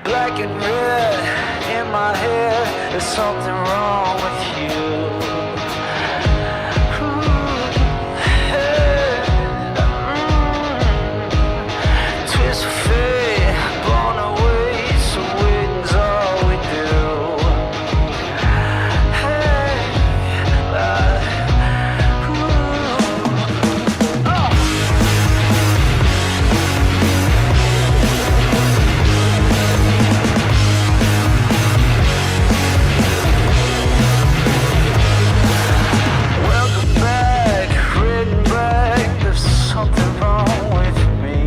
black and red in my head. There's something wrong with you. Twist of fate, blown away, so waiting's all we do. Welcome back, written back. There's something wrong with me.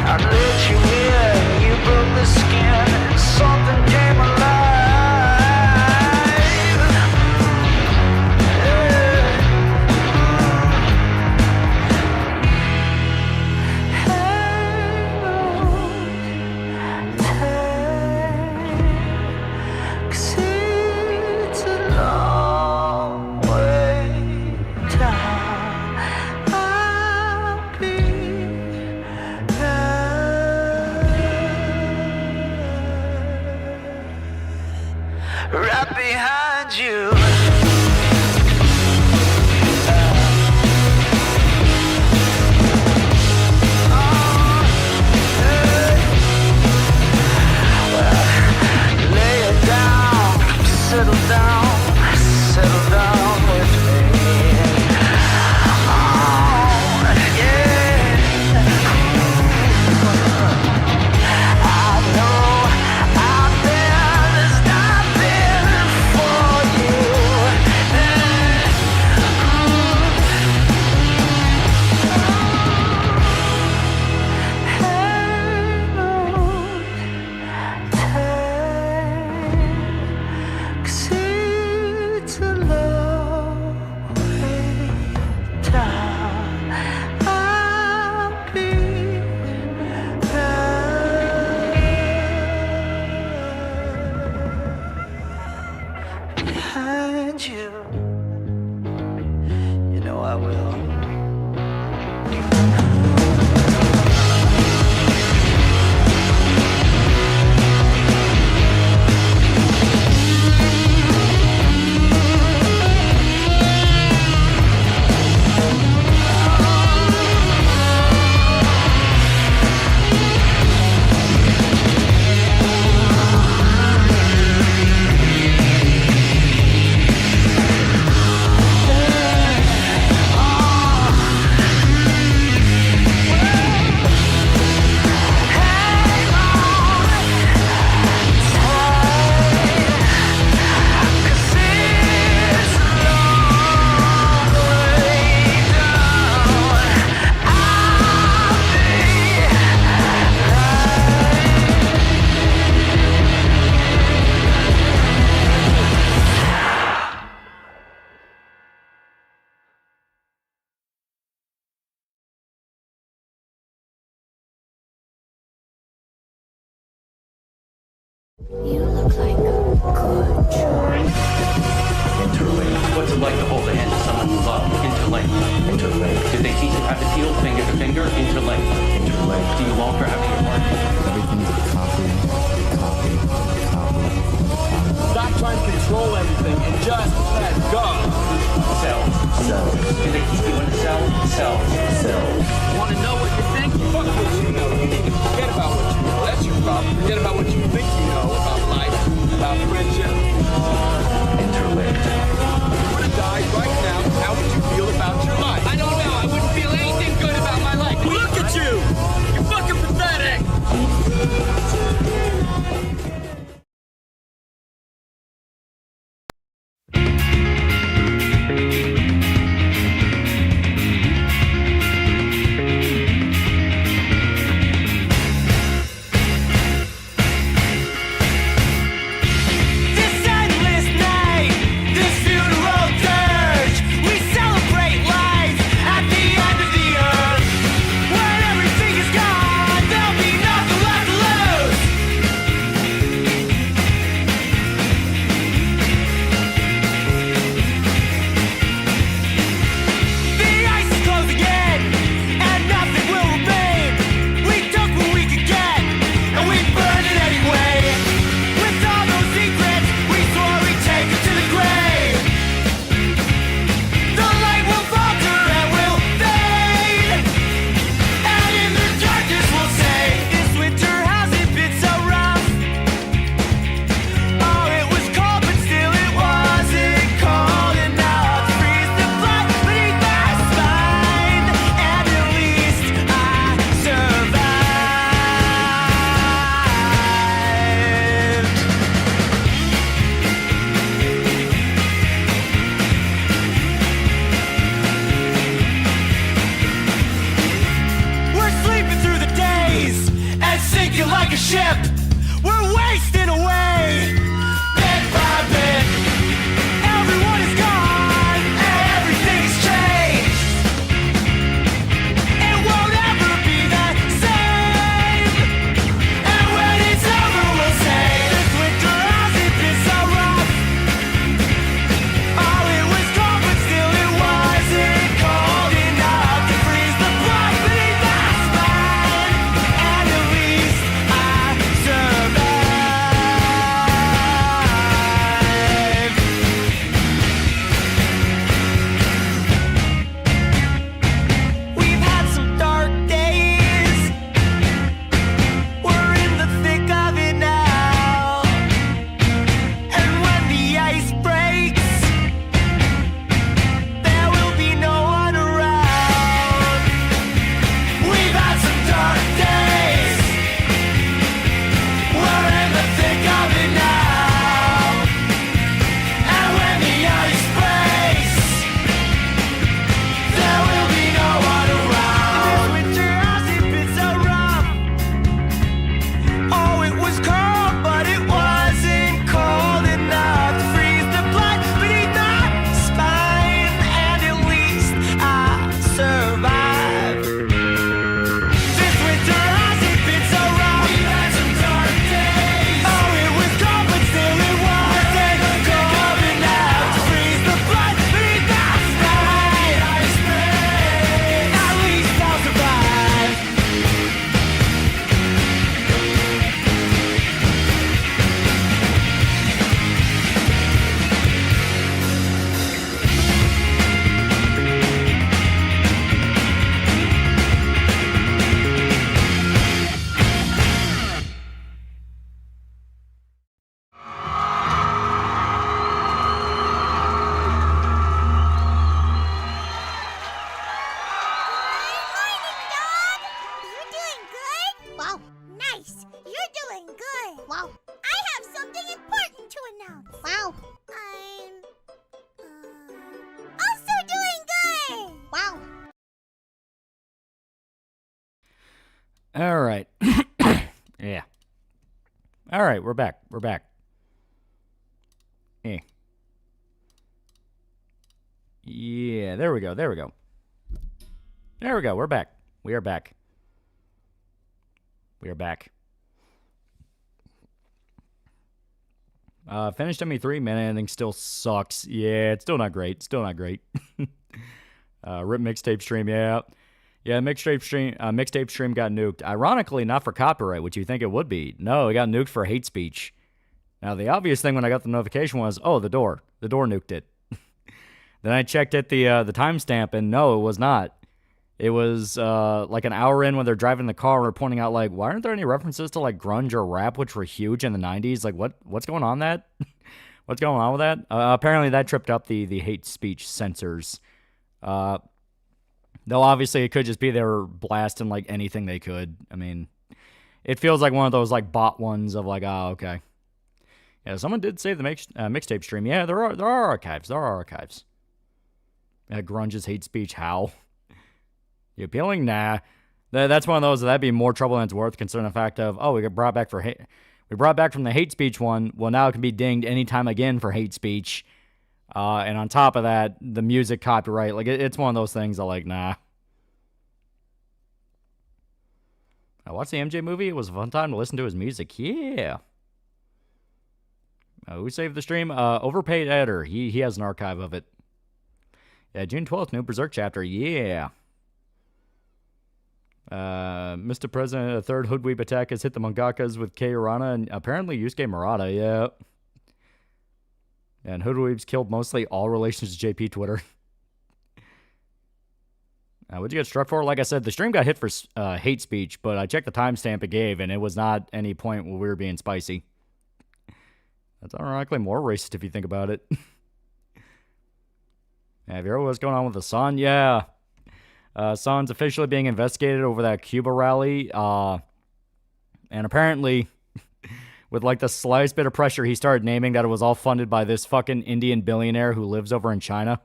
I let you in, you broke the skin, something came alive. Cause it's a long way down. I'll be right behind you. Lay it down, settle down with me. I know I've been stopping for you. Cause it's a long way down. I'll be right behind you. You know I will. You look like a good choice. Interlink. What's it like to hold the hand of someone you love? Interlink. Interlink. Did they teach you how to feel finger to finger? Interlink. Interlink. Do you long for having your heart? Everything's a copy. Stop trying to control everything and just let go. Cells. Cells. Do they keep you in a cell? Cells. Cells. Want to know what you think? Fuck what you know. You need to forget about what you know. That's your problem. Forget about what you think you know about life, about friendship. Interlinked. If you were to die right now, how would you feel about your life? I don't know. I wouldn't feel anything good about my life. Look at you! You're fucking pathetic! a ship. We're wasting away. Bit by bit, everyone is gone. Everything's changed. It won't ever be the same. And when it's over, we'll say this winter hasn't been so rough. Oh, it was cold, but still it wasn't cold enough to freeze the blood beneath my spine. And at least I survived. We've had some dark days. We're in the thick of it now. And when the ice breaks, there will be no one around. We've had some dark days. We're in the thick of it now. And when the ice breaks, there will be no one around. This winter hasn't been so rough. Oh, it was cold, but it wasn't cold enough to freeze the blood beneath my spine. And at least I survived. This winter hasn't been so rough. We've had some dark days. Oh, it was cold, but still it wasn't cold enough to freeze the blood beneath my spine. At least I'll survive. You're doing good? Wow, nice. You're doing good. Wow. I have something important to announce. Wow. I'm also doing good. Wow. All right. Yeah. All right, we're back. We're back. Eh. Yeah, there we go. There we go. There we go. We're back. We are back. We are back. Finished ME3, man, anything still sucks. Yeah, it's still not great. Still not great. Rip mixtape stream, yeah. Yeah, mixtape stream got nuked. Ironically, not for copyright, which you think it would be. No, it got nuked for hate speech. Now, the obvious thing when I got the notification was, oh, the door. The door nuked it. Then I checked at the timestamp, and no, it was not. It was like an hour in when they're driving the car and we're pointing out, like, why aren't there any references to, like, grunge or rap, which were huge in the 90s? Like, what's going on that? What's going on with that? Apparently that tripped up the hate speech censors. Though obviously it could just be they were blasting, like, anything they could. I mean, it feels like one of those, like, bot ones of, like, oh, okay. Yeah, someone did save the mixtape stream. Yeah, there are archives. There are archives. Grunge's hate speech, how? You appealing? Nah. That's one of those that'd be more trouble than it's worth, considering the fact of, oh, we got brought back for we brought back from the hate speech one. Well, now it can be dinged anytime again for hate speech. And on top of that, the music copyright, like it's one of those things that, like, nah. I watched the MJ movie. It was a fun time to listen to his music. Yeah. Who saved the stream? Overpaid editor. He has an archive of it. Yeah, June 12th, new Berserk chapter. Yeah. Mr. President, a third Hoodweeb attack has hit the mangakas with Kei Urana and apparently Yusuke Murata. Yeah. And Hoodweebs killed mostly all relations to JP Twitter. What'd you get struck for? Like I said, the stream got hit for hate speech, but I checked the timestamp it gave, and it was not any point where we were being spicy. That's ironically more racist if you think about it. Have you heard what's going on with the Sun? Yeah. Sun's officially being investigated over that Cuba rally. And apparently, with like the slightest bit of pressure, he started naming that it was all funded by this fucking Indian billionaire who lives over in China.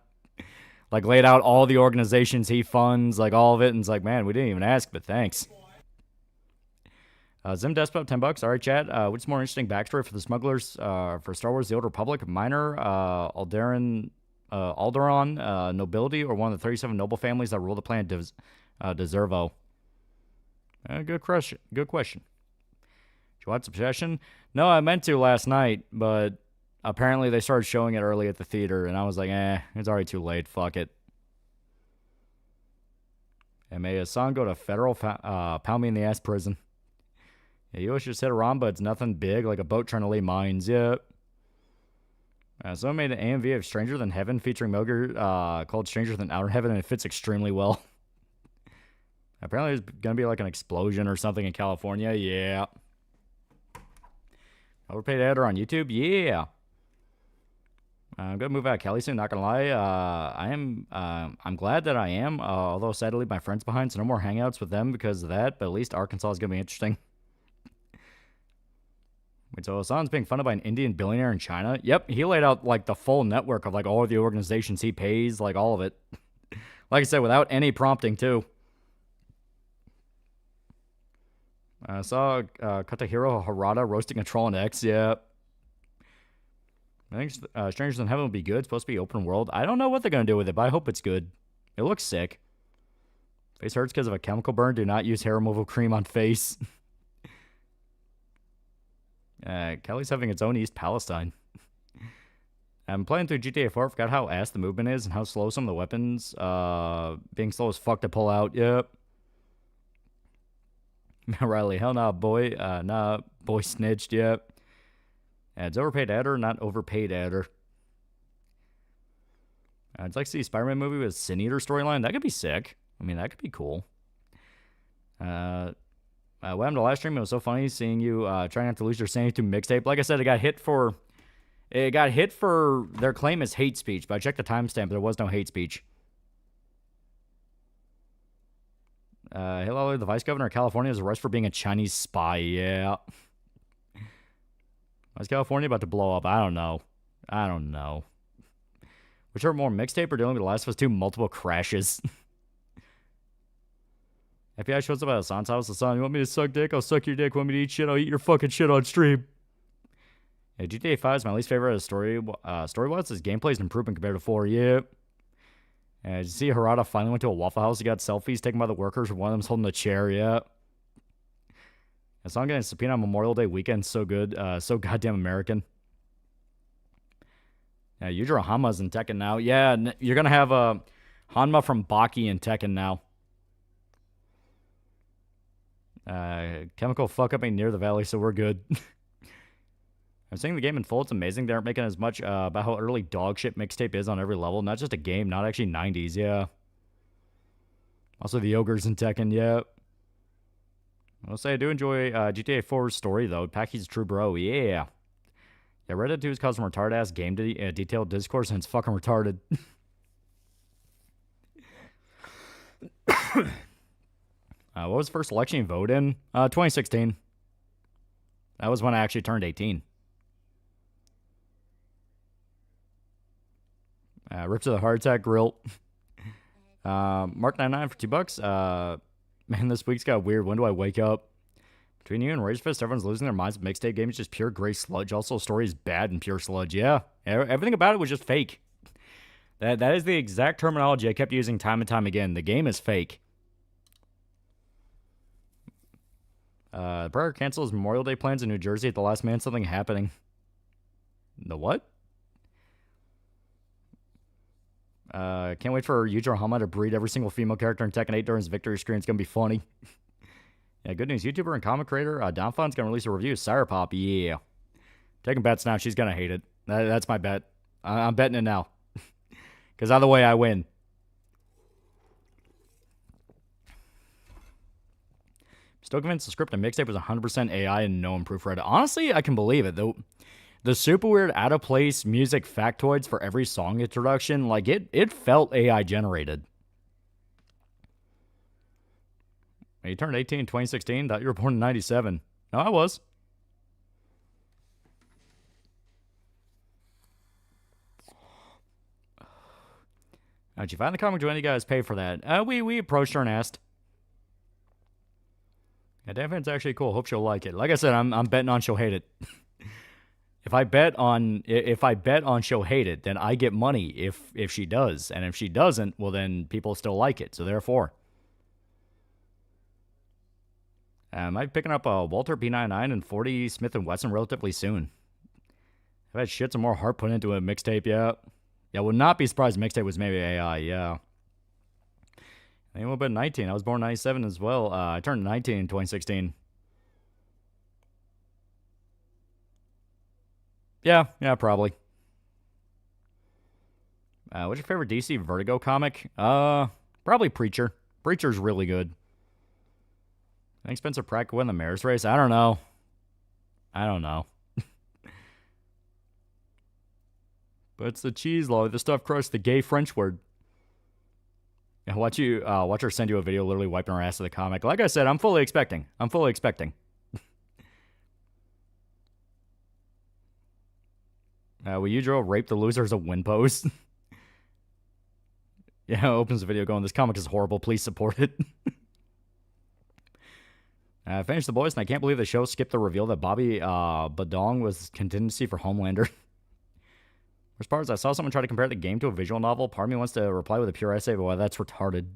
Like, laid out all the organizations he funds, like all of it, and it's like, man, we didn't even ask, but thanks. Zim Despot, $10. All right, chat. What's more interesting backstory for the smugglers for Star Wars: The Old Republic? Minor, Alderon, nobility, or one of the 37 noble families that rule the planet Deservo? Good question. Good question. Did you watch Obsession? No, I meant to last night, but apparently they started showing it early at the theater, and I was like, it's already too late. Fuck it. And may a son go to federal pound me in the ass prison. Yeah, you should hit a ROM, but it's nothing big, like a boat trying to lay mines. Yep. Someone made an AMV of Stranger Than Heaven featuring Moger called Stranger Than Outer Heaven, and it fits extremely well. Apparently there's going to be like an explosion or something in California. Yeah. Overpaid editor on YouTube? Yeah. I'm going to move out of Cali soon, not going to lie. I'm glad that I am, although sad to leave my friends behind, so no more hangouts with them because of that, but at least Arkansas is going to be interesting. Wait, so Hassan's being funded by an Indian billionaire in China? Yep, he laid out, like, the full network of, like, all of the organizations he pays, like, all of it. Like I said, without any prompting, too. I saw Katahiro Harada roasting a troll on X, yeah. I think Strangers Than Heaven will be good. It's supposed to be open world. I don't know what they're going to do with it, but I hope it's good. It looks sick. Face hurts because of a chemical burn. Do not use hair removal cream on face. Kelly's having its own East Palestine. I'm playing through GTA 4. Forgot how ass the movement is and how slow some of the weapons. Being slow as fuck to pull out. Yep. Riley, hell nah, boy. Nah, boy snitched. Yep. It's overpaid adder, not overpaid adder. I'd like to see a Spider-Man movie with a Sin Eater storyline. That could be sick. I mean, that could be cool. What happened to last stream? It was so funny seeing you trying not to lose your sanity to mixtape. Like I said, it got hit for their claim as hate speech, but I checked the timestamp. There was no hate speech. Hey, Lolly, the vice governor of California is arrested for being a Chinese spy. Yeah. Is California about to blow up? I don't know. Which are more, mixtape or dealing with The Last of Us 2 multiple crashes? FBI shows up at Hassan's house. Hassan, you want me to suck dick? I'll suck your dick. Want me to eat shit? I'll eat your fucking shit on stream. Yeah, GTA 5 is my least favorite story-wise. His gameplay is an improvement compared to 4. Yep. Did you see Harada finally went to a Waffle House? He got selfies taken by the workers. One of them's holding a chair. Yeah. The song getting subpoena on Memorial Day weekend. So good. So goddamn American. Yeah, Yujiro Hanma's in Tekken now. Yeah, you're going to have Hanma from Baki in Tekken now. Chemical fuck up ain't near the valley, so we're good. I'm seeing the game in full. It's amazing. They aren't making as much about how early dog shit mixtape is on every level. Not just a game, not actually 90s, yeah. Also the ogres in Tekken, yeah. I'll say I do enjoy GTA 4's story, though. Packy's true bro, yeah. Yeah, Reddit 2 is causing retarded-ass game detailed discourse, and it's fucking retarded. What was the first election you voted in? 2016. That was when I actually turned 18. Rip to the Heart Attack Grill. Mark99 for $2. Man, this week's got weird. When do I wake up? Between you and Rage Fist, everyone's losing their minds. Mixtape game is just pure gray sludge. Also, the story is bad and pure sludge. Yeah, everything about it was just fake. That is the exact terminology I kept using time and time again. The game is fake. Breyer cancels Memorial Day plans in New Jersey at the last man. Something happening. The what? Can't wait for Yujiro Hanma to breed every single female character in Tekken 8 during his victory screen. It's going to be funny. Yeah, good news. YouTuber and comic creator Donfon's going to release a review of Sire Pop. Yeah. Taking bets now. She's going to hate it. That's my bet. I'm betting it now. Because either way, I win. Still convinced the script and mixtape was 100% AI and no improved Reddit. Honestly, I can believe it, though. The super weird, out-of-place music factoids for every song introduction, like, it felt AI generated. You turned 18 in 2016? Thought you were born in 97. No, I was. Did you find the comic? Do any of you guys pay for that? We approached her and asked. Yeah, Danfan's actually cool. Hope she'll like it. Like I said, I'm betting on she'll hate it. If I bet on she'll hate it, then I get money if she does. And if she doesn't, well then people still like it. So therefore. Am I picking up a Walter P99 and 40 Smith & Wesson relatively soon? I've had shit some more heart put into a mixtape yet. Yeah, would not be surprised if mixtape was maybe AI, yeah. I think about 19. I was born in 97 as well. I turned 19 in 2016. Yeah, probably. What's your favorite DC Vertigo comic? Probably Preacher. Preacher's really good. I think Spencer Pratt could win the mayor's race. I don't know. But it's the cheese law. The stuff crushed the gay French word. Yeah, watch her send you a video literally wiping her ass with the comic. Like I said, I'm fully expecting. Will you draw rape the loser as a win pose? Yeah, opens the video going, this comic is horrible. Please support it. I finished The Boys, and I can't believe the show skipped the reveal that Bobby Badong was contingency for Homelander. Worst part is I saw someone try to compare the game to a visual novel. Part of me wants to reply with a pure essay, but well, that's retarded.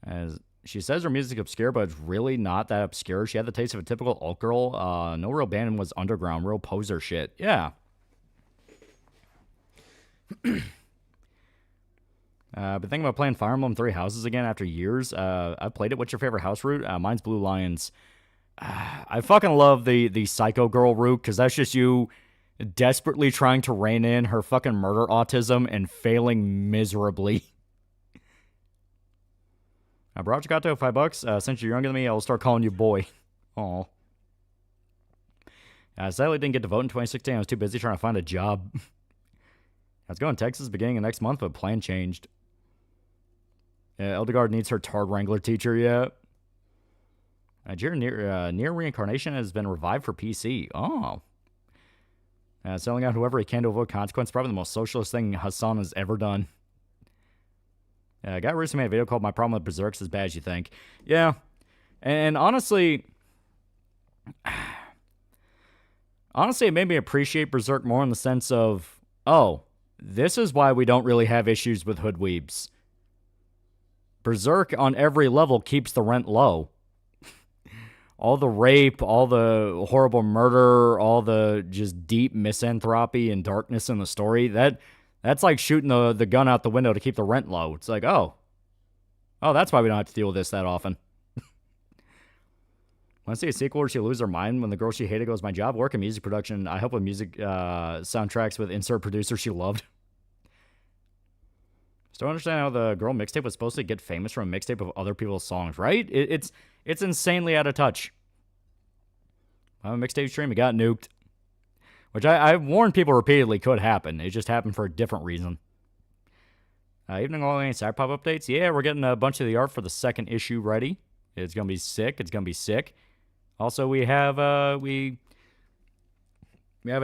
As she says her music's obscure, but it's really not that obscure. She had the taste of a typical alt girl. No real band was underground, real poser shit. Yeah. Been thinking about playing Fire Emblem Three Houses again after years. I've played it. What's your favorite house route? Mine's Blue Lions. I fucking love the Psycho Girl route, because that's just you desperately trying to rein in her fucking murder autism and failing miserably. Brought you got to $5. Since you're younger than me, I'll start calling you boy. Aw. Sadly didn't get to vote in 2016. I was too busy trying to find a job. I was going to Texas beginning of next month, but plan changed. Eldegard needs her Tard Wrangler teacher yet. Near Reincarnation has been revived for PC. Oh. Selling out whoever he can to avoid consequence. Probably the most socialist thing Hassan has ever done. A guy recently made a video called My Problem with Berserk's as bad as you think. Yeah. And honestly, it made me appreciate Berserk more in the sense of, oh, this is why we don't really have issues with hood weebs. Berserk on every level keeps the rent low. All the rape, all the horrible murder, all the just deep misanthropy and darkness in the story, that's like shooting the gun out the window to keep the rent low. It's like, oh, that's why we don't have to deal with this that often. Want to see a sequel where she loses her mind when the girl she hated goes, my job, work in music production. I help with music soundtracks with insert producer she loved. Still don't understand how the girl mixtape was supposed to get famous from a mixtape of other people's songs, right? It's insanely out of touch. A mixtape stream, it got nuked. Which I warned people repeatedly could happen. It just happened for a different reason. Evening Only Side Pop updates. Yeah, we're getting a bunch of the art for the second issue ready. It's going to be sick. Also, we have a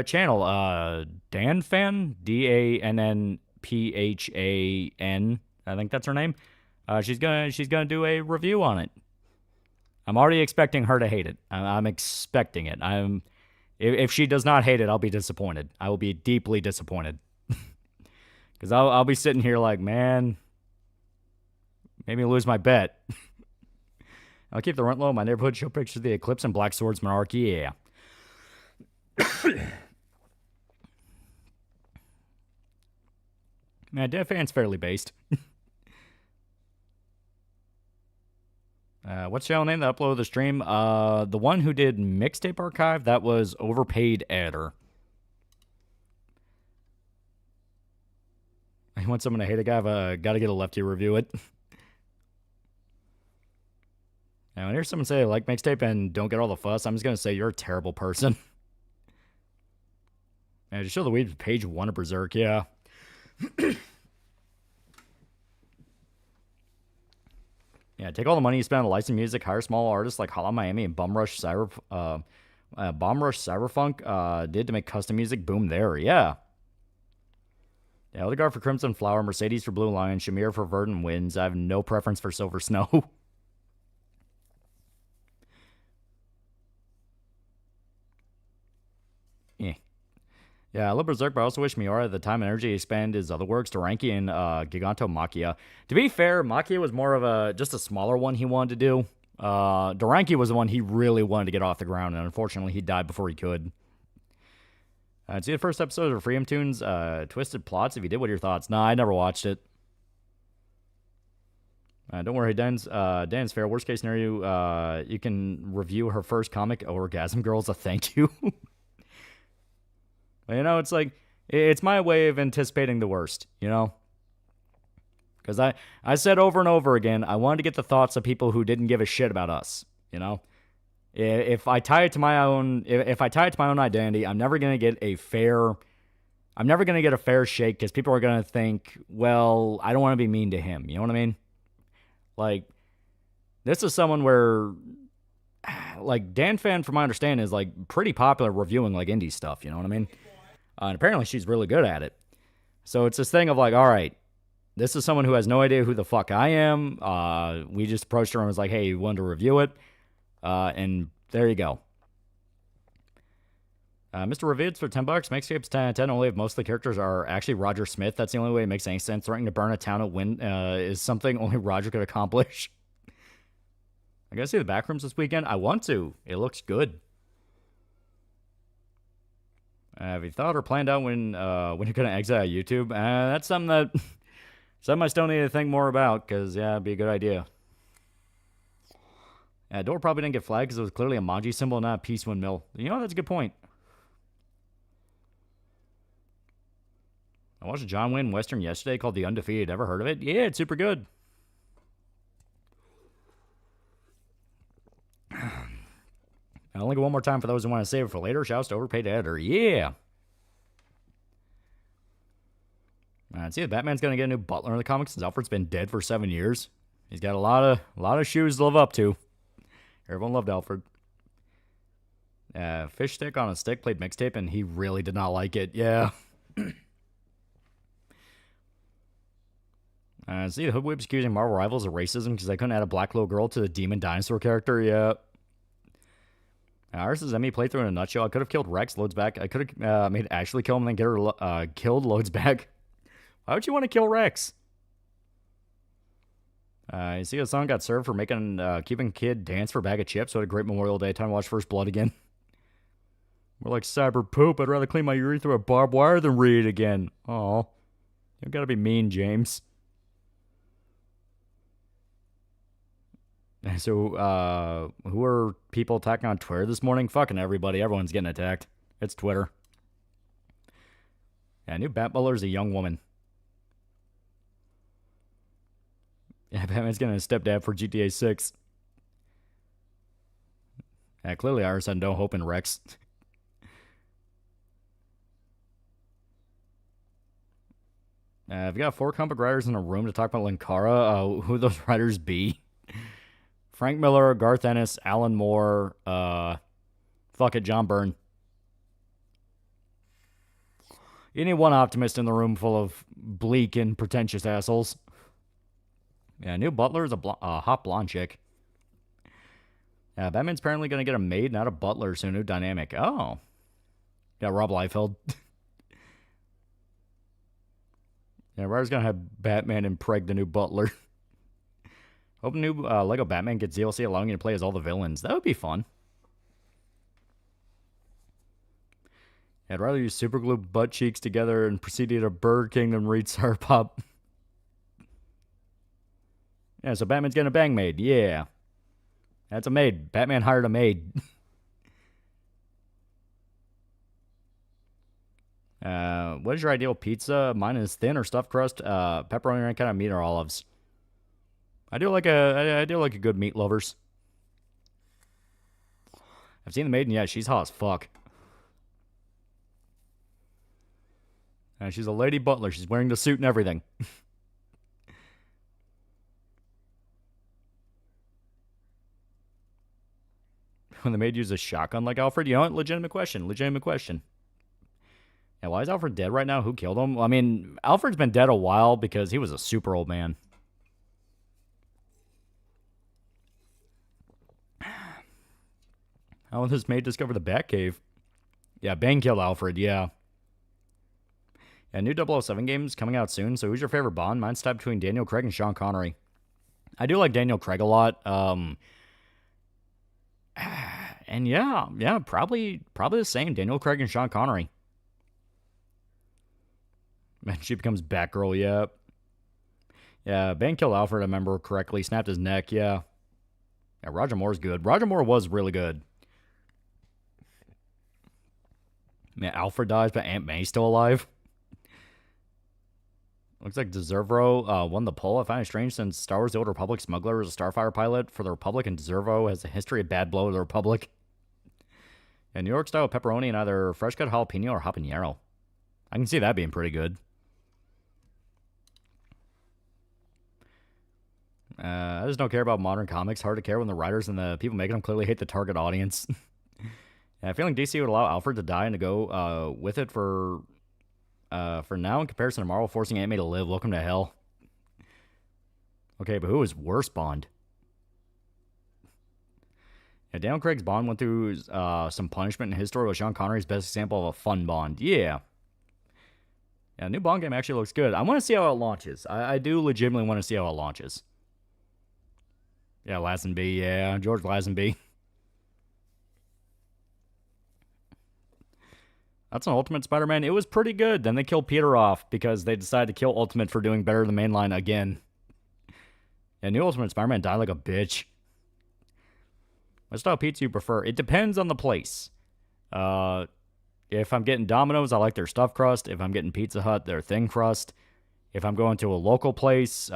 channel, DanFan, DANNPHAN. I think that's her name. She's gonna do a review on it. I'm already expecting her to hate it. I'm expecting it. If she does not hate it, I'll be disappointed. I will be deeply disappointed. Because I'll be sitting here like, man, made me lose my bet. I'll keep the rent low. My neighborhood show pictures of the Eclipse and Black Swords Monarchy. Yeah. Man, DanFan's fairly based. What's the channel name that uploaded the stream? The one who did Mixtape Archive, that was Overpaid Editor. I want someone to hate a guy. I've got to get a lefty review it. Now, when I hear someone say I like Mixtape and don't get all the fuss, I'm just going to say you're a terrible person. And to show the weed, page 1 of Berserk, yeah. Yeah, take all the money you spend on licensed music, hire small artists like Hotline Miami and Bumrush Cyberfunk did to make custom music. Boom, there, yeah. Yeah, Eldegard for Crimson Flower, Mercedes for Blue Lion, Shamir for Verdant Winds. I have no preference for Silver Snow. Eh. Yeah, I love Berserk, but I also wish Miura had the time and energy to expand his other works, Doranki and Gigantomachia. To be fair, Machia was more of just a smaller one he wanted to do. Doranki was the one he really wanted to get off the ground, and unfortunately he died before he could. See the first episode of Freedom Tunes, Twisted Plots? If you did, what are your thoughts? Nah, I never watched it. Don't worry, Dan's fair. Worst case scenario, you can review her first comic, Orgasm Girl, as a thank you. You know, it's like, it's my way of anticipating the worst, you know? Because I said over and over again, I wanted to get the thoughts of people who didn't give a shit about us, you know? If I tie it to my own, if I tie it to my own identity, I'm never going to get a fair shake, because people are going to think, well, I don't want to be mean to him, you know what I mean? Like, this is someone where, like, Dan Fan, from my understanding, is, like, pretty popular reviewing, like, indie stuff, you know what I mean? And apparently she's really good at it. So it's this thing of like, all right, this is someone who has no idea who the fuck I am. We just approached her and was like, hey, you wanted to review it? And there you go. Mr. Revids for $10. Makescapes 10 out of 10. Only if most of the characters are actually Roger Smith. That's the only way it makes any sense. Threatening to burn a town at wind is something only Roger could accomplish. I gotta see the backrooms this weekend. I want to. It looks good. Have you thought or planned out when you're gonna exit out of YouTube? That's something I still need to think more about, because yeah, it'd be a good idea. Door probably didn't get flagged because it was clearly a Manji symbol, not a peace windmill. You know, that's a good point. I watched a John Wayne Western yesterday called The Undefeated. Ever heard of it? Yeah, it's super good. I'll link it one more time for those who want to save it for later. Shouts to Overpaid Editor. Yeah. Let's see if Batman's going to get a new butler in the comics since Alfred's been dead for 7 years. He's got a lot of shoes to live up to. Everyone loved Alfred. Fish Stick on a Stick played mixtape, and he really did not like it. Yeah. See, the Hoodwip's accusing Marvel Rivals of racism because they couldn't add a black little girl to the Demon Dinosaur character. Yeah. Ours is ME playthrough in a nutshell. I could have killed Rex, loads back. I could have made Ashley kill him and then get her killed, loads back. Why would you want to kill Rex? You see, a song got served for making keeping kid dance for a bag of chips. So had a great Memorial Day. Time to watch First Blood again. We're like cyber poop. I'd rather clean my urethra with barbed wire than read it again. Aw. You gotta be mean, James. So, who are people attacking on Twitter this morning? Fucking everybody. Everyone's getting attacked. It's Twitter. Yeah, new Bat Butler's a young woman. Yeah, Batman's getting a stepdad for GTA 6. Yeah, clearly Iris had no hope in Rex. I've got 4 comic writers in a room to talk about Linkara. Who those writers be? Frank Miller, Garth Ennis, Alan Moore, fuck it, John Byrne. You need one optimist in the room full of bleak and pretentious assholes. Yeah, new butler is a hot blonde chick. Yeah, Batman's apparently going to get a maid, not a butler, so new dynamic. Oh. Yeah, Rob Liefeld. Yeah, Ryder's going to have Batman impreg the new butler. Hope new Lego Batman gets DLC allowing you to play as all the villains. That would be fun. I'd rather use superglue butt cheeks together and proceed to eat a Burger King than read Sour Pop. Yeah, so Batman's getting a bang maid. Yeah. That's a maid. Batman hired a maid. What is your ideal pizza? Mine is thin or stuffed crust, pepperoni, or any kind of meat or olives. I do like a good meat lovers. I've seen the maiden. Yeah, she's hot as fuck. She's a lady butler. She's wearing the suit and everything. When the maid used a shotgun like Alfred, you know what? Legitimate question. Yeah, why is Alfred dead right now? Who killed him? Well, I mean, Alfred's been dead a while because he was a super old man. How will this maid discover the Batcave? Yeah, Bane killed Alfred, yeah. Yeah, new 007 games coming out soon. So who's your favorite Bond? Mine's tied between Daniel Craig and Sean Connery. I do like Daniel Craig a lot. And yeah, probably the same. Daniel Craig and Sean Connery. Man, she becomes Batgirl, yeah. Yeah, Bane killed Alfred, I remember correctly. Snapped his neck, yeah. Yeah, Roger Moore's good. Roger Moore was really good. Man, Alfred dies, but Aunt May's still alive. Looks like Deservo won the poll. I find it strange since Star Wars The Old Republic smuggler is a Starfire pilot for the Republic, and Deservo has a history of bad blow to the Republic. And New York style pepperoni and either fresh cut jalapeno or habanero. I can see that being pretty good. I just don't care about modern comics. Hard to care when the writers and the people making them clearly hate the target audience. Yeah, I feel like DC would allow Alfred to die and to go with it for now in comparison to Marvel forcing Aunt May to live. Welcome to hell. Okay, but who is worse Bond? Yeah, Daniel Craig's Bond went through some punishment in his story, with Sean Connery's best example of a fun Bond. Yeah. Yeah, the new Bond game actually looks good. I want to see how it launches. I do legitimately want to see how it launches. Yeah, Lazenby. Yeah, George Lazenby. That's an Ultimate Spider-Man. It was pretty good. Then they killed Peter off because they decided to kill Ultimate for doing better than mainline again. Yeah, new Ultimate Spider-Man died like a bitch. What style pizza you prefer? It depends on the place. If I'm getting Domino's, I like their stuffed crust. If I'm getting Pizza Hut, their thin crust. If I'm going to a local place,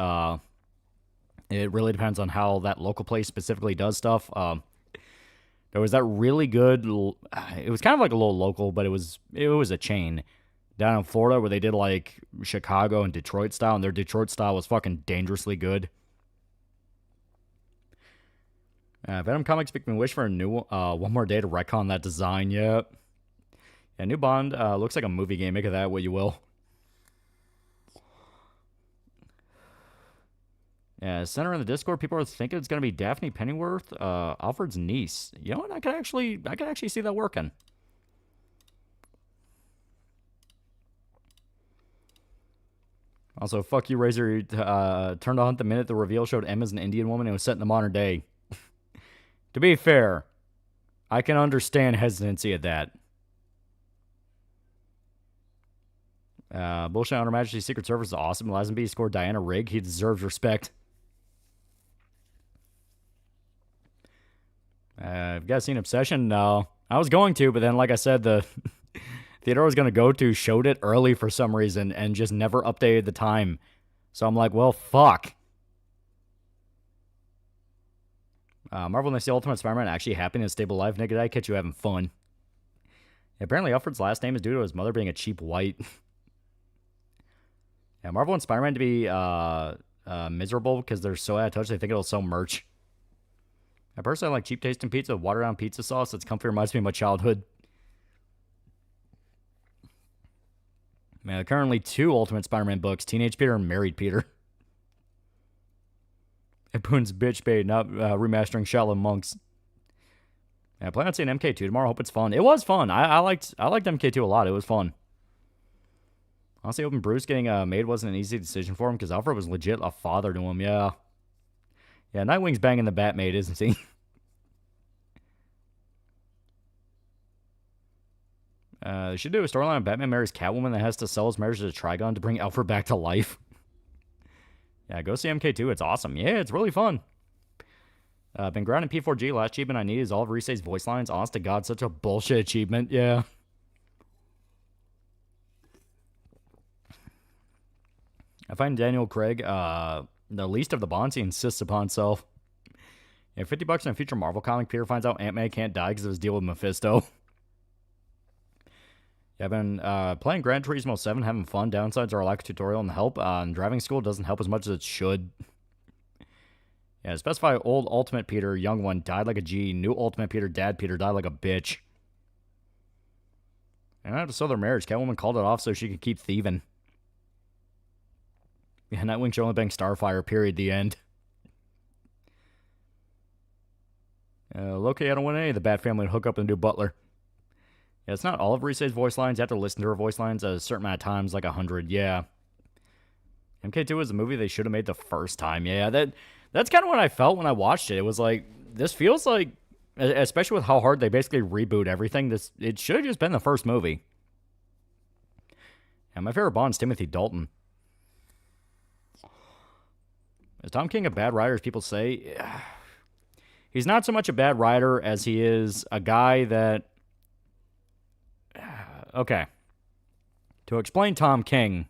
it really depends on how that local place specifically does stuff. There was that really good, it was kind of like a little local, but it was a chain down in Florida where they did like Chicago and Detroit style, and their Detroit style was fucking dangerously good. Venom Comics make me wish for a new one more day to retcon that design. Yep. Yeah, new Bond looks like a movie game. Make of that what you will. Yeah, center in the Discord, people are thinking it's gonna be Daphne Pennyworth, Alfred's niece. You know what? I could actually see that working. Also, fuck you, Razor. Turned on the minute the reveal showed Emma as an Indian woman and was set in the modern day. To be fair, I can understand hesitancy at that. Bullshit on Her Majesty's Secret Service is awesome. Lazenby scored Diana Rigg. He deserves respect. Have you guys seen Obsession? No. I was going to, but then, like I said, the theater I was going to go to showed it early for some reason and just never updated the time. So I'm like, well, fuck. Marvel and the Ultimate Spider-Man actually happy in a stable life. Nigga, I catch you having fun. Yeah, apparently, Alfred's last name is due to his mother being a cheap white. Yeah, Marvel and Spider-Man to be miserable because they're so out of touch, they think it'll sell merch. I personally like cheap tasting pizza with watered down pizza sauce. It's comfy, reminds me of my childhood. Man, currently 2 Ultimate Spider-Man books, Teenage Peter and Married Peter. And Boone's Bitch Bait, not remastering Shaolin Monks. Yeah, I plan on seeing MK2 tomorrow. Hope it's fun. It was fun. I liked MK2 a lot. It was fun. Honestly, hoping Bruce getting made wasn't an easy decision for him because Alfred was legit a father to him. Yeah. Yeah, Nightwing's banging the Batmaid, isn't he? They should do a storyline of Batman marries Catwoman that has to sell his marriage to Trigon to bring Alfred back to life. Yeah, go see MK2. It's awesome. Yeah, it's really fun. Been grinding P4G. Last achievement I need is all of Risei's voice lines. Honest to God, such a bullshit achievement. Yeah. I find Daniel Craig, the least of the Bonds, he insists upon self. Yeah, $50 in a future Marvel comic, Peter finds out Aunt May can't die because of his deal with Mephisto. Yeah, I've been playing Gran Turismo 7, having fun. Downsides are a lack of tutorial and help. And driving school doesn't help as much as it should. Yeah, specify old Ultimate Peter, young one, died like a G. New Ultimate Peter, dad Peter, died like a bitch. And I have to sell their marriage. Catwoman called it off so she could keep thieving. Yeah, Nightwing should only bang Starfire, period, the end. Loki, I don't want any of the Bat family to hook up and do Butler. Yeah, it's not all of Rise's voice lines. You have to listen to her voice lines a certain amount of times, like 100. Yeah. MK2 was a movie they should have made the first time. Yeah, that's kind of what I felt when I watched it. It was like, this feels like, especially with how hard they basically reboot everything, it should have just been the first movie. And my favorite Bond's Timothy Dalton. Is Tom King a bad writer, as people say? He's not so much a bad writer as he is a guy that... Okay. To explain Tom King,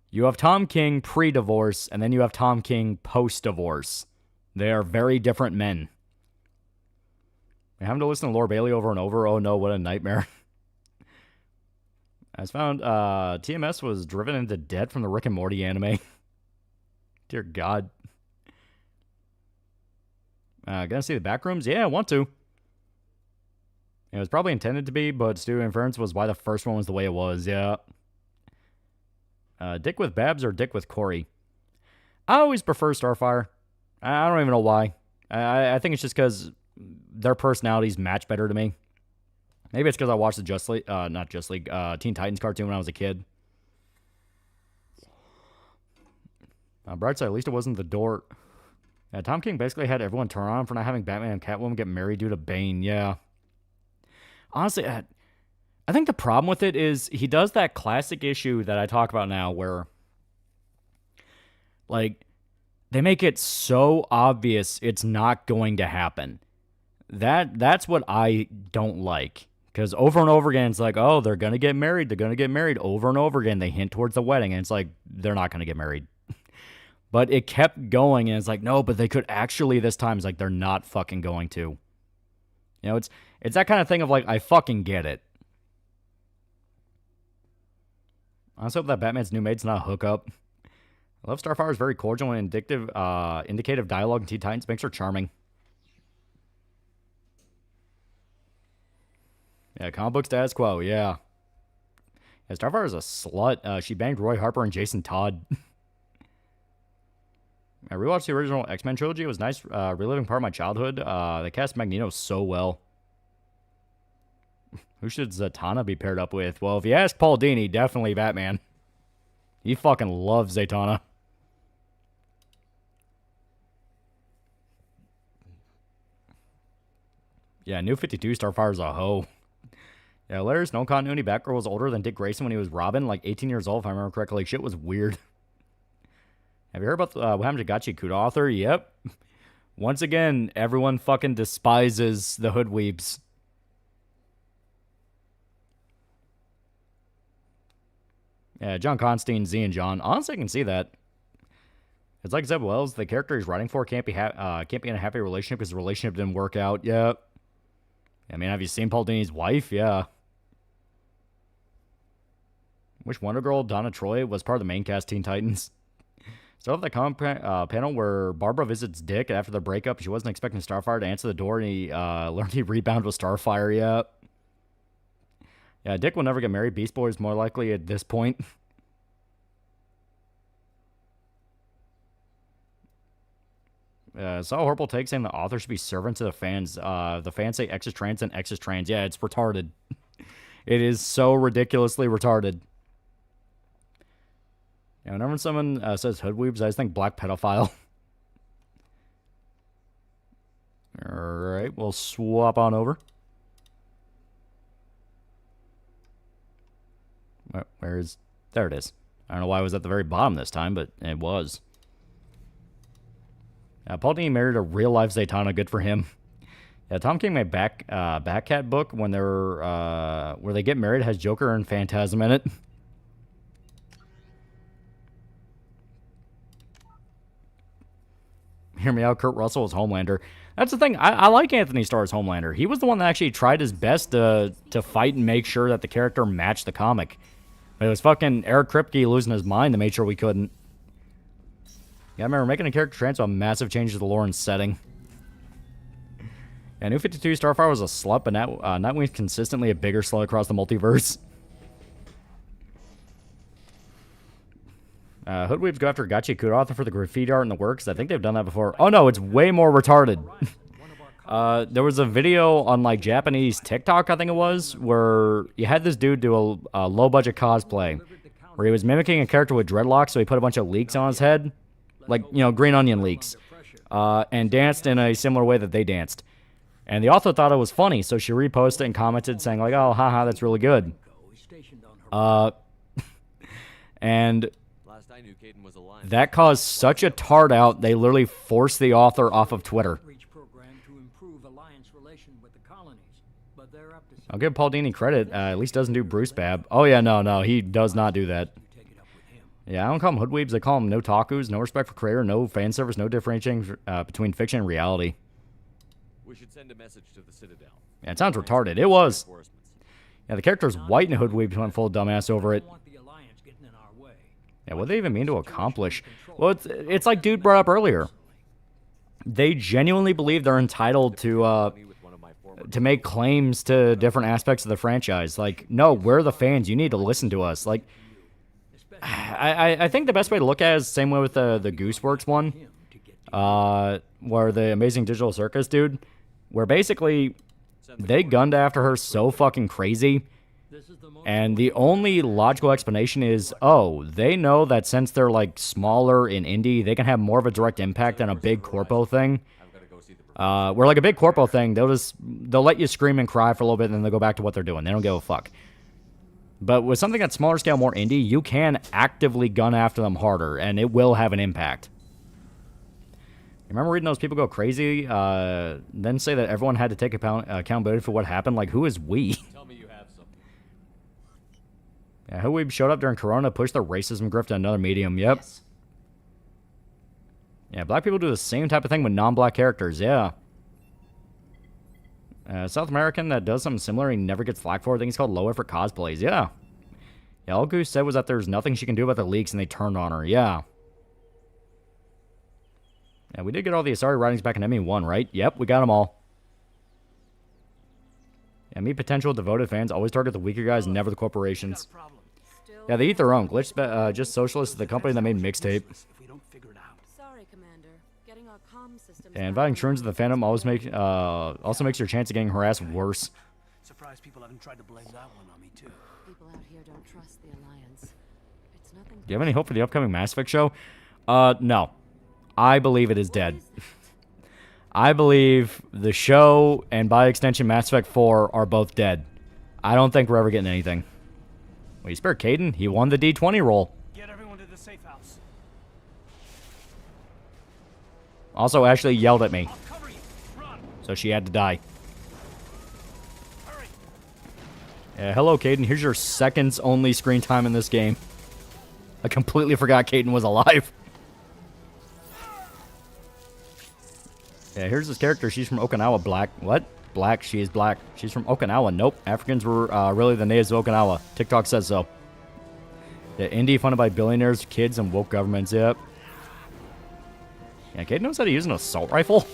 you have Tom King pre-divorce, and then you have Tom King post-divorce. They are very different men. Having to listen to Laura Bailey over and over, oh no, what a nightmare. I was found TMS was driven into debt from the Rick and Morty anime. Dear God. Gonna see the back rooms? Yeah, I want to. It was probably intended to be, but studio inference was why the first one was the way it was, yeah. Dick with Babs or Dick with Corey? I always prefer Starfire. I don't even know why. I think it's just because their personalities match better to me. Maybe it's because I watched the Teen Titans cartoon when I was a kid. Bright side, at least it wasn't the door. Yeah, Tom King basically had everyone turn on for not having Batman and Catwoman get married due to Bane, yeah. Honestly, I think the problem with it is he does that classic issue that I talk about now where, like, they make it so obvious it's not going to happen. That's what I don't like. Because over and over again, it's like, oh, they're going to get married. They're going to get married. Over and over again, they hint towards the wedding. And it's like, they're not going to get married. But it kept going. And it's like, no, but they could actually this time. It's like, they're not fucking going to. You know, it's that kind of thing of like, I fucking get it. I also hope that Batman's new maid's not a hookup. I love Starfire's very cordial and indicative dialogue in Teen Titans. Makes her charming. Yeah, comic book status quo, yeah. Yeah, Starfire is a slut. She banged Roy Harper and Jason Todd. I rewatched the original X-Men trilogy. It was nice reliving part of my childhood. They cast Magneto so well. Who should Zatanna be paired up with? Well, if you ask Paul Dini, definitely Batman. He fucking loves Zatanna. Yeah, New 52 Starfire's a hoe. Yeah, hilarious. No continuity. Batgirl was older than Dick Grayson when he was Robin, like 18 years old, if I remember correctly. Like, shit was weird. Have you heard about what happened to Gachi Kuda author? Yep. Once again, everyone fucking despises the hoodweebs. Yeah, John Constantine, Z and John. Honestly, I can see that. It's like Zeb Wells. The character he's writing for can't be in a happy relationship because the relationship didn't work out. Yep. I mean, have you seen Paul Dini's wife? Yeah. Wish Wonder Girl, Donna Troy, was part of the main cast Teen Titans. So at the panel where Barbara visits Dick after the breakup, she wasn't expecting Starfire to answer the door, and he learned he rebounded with Starfire. Yeah. Yeah, Dick will never get married. Beast Boy is more likely at this point. Saw a horrible take saying the author should be servant to the fans. The fans say X is trans and X is trans. Yeah, it's retarded. It is so ridiculously retarded. Yeah, whenever someone says hoodweebs, I just think black pedophile. Alright, we'll swap on over. Where is... There it is. I don't know why it was at the very bottom this time, but it was. Paul Dini married a real-life Zatanna. Good for him. Yeah, Tom King made Batcat book when they were... where they get married has Joker and Phantasm in it. Hear me out, Kurt Russell as Homelander. That's the thing. I like Anthony Starr as Homelander. He was the one that actually tried his best to fight and make sure that the character matched the comic. But it was fucking Eric Kripke losing his mind to make sure we couldn't. Yeah, I remember making a character trans with massive changes to the lore and setting. Yeah, New 52 Starfire was a slut, but Nightwing's consistently a bigger slut across the multiverse. Hoodweebs go after Gachi Kuda author for the graffiti art in the works. I think they've done that before. Oh no, it's way more retarded. There was a video on like Japanese TikTok, I think it was, where you had this dude do a low-budget cosplay, where he was mimicking a character with dreadlocks, so he put a bunch of leeks on his head, like, you know, green onion leeks, and danced in a similar way that they danced. And the author thought it was funny, so she reposted and commented saying like, "Oh, haha, that's really good." And that caused such a tart out, they literally forced the author off of Twitter. I'll give Paul Dini credit. At least doesn't do Bruce Bab. Oh, yeah, no, he does not do that. Yeah, I don't call them hoodweebs. I call them no-takus, no respect for creator, no fan service, no differentiating between fiction and reality. We should send a message to the Citadel. Yeah, it sounds retarded. It was. Yeah, the character's white and hoodweebs went full dumbass over it. Yeah, what do they even mean to accomplish? Well, it's like dude brought up earlier. They genuinely believe they're entitled to make claims to different aspects of the franchise. Like, no, we're the fans. You need to listen to us. Like, I think the best way to look at it is the same way with the Gooseworks one, where the Amazing Digital Circus dude, where basically they gunned after her so fucking crazy, and the only logical explanation is, oh, they know that since they're like smaller in indie, they can have more of a direct impact than a big corpo thing. Where like a big corpo thing, they'll let you scream and cry for a little bit, and then they'll go back to what they're doing. They don't give a fuck. But with something that's smaller scale, more indie, you can actively gun after them harder, and it will have an impact. Remember reading those people go crazy, then say that everyone had to take accountability for what happened? Like, who is we? Tell me you have something. Yeah, who we showed up during Corona, pushed the racism grift to another medium. Yep. Yes. Yeah, black people do the same type of thing with non-black characters. Yeah. South American that does something similar, he never gets flack for. I think it's called low effort cosplays. Yeah. Yeah, all Goose said was that there's nothing she can do about the leaks, and they turned on her. Yeah. Yeah, we did get all the Asari writings back in ME1, right? Yep, we got them all. Yeah, me potential devoted fans always target the weaker guys, never the corporations. Yeah, they eat their own. Glitch, just Socialist is the company that made Mixtape. Sorry, Commander. Getting our comm systems. And inviting Shrooms to the fandom also makes your chance of getting harassed worse. Surprised people haven't tried to blame that one on me too. People out here don't trust the Alliance. It's nothing. Do you have any hope for the upcoming Mass Effect show? No. I believe it is dead. I believe the show and by extension Mass Effect 4 are both dead. I don't think we're ever getting anything. Well, you spared Caden. He won the D20 roll. Get everyone to the safe house. Also, Ashley yelled at me. So she had to die. Hurry. Yeah, hello, Caden. Here's your seconds only screen time in this game. I completely forgot Caden was alive. Yeah, here's this character. She's from Okinawa. Black. What? Black. She is black. She's from Okinawa. Nope. Africans were really the natives of Okinawa. TikTok says so. Yeah, indie funded by billionaires, kids, and woke governments. Yep. Yeah, Kate knows how to use an assault rifle.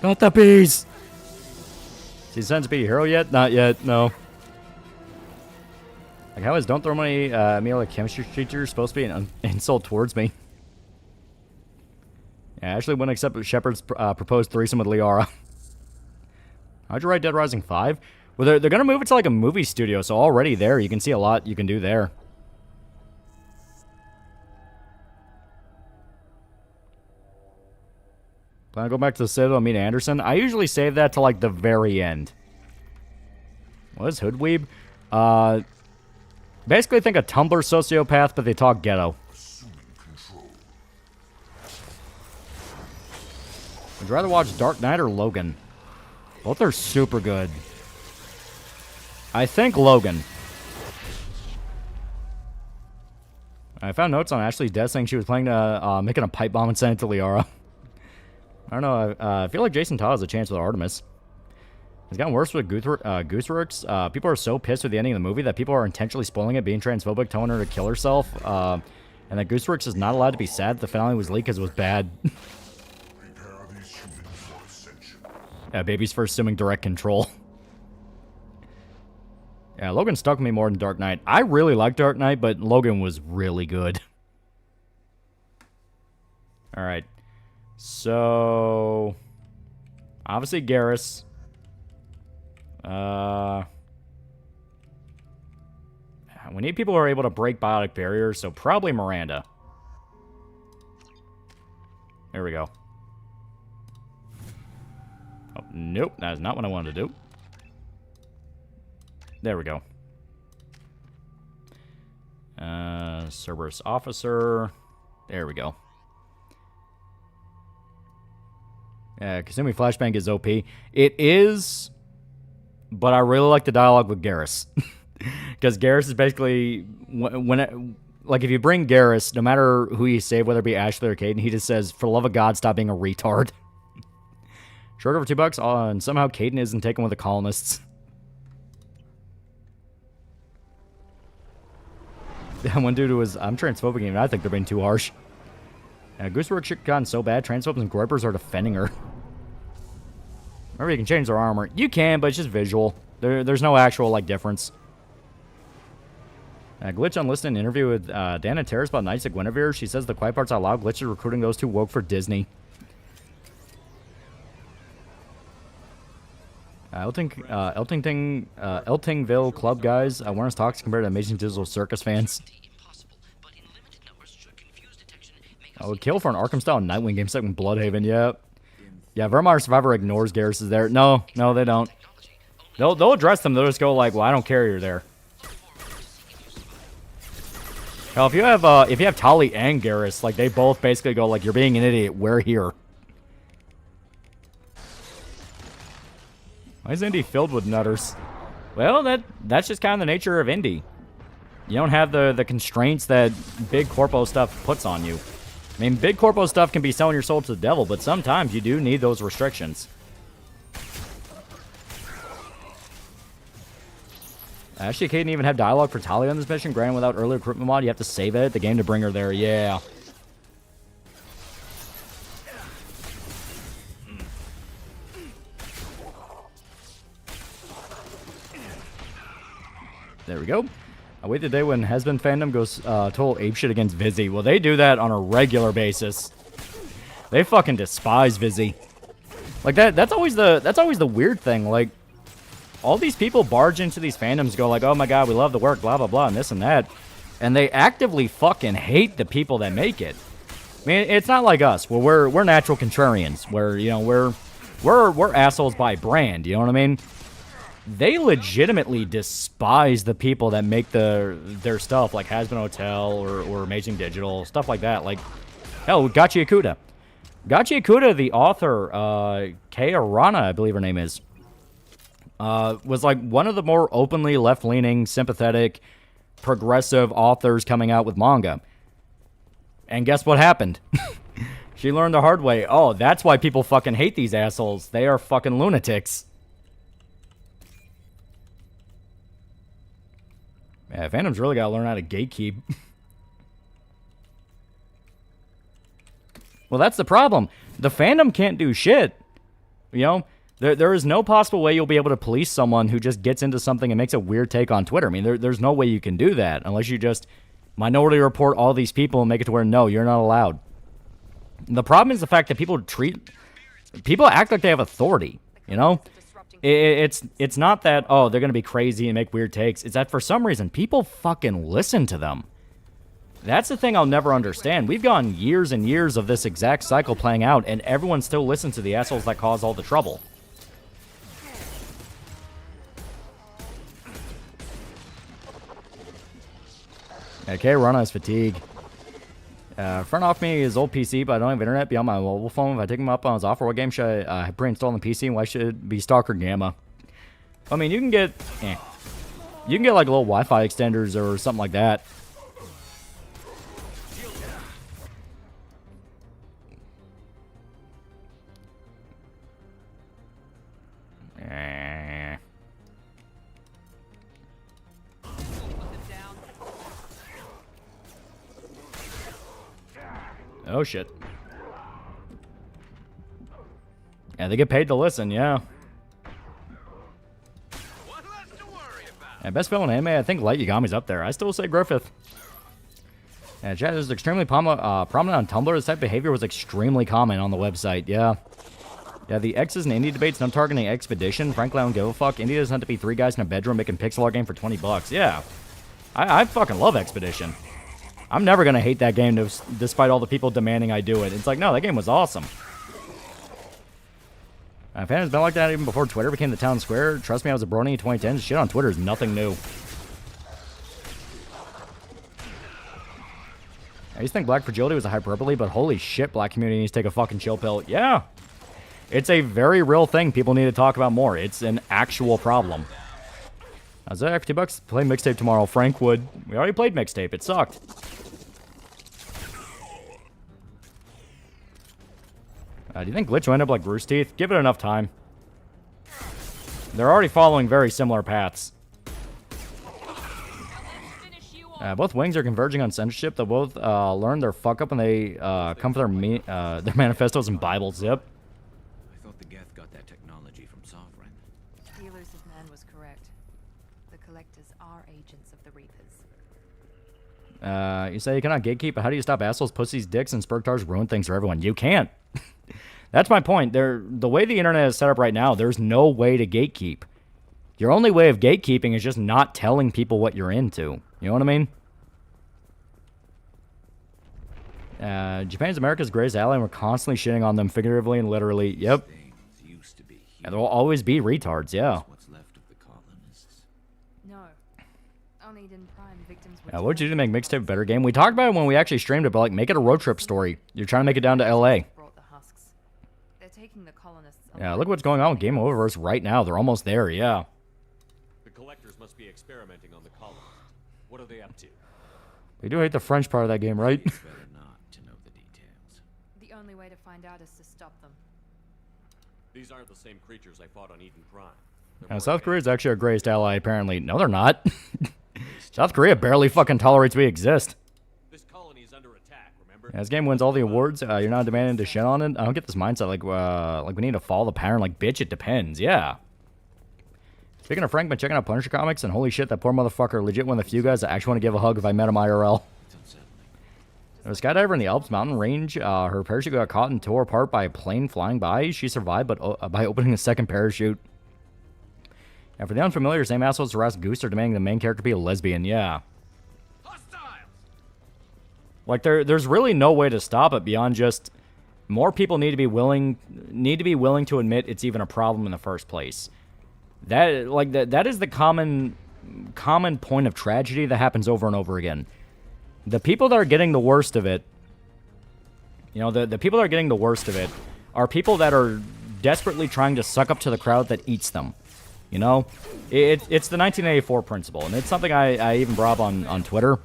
Got the bees. Is he sent to be a hero yet? Not yet. No. Like, how is don't throw money me like chemistry teacher supposed to be an insult towards me? Yeah, I actually wouldn't accept Shepard's proposed threesome with Liara. How'd you write Dead Rising 5? Well, they're going to move it to like a movie studio, so already there, you can see a lot you can do there. Plan to go back to the Citadel and meet Anderson? I usually save that to like the very end. What is Hoodweeb? Basically think a Tumblr sociopath, but they talk ghetto. Would you rather watch Dark Knight or Logan? Both are super good. I think Logan. I found notes on Ashley's death saying she was planning to making a pipe bomb and send it to Liara. I don't know. I feel like Jason Todd has a chance with Artemis. It's gotten worse with Gooseworks. People are so pissed with the ending of the movie that people are intentionally spoiling it, being transphobic, telling her to kill herself. And that Gooseworks is not allowed to be sad that the finale was leaked because it was bad. Yeah, baby's first assuming direct control. Yeah, Logan stuck with me more than Dark Knight. I really like Dark Knight, but Logan was really good. Alright. So, obviously Garrus. We need people who are able to break biotic barriers, so probably Miranda. There we go. Oh, nope, that is not what I wanted to do. There we go. Cerberus officer. There we go. Yeah, Kasumi Flashbang is OP. It is, but I really like the dialogue with Garrus. Because Garrus is basically, like if you bring Garrus, no matter who you save, whether it be Ashley or Caden, he just says, for the love of God, stop being a retard. Short over $2, and somehow Caden isn't taken with the colonists. One dude who was, I'm transphobic, and I think they're being too harsh. Goosework shit gotten so bad, transphobes and groypers are defending her. Remember, you can change their armor. You can, but it's just visual. There's no actual, like, difference. Glitch unlisted interview with Dana Terrace about Knights of Guinevere. She says the quiet parts out loud. Glitch is recruiting those two woke for Disney. Eltingville Club guys. Awareness talks compared to Amazing Digital Circus fans. Oh, kill for an Arkham-style Nightwing game set with Bloodhaven, yeah. Yeah, Vermont Survivor ignores Garrus is there. No, they don't. They'll address them. They'll just go like, well, I don't care you're there. Hell, if you have Tali and Garrus, like, they both basically go like, you're being an idiot, we're here. Why is Indy filled with nutters? Well, that's just kind of the nature of Indy. You don't have the constraints that big corpo stuff puts on you. I mean, big corpo stuff can be selling your soul to the devil, but sometimes you do need those restrictions. Actually, Kate didn't even have dialogue for Talia on this mission. Granted, without early recruitment mod, you have to save it, the game, to bring her there. Yeah. There we go. I wait the day when Husband fandom goes total apeshit against Vizzy. Well, they do that on a regular basis. They fucking despise Vizzy. Like that's always the weird thing. Like, all these people barge into these fandoms, go like, oh my god, we love the work, blah blah blah, and this and that, and they actively fucking hate the people that make it. I mean, it's not like us, where we're natural contrarians, where, you know, we're assholes by brand. You know what I mean? They legitimately despise the people that make their stuff, like Has Been Hotel or Amazing Digital, stuff like that. Like, hell, Gachi Ikuda. Gachi Ikuda, the author, Kei Arana, I believe her name is, was like one of the more openly left-leaning, sympathetic, progressive authors coming out with manga. And guess what happened? She learned the hard way. Oh, that's why people fucking hate these assholes. They are fucking lunatics. Yeah, fandom's really got to learn how to gatekeep. Well, that's the problem. The fandom can't do shit. You know, there is no possible way you'll be able to police someone who just gets into something and makes a weird take on Twitter. I mean, there's no way you can do that unless you just minority report all these people and make it to where, no, you're not allowed. The problem is the fact that people act like they have authority, you know? It's not that, oh, they're going to be crazy and make weird takes. It's that for some reason, people fucking listen to them. That's the thing I'll never understand. We've gone years and years of this exact cycle playing out, and everyone still listens to the assholes that cause all the trouble. Okay, run on his fatigue. Front off me is old PC, but I don't have internet beyond my mobile phone. If I take him up on his offer, what game should I pre-install on the PC, and why should it be Stalker Gamma? I mean, you can get like little Wi-Fi extenders or something like that. Oh, shit. Yeah, they get paid to listen, yeah. Yeah, best villain anime, I think Light Yagami's up there. I still say Griffith. Yeah, chat is extremely prominent on Tumblr. This type of behavior was extremely common on the website. Yeah. Yeah, the X is an indie debates, and I'm targeting Expedition. Frankly, I don't give a fuck. Indie doesn't have to be 3 guys in a bedroom making pixel art game for $20. Yeah. I fucking love Expedition. I'm never going to hate that game despite all the people demanding I do it. It's like, no, that game was awesome. Fan has been like that even before Twitter became the town square. Trust me, I was a brony in 2010. Shit on Twitter is nothing new. I used to think black fragility was a hyperbole, but holy shit, black community needs to take a fucking chill pill. Yeah. It's a very real thing people need to talk about more. It's an actual problem. Is that $50? Play mixtape tomorrow. Frank would. We already played mixtape. It sucked. Do you think Glitch will end up like Rooster Teeth? Give it enough time. They're already following very similar paths. Both wings are converging on censorship. They'll both learn their fuck up when they come for their manifestos and Bibles. Yep. I thought the Geth got that technology from Sovereign. The elusive man was correct. The collectors are agents of the Reapers. You say you cannot gatekeep, but how do you stop assholes, pussies, dicks, and spurtars ruin things for everyone? You can't. That's my point. The way the internet is set up right now, there's no way to gatekeep. Your only way of gatekeeping is just not telling people what you're into. You know what I mean? Japan's America's greatest ally, and we're constantly shitting on them figuratively and literally. Yep. And they'll always be retards, yeah. What's left of the colonists? No. Only in Prime victims What would you do to make mixtape a better game? We talked about it when we actually streamed it, but like, make it a road trip story. You're trying to make it down to LA. They're taking the colonists. Yeah, look what's going on with Game Oververse right now. They're almost there, yeah. The collectors must be experimenting on the colonists. What are they up to? They do hate the French part of that game, right? It's better not to know the details. The only way to find out is to stop them. These aren't the same creatures I fought on Eden Prime. South Korea is actually our greatest ally, apparently. No, they're not. South Korea barely fucking tolerates we exist. This colony is under attack, remember? Yeah, this game wins all the awards. You're not demanding to shit on it. I don't get this mindset like we need to follow the pattern. Like, bitch, it depends. Yeah. Speaking of Frank, been checking out Punisher comics, and holy shit, that poor motherfucker legit one of the few guys that actually want to give a hug if I met him IRL. There was a skydiver in the Alps mountain range. Her parachute got caught and tore apart by a plane flying by. She survived, but by opening a second parachute. And for the unfamiliar, same assholes harassed Goose are demanding the main character be a lesbian. Yeah. Like there's really no way to stop it beyond just more people need to be willing to admit it's even a problem in the first place. That is the common point of tragedy that happens over and over again. The people that are getting the worst of it, you know, the people that are getting the worst of it are people that are desperately trying to suck up to the crowd that eats them. You know, it's the 1984 principle, and it's something I even brought up on Twitter.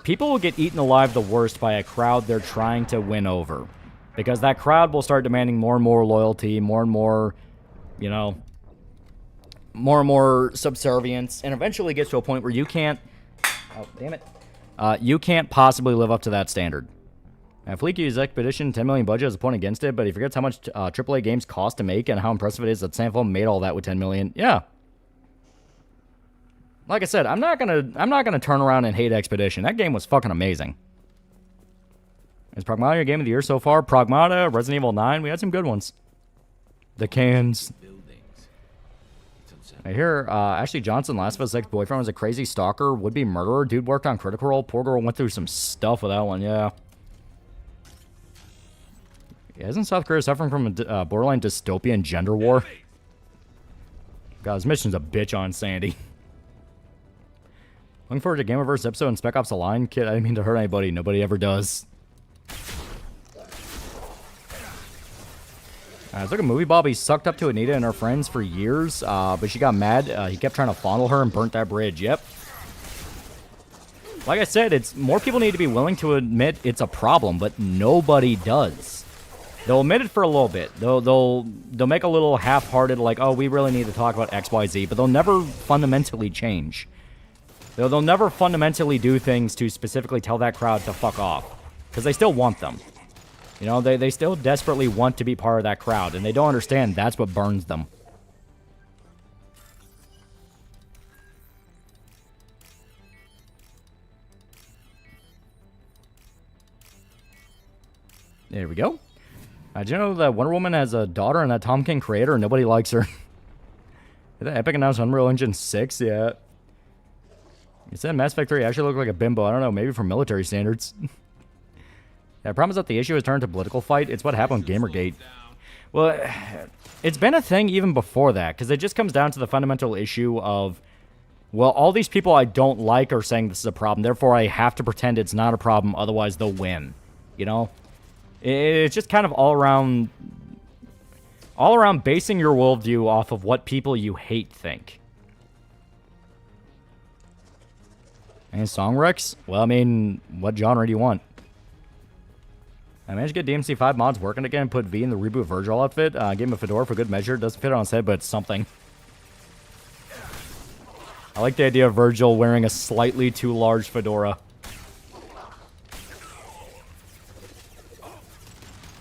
People will get eaten alive the worst by a crowd they're trying to win over, because that crowd will start demanding more and more loyalty, more and more, you know, more and more subservience, and eventually gets to a point where you can't. Oh, damn it! You can't possibly live up to that standard. Fleeky's Expedition, 10 million budget has a point against it, but he forgets how much AAA games cost to make and how impressive it is that Sandfall made all that with 10 million. Yeah. Like I said, I'm not gonna turn around and hate Expedition. That game was fucking amazing. Is Pragmata your game of the year so far? Pragmata, Resident Evil 9, we had some good ones. The cans. I hear Ashley Johnson, Last of Us ex-boyfriend, was a crazy stalker, would-be murderer. Dude worked on Critical Role. Poor girl went through some stuff with that one, yeah. Isn't South Korea suffering from a borderline dystopian gender war? God, this mission's a bitch on Sandy. Looking forward to Gamerverse episode and Spec Ops: The Line. Kid, I didn't mean to hurt anybody. Nobody ever does. It's like a movie Bobby sucked up to Anita and her friends for years, but she got mad. He kept trying to fondle her and burnt that bridge. Yep. Like I said, it's more people need to be willing to admit it's a problem, but nobody does. They'll admit it for a little bit. They'll make a little half-hearted, like, oh, we really need to talk about X, Y, Z, but they'll never fundamentally change. They'll never fundamentally do things to specifically tell that crowd to fuck off, because they still want them. You know, they still desperately want to be part of that crowd, and they don't understand that's what burns them. There we go. Do you know that Wonder Woman has a daughter and that Tom King creator and nobody likes her? That Epic announced Unreal Engine 6, yeah. You said Mass Effect 3 actually looked like a bimbo. I don't know, maybe from military standards. I promise that the issue has turned to political fight. It's what happened with Gamergate. Well, it's been a thing even before that, because it just comes down to the fundamental issue of, well, all these people I don't like are saying this is a problem, therefore I have to pretend it's not a problem, otherwise they'll win. You know? It's just kind of all around basing your worldview off of what people you hate think. And song Rex? Well, I mean, what genre do you want? I managed to get DMC5 mods working again and put V in the reboot Virgil outfit. Gave him a fedora for good measure. Doesn't fit on his head, but it's something. I like the idea of Virgil wearing a slightly too large fedora.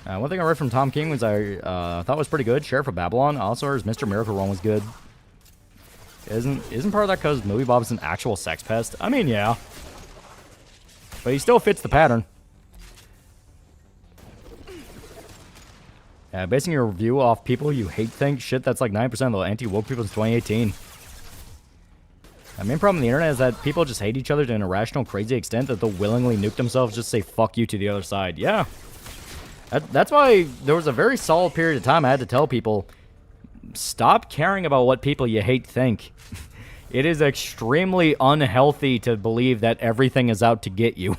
One thing I read from Tom King was I thought was pretty good. Sheriff of Babylon. Also, his Mr. Miracle run was good. Isn't part of that because Movie Bob's an actual sex pest? I mean, yeah. But he still fits the pattern. Basing your review off people you hate think, shit, that's like 9% of the anti-woke people since 2018. The main problem with the internet is that people just hate each other to an irrational, crazy extent that they'll willingly nuke themselves just to say fuck you to the other side. Yeah. That's why there was a very solid period of time I had to tell people, stop caring about what people you hate think. It is extremely unhealthy to believe that everything is out to get you.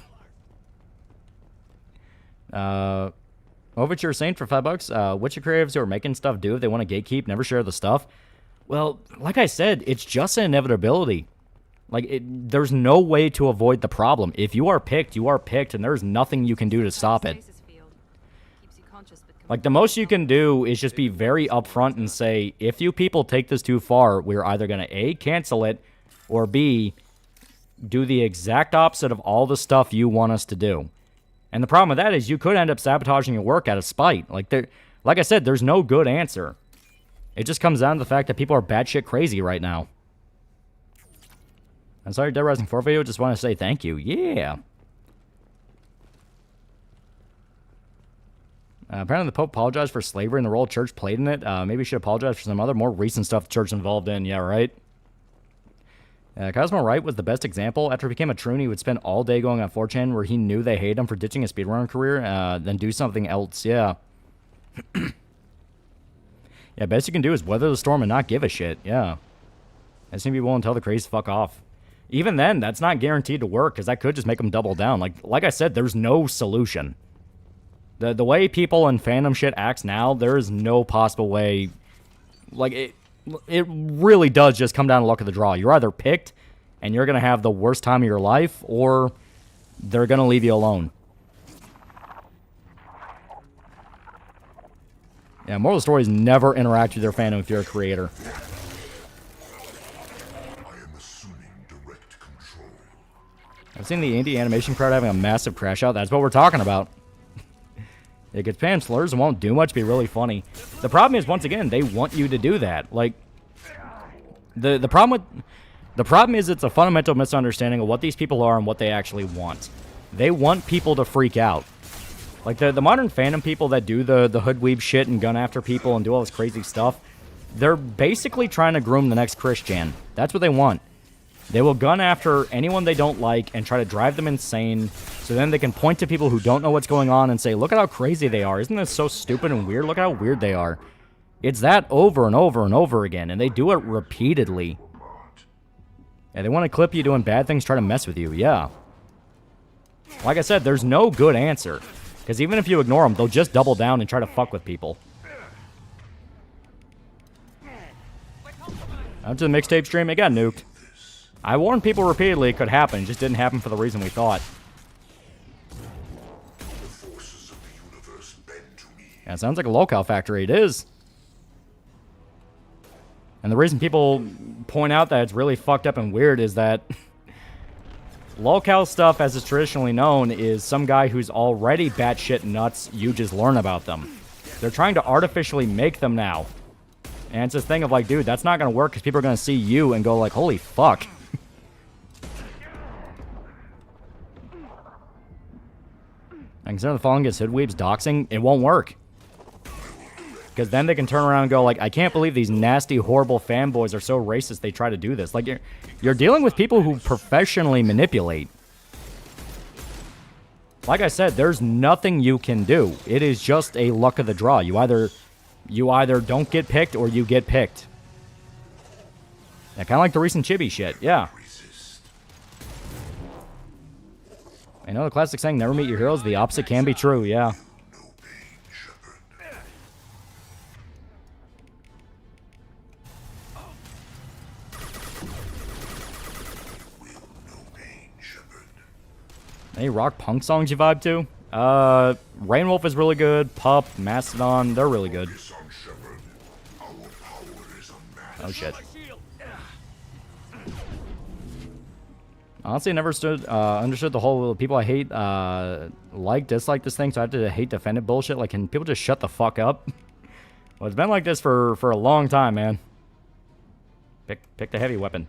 Overture Saint for $5. Which creatives who are making stuff do if they want to gatekeep, never share the stuff? Well, like I said, it's just an inevitability. Like, there's no way to avoid the problem. If you are picked, and there's nothing you can do to stop it. Like, the most you can do is just be very upfront and say, if you people take this too far, we're either going to A, cancel it, or B, do the exact opposite of all the stuff you want us to do. And the problem with that is you could end up sabotaging your work out of spite. Like I said, there's no good answer. It just comes down to the fact that people are batshit crazy right now. I'm sorry, Dead Rising 4 video. Just want to say thank you. Yeah. Apparently the Pope apologized for slavery and the role the church played in it. Maybe he should apologize for some other more recent stuff the church involved in. Yeah, right? Cosmo Wright was the best example. After he became a troon, he would spend all day going on 4chan where he knew they hated him for ditching a speedrunner career, then do something else. Yeah. Yeah, best you can do is weather the storm and not give a shit. Yeah. I just need to be willing to tell the crazy fuck off. Even then, that's not guaranteed to work, because that could just make them double down. Like I said, there's no solution. The way people in fandom shit acts now, there is no possible way. Like, it really does just come down to luck of the draw. You're either picked, and you're going to have the worst time of your life, or they're going to leave you alone. Yeah, moral of the story is never interact with your fandom if you're a creator. I've seen the indie animation crowd having a massive crash out. That's what we're talking about. It gets spam slurs and won't do much, be really funny. The problem is, once again, they want you to do that. Like, the problem is it's a fundamental misunderstanding of what these people are and what they actually want. They want people to freak out. Like, the modern fandom people that do the hoodweeb shit and gun after people and do all this crazy stuff, they're basically trying to groom the next Christian. That's what they want. They will gun after anyone they don't like and try to drive them insane, so then they can point to people who don't know what's going on and say, look at how crazy they are. Isn't this so stupid and weird? Look at how weird they are. It's that over and over and over again, and they do it repeatedly. Yeah, they want to clip you doing bad things, try to mess with you, yeah. Like I said, there's no good answer, because even if you ignore them, they'll just double down and try to fuck with people. Out to the mixtape stream, it got nuked. I warned people repeatedly it could happen, it just didn't happen for the reason we thought. Yeah, it sounds like a lolcow factory, it is. And the reason people point out that it's really fucked up and weird is that lolcow stuff, as it's traditionally known, is some guy who's already batshit nuts, you just learn about them. They're trying to artificially make them now. And it's this thing of like, dude, that's not going to work because people are going to see you and go like, holy fuck. And consider the following gets hoodweebs doxing, it won't work. Because then they can turn around and go like, I can't believe these nasty, horrible fanboys are so racist they try to do this. Like, you're dealing with people who professionally manipulate. Like I said, there's nothing you can do. It is just a luck of the draw. You either don't get picked or you get picked. Yeah, kind of like the recent Chibi shit. Yeah. I know the classic saying, never meet your heroes. The opposite can be true. Yeah. Any rock punk songs you vibe to? Rainwolf is really good. Pup, Mastodon, they're really good. Oh shit. Honestly, I never understood the whole people I hate dislike this thing, so I have to hate defend it bullshit. Like, can people just shut the fuck up? Well, it's been like this for a long time, man. Pick the heavy weapon.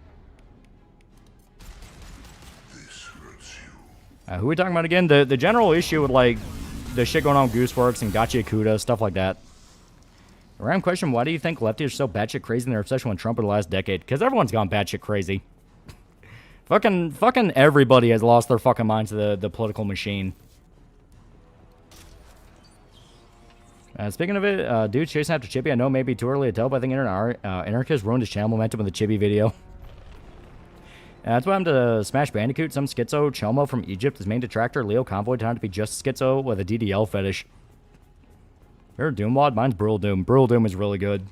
Who are we talking about again? The general issue with, like, the shit going on with Gooseworks and Gachi Akuda, stuff like that. A random question, why do you think lefties are so batshit crazy in their obsession with Trump in the last decade? Because everyone's gone batshit crazy. Fucking everybody has lost their fucking minds to the political machine. Speaking of it, dude chasing after Chibi, I know it may be too early to tell, but I think Anarchist ruined his channel momentum with the Chibi video. That's why I'm to Smash Bandicoot. Some schizo Chomo from Egypt, his main detractor, Leo Convoy, turned out to be just schizo with a DDL fetish. You're a Doom mod? Mine's Brutal Doom. Brutal Doom is really good.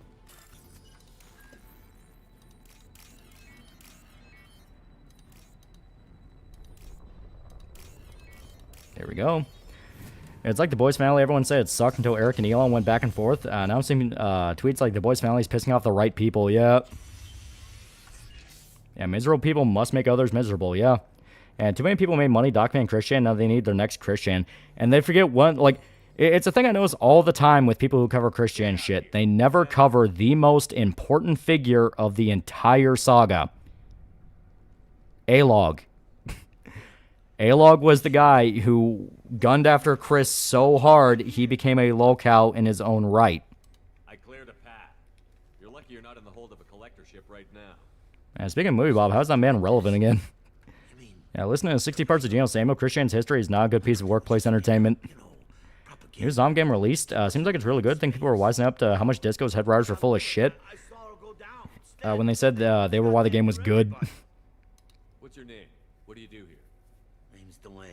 There we go. It's like the boys' family. Everyone said it sucked until Eric and Elon went back and forth. Now I'm seeing tweets like the boys' family is pissing off the right people. Yeah. Yeah, miserable people must make others miserable, yeah. And too many people made money documenting Christian, now they need their next Christian. And they forget one, like, it's a thing I notice all the time with people who cover Christian shit. They never cover the most important figure of the entire saga. Alog. Alog was the guy who gunned after Chris so hard, he became a lolcow in his own right. I cleared a path. You're lucky you're not in the hold of a collector ship right now. Speaking of movie, Bob, how's that man relevant again? Yeah, listening to 60 parts of Geno Samo, Christian's history is not a good piece of workplace entertainment. New Zom game released. Seems like it's really good. I think people were wising up to how much Disco's head riders were full of shit. When they said they were why the game was good. What's your name? What do you do here? Name's Delan,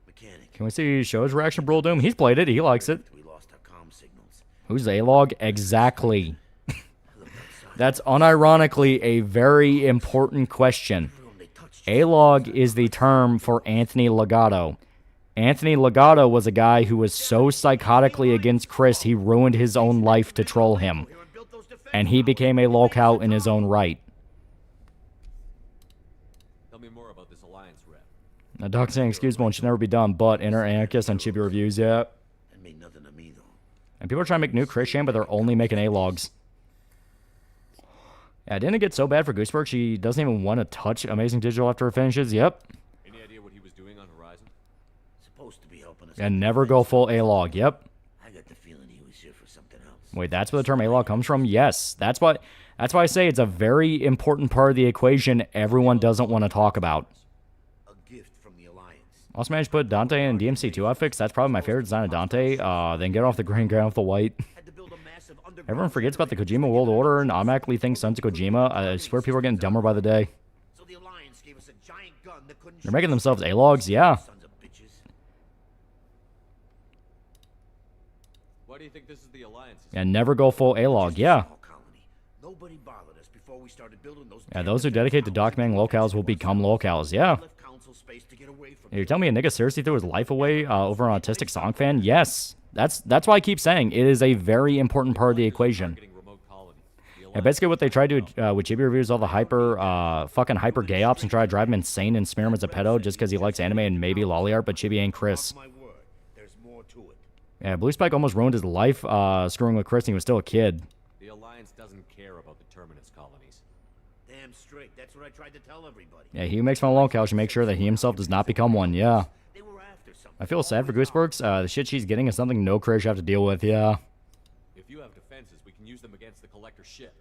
mechanic. Can we see Show's reaction to Brutal Doom? He's played it. He likes it. We lost our comm signals. Who's A-Log? Exactly. That's unironically a very important question. A-Log is the term for Anthony Legato. Anthony Legato was a guy who was so psychotically against Chris, he ruined his own life to troll him. And he became a lolcow in his own right. Tell me more about this Alliance rep. Now, Doc saying excusable and should never be done, but enter Anarchist on Chibi Reviews, yeah. That made nothing to me, though. And people are trying to make new Christian, but they're only making A-Logs. Yeah, didn't it get so bad for Gooseberg she doesn't even want to touch Amazing Digital after it finishes? Yep. Any idea what he was doing on Horizon? Supposed to be helping us. And never go full A-Log. Yep. I got the feeling he was here for something else. Wait, that's where the term A-Log comes from? Yes. That's why I say it's a very important part of the equation everyone doesn't want to talk about. A gift from the Alliance. Also managed to put Dante in DMC2 outfits. That's probably my favorite design of Dante. Then get off the green, get off the white. Everyone forgets about the Kojima World Order and automatically thinks Sons of Kojima. I swear people are getting dumber by the day. So the Alliance gave us a giant gun that couldn't. They're making themselves A-Logs, yeah. Sons of bitches. Why do you think this is the Alliance? And never go full A-Log, yeah. Nobody bothered us before we started building those. Yeah, those who dedicate to documenting locales will become locales, yeah. You're telling me a nigga seriously threw his life away over an autistic song fan? Yes. That's why I keep saying it is a very important part of the equation. Yeah, basically what they try to do with Chibi Reviews, all the fucking hyper gay ops and try to drive him insane and smear him as a pedo just because he likes anime and maybe lolly art, but Chibi ain't Chris. Yeah, Blue Spike almost ruined his life screwing with Chris and he was still a kid. The Alliance doesn't care about the Terminus colonies. Damn straight. That's what I tried to tell everybody. Yeah, he makes fun of locales to make sure that he himself does not become one, yeah. They were after something. I feel sad for Gooseworks. The shit she's getting is something no career should have to deal with, yeah. If you have defenses, we can use them against the collector's ship.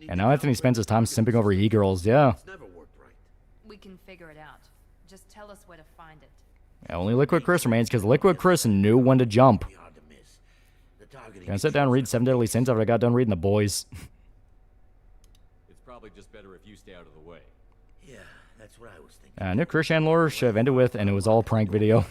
And now Anthony spends his time simping over e-girls, yeah. It's never worked right. We can figure it out. Just tell us where to find it. Yeah, only Liquid Chris remains because Liquid Chris knew when to jump. Be hard to miss. The targeting Gonna sit down and read 7 Deadly Sins after I got done reading The Boys. It's probably just better if you stay out of the way. Yeah, that's what I was thinking. I knew Chris and lore should have ended with, and it was all a prank video.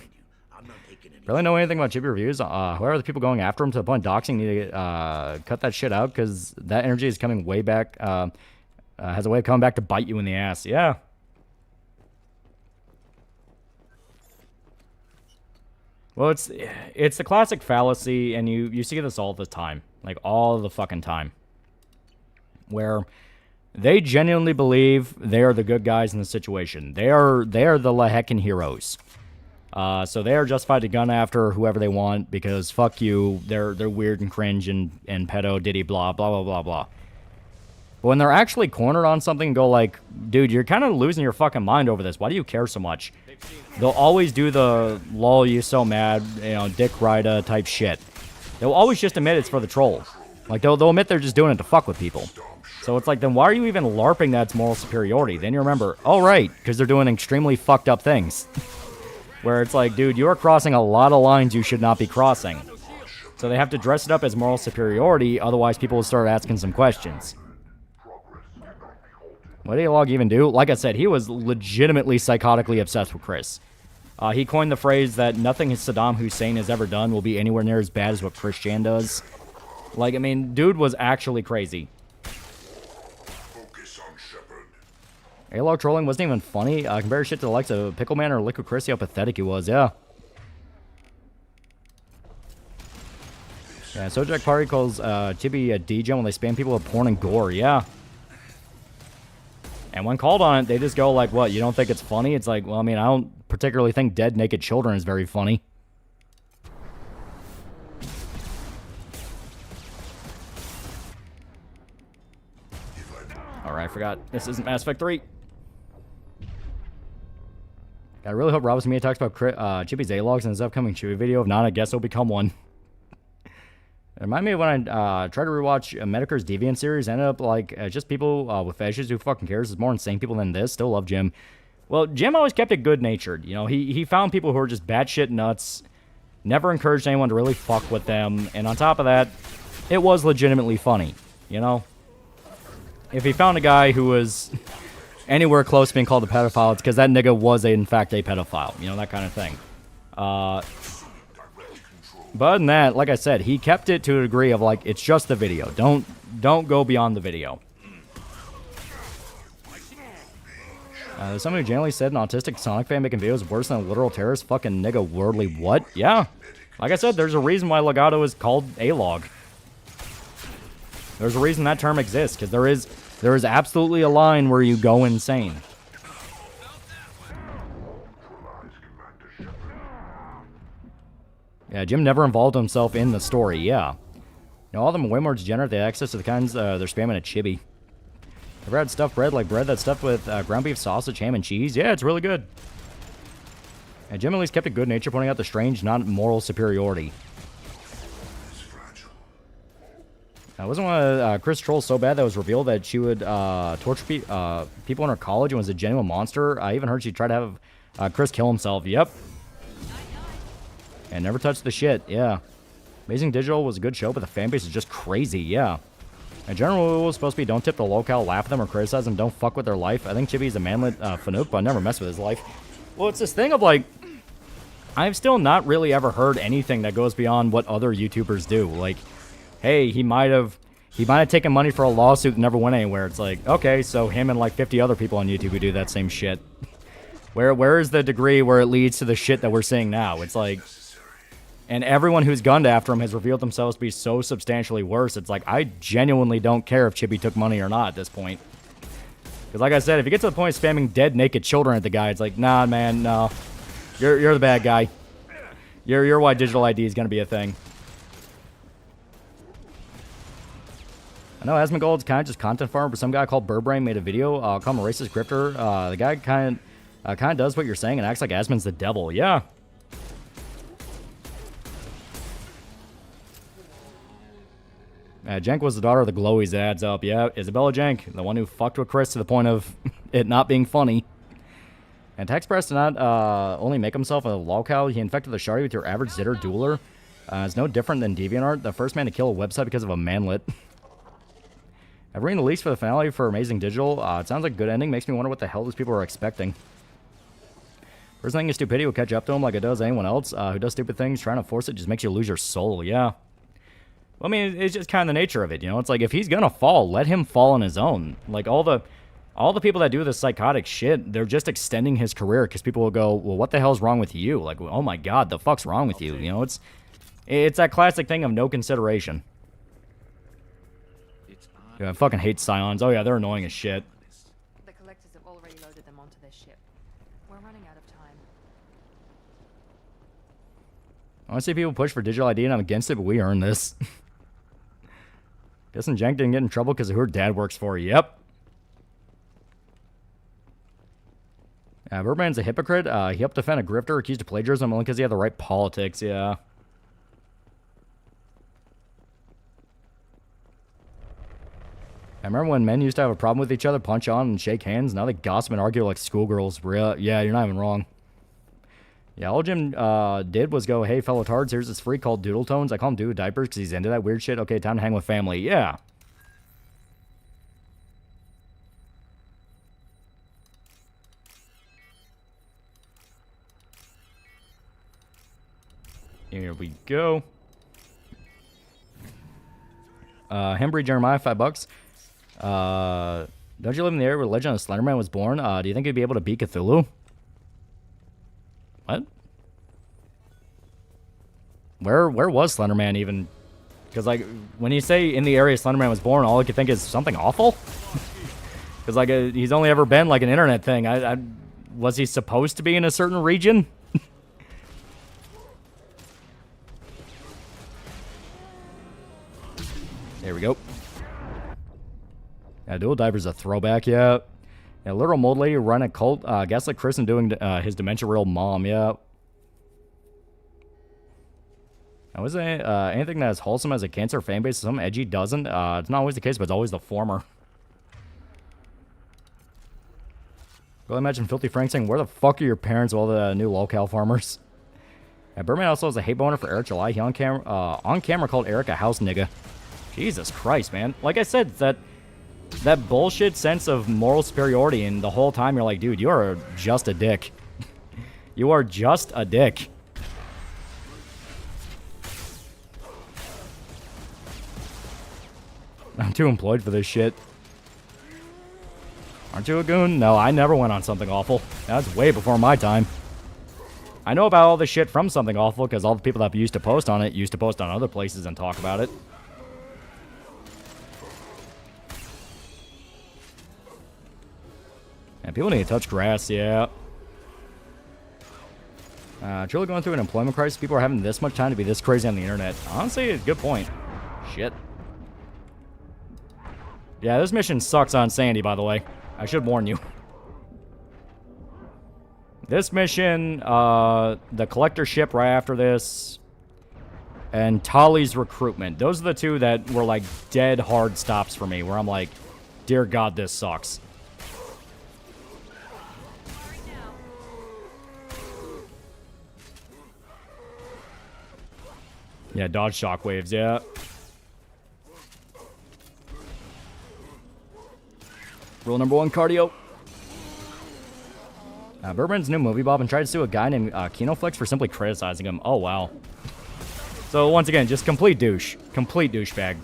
I'm not taking any. Really know anything about Chibi reviews? Who are the people going after him to the point of doxing? Need to cut that shit out because that energy is coming way back. Has a way of coming back to bite you in the ass. Yeah. Well, it's the classic fallacy, and you see this all the time, like all the fucking time, where they genuinely believe they are the good guys in the situation. They are the heckin' heroes. So they are justified to gun after whoever they want because fuck you, they're weird and cringe and pedo diddy blah blah blah blah blah. But when they're actually cornered on something and go like, dude, you're kind of losing your fucking mind over this. Why do you care so much? They'll always do the lol, you so mad, Dick Rida type shit. They'll always just admit it's for the trolls. Like they'll admit they're just doing it to fuck with people. So it's like, then why are you even LARPing that's moral superiority? Then you remember, oh right, because they're doing extremely fucked up things. Where it's like, dude, you are crossing a lot of lines you should not be crossing. So they have to dress it up as moral superiority, otherwise people will start asking some questions. What did Log even do? Like I said, he was legitimately psychotically obsessed with Chris. He coined the phrase that nothing Saddam Hussein has ever done will be anywhere near as bad as what Chris Chan does. Like, I mean, dude was actually crazy. Focus on Shepard. A-Log trolling wasn't even funny. Compare shit to the likes of Pickleman or Liquid Chris, how pathetic he was, yeah. Yeah, Sojak Party calls Chibi a DJ when they spam people with porn and gore, yeah. And when called on it, they just go like, what, you don't think it's funny? It's like, well, I mean, I don't particularly think dead naked children is very funny. Alright, I forgot. This isn't Mass Effect 3. I really hope Robinson Mia talks about Chibi's A-Logs in his upcoming Chibi video. If not, I guess he'll become one. It reminded me of when I tried to rewatch Medicare's Deviant series. Ended up like just people with fetishes. Who fucking cares? There's more insane people than this. Still love Jim. Well, Jim always kept it good-natured. You know, he found people who were just batshit nuts. Never encouraged anyone to really fuck with them. And on top of that, it was legitimately funny. You know, if he found a guy who was anywhere close to being called a pedophile, it's because that nigga was in fact a pedophile. You know, that kind of thing. But other than that, like I said, he kept it to a degree of like, it's just the video. Don't go beyond the video. Somebody generally said an autistic Sonic fan making videos worse than a literal terrorist. Fucking nigga wordly what? Yeah. Like I said, there's a reason why Legato is called A-Log. There's a reason that term exists, because there is absolutely a line where you go insane. Yeah, Jim never involved himself in the story, yeah. You know, all of them are way more degenerate. They have access to the kinds they're spamming at Chibi. Ever had stuffed bread like bread that's stuffed with ground beef, sausage, ham, and cheese? Yeah, it's really good. And Jim at least kept a good nature, pointing out the strange, not moral superiority. Wasn't one of Chris' trolls so bad that it was revealed that she would torture people in her college and was a genuine monster? I even heard she tried to have Chris kill himself. Yep. And never touched the shit, yeah. Amazing Digital was a good show, but the fanbase is just crazy, yeah. In general, rule was supposed to be don't tip the locale, laugh at them, or criticize them, don't fuck with their life. I think Chibi's a manlet Fanuc, but I never mess with his life. Well, it's this thing of like, I've still not really ever heard anything that goes beyond what other YouTubers do. Like, hey, he might have taken money for a lawsuit and never went anywhere. It's like, okay, so him and like 50 other people on YouTube who do that same shit. Where is the degree where it leads to the shit that we're seeing now? It's like, and everyone who's gunned after him has revealed themselves to be so substantially worse. It's like, I genuinely don't care if Chibi took money or not at this point. Because like I said, if you get to the point of spamming dead, naked children at the guy, it's like, nah, man, no. You're the bad guy. You're why digital ID is going to be a thing. I know Asmongold's kind of just content farmer, but some guy called Burbrain made a video called him a racist grifter. The guy kind of does what you're saying and acts like Asmon's the devil. Yeah. Jenk was the daughter of the glowies. That adds up. Yeah, Isabella Jenk, the one who fucked with Chris to the point of it not being funny. And Texpress did not only make himself a lolcow, he infected the Shardy with your average Zitter dueler. It's no different than DeviantArt, the first man to kill a website because of a manlet. I've read the leaks for the finale for Amazing Digital. It sounds like a good ending. Makes me wonder what the hell these people are expecting. First thing is stupidity will catch up to him like it does anyone else who does stupid things. Trying to force it just makes you lose your soul. Yeah. Well, I mean, it's just kind of the nature of it, you know? It's like, if he's gonna fall, let him fall on his own. Like, all the people that do this psychotic shit, they're just extending his career because people will go, well, what the hell's wrong with you? Like, oh my god, the fuck's wrong with you? You know, it's that classic thing of no consideration. Yeah, I fucking hate Scions. Oh yeah, they're annoying as shit. The collectors have already loaded them onto their ship. We're running out of time. I want to see people push for digital ID, and I'm against it, but we earned this. Guessing Jenk didn't get in trouble because of who her dad works for. Yep. Birdman's a hypocrite. He helped defend a grifter accused of plagiarism only because he had the right politics. Yeah. I remember when men used to have a problem with each other, punch on and shake hands. Now they gossip and argue like schoolgirls. Yeah, you're not even wrong. Yeah, all Jim did was go, hey, fellow tards, here's this freak called Doodle Tones. I call him Doodle Diapers because he's into that weird shit. Okay, time to hang with family. Yeah. Here we go. Hembry Jeremiah, $5. Don't you live in the area where Legend of Slenderman was born? Do you think you'd be able to beat Cthulhu? What? Where was Slenderman even? Because, like, when you say in the area Slenderman was born, all I could think is something awful? Because, like, he's only ever been, like, an internet thing. Was he supposed to be in a certain region? There we go. Yeah, Dual Diver's a throwback, yeah. Yeah, literal mold lady run a cult. Gaslit Chris and doing his dementia real mom, yeah. Now, is there anything that is wholesome as a cancer fan base? Some edgy doesn't. It's not always the case, but it's always the former. Well, imagine Filthy Frank saying, where the fuck are your parents with all the new lolcow farmers? Yeah, Birdman also has a hate boner for Eric July. He on camera called Eric a house nigga. Jesus Christ, man. Like I said, that bullshit sense of moral superiority, and the whole time you're like, dude, you are just a dick. You are just a dick. I'm too employed for this shit. Aren't you a goon? No, I never went on Something Awful. That's way before my time. I know about all this shit from Something Awful because all the people that used to post on it used to post on other places and talk about it. And people need to touch grass, yeah. Truly going through an employment crisis. People are having this much time to be this crazy on the internet. Honestly, it's a good point. Shit. Yeah, this mission sucks on Sandy, by the way. I should warn you. This mission, the collector ship right after this, and Tali's recruitment. Those are the two that were like dead hard stops for me, where I'm like, dear God, this sucks. Yeah, dodge shockwaves, yeah. Rule number 1, cardio. Birdman's new movie Bob and tried to sue a guy named Kinoflex for simply criticizing him. Oh, wow. So, once again, just complete douche. Complete douchebag.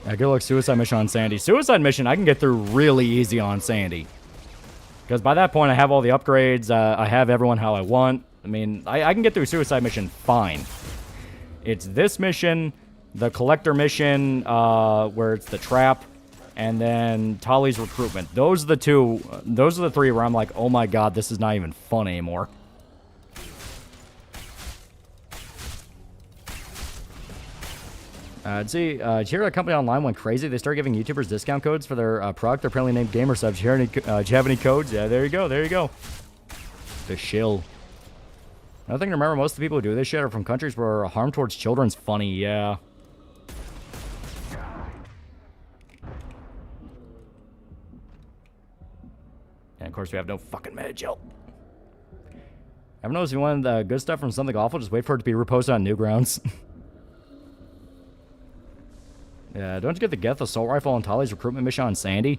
Yeah, good luck Suicide Mission on Sandy. Suicide Mission I can get through really easy on Sandy. Because by that point I have all the upgrades, I have everyone how I want. I mean, I can get through Suicide Mission fine. It's this mission, the Collector mission, where it's the trap, and then Tali's recruitment. Those are the two, those are the three where I'm like, oh my god, this is not even fun anymore. Did you hear that company online went crazy? They started giving YouTubers discount codes for their product. They're apparently named Gamer Subs. Do you have any codes? Yeah, there you go. There you go. The shill. Another thing to remember, most of the people who do this shit are from countries where harm towards children's funny. Yeah. And of course, we have no fucking Medgel. Ever noticed if you wanted the good stuff from something awful, just wait for it to be reposted on Newgrounds. Yeah, don't you get the Geth assault rifle on Tali's recruitment mission on Sandy?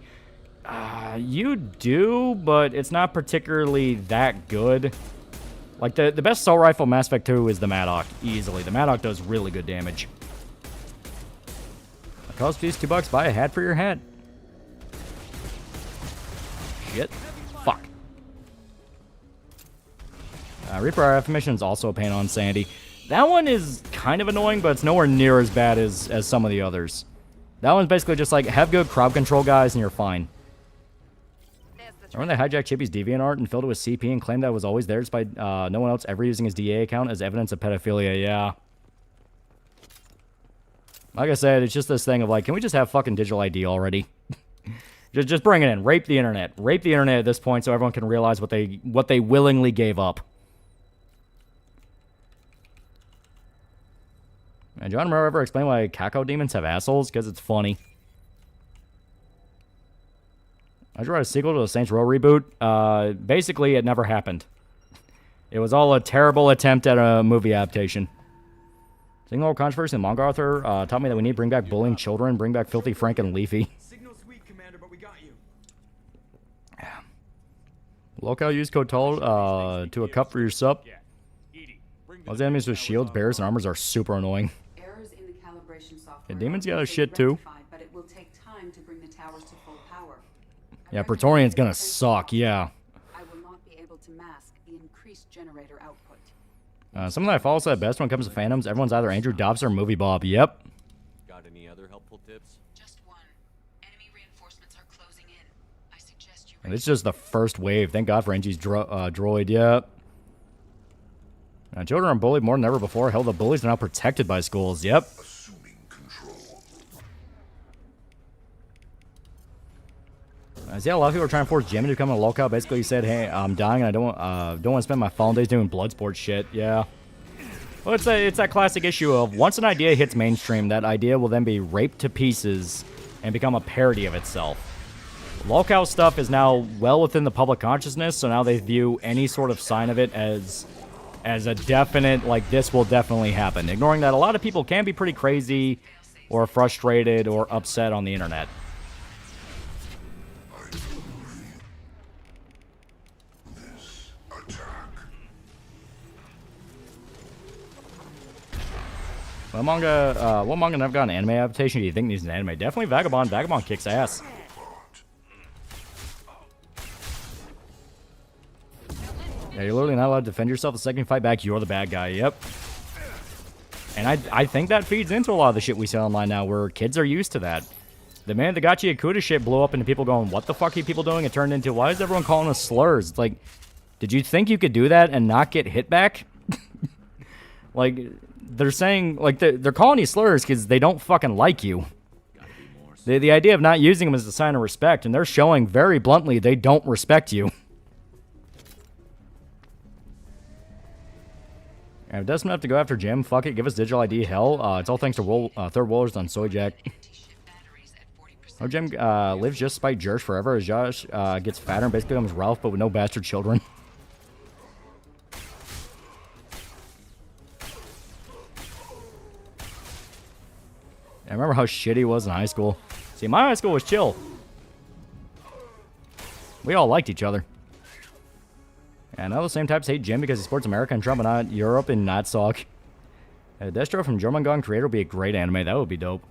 You do, but it's not particularly that good. Like, the best assault rifle in Mass Effect 2 is the Maddock, easily. The Maddock does really good damage. It costs these $2, buy a hat for your hat. Shit. Fuck. Reaper RF mission is also a pain on Sandy. That one is kind of annoying, but it's nowhere near as bad as some of the others. That one's basically just like, have good crowd control guys and you're fine. Remember they hijacked Chippy's DeviantArt and filled it with CP and claimed that it was always there despite no one else ever using his DA account as evidence of pedophilia? Yeah. Like I said, it's just this thing of like, can we just have fucking digital ID already? just bring it in. Rape the internet. Rape the internet at this point so everyone can realize what they willingly gave up. And John Romero ever explain why Kako demons have assholes? Because it's funny. I tried a sequel to the Saints Row reboot. Basically, it never happened. It was all a terrible attempt at a movie adaptation. Seeing all controversy in manga author taught me that we need to bring back bullying children, bring back Filthy Frank and Leafy. Signal's weak, Commander, but we got you. Locale use code TAL to a cup for your sup. Those enemies with shields, bears, and armors are super annoying. Errors in the calibration software. Yeah, demons got their shit too. But it will take time to bring the towers to full power. Yeah, Praetorian's gonna suck, yeah. I will not be able to mask the increased generator output. Something that I follow said best when it comes to Phantoms, everyone's either Andrew Dobbs or Movie Bob. Yep. Got any other helpful tips? Just one. Enemy reinforcements are closing in. I suggest you. And this is just the first wave. Thank God for Angie's droid. Yep. Children are bullied more than ever before. Hell, the bullies are now protected by schools. Yep. See how a lot of people are trying to force Jimmy to become a locale. Basically, he said, "Hey, I'm dying, and I don't want to spend my fallen days doing blood sport shit." Yeah. Well, it's that classic issue of once an idea hits mainstream, that idea will then be raped to pieces and become a parody of itself. Locale stuff is now well within the public consciousness, so now they view any sort of sign of it as a definite, like, this will definitely happen. Ignoring that a lot of people can be pretty crazy or frustrated or upset on the internet. What manga never got an anime adaptation do you think needs an anime? Definitely Vagabond. Vagabond kicks ass. Yeah, you're literally not allowed to defend yourself. The second you fight back, you're the bad guy. Yep. And I think that feeds into a lot of the shit we see online now, where kids are used to that. The minute the Gachi Yakuta shit blew up into people going, what the fuck are people doing? It turned into, why is everyone calling us slurs? It's like, did you think you could do that and not get hit back? Like, they're saying, like, they're calling you slurs because they don't fucking like you. The idea of not using them is a sign of respect, and they're showing very bluntly they don't respect you. And if it doesn't have to go after Jim, fuck it, give us digital ID, hell. It's all thanks to Third Woolers on Soyjack. Oh, Jim lives just spite Jersh forever as Josh gets fatter and basically becomes Ralph, but with no bastard children. I remember how shitty he was in high school. See, my high school was chill. We all liked each other. And now the same types hate Jim because he supports America and Trump and not Europe and not Sock. Destro from German Gun Creator would be a great anime. That would be dope.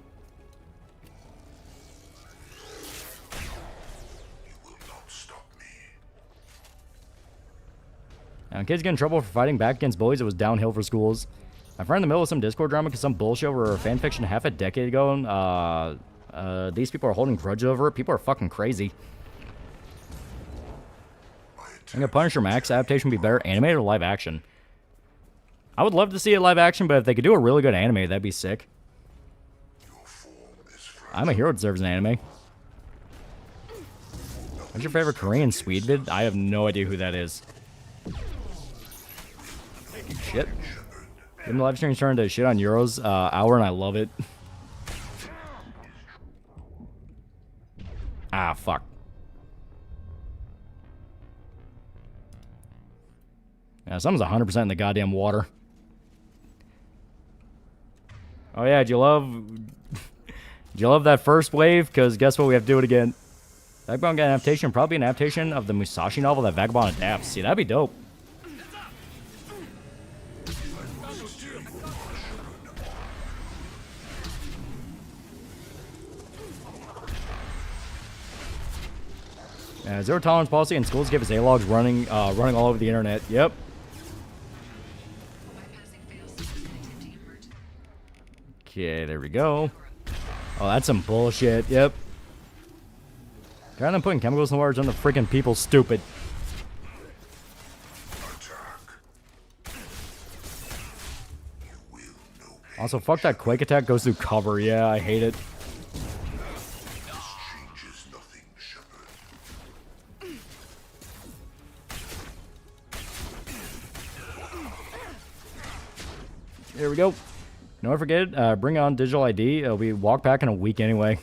Now, kids get in trouble for fighting back against bullies. It was downhill for schools. My friend in the middle of some Discord drama because some bullshit over fanfiction half a decade ago. These people are holding grudge over it. People are fucking crazy. I think a Punisher Max adaptation would be better, animated or live action. I would love to see it live action, but if they could do a really good anime, that'd be sick. I'm a Hero deserves an anime. What's your favorite Korean Swede vid? I have no idea who that is. Shit. Give the live stream turned to shit on Euros hour, and I love it. Ah, fuck. Yeah, something's 100% in the goddamn water. Oh yeah, do you love that first wave? Because guess what, we have to do it again. Vagabond got an adaptation, probably an adaptation of the Musashi novel that Vagabond adapts. See, that'd be dope. Zero tolerance policy in schools give us A-logs running all over the internet. Yep. Okay, there we go. Oh, that's some bullshit. Yep. Rather than putting chemicals in the water on the freaking people, stupid. Also, fuck that quake attack goes through cover. Yeah, I hate it. There we go. Don't forget, bring on digital ID. We walk back in a week anyway.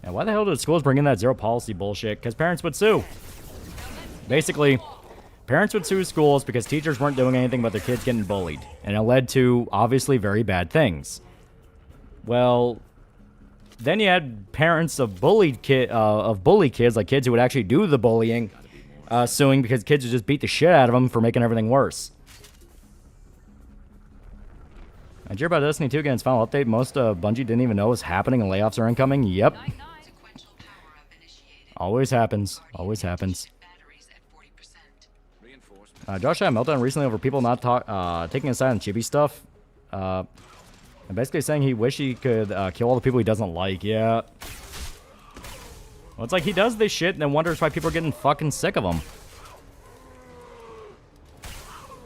And why the hell did schools bring in that zero policy bullshit? Because parents would sue. Basically, parents would sue schools because teachers weren't doing anything but their kids getting bullied. And it led to, obviously, very bad things. Well, then you had parents of bully kids, like kids who would actually do the bullying, suing because kids would just beat the shit out of them for making everything worse. I hear about Destiny 2 getting its final update. Most Bungie didn't even know it was happening and layoffs are incoming. Yep. Always happens. Always happens. Josh had a meltdown recently over people not taking a side on chibi stuff. And basically saying he wish he could kill all the people he doesn't like. Yeah. Well, it's like he does this shit and then wonders why people are getting fucking sick of him.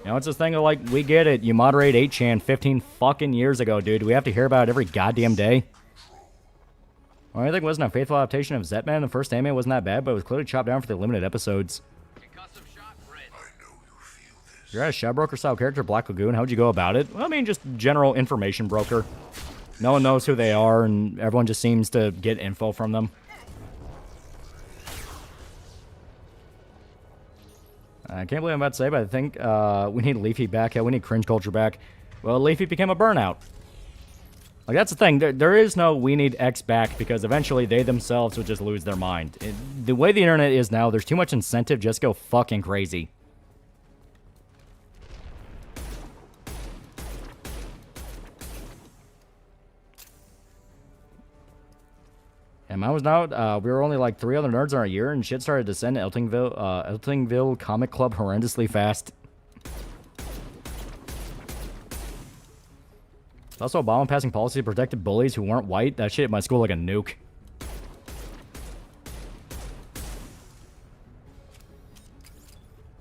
You know, it's this thing of like, we get it. You moderate 8chan 15 fucking years ago, dude. We have to hear about it every goddamn day. Well, I think it wasn't a faithful adaptation of Zetman. The first anime wasn't that bad, but it was clearly chopped down for the limited episodes. You're a shell broker style character, Black Lagoon. How'd you go about it? Well, I mean, just general information broker. No one knows who they are, and everyone just seems to get info from them. I can't believe I'm about to say, but I think we need Leafy back. Yeah, we need cringe culture back. Well, Leafy became a burnout. Like, that's the thing. There is no we need X back because eventually they themselves would just lose their mind. The way the internet is now, there's too much incentive just to go fucking crazy. And mine was out. We were only like 3 other nerds in our year, and shit started to descend to Eltingville Comic Club horrendously fast. Also, Obama passing policy protected bullies who weren't white. That shit hit my school like a nuke.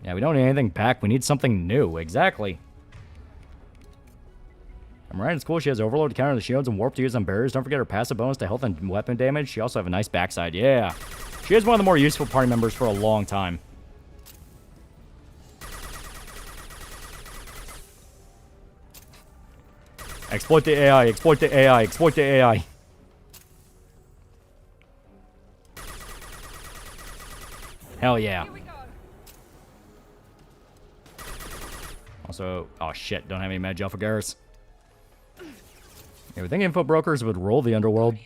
Yeah, we don't need anything back. We need something new. Exactly. I'm right in school. She has Overload to counter the shields and Warp to use on barriers. Don't forget her passive bonus to health and weapon damage. She also have a nice backside. Yeah. She is one of the more useful party members for a long time. Exploit the AI. Exploit the AI. Exploit the AI. Hell yeah. Also, oh shit, don't have any mad gel for Garrus. Yeah, we think info brokers would roll the underworld.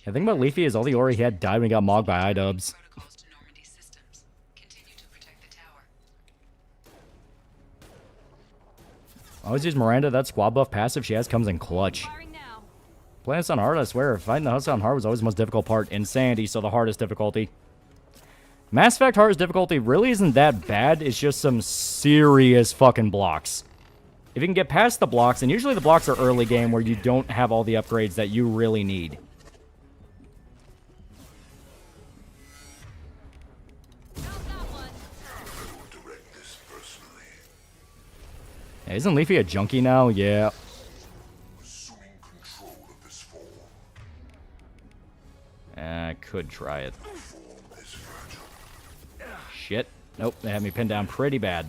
The thing about Leafy is all the ore he had died when he got mogged by iDubbbz. Always use Miranda. That squad buff passive she has comes in clutch. Playing this on hard, I swear. Fighting the house on hard was always the most difficult part. Insanity, so the hardest difficulty. Mass Effect hardest difficulty really isn't that bad. It's just some serious fucking blocks. If you can get past the blocks, and usually the blocks are early game where you don't have all the upgrades that you really need. Yeah, isn't Leafy a junkie now? Yeah. I could try it. Shit. Nope, they had me pinned down pretty bad.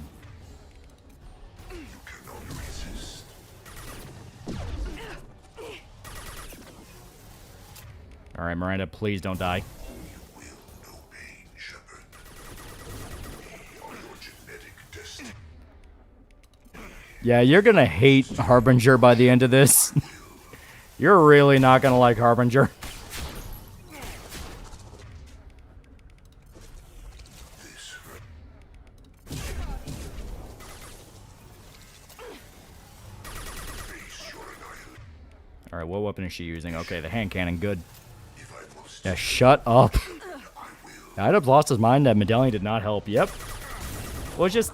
Alright, Miranda, please don't die. Yeah, you're gonna hate Harbinger by the end of this. You're really not gonna like Harbinger. Alright, what weapon is she using? Okay, the hand cannon, good. Yeah, shut up. I'd have lost his mind. That medallion did not help. Yep. Well, it's just...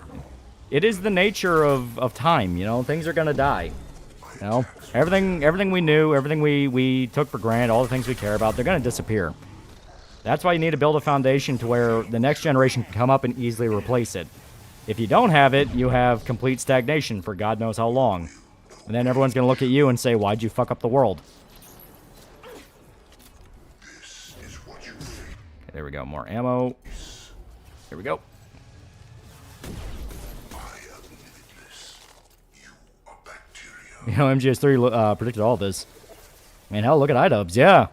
It is the nature of time, you know? Things are gonna die. You know? Everything we knew, everything we took for granted, all the things we care about, they're gonna disappear. That's why you need to build a foundation to where the next generation can come up and easily replace it. If you don't have it, you have complete stagnation for God knows how long. And then everyone's gonna look at you and say, why'd you fuck up the world? Okay, there we go, more ammo. Here we go. You know, MGS3 predicted all this. Man, hell, look at iDubbbz. Yeah,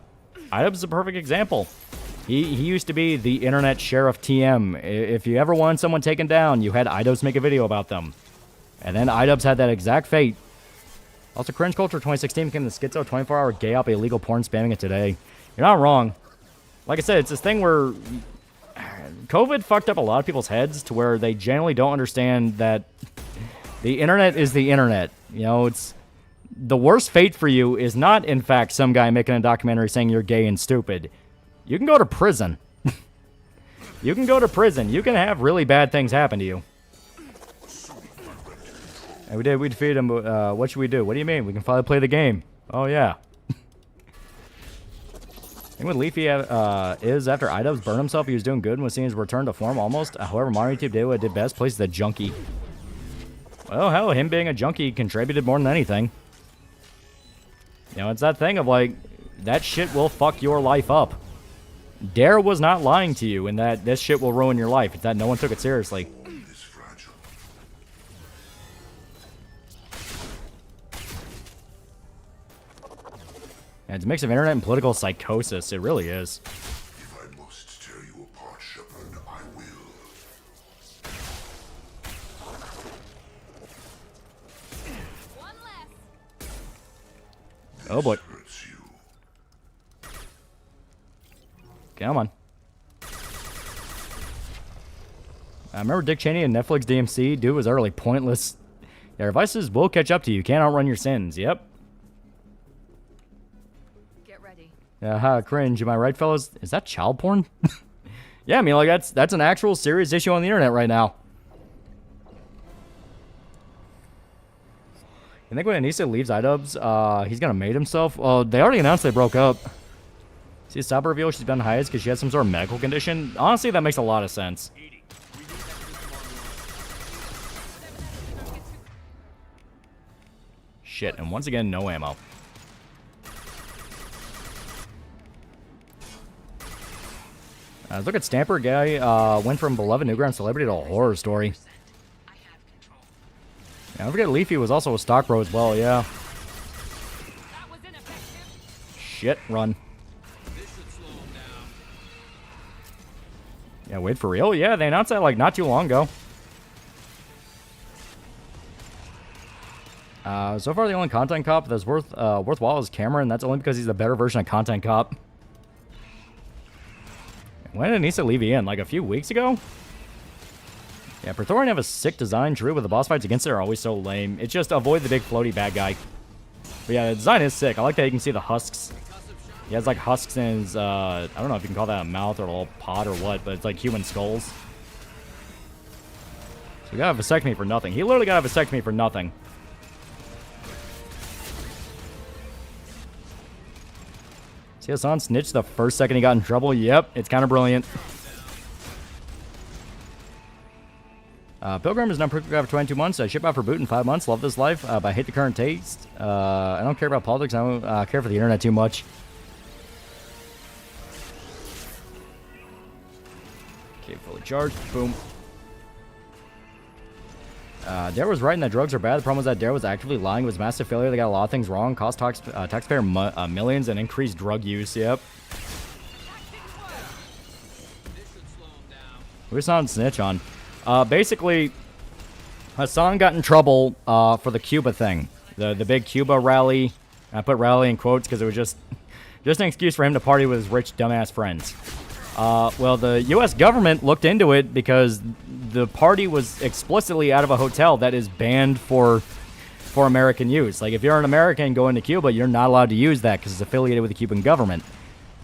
iDubbbz is a perfect example. He used to be the internet sheriff TM. If you ever wanted someone taken down, you had iDubbbz make a video about them. And then iDubbbz had that exact fate. Also, Cringe Culture 2016 became the schizo 24-hour gay op illegal porn spamming it today. You're not wrong. Like I said, it's this thing where COVID fucked up a lot of people's heads to where they generally don't understand that the internet is the internet. You know, it's... The worst fate for you is not, in fact, some guy making a documentary saying you're gay and stupid. You can go to prison. You can go to prison. You can have really bad things happen to you. And we did. We defeated him. What should we do? What do you mean? We can finally play the game. Oh, yeah. I think what Leafy is, after iDubbbz burned himself, he was doing good and was seeing his return to form almost. However, Mario YouTube did what it did best, places the junkie. Well, hell, him being a junkie contributed more than anything. You know, it's that thing of, like, that shit will fuck your life up. Dare was not lying to you in that this shit will ruin your life. It's that no one took it seriously. Yeah, it's a mix of internet and political psychosis. It really is. If I must tear you apart, Shepard, I will. One less. Oh boy. Come on. I remember Dick Cheney and Netflix DMC. Dude was utterly pointless. Yeah, your vices will catch up to you. You can't outrun your sins. Yep. Get ready. Cringe. Am I right, fellas? Is that child porn? Yeah, I mean, like, that's an actual serious issue on the internet right now. You think when Anissa leaves iDubbbz, he's gonna mate himself? Well, they already announced they broke up. See a stop reveal she's been highest because she has some sort of medical condition? Honestly, that makes a lot of sense. Shit, and once again, no ammo. Look at Stamper. Guy went from beloved newground celebrity to a horror story. Yeah, don't forget Leafy was also a stock bro as well, yeah. Shit, run. Yeah, wait for real? Yeah, they announced that like not too long ago. So far the only content cop that's worthwhile is Cameron. That's only because he's a better version of content cop. When did Anissa leave in? Like a few weeks ago? Yeah, Praetorian have a sick design, true, but the boss fights against it are always so lame. It's just avoid the big floaty bad guy. But yeah, the design is sick. I like that you can see the husks. He has like husks in his, I don't know if you can call that a mouth or a little pod or what, but it's like human skulls. So he got a vasectomy for nothing. He literally got a vasectomy for nothing. See Hassan snitched the first second he got in trouble? Yep, it's kind of brilliant. Pilgrim is not pre-approved for 22 months. I ship out for boot in 5 months. Love this life, but I hate the current taste. I don't care about politics. I don't care for the internet too much. Charge. Boom. Dare was right in that drugs are bad. The problem was that Dare was actively lying. It was massive failure. They got a lot of things wrong. Cost taxpayer millions and increased drug use. Yep. Who's on snitch on? Basically, Hassan got in trouble for the Cuba thing. The big Cuba rally. I put rally in quotes because it was just an excuse for him to party with his rich dumbass friends. Well, the U.S. government looked into it because the party was explicitly out of a hotel that is banned for American use. Like, if you're an American going to Cuba, you're not allowed to use that because it's affiliated with the Cuban government.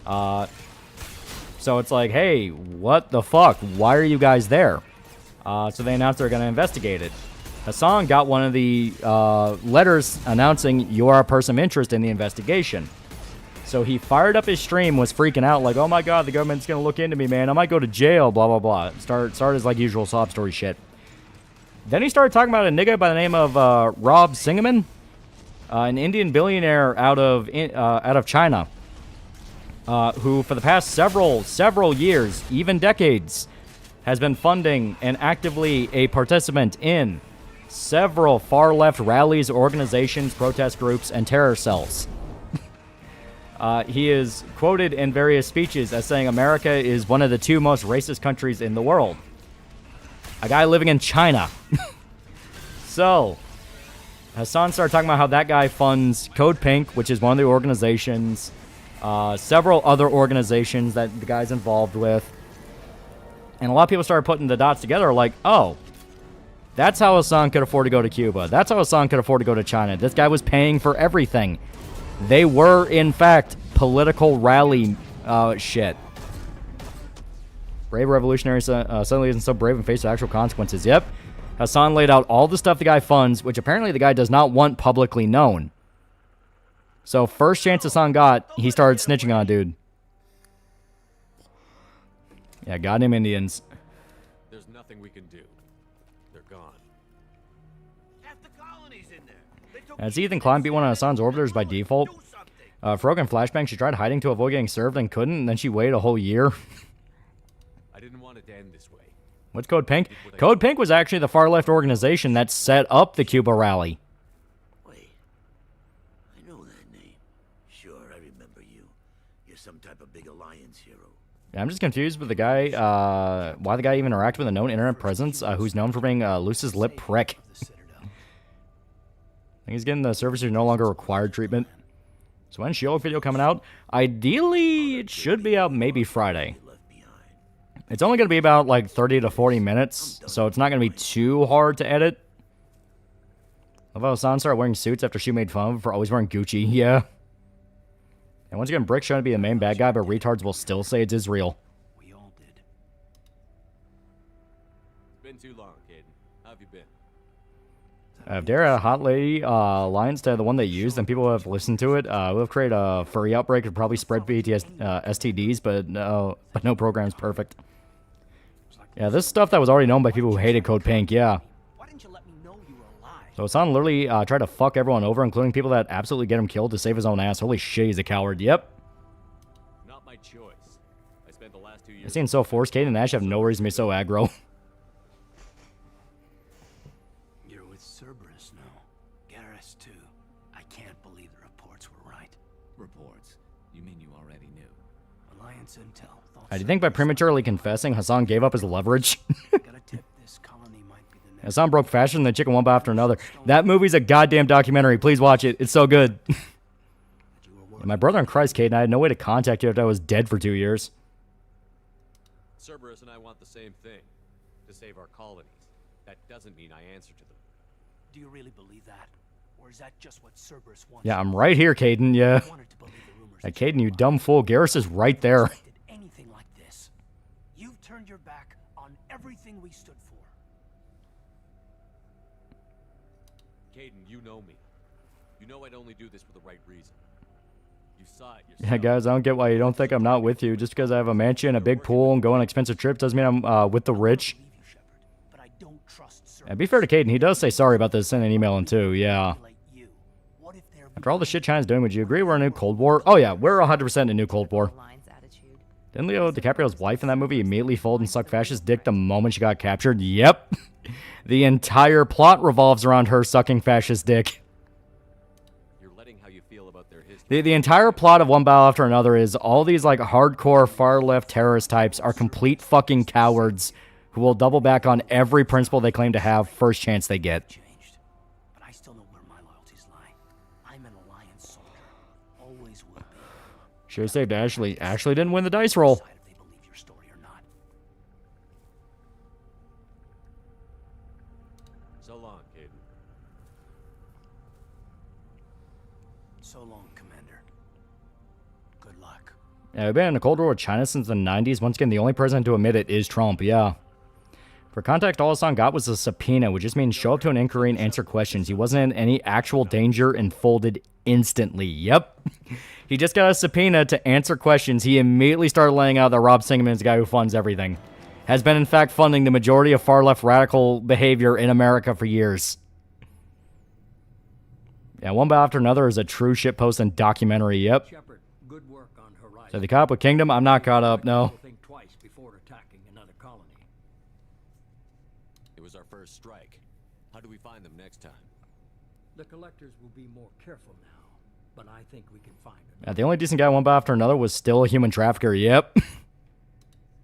So it's like, hey, what the fuck? Why are you guys there? So they announced they're going to investigate it. Hassan got one of the letters announcing you are a person of interest in the investigation. So he fired up his stream, was freaking out, like, oh my god, the government's going to look into me, man. I might go to jail, blah, blah, blah. Started his, like, usual sob story shit. Then he started talking about a nigga by the name of Rob Singaman, an Indian billionaire out of China, who for the past several years, even decades, has been funding and actively a participant in several far-left rallies, organizations, protest groups, and terror cells. He is quoted in various speeches as saying America is one of the 2 most racist countries in the world. A guy living in China. So, Hassan started talking about how that guy funds Code Pink, which is one of the organizations, several other organizations that the guy's involved with. And a lot of people started putting the dots together like, oh, that's how Hassan could afford to go to Cuba. That's how Hassan could afford to go to China. This guy was paying for everything. They were, in fact, political rally shit. Brave revolutionary suddenly isn't so brave and faced actual consequences. Yep. Hassan laid out all the stuff the guy funds, which apparently the guy does not want publicly known. So first chance Hassan got, he started snitching on dude. Yeah, goddamn Indians. There's nothing we can do. They're gone. Half the colony's in there. They took As Ethan Klein beat one of Hassan's orbiters by default. Frog and Flashbang, she tried hiding to avoid getting served and couldn't, and then she waited a whole year. I didn't want it to end this way. What's Code Pink? Code Pink was actually the far-left organization that set up the Cuba rally. Wait. I know that name. Sure, I remember you. You're some type of big alliance hero. Yeah, I'm just confused with the guy, why the guy even interacted with a known internet presence who's known for being Luce's lip prick. I think he's getting the services no longer required treatment. So when's She-Hulk video coming out? Ideally, it should be out maybe Friday. It's only going to be about like 30 to 40 minutes, so it's not going to be too hard to edit. Love how Hassan started wearing suits after she made fun of him for always wearing Gucci. Yeah. And once again, Brick's trying to be the main bad guy, but retards will still say it's Israel. We all did. It's been too long, Caden. How have you been? If Dare had a hot lady line instead of the one they used, then people have listened to it. We'll have created a furry outbreak and probably spread STDs, but no program's perfect. Yeah, this stuff that was already known by people who hated Code Pink, yeah. Why didn't you let me know you were alive? So Hassan literally tried to fuck everyone over, including people that absolutely get him killed to save his own ass. Holy shit, he's a coward. Yep. Not my choice. I spent the last 2 years. It seems so forced. Kate and Ash have no reason to be so aggro. You're with Cerberus now. Garrus too. I can't believe the reports were right. Reports? You mean you already knew? Alliance intel. I do think by prematurely confessing, Hassan gave up his leverage. Gotta tip this colony might be the next. Hassan broke fashion and the chicken one by after another. That movie's a goddamn documentary. Please watch it. It's so good. And my brother in Christ, Kate, and I had no way to contact you after I was dead for 2 years. Cerberus and I want the same thing. To save our colonies. That doesn't mean I answer to them. Do you really believe that? Or is that just what Cerberus wants? Yeah, I'm right here, Caden. Yeah. I wanted to believe the rumors. Hey, Caden, you dumb fool. Garrus is right there. Anything like this. You've turned your back on everything we stood for. Caden, you know me. You know I'd only do this for the right reason. You saw it yourself. Yeah, guys, I don't get why you don't think I'm not with you. Just because I have a mansion, a big pool, and go on expensive trips doesn't mean I'm with the rich. But I don't trust And be fair to Caden, he does say sorry about this in an email and too, yeah. After all the shit China's doing, would you agree we're in a new Cold War? Oh yeah, we're 100% in a new Cold War. Didn't Leo DiCaprio's wife in that movie immediately fold and suck fascist dick the moment she got captured? Yep. The entire plot revolves around her sucking fascist dick. You're letting how you feel about their history. The entire plot of One Battle After Another is all these like hardcore far-left terrorist types are complete fucking cowards who will double back on every principle they claim to have first chance they get. Changed, but I still know where my loyalties lie. I'm an Alliance soldier. Always will be. Should have saved Ashley. Ashley didn't win the dice roll. Decide if they believe your story or not. So long, Caden. So long, Commander. Good luck. Yeah, we've been in a Cold War with China since the 90s. Once again, the only president to admit it is Trump, yeah. For context, all Hassan got was a subpoena, which just means show up to an inquiry and answer questions. He wasn't in any actual danger and folded instantly. Yep. He just got a subpoena to answer questions. He immediately started laying out that Rob Singham is the guy who funds everything. Has been, in fact, funding the majority of far-left radical behavior in America for years. Yeah, One Battle After Another is a true shitpost and documentary, yep. Shepard, good work on Horizon. So the cop with Kingdom, I'm not caught up, no. Think twice before attacking another colony. It was our first strike. How do we find them next time? The collectors will be more careful now, but I think we can find them. Yeah, the only decent guy One Battle After Another was still a human trafficker, yep.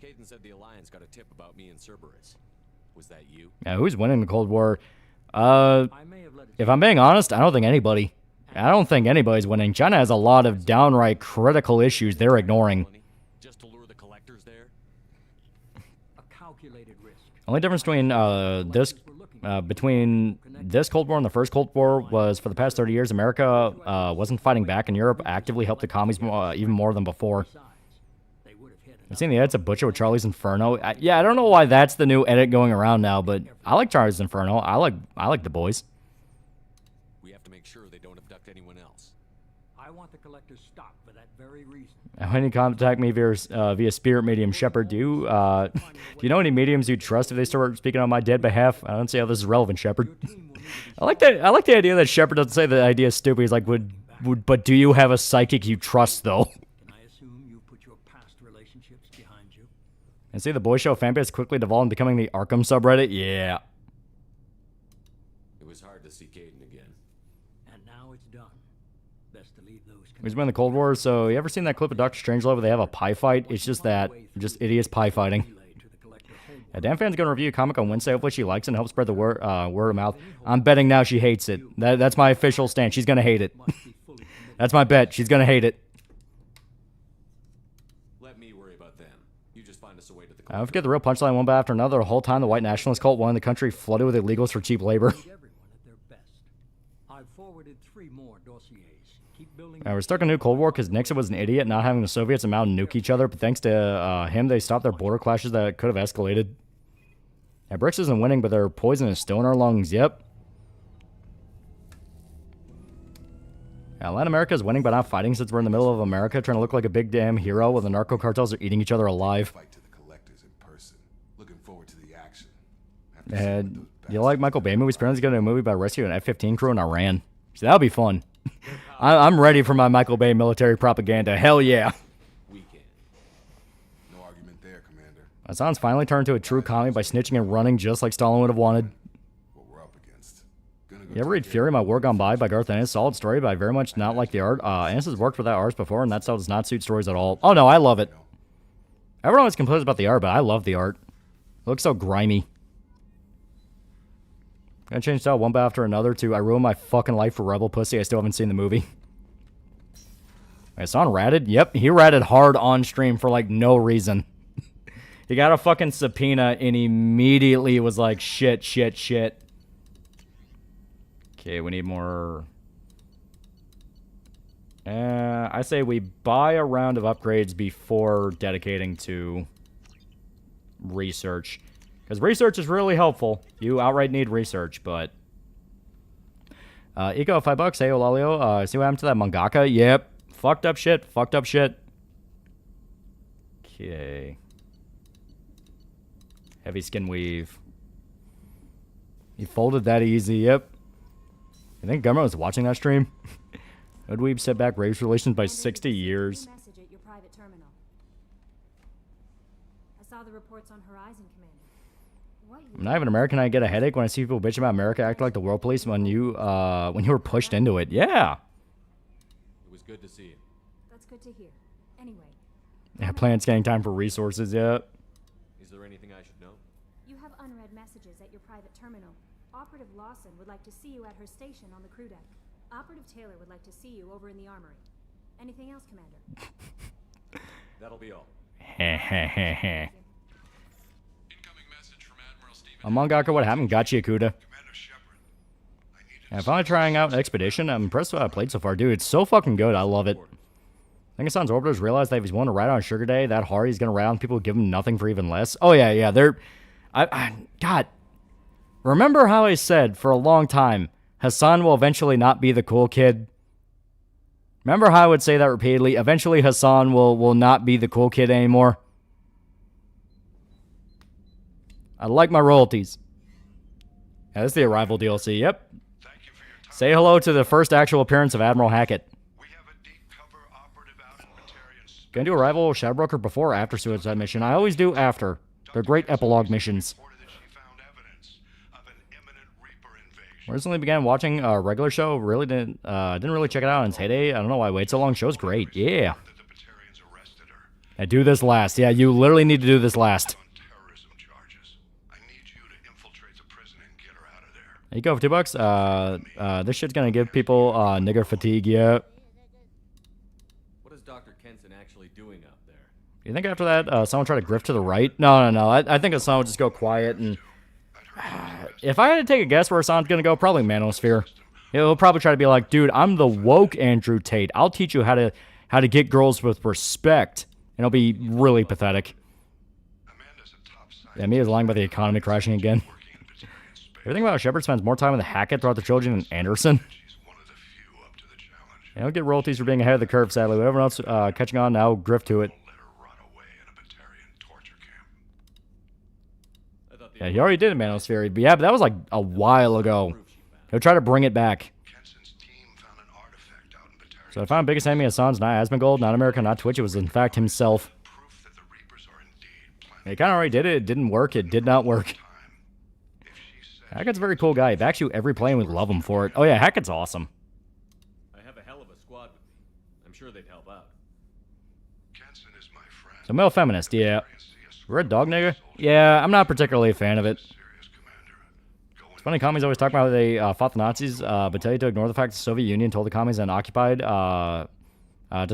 Caden said the Alliance got a tip about me and Cerberus. Was that you? Yeah, who's winning the Cold War? If I'm being honest, I don't think anybody. I don't think anybody's winning. China has a lot of downright critical issues they're ignoring. Just to lure the collectors there? A calculated risk. Only difference between this Cold War and the first Cold War was for the past 30 years, America wasn't fighting back, and Europe actively helped the commies even more than before. I've seen the edits of Butcher with Charlie's Inferno. I don't know why that's the new edit going around now, but I like Charlie's Inferno. I like the boys. We have to make sure they don't abduct anyone else. I want the collectors stopped for that very reason. When you contact me via spirit medium Shepard, do you know any mediums you trust if they start speaking on my dead behalf? I don't see how this is relevant, Shepard. I like the idea that Shepard doesn't say the idea is stupid. He's like, but do you have a psychic you trust though? And see the Boy Show fanbase quickly devolved in becoming the Arkham subreddit? Yeah. It was hard to see Caden again. And now it's done. Best to leave those. He's been in the Cold War, so you ever seen that clip of Dr. Strangelove where they have a pie fight? It's just that. Just idiots pie fighting. Dan Fan's going to review a comic on Wednesday. Hopefully she likes it and helps spread the word of mouth. I'm betting now she hates it. That's my official stance. She's going to hate it. That's my bet. She's going to hate it. I don't forget the real punchline one by after another. The whole time the white nationalist cult wanted the country flooded with illegals for cheap labor. I've forwarded 3 more dossiers. Keep building. We're stuck in a new Cold War because Nixon was an idiot not having the Soviets and Mountain nuke each other, but thanks to him, they stopped their border clashes that could have escalated. Yeah, Bricks isn't winning, but their poison is still in our lungs. Yep. Yeah, Latin America is winning, but not fighting since we're in the middle of America, trying to look like a big damn hero while the narco cartels are eating each other alive. And you like Michael Bay movies? Apparently he's going to do a movie about rescuing an F-15 crew in Iran. So that'll be fun. I'm ready for my Michael Bay military propaganda. Hell yeah. No argument there, Commander. Hassan's finally turned to a true commie by snitching and running just like Stalin would have wanted. What we're up against. You ever read Fury, My War Gone By by Garth Ennis? Solid story, but I very much not like the art. Ennis has worked with that art before, and that style does not suit stories at all. Oh no, I love it. Everyone always complains about the art, but I love the art. It looks so grimy. Gonna change style one by after another to I ruined my fucking life for Rebel Pussy. I still haven't seen the movie. Hassan ratted? Yep, he ratted hard on stream for like no reason. He got a fucking subpoena and immediately was like, shit. Okay, we need more. I say we buy a round of upgrades before dedicating to research. Because research is really helpful. You outright need research, but... Eco, $5. Hey, Olalio. See what happened to that mangaka? Yep. Fucked up shit. Okay. Heavy skin weave. He folded that easy, yep. You think government was watching that stream? Hoodweeb set back race relations by 60 years. saw the reports on Horizon, Commander. What I'm not even American. I get a headache when I see people bitch about America acting like the world police when you were pushed into it. Yeah. It was good to see you. That's good to hear. Anyway. Yeah, planet's getting time for resources, yeah. Is there anything I should know? You have unread messages at your private terminal. Operative Lawson would like to see you at her station on the crew deck. Operative Taylor would like to see you over in the armory. Anything else, Commander? That'll be all. Heh heh heh heh. Mangaka, what happened? Got you, Kuda. Yeah, finally trying out an expedition. I'm impressed with what I played so far. Dude, it's so fucking good. I love it. I think Hassan's orbiters realized that if he's willing to ride on Sugar Day that hard, he's going to ride on people who give him nothing for even less. Oh, yeah, yeah. They're... God. Remember how I said for a long time, Hassan will eventually not be the cool kid? Remember how I would say that repeatedly? Eventually, Hassan will not be the cool kid anymore. I like my royalties. Yeah, this is the Arrival DLC, yep. Say hello to the first actual appearance of Admiral Hackett. Gonna do Arrival or Shadow Broker before or after Suicide Mission? I always do after. They're great epilogue missions. Recently began watching a regular show. Really didn't really check it out in its heyday. I don't know why I wait so long. Show's great. Yeah. I do this last. Yeah, you literally need to do this last. There you go for $2. This shit's gonna give people nigger fatigue. Yeah. What is Dr. Kenson actually doing up there? You think after that, someone tried to grift to the right? No. I think Hassan would just go quiet and... if I had to take a guess where Hassan's gonna go, probably Manosphere. He'll probably try to be like, dude, I'm the woke Andrew Tate. I'll teach you how to get girls with respect. And it'll be really pathetic. Yeah, Mia's lying about the economy crashing again. Everything about Shepard spends more time with Hackett throughout the trilogy than Anderson. Yeah, I'll get royalties for being ahead of the curve, sadly. Whoever else catching on now, grift to it. Yeah, he already did a Manosphere. But yeah, but that was like a while ago. He'll try to bring it back. So I found biggest enemy of Hassan's not Asmongold, not America, not Twitch. It was in fact himself. He kind of already did it. It didn't work. It did not work. Hackett's a very cool guy. If actually every plane would love him for it. Oh yeah, Hackett's awesome. I have a hell of a squad with me. I'm sure they'd help out. So male feminist, yeah. Red dog nigga? Yeah, I'm not particularly a fan of it. It's funny, commies always talk about how they fought the Nazis, but tell you to ignore the fact the Soviet Union told the commies and occupied to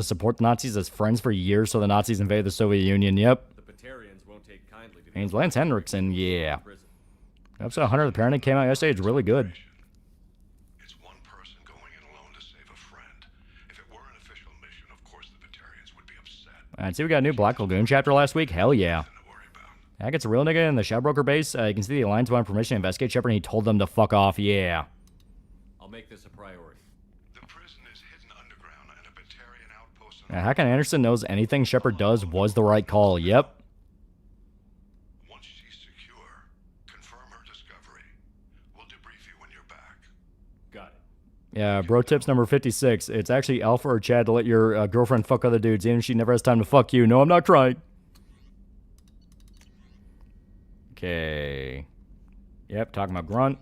support the Nazis as friends for years, so the Nazis invaded the Soviet Union. Yep. The Batarians won't take kindly to Haynes Lance Henriksen, yeah. Episode 100 of the Parent came out yesterday. It's really good. It's one person going in alone to save a friend. If it were an official mission, of course the Batarians would be upset. Alright, see we got a new Black Lagoon chapter last week? Hell yeah. Hackett's a real nigga in the Shadow Broker base. You can see the Alliance wanted permission to investigate Shepard and he told them to fuck off. Yeah. I'll make this a priority. The prison is hidden underground and a Batarian outpost. Yeah, Hackett Anderson knows anything Shepard does was the right call. Yep. Once she's secure, confirm her discovery. We'll debrief you when you're back. Got it. Yeah, bro tips number 56. It's actually Alpha or Chad to let your girlfriend fuck other dudes, even if she never has time to fuck you. No, I'm not crying. Okay. Yep, talking about Grunt.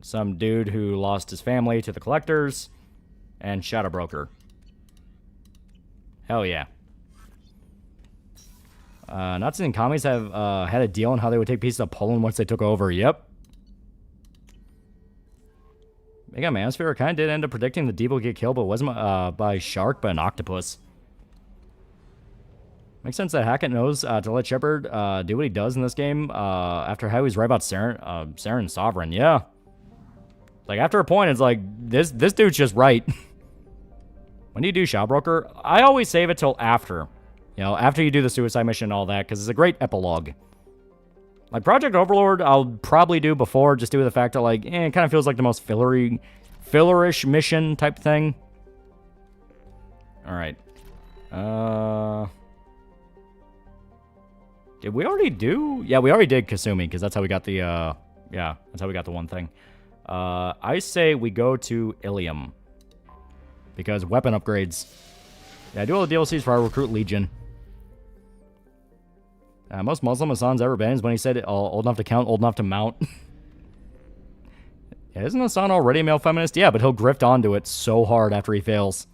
Some dude who lost his family to the Collectors. And Shadow Broker. Hell yeah. Nazis and commies have had a deal on how they would take pieces of Poland once they took over. Yep. Mega Manosphere kind of did end up predicting the Deep would get killed, but it wasn't by Shark, but an octopus. Makes sense that Hackett knows to let Shepard do what he does in this game after how he's right about Saren Sovereign. Yeah. Like, after a point, it's like, this dude's just right. When do you do Shadow Broker? I always save it till after. You know, after you do the suicide mission and all that, because it's a great epilogue. Like, Project Overlord, I'll probably do before, just due to the fact that, like, it kind of feels like the most fillerish mission type thing. Alright. Did we already do? Yeah, we already did Kasumi, because that's how we got the, yeah, that's how we got the one thing. I say we go to Ilium. Because weapon upgrades. Yeah, I do all the DLCs for our Recruit Legion. Most Muslim Hassan's ever been is when he said old enough to count, old enough to mount. Yeah, isn't Hassan already a male feminist? Yeah, but he'll grift onto it so hard after he fails.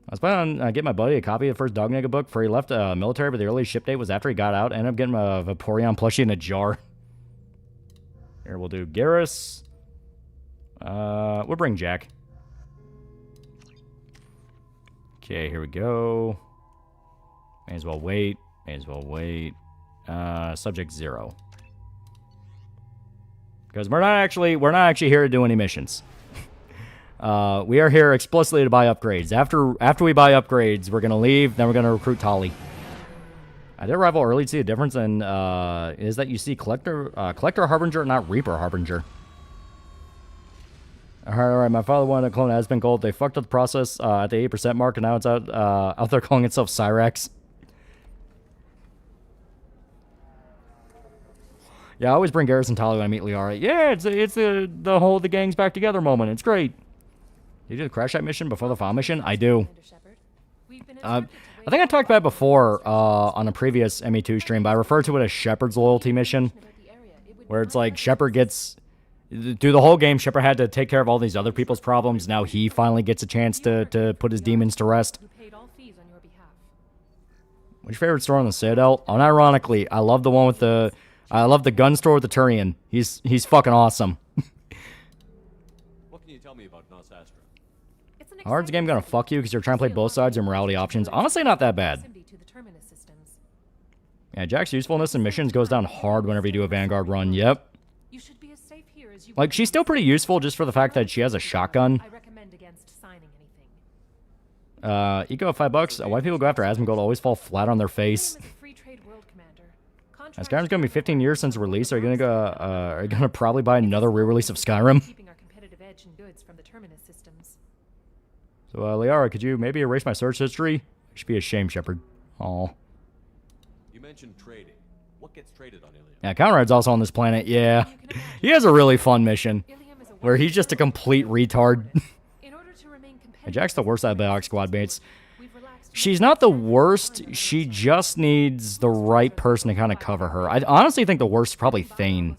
I was planning on getting my buddy a copy of the first Dog Nigga book before he left military, but the earliest ship date was after he got out. Ended up getting a Vaporeon plushie in a jar. Here, we'll do Garrus. We'll bring Jack. Okay, here we go. May as well wait. May as well wait. Subject 0. Because we're not actually here to do any missions. We are here explicitly to buy upgrades. After we buy upgrades, we're gonna leave. Then we're gonna recruit Tali. I did arrival early to see a difference, and is that you see Collector Harbinger, not Reaper Harbinger. All right. My father wanted a clone has been gold. They fucked up the process at the 8% mark, and now it's out there calling itself Cyrax. Yeah, I always bring Garrus and Tali when I meet Liara. Yeah, it's the whole the gang's back together moment. It's great. You do the crash site mission before the file mission? I do. I think I talked about it before on a previous ME2 stream, but I refer to it as Shepard's loyalty mission, where it's like Shepard gets through the whole game. Shepard had to take care of all these other people's problems. Now he finally gets a chance to put his demons to rest. What's your favorite store on the Citadel? Unironically, I love the one with the. I love the gun store with the Turian. He's fucking awesome. What can you tell me about Nos Astra? How hard's the game gonna fuck you because you're trying to play both sides of morality options? Honestly, not that bad. Yeah, Jack's usefulness in missions goes down hard whenever you do a Vanguard run. Yep. Like, she's still pretty useful just for the fact that she has a shotgun. Eco $5. Why people go after Asmongold always fall flat on their face. Skyrim's gonna be 15 years since release. Are you gonna probably buy another re-release of Skyrim? So, Liara, could you maybe erase my search history? You should be ashamed, Shepard. Aw. You mentioned trading. What gets traded on Ilium? Yeah, Conrad's also on this planet. Yeah, he has a really fun mission where he's just a complete retard. And Jack's the worst out of the squad mates. She's not the worst. She just needs the right person to kind of cover her. I honestly think the worst is probably Thane.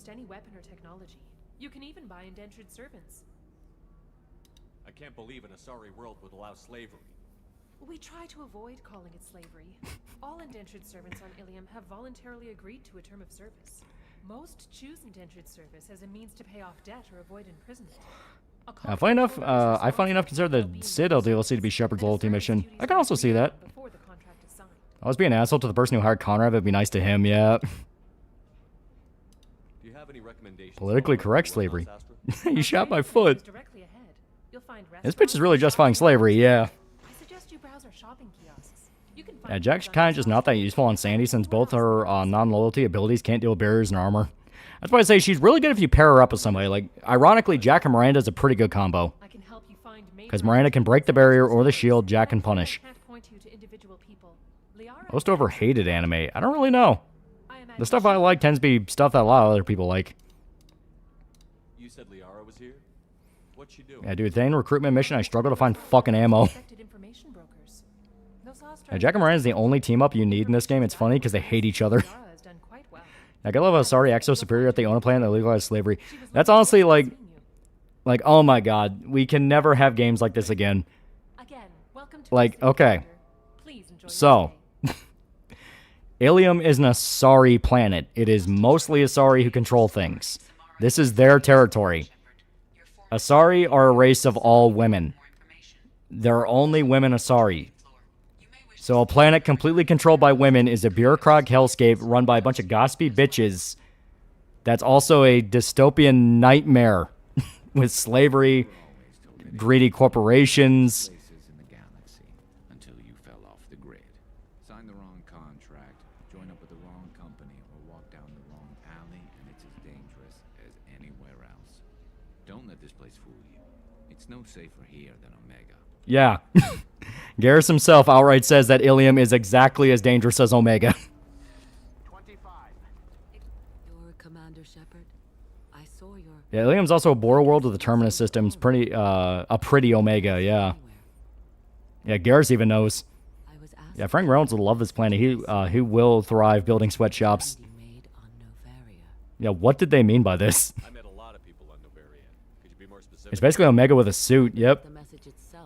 I can't believe an Asari world would allow slavery. We try to avoid calling it slavery. All indentured servants on Ilium have voluntarily agreed to a term of service. Most choose indentured service as a means to pay off debt or avoid imprisonment. Funny enough, I funny enough consider the Citadel DLC to be Shepard's loyalty mission. I can also see that. I was being an asshole to the person who hired Conrad, but it'd be nice to him, yeah. Do you have any recommendations? Politically correct slavery. You shot my foot. This bitch is really justifying slavery, yeah. Yeah, Jack's kind of just not that useful on Sandy since both her non-loyalty abilities can't deal with barriers and armor. That's why I say she's really good if you pair her up with somebody. Like, ironically, Jack and Miranda is a pretty good combo. Because Miranda can break the barrier or the shield, Jack can punish. Most overhated anime. I don't really know. The stuff I like tends to be stuff that a lot of other people like. You said Liara was here? What's she doing? Yeah, dude, Thane recruitment mission, I struggle to find fucking ammo. Yeah, Jack and Miranda is the only team up you need in this game. It's funny because they hate each other. Like, I love Asari Exo Superior at the owner planet that legalized slavery. That's honestly like, oh my god, we can never have games like this again. Like, okay. So, Ilium is an Asari planet. It is mostly Asari who control things. This is their territory. Asari are a race of all women. There are only women Asari. So a planet completely controlled by women is a bureaucratic hellscape run by a bunch of gossipy bitches. That's also a dystopian nightmare with slavery, greedy corporations. Until you fell off the grid. Sign the wrong contract, join up with the wrong company, or walk down the wrong alley, and it's as dangerous as anywhere else. Don't let this place fool you. It's no safer here than Omega. Yeah. Garrus himself outright says that Ilium is exactly as dangerous as Omega. 25. You're Commander Shepard. I saw your... Yeah, Ilium's also a border world with the terminus systems. Pretty, a pretty Omega, yeah. Yeah, Garrus even knows. Yeah, Frank Reynolds will love this planet. He will thrive building sweatshops. Yeah, what did they mean by this? I met a lot of people on Novaria. Could you be more specific? It's basically Omega with a suit. Yep.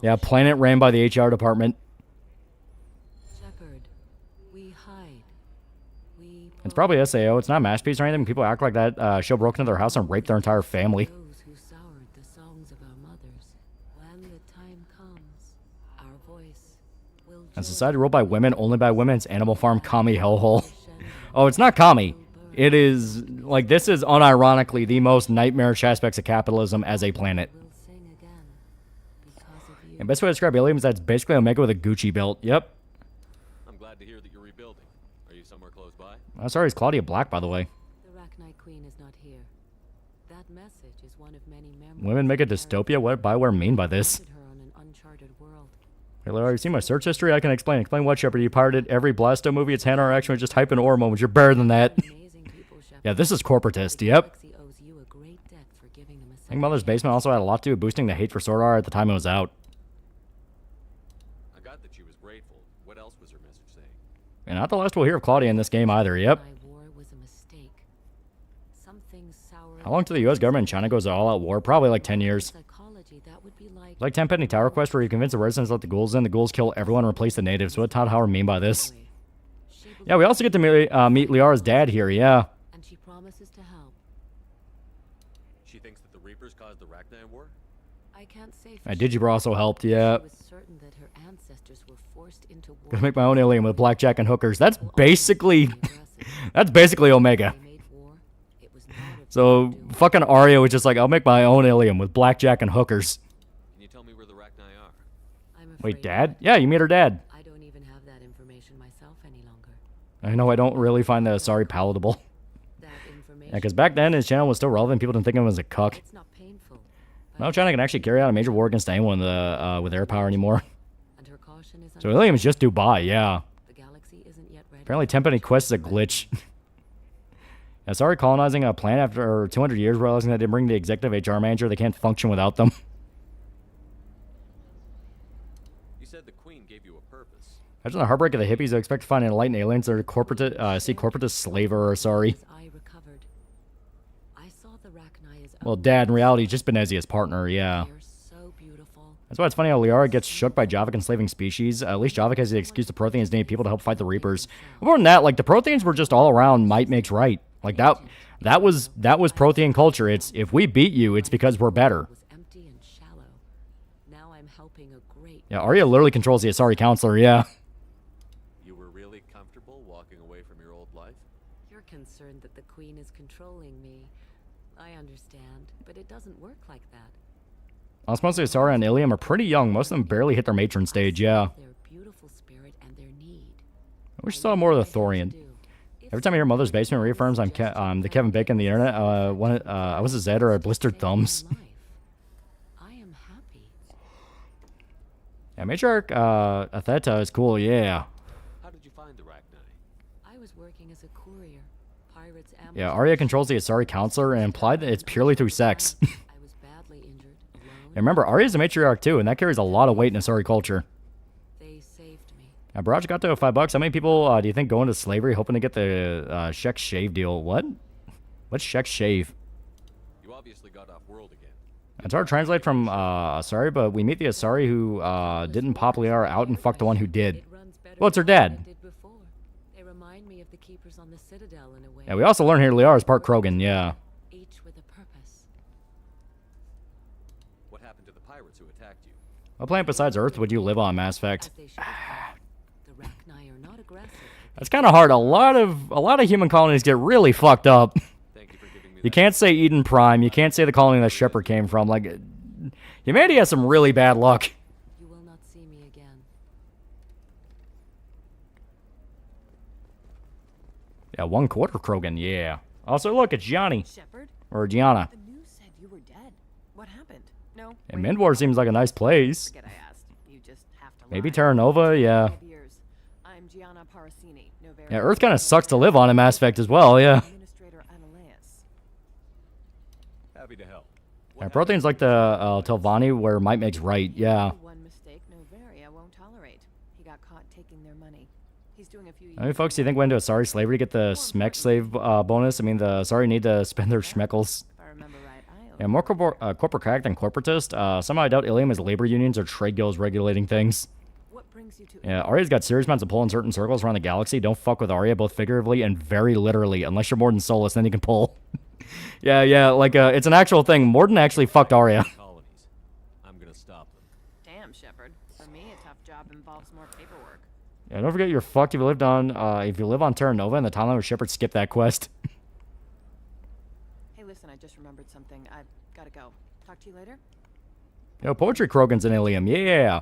Yeah, planet ran by the HR department. Shepard, we hide. We It's probably SAO. It's not a masterpiece or anything. People act like that show broke into their house and raped their entire family. those who soured the songs of our mothers. When the time comes, our voice will A society ruled by women, only by women. It's Animal Farm commie hellhole. Oh, it's not commie. It is, like, this is unironically the most nightmarish aspects of capitalism as a planet. And best way to describe Ilium is that it's basically Omega with a Gucci belt. Yep. I'm glad to hear that you're rebuilding. Are you somewhere close by? Oh, sorry, it's Claudia Black, by the way. The Rachni Queen is not here. That message is one of many memories. Women make a dystopia? What Bioware mean by this? Her on an uncharted world. Hey, Laura, you see my search history? I can explain. Explain what, Shepard? You pirated every Blasto movie. It's hand-on action with just hype and ore moments. You're better than that. Yeah, this is corporatist. Yep. I think Mother's Basement also had a lot to do with boosting the hate for Sword Art at the time it was out. I got that she was grateful. What else was her message saying? And not the last we'll hear of Claudia in this game either. Yep. How long till the U.S. government and China goes to all-out war? Probably like 10 years. Like Tenpenny Tower Quest, where you convince the residents to let the ghouls in. The ghouls kill everyone and replace the natives. What Todd Howard mean by this? Yeah, we also get to meet Liara's dad here. Yeah. And she promises to help. She thinks that the Reapers caused the Rachni War? I can't say. Digibra also helped. Yeah. She was certain that her ancestors were forced into war. Gonna make my own alien with blackjack and hookers. That's basically, that's basically Omega. So fucking Arya was just like, I'll make my own alien with blackjack and hookers. Can you tell me where the Rachni are? Wait, Dad? Yeah, you meet her dad. I don't even have that information myself any longer. I know I don't really find the Asari palatable. Yeah, because back then his channel was still relevant. People didn't think of him as a cuck. It's not painful. Now China can actually carry out a major war against anyone with air power anymore. So Ilium is just Dubai, yeah. Apparently Tenpenny Quest is a glitch. Asari colonizing a planet after 200 years, realizing that they bring the executive HR manager, they can't function without them. You said the Queen gave you a purpose. Imagine the heartbreak of the hippies who expect to find enlightened aliens or see corporatist slaver or Asari. Well, Dad, in reality, just Benezia's partner, yeah. That's why it's funny how Liara gets shook by Javik enslaving species. At least Javik has the excuse the Protheans need people to help fight the Reapers. More than that, like, the Protheans were just all around might makes right. Like, that was Prothean culture. It's, if we beat you, it's because we're better. Yeah, Arya literally controls the Asari counselor, yeah. You were really comfortable walking away from your old life? You're concerned that the Queen is controlling me. I understand, but it doesn't work like that. Most of the Asari and Ilium are pretty young. Most of them barely hit their matron stage, yeah. Their beautiful spirit and their need. I wish I saw more of the Thorian. Every time I hear Mother's Basement reaffirms I'm the Kevin Bacon of the internet, I was a Zed or I blistered thumbs. I am happy. Yeah, Matriarch Atheta is cool, yeah. How did you find the Rachni? I was working as a courier. Pirates ambushed. Yeah, Arya controls the Asari counselor and implied that it's purely through sex. I was badly injured, alone. And remember, Arya's a matriarch too, and that carries a lot of weight in Asari culture. They saved me. Barrage got to $5. How many people do you think go into slavery hoping to get the Shek Shave deal? What? What's Shek Shave? You obviously got off world again. It's hard to translate from Asari, but we meet the Asari who didn't pop Liara out and fuck the one who did. Well, it's her dad. They remind me of the keepers on the Citadel in a way. Yeah, we also learn here Liara's part Krogan, yeah. Each with a purpose. What happened to the pirates who attacked you? What planet besides Earth would you live on, Mass Effect? The Rachni are not aggressive. That's kind of hard. A lot of human colonies get really fucked up. Thank you for giving me You can't say Eden Prime. You can't say the colony that Shepard came from. Like, humanity has some really bad luck. You will not see me again. Yeah, 1/4 Krogan, yeah. Also, look, it's Gianni. Shepard? Or Gianna. The news said you were dead. What happened? No. And Mindwar seems like a nice place. Forget I asked. You just have to Maybe lie. Terra Nova, yeah. I'm Gianna Parasini. Yeah, Earth kind of sucks to live on in Mass Effect as well, yeah. Administrator Analeus. Happy to help. Yeah, Protheans like the Telvanni where might makes right, yeah. One mistake Novaria won't tolerate. He got got caught taking their money. He's doing a few. How many folks do you think went into a sorry slavery to get the smeck slave bonus? I mean, the sorry need to spend their schmeckles. Yeah, more corporate crack than corporatist. Somehow I doubt Ilium is labor unions or trade guilds regulating things. Yeah, Arya's got serious amounts of pull in certain circles around the galaxy. Don't fuck with Arya, both figuratively and very literally. Unless you're Morden Solus, then you can pull. yeah, like, it's an actual thing. Morden actually fucked Arya. I'm gonna stop them. Damn, Shepard. For me, a tough job involves more paperwork. Yeah, don't forget you're fucked if you live on Terra Nova and the timeline where Shepard skipped that quest. Hey, listen, I just remembered something. I've gotta go. Talk to you later. Yo, Poetry Krogan's in Ilium, yeah.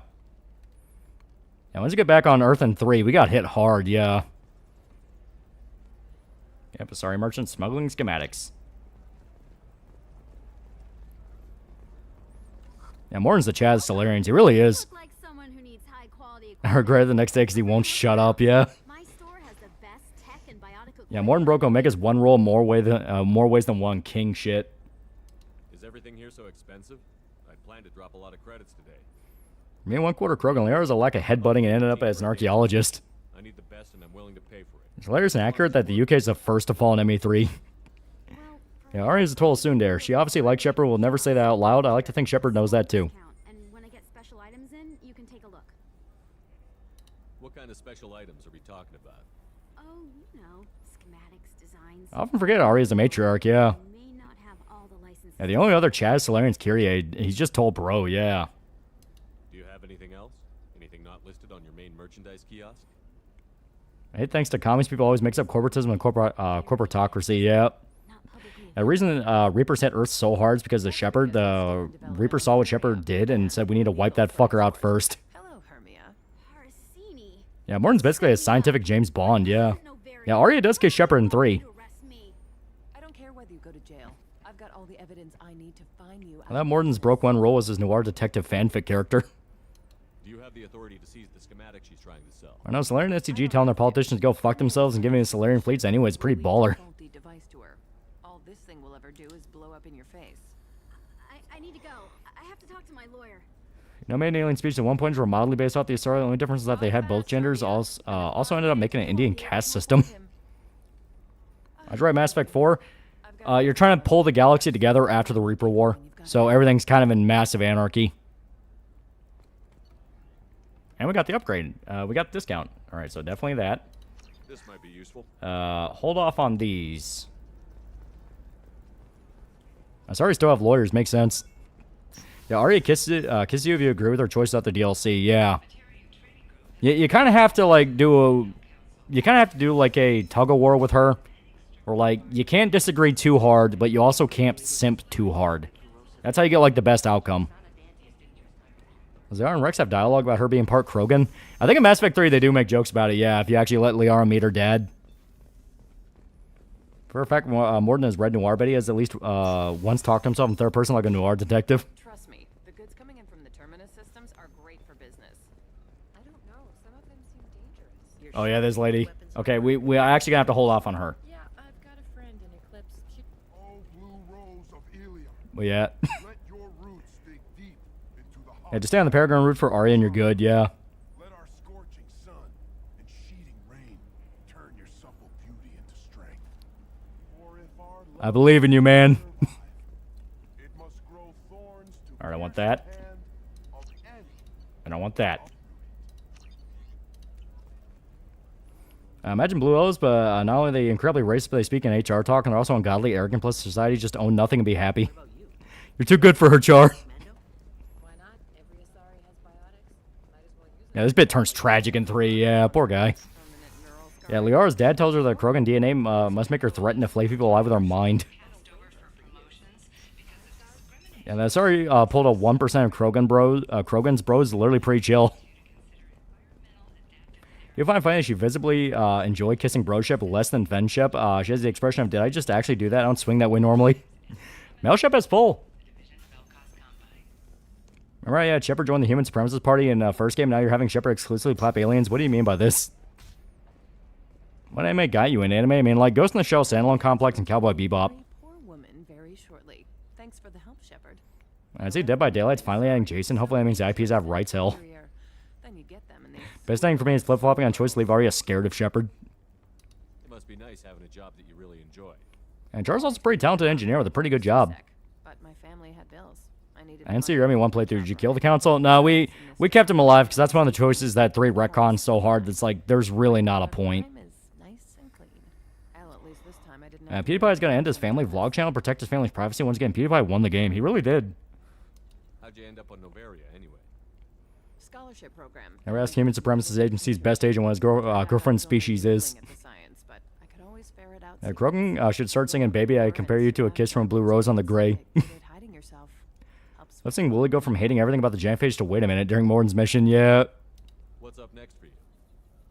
Yeah, once you get back on Earth in 3, we got hit hard, yeah. Yep, sorry, merchant smuggling schematics. Yeah, Morton's the Chaz Solarians, he really is. I regret it the next day because he won't shut up, yeah. Yeah, Morton broke Omega's one roll more ways than one king shit. Is everything here so expensive? I plan to drop a lot of credits today. Me and 1/4 Krogan. Lear has a lack of headbutting and ended up as an archaeologist. I need the best and I'm willing to pay for it. It's hilarious and accurate that the UK is the first to fall in ME3. Yeah, Arya's a total tsundere. She obviously likes Shepard, will never say that out loud. I like to think Shepard knows that too. And when I get special items in, you can take a look. What kind of special items are we talking about? Oh, you know, schematics, designs. I often forget Arya's a matriarch, yeah. Yeah, the only other Chaz Solarian's Kyrie. He's just told bro, yeah. Do you have anything else? Anything not listed on your main merchandise kiosk? Hey, thanks to commies, people always mix up corporatism and corporatocracy, yeah. The reason Reapers hit Earth so hard is because the Shepard, the Reaper saw what Shepard did and said we need to wipe that fucker out first. Yeah, Morton's basically a scientific James Bond, yeah. Yeah, Arya does kiss Shepard in 3. I don't care whether you go to jail. I've got all the evidence I need to find you. I thought Morton's broke one role as his noir detective fanfic character. Do you have the authority to seize the schematic she's trying to sell? I know Solarian STG telling their politicians to go fuck themselves and giving the Solarian fleets anyway is pretty baller. Device to her. All this thing will ever do is blow up in your face. I need to go. I have to talk to my lawyer. No main alien species at one point were mildly based off the story. The only difference is that they had both genders. Also ended up making an Indian caste system. I tried Mass Effect 4. You're trying to pull the galaxy together after the Reaper War, so everything's kind of in massive anarchy. And we got the upgrade. We got the discount. All right, so definitely that. This might be useful. Hold off on these. I'm sorry, still have lawyers. Makes sense. Yeah, Arya kisses you if you agree with her choice about the DLC. Yeah. You kind of have to like do like a tug of war with her, or like you can't disagree too hard, but you also can't simp too hard. That's how you get like the best outcome. Does Liara and Rex have dialogue about her being part Krogan? I think in Mass Effect 3 they do make jokes about it. Yeah, if you actually let Liara meet her dad. For a fact, Morden is Red Noir, but he has at least once talked to himself in third person like a noir detective. Trust me, the goods coming in from the Terminus systems are great for business. I don't know, some of them seem dangerous. Oh yeah, this lady. Okay, we are actually gonna have to hold off on her. Yeah, I've got a friend in Eclipse. Oh, blue rose of Ilium. Well, yeah. Let your roots dig deep into the heart. Yeah, just stay on the Paragon route for Arya and you're good, yeah. Let our scorching sun and sheeting rain turn your supple beauty into strength. For if our I believe in you, man. it must grow thorns to Alright, I want that. And I want that. Imagine Blue O's, but not only are they incredibly racist, but they speak in HR talk, and they're also ungodly, arrogant, plus society just own nothing and be happy. You're too good for her, Char. Yeah, this bit turns tragic in 3. Yeah, poor guy. Yeah, Liara's dad tells her that Krogan DNA must make her threaten to flay people alive with her mind. Yeah, that's already pulled a 1% of Krogan's bros, literally pretty chill. You'll find funny that she visibly enjoy kissing broship less than Venship. She has the expression of, did I just actually do that? I don't swing that way normally. Mailship is full. Remember, yeah, Shepard joined the Human Supremacist Party in first game. Now you're having Shepard exclusively plap aliens. What do you mean by this? What anime got you in anime? I mean, like Ghost in the Shell, Standalone Complex, and Cowboy Bebop. Poor woman, very shortly. Thanks for the help, Shepard. I see Dead by Daylight's finally adding Jason. Hopefully that means the IPs have rights hell. Then you get them and they Best thing for me is flip-flopping on choice to leave Arya scared of Shepard. It must be nice having a job that you really enjoy. And Charles is a pretty talented engineer with a pretty good job. But my family had bills. I needed I didn't see your Remy one playthrough. Did you kill the council? No, we kept him alive because that's one of the choices that 3 retcons so hard that's like there's really not a point. PewDiePie is going to end his family vlog channel, protect his family's privacy. Once again, PewDiePie won the game. He really did. How'd you end up on Novaria anyway? Scholarship program. Never asked Human Supremacist Agency's best agent what his girlfriend's species is. Krogan should start singing Baby I Compare You to a Kiss from a Blue Rose on the Gray. Let's sing Willie go from hating everything about the jam phase to wait a minute during Morden's mission. Yeah. What's up next for you?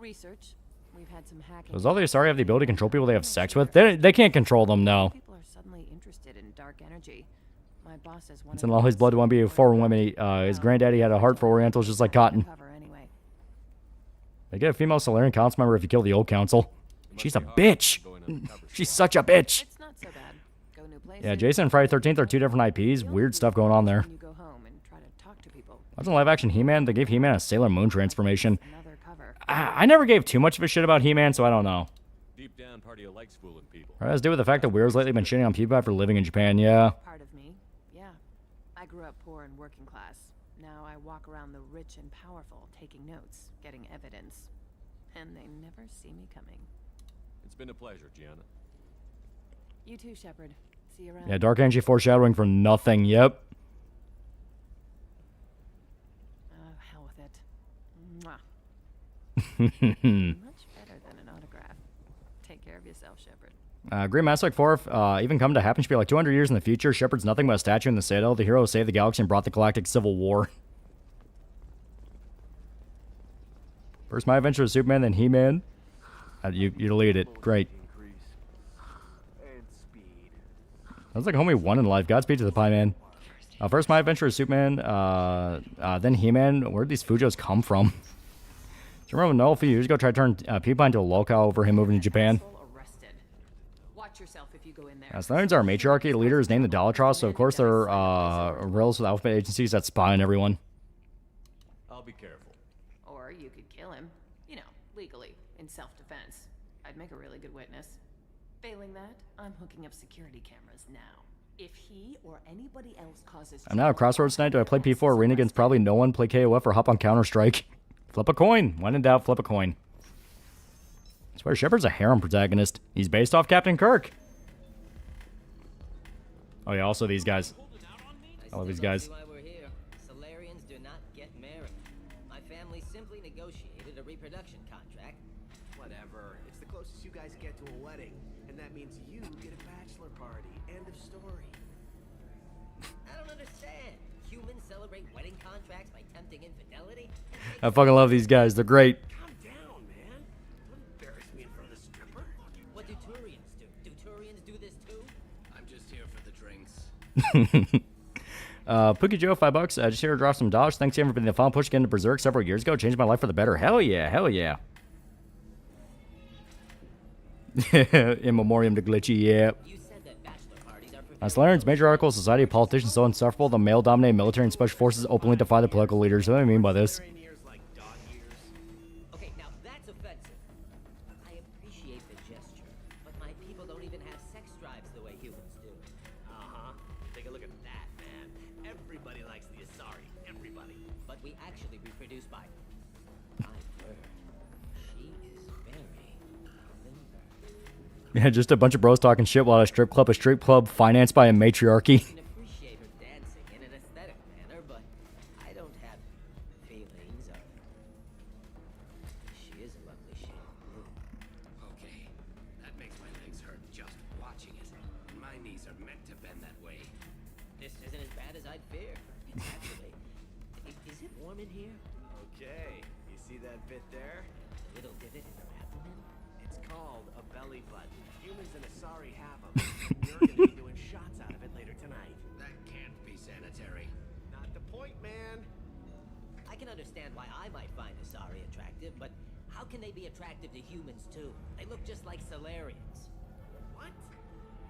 Research. We've had some hacking. Does all the Asari have the ability to control people they have sex with? They can't control them, no. People are suddenly interested in dark energy. My boss has It's in all his blood to want to be a foreign women. His granddaddy had a heart for Orientals just like Cotton. They get a female Solarian council member if you kill the old council. She's a bitch. She's such a bitch. It's not so bad. Go new places. Yeah, Jason and Friday 13th are 2 different IPs. Weird stuff going on there. You go home and try to talk to people. That's in live action He-Man. They gave He-Man a Sailor Moon transformation. I never gave too much of a shit about He-Man, so I don't know. Deep down, part of you likes fooling people. It has to do with the fact that Weir's lately been shitting on PewDiePie for living in Japan, yeah. Part of me, yeah. I grew up poor and working class. Now I walk around the rich and powerful, taking notes, getting evidence. And they never see me coming. It's been a pleasure, Gianna. You too, Shepard. See you around. Yeah, Dark Energy foreshadowing for nothing, yep. Hell with it. Mwah. Much better than an autograph. Take care of yourself, Shepard. Great Mass Effect 4, even come to happen should be like 200 years in the future. Shepard's nothing but a statue in the Citadel. The hero who saved the galaxy and brought the Galactic Civil War. First My Adventure with Superman, then He-Man. You deleted it. Great. Sounds like homie won in life. Godspeed to the Pie Man. First My Adventure with Superman, then He-Man. Where'd these Fujos come from? Do you remember Noel a few years ago tried to turn PewDiePie into a lolcow over him moving to Japan? Watch yourself if you go in there. Stallions are a matriarchy. The leader is named the Dalatross, so of course they're rebels with alphabet agencies that spy on everyone. I'll be careful. Or you could kill him. You know, legally, in self-defense. I'd make a really good witness. Failing that, I'm hooking up security cameras now. If he or anybody else causes... I'm now at Crossroads tonight. Do I play P4 Arena against probably no one, play KOF, or hop on Counter-Strike? Flip a coin. When in doubt, flip a coin. I swear, Shepard's a harem protagonist. He's based off Captain Kirk. Oh yeah, also these guys. I love these guys. Solarians do not get married. My family simply negotiated a reproduction contract. Whatever. It's the closest you guys get to a wedding. And that means you get a bachelor party. End of story. I don't understand. Humans celebrate wedding contracts by tempting infidelity? I fucking love these guys. They're great. Calm down, man. Don't embarrass me in front of the stripper. What do Turians do? Do Turians do this too? I'm just here for the drinks. Pookie Joe, $5. Just here to drop some dollars. Thanks again for being the final push again to Berserk several years ago. Changed my life for the better. Hell yeah, hell yeah. In memoriam to Glitchy, yeah. Solarian's major article, Society of Politicians so insufferable, the male-dominated military and special forces openly defy the political leaders. What do I mean by this? Okay, now that's offensive. I appreciate the gesture, but my people don't even have sex drives the way humans do. Uh-huh. Take a look at that, man. Everybody likes the Asari. Everybody. But we actually reproduce by... I've heard. She is very limber. Yeah, just a bunch of bros talking shit while at a strip club financed by a matriarchy. I can appreciate her dancing in an aesthetic manner, but I don't have feelings of... She is a lovely shade of blue. Okay. That makes my legs hurt just watching it. And my knees are meant to bend that way. This isn't as bad as I'd feared. It's actually... Is it warm in here? Okay. You see that bit there? A little divot in her abdomen? It's called a belly button. Humans and Asari have them. You're gonna be doing shots out of it later tonight. That can't be sanitary. Not the point, man. I can understand why I might find Asari attractive, but how can they be attractive to humans too? They look just like Solarians. What?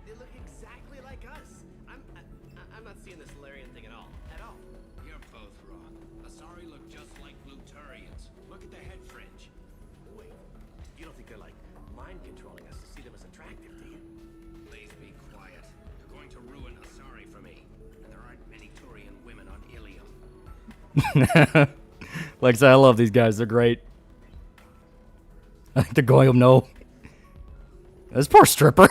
They look exactly like us. I'm not seeing the Solarian thing at all. At all. You're both wrong. Asari look just like Bluturians. the head fringe. Wait, you don't think they're like mind controlling us to see them as attractive, do you? Please be quiet. You're going to ruin Asari for me. And there aren't many Turian women on Ilium. Like I said, I love these guys. They're great. I think they're going up no. This poor stripper.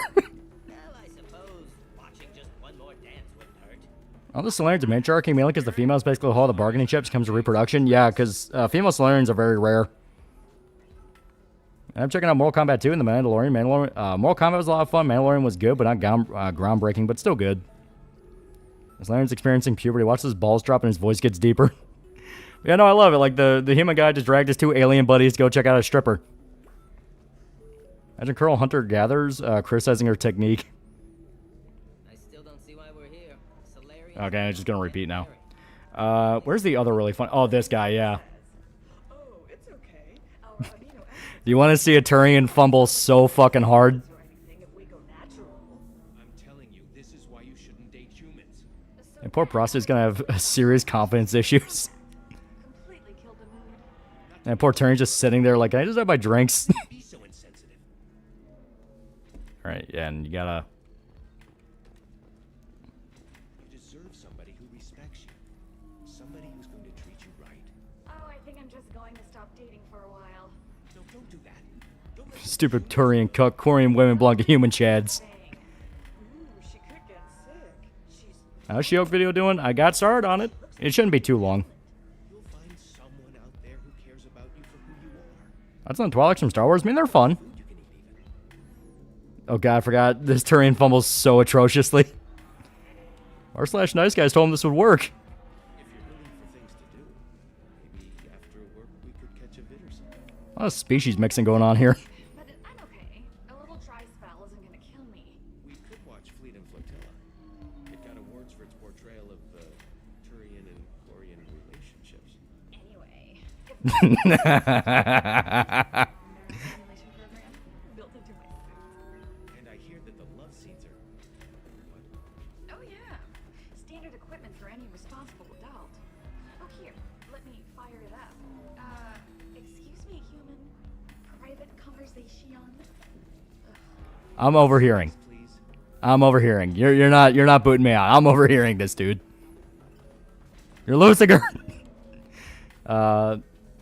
Oh, the Solarians are matriarchy mainly because the females basically hold the bargaining chips comes to reproduction. Yeah, because female Solarians are very rare. I'm checking out Mortal Kombat 2 and the Mandalorian. Mortal Kombat was a lot of fun. Mandalorian was good, but not groundbreaking, but still good. The Solarian's experiencing puberty. Watch his balls drop and his voice gets deeper. Yeah, no, I love it. Like, the human guy just dragged his 2 alien buddies to go check out a stripper. Imagine Colonel Hunter gathers, criticizing her technique. I still don't see why we're here. Okay, I'm just gonna repeat now. Where's the other really fun? Oh, this guy, yeah. Do you want to see a Turian fumble so fucking hard? And poor Prosty's gonna have serious confidence issues. And poor Turian's just sitting there like, can I just have my drinks? Alright, yeah, and you gotta... You deserve somebody who respects you. Somebody who's going to treat you right. Oh, I think I'm just going to stop dating for a while. No, don't do that. Don't let Stupid Turian cuck. Korean women belong to human chads. How's She-Hulk video doing? I got started on it. It shouldn't be too long. You'll find someone out there who cares about you for who you are. That's on Twi'leks from Star Wars. I mean, they're fun. Oh god, I forgot. This Turian fumbles so atrociously. R/Nice Guys told him this would work. If you're looking for things to do, maybe after work we could catch a vid or something. A lot of species mixing going on here. But I'm okay. A little dry spell isn't going to kill me. We could watch Fleet and Flotilla. It got awards for its portrayal of Turian and Korean relationships. Anyway. And I hear that the love scenes are... What? Oh yeah. Standard equipment for any responsible adult. Oh here, let me fire it up. Excuse me, human. Private conversation. I'm overhearing. I'm overhearing. You're not booting me out. I'm overhearing this, dude. You're losing her.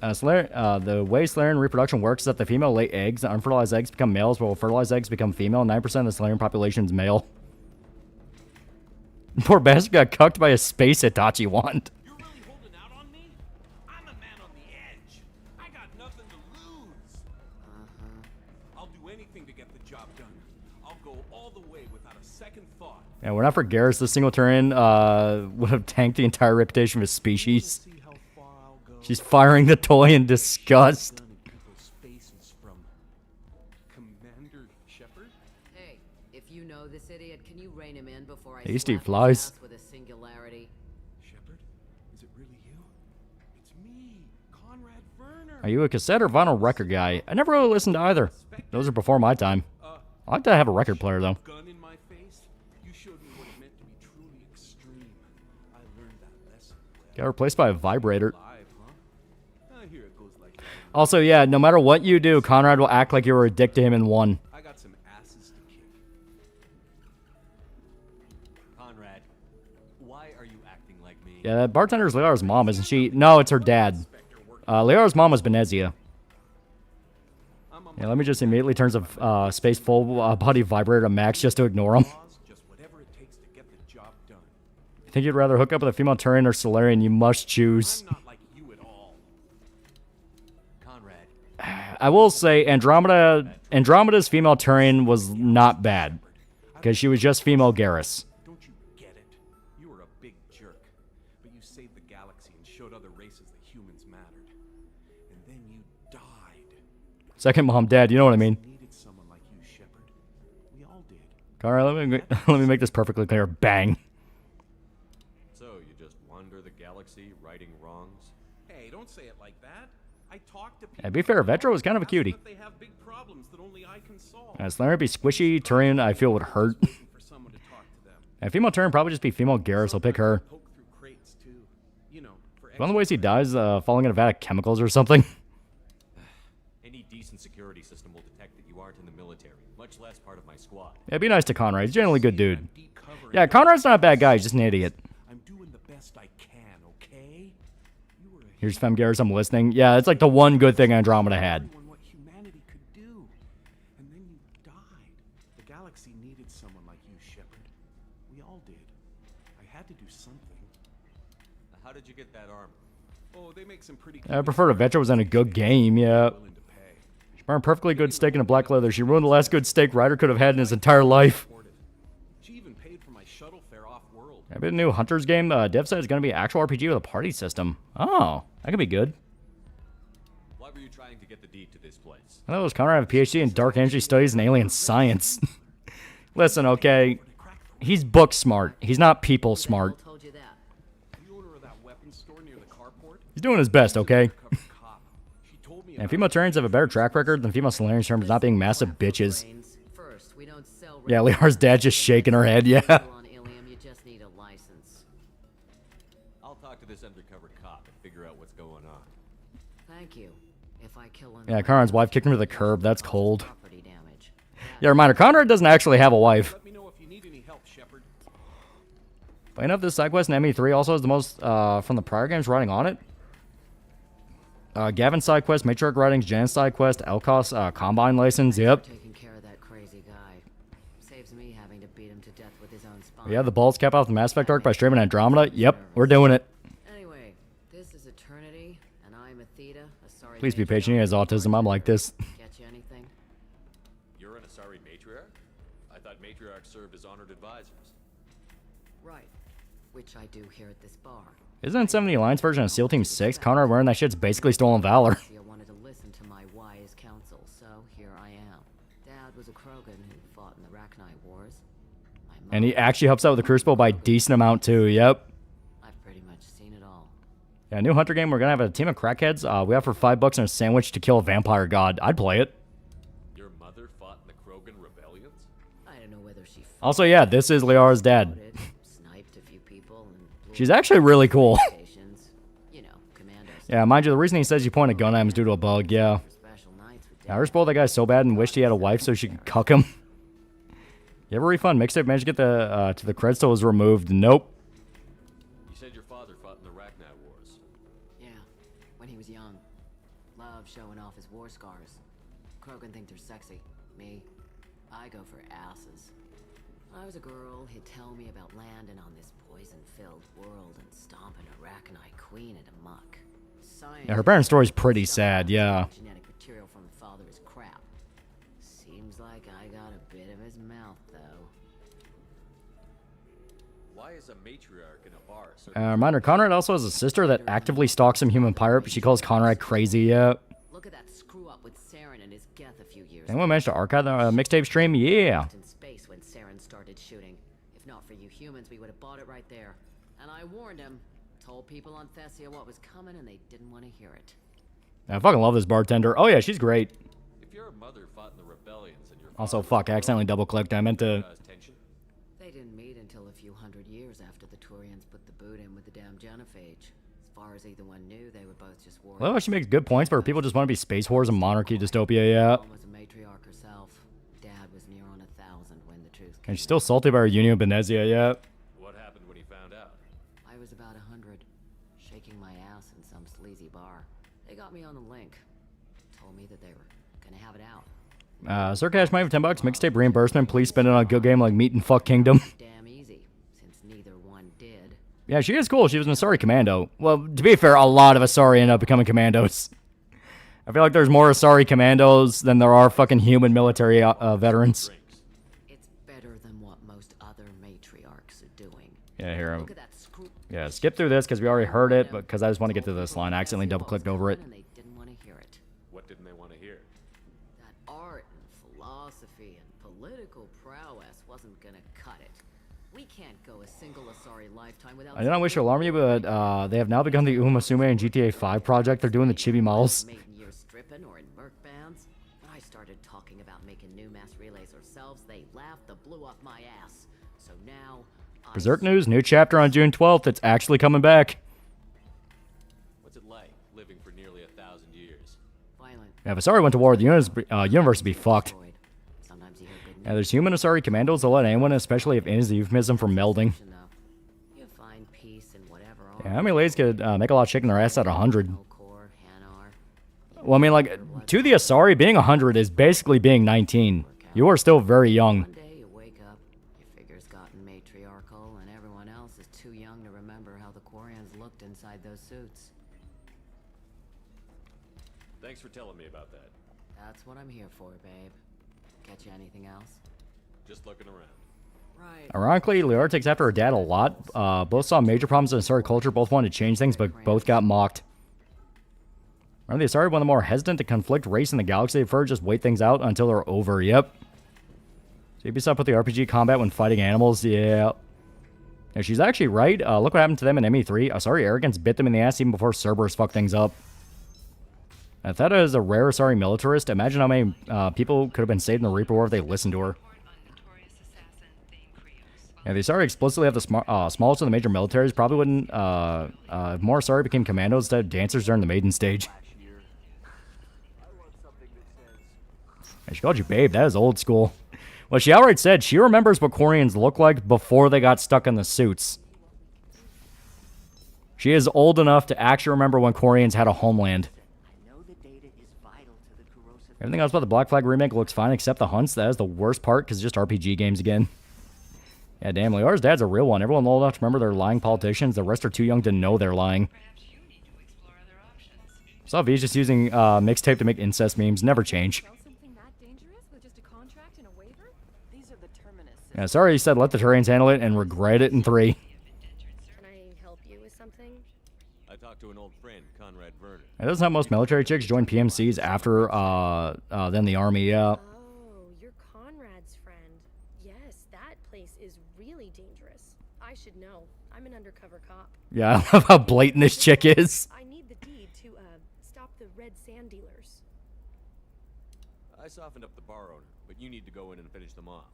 The way Solarian reproduction works is that the female lay eggs, the unfertilized eggs become males, while fertilized eggs become female. 9% of the Solarian population is male. Poor bastard got cucked by a space Hitachi wand. You're really holding out on me? I'm a man on the edge. I got nothing to lose. I'll do anything to get the job done. I'll go all the way without a second thought. Yeah, we're not for Garrus. The single Turian would have tanked the entire reputation of his species. She's firing the toy in disgust. Commander Shepard? Hey, if you know this idiot, can you rein him in before I Hey, Steve slap his Flies. ass with a singularity? Shepard? Is it really you? It's me, Conrad Werner. Are you a cassette or vinyl record guy? I never really listened to either. Those are before my time. I like to have a record player, though. Gun in my face? You showed me what it meant to be truly extreme. I learned that lesson. Got replaced by a vibrator. Live, huh? Here it goes like that. Also, yeah, no matter what you do, Conrad will act like you were a dick to him in one. I got some asses to kick. Conrad, why are you acting like me? Yeah, that bartender's Lear's mom, isn't she? No, it's her dad. Lear's mom was Benezia. Yeah, let me just immediately turns a space full body vibrator to max just to ignore him. Just whatever it takes to get the job done. I think you'd rather hook up with a female Turian or Solarian. You must choose. I'm not like you at all. Conrad. I will say Andromeda's female Turian was not bad. Because she was just female Garrus. Don't you get it? You were a big jerk. But you saved the galaxy and showed other races that humans mattered. And then you died. Second mom, dad, you know what I mean. Needed someone like you, Shepard. We all did. Alright, let me make this perfectly clear. Bang. So, you just wander the galaxy, righting wrongs? Hey, don't say it like that. I talk to people. Yeah, to be fair, Vetro was kind of a cutie. They have big problems that only I can solve. Solarian be squishy, Turian I feel would hurt. For someone to talk to them. And female Turian probably just be female Garrus. I'll pick her. Poke through crates too. You know, for One of the ways he dies, falling in a vat of chemicals or something. security system will detect that you aren't in the military, much less part of my squad. Yeah, be nice to Conrad. He's generally a good dude. Yeah, Conrad's not a bad guy. He's just an idiot. I'm doing the best I can, okay? Here's Femgares. I'm listening. Yeah, it's like the one good thing Andromeda had. What humanity could do, and then you died. The galaxy needed someone like you, Shepard. We all did. I had to do something. How did you get that armor? Oh, they make some pretty. I prefer Vetra was in a good game, yeah. She burned perfectly good steak in a black leather. She ruined the last good steak Ryder could have had in his entire life. She even paid for my shuttle fare off-world. I bet a new Hunters game. Dev said it's going to be an actual RPG with a party system. Oh, that could be good. Why were you trying to get the deed to this place? I thought it was Conrad have a PhD in dark energy studies and alien science. Listen, okay, he's book smart. He's not people smart. He's doing his best, okay? And female Turians have a better track record than female Solarians in terms of not being massive bitches. Yeah, Liar's dad just shaking her head, yeah. I'll talk to this undercover cop and figure out what's going on. Thank you. If I kill him, Yeah, Conrad's wife kicked him to the curb. That's cold. Yeah, reminder, Conrad doesn't actually have a wife. Let me know if you need any help, Shepard. Funny enough, this side quest in ME3 also has the most from the prior games writing on it. Gavin's side quest, Matriarch writings, Jan's side quest, Elkos Combine license, yep. taking care of that crazy guy. Saves me having to beat him to death with his own spine. Yeah, the balls cap off the Mass Effect arc by streaming Andromeda. Yep, we're doing it. Anyway, this is Eternity, and I'm Athena, a sorry. Please be patient. He has autism. I'm like this. Get you anything? You're an Asari matriarch? I thought matriarchs served as honored advisors. Right. Which I do here at this bar. Isn't it 70 Alliance version of SEAL Team 6? Conrad wearing that shit's basically stolen valor. I wanted to listen to my wise counsel, so here I am. Dad was a Krogan who fought in the Rachni Wars. And he actually helps out with the Crucible by a decent amount too, yep. I've pretty much seen it all. Yeah, new Hunter game. We're going to have a team of crackheads. We offer $5 and a sandwich to kill a vampire god. I'd play it. Your mother fought in the Krogan rebellions? I don't know whether she Also, yeah, this is Liara's dad. sniped a few people and She's actually really cool. you know, commandos. Yeah, mind you, the reason he says you point a gun at him is due to a bug, yeah. I just spoiled that guy so bad and wished he had a wife so she could cuck him. You ever refund mixtape? Managed to get the to the credits till it was removed. Nope. You said your father fought in the Rachni Wars. Yeah, when he was young. Loved showing off his war scars. Krogan think they're sexy. Me, I go for asses. When I was a girl, he'd tell me about landing on this poison-filled world and stomping a Rachni queen into muck. Yeah, her parents' story's pretty sad, yeah. Genetic material from the father is crap. Seems like I got a bit of his mouth, though. Why is a matriarch in a bar? Reminder, Conrad also has a sister that actively stalks some human pirate, but she calls Conrad crazy, yeah. Look at that screw-up with Saren and his Geth a few years Anyone managed to archive the mixtape stream? Yeah. in space when Saren started shooting. If not for you humans, we would have bought it right there. And I warned him. Told people on Thessia what was coming, and they didn't want to hear it. I fucking love this bartender. Oh, yeah, she's great. If your mother fought in the rebellions and your Also, fuck, I accidentally double-clicked. I meant to... They didn't meet until a few hundred years after the Turians put the boot in with the damn Genophage. As far as either one knew, they were both just warriors. Well, she makes good points, but people just want to be space wars and monarchy dystopia, yeah. Mom was a matriarch herself. Dad was near on 1,000 when the truth came. And she's still salty about her union with Benezia, yeah. What happened when he found out? I was about 100, shaking my ass in some sleazy bar. They got me on the link. Told me that they were gonna have it out. Sircash might have $10. Mixtape reimbursement. Please spend it on a good game like Meat and Fuck Kingdom. Damn easy, since neither one did. Yeah, she is cool. She was an Asari commando. Well, to be fair, a lot of Asari end up becoming commandos. I feel like there's more Asari commandos than there are fucking human military veterans. It's better than what most other matriarchs are doing. Yeah, here. Look at that screw. Yeah, skip through this because we already heard it, but because I just want to get to this line. I accidentally double-clicked over it. And they didn't want to hear it. What didn't they want to hear? That art and philosophy and political prowess wasn't gonna cut it. We can't go a single Asari lifetime without. I do not wish to alarm you, but they have now begun the Umasume and GTA 5 project. They're doing the chibi models. Stripping or in merc bands. When I started talking about making new mass relays ourselves, they laughed the blue off my ass. So now Berserk news, new chapter on June 12th. It's actually coming back. What's it like living for nearly 1,000 years? Violent. Yeah, if Asari went to war, the universe would be fucked. Yeah, there's human Asari commandos that let anyone, especially if in is the euphemism for melding. Yeah, how many ladies could make a lot shaking their ass at 100? Well, I mean, like, to the Asari, being 100 is basically being 19. You are still very young. One day you wake up, your figure's gotten matriarchal, and everyone else is too young to remember how the Quarians looked inside those suits. Thanks for telling me about that. That's what I'm here for, babe. Catch you anything else? Just looking around. Right. Ironically, Liara takes after her dad a lot. Both saw major problems in Asari culture, both wanted to change things, but both got mocked. Remember, the Asari one of the more hesitant to conflict race in the galaxy. They prefer to just wait things out until they're over. Yep. So Ubisoft put the RPG combat when fighting animals. Yeah. Yeah, she's actually right. Look what happened to them in ME3. Asari arrogance bit them in the ass even before Cerberus fucked things up. If that is a rare Asari militarist, imagine how many people could have been saved in the Reaper War if they listened to her. Yeah, the Asari explicitly have the smallest of the major militaries. Probably wouldn't, if more Asari became commandos instead of dancers during the maiden stage. Yeah, she called you babe. That is old school. Well, she outright said she remembers what Quarians looked like before they got stuck in the suits. She is old enough to actually remember when Quarians had a homeland. Everything else about the Black Flag remake looks fine except the hunts. That is the worst part because it's just RPG games again. Yeah, damn, Liara's dad's a real one. Everyone old enough to remember they're lying politicians. The rest are too young to know they're lying. So V's just using mixtape to make incest memes. Never change. Yeah, sorry, he said let the Turians handle it and regret it in 3. Can I help you with something? I talked to an old friend, Conrad Werner. It doesn't have most military chicks join PMCs after then the army, yeah. Oh, you're Conrad's friend. Yes, that place is really dangerous. I should know. I'm an undercover cop. Yeah, I love how blatant this chick is. I need the deed to stop the red sand dealers. I softened up the bar owner, but you need to go in and finish them off.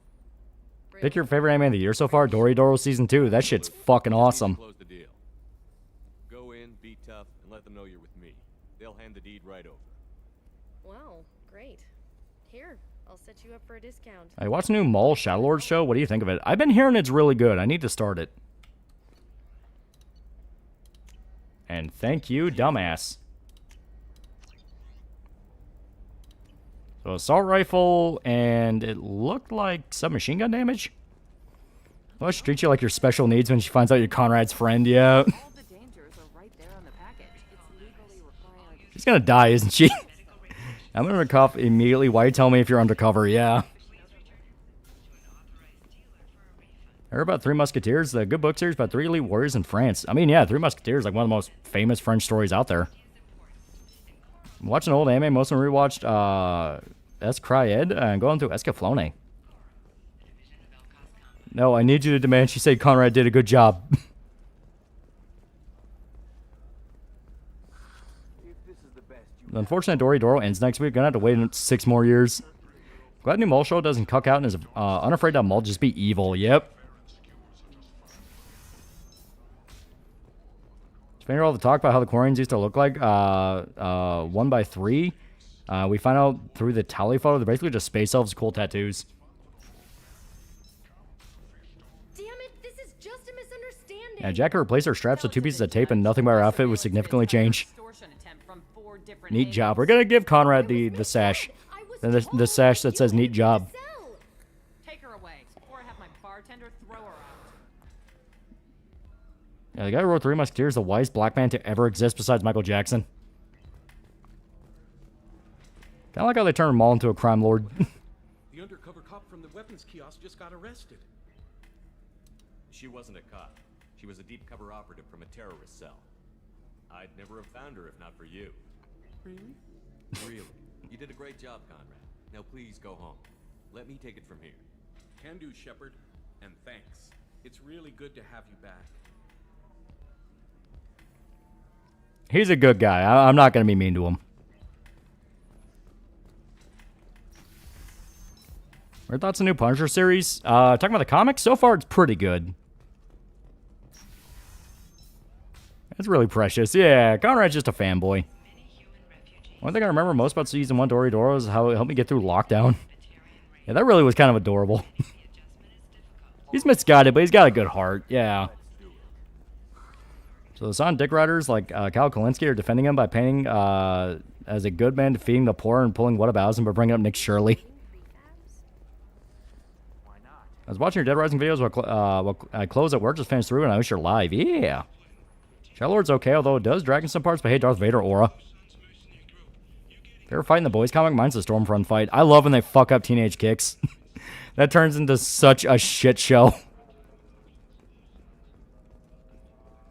Pick your favorite anime of the year so far, Dory Season 2. That shit's fucking awesome. Close the deal. Go in, be tough, and let them know you're with me. They'll hand the deed right over. Wow, great. Here, I'll set you up for a discount. I watched the new Maul Shadow Lord show. What do you think of it? I've been hearing it's really good. I need to start it. And thank you, dumbass. So assault rifle, and it looked like submachine gun damage. Well, she treats you like your special needs when she finds out you're Conrad's friend, yeah. She's gonna die, isn't she? I'm gonna cough immediately. Why you tell me if you're undercover? Yeah. I heard about Three Musketeers, the good book series about 3 elite warriors in France. I mean, yeah, Three Musketeers, like one of the most famous French stories out there. I'm watching old anime. Most of them rewatched Escryed and going through Escaflowne. No, I need you to demand she said Conrad did a good job. The unfortunate Dory Doro ends next week. Gonna have to wait 6 more years. Glad new Mole Show doesn't cuck out and is unafraid to Mole just be evil. Yep. Spending all the talk about how the Quarians used to look like 1 by 3. We find out through the tally photo they're basically just space elves with cool tattoos. Damn it, this is just a misunderstanding. Yeah, Jack could replace her straps with 2 pieces of tape and nothing about her outfit would significantly change. Neat job. We're gonna give Conrad the sash. The sash that says neat job. Take her away, or have my bartender throw her out. Yeah, the guy who wrote Three Musketeers is the wisest black man to ever exist besides Michael Jackson. Kind of like how they turned Maul into a crime lord. The undercover cop from the weapons kiosk just got arrested. She wasn't a cop. She was a deep cover operative from a terrorist cell. I'd never have found her if not for you. Really? Really. You did a great job, Conrad. Now please go home. Let me take it from here. Can do, Shepard. And thanks. It's really good to have you back. He's a good guy. I'm not going to be mean to him. Our thoughts on the new Punisher series? Talking about the comics, so far it's pretty good. It's really precious. Yeah, Conrad's just a fanboy. One thing I remember most about Season 1 Doridoro is how it helped me get through lockdown. Yeah, that really was kind of adorable. He's misguided, but he's got a good heart. Yeah. So the Son Dick Riders like Kyle Kalinske are defending him by painting as a good man defeating the poor and pulling whataboutism by bringing up Nick Shirley. I was watching your Dead Rising videos while I closed at work, just finished through, and I wish you're live. Yeah. Shadowlord's okay, although it does drag in some parts, but hey, Darth Vader aura. If you're fighting the boys comic, mine's the Stormfront fight. I love when they fuck up teenage kicks. That turns into such a shit show.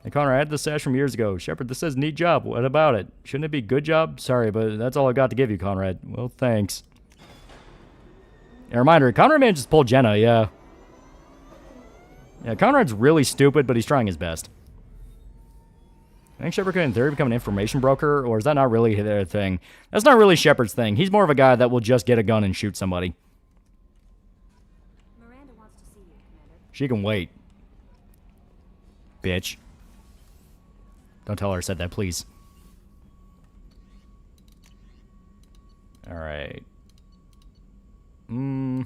Hey, Connor, I had this sash from years ago. Shepard, this says neat job. What about it? Shouldn't it be good job? Sorry, but that's all I got to give you, Conrad. Well, thanks. A reminder, Conrad managed to pull Jenna, yeah. Yeah, Conrad's really stupid, but he's trying his best. I think Shepard could, in theory, become an information broker, or is that not really their thing? That's not really Shepard's thing. He's more of a guy that will just get a gun and shoot somebody. Miranda wants to see you, Commander. She can wait. Bitch. Don't tell her I said that, please. Alright. We'll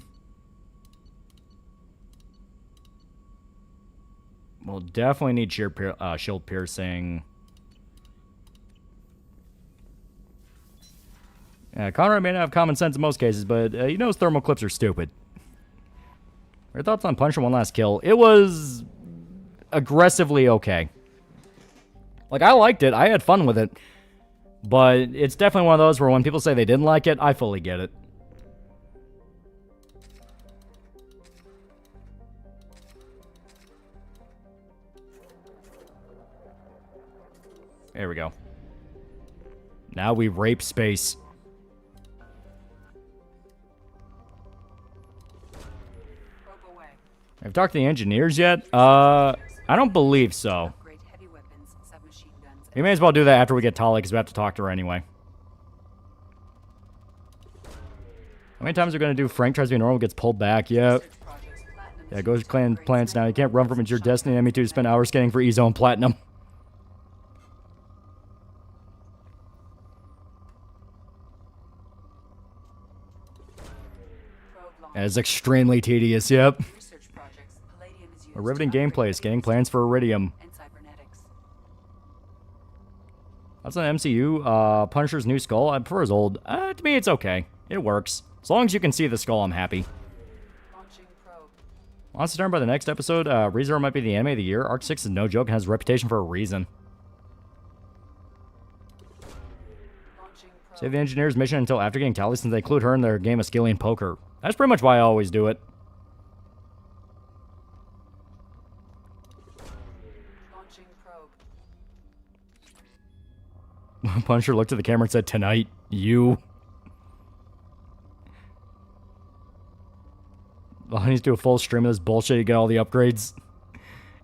definitely need shield piercing. Yeah, Conrad may not have common sense in most cases, but he knows thermal clips are stupid. Your thoughts on Punisher One Last Kill? It was aggressively okay. Like, I liked it. I had fun with it. But it's definitely one of those where when people say they didn't like it, I fully get it. There we go. Now we rape space. Have you talked to the engineers yet? I don't believe so. We may as well do that after we get Tali, because we have to talk to her anyway. How many times are we going to do Frank tries to be normal, gets pulled back? Yep. Yeah, go to clan plants now. You can't run from it. It's your destiny. Enemy 2 to spend hours scanning for E-Zone Platinum. And it's extremely tedious, yep. A riveting gameplay, scanning plans for Iridium. That's an MCU. Punisher's new skull. I prefer his old. To me, it's okay. It works. As long as you can see the skull, I'm happy. Wants to start by the next episode. ReZero might be the anime of the year. Arc 6 is no joke and has a reputation for a reason. Save the engineer's mission until after getting Tali, since they include her in their game of Skillian Poker. That's pretty much why I always do it. Punisher looked at the camera and said, "Tonight, you." Well, he needs to do a full stream of this bullshit to get all the upgrades.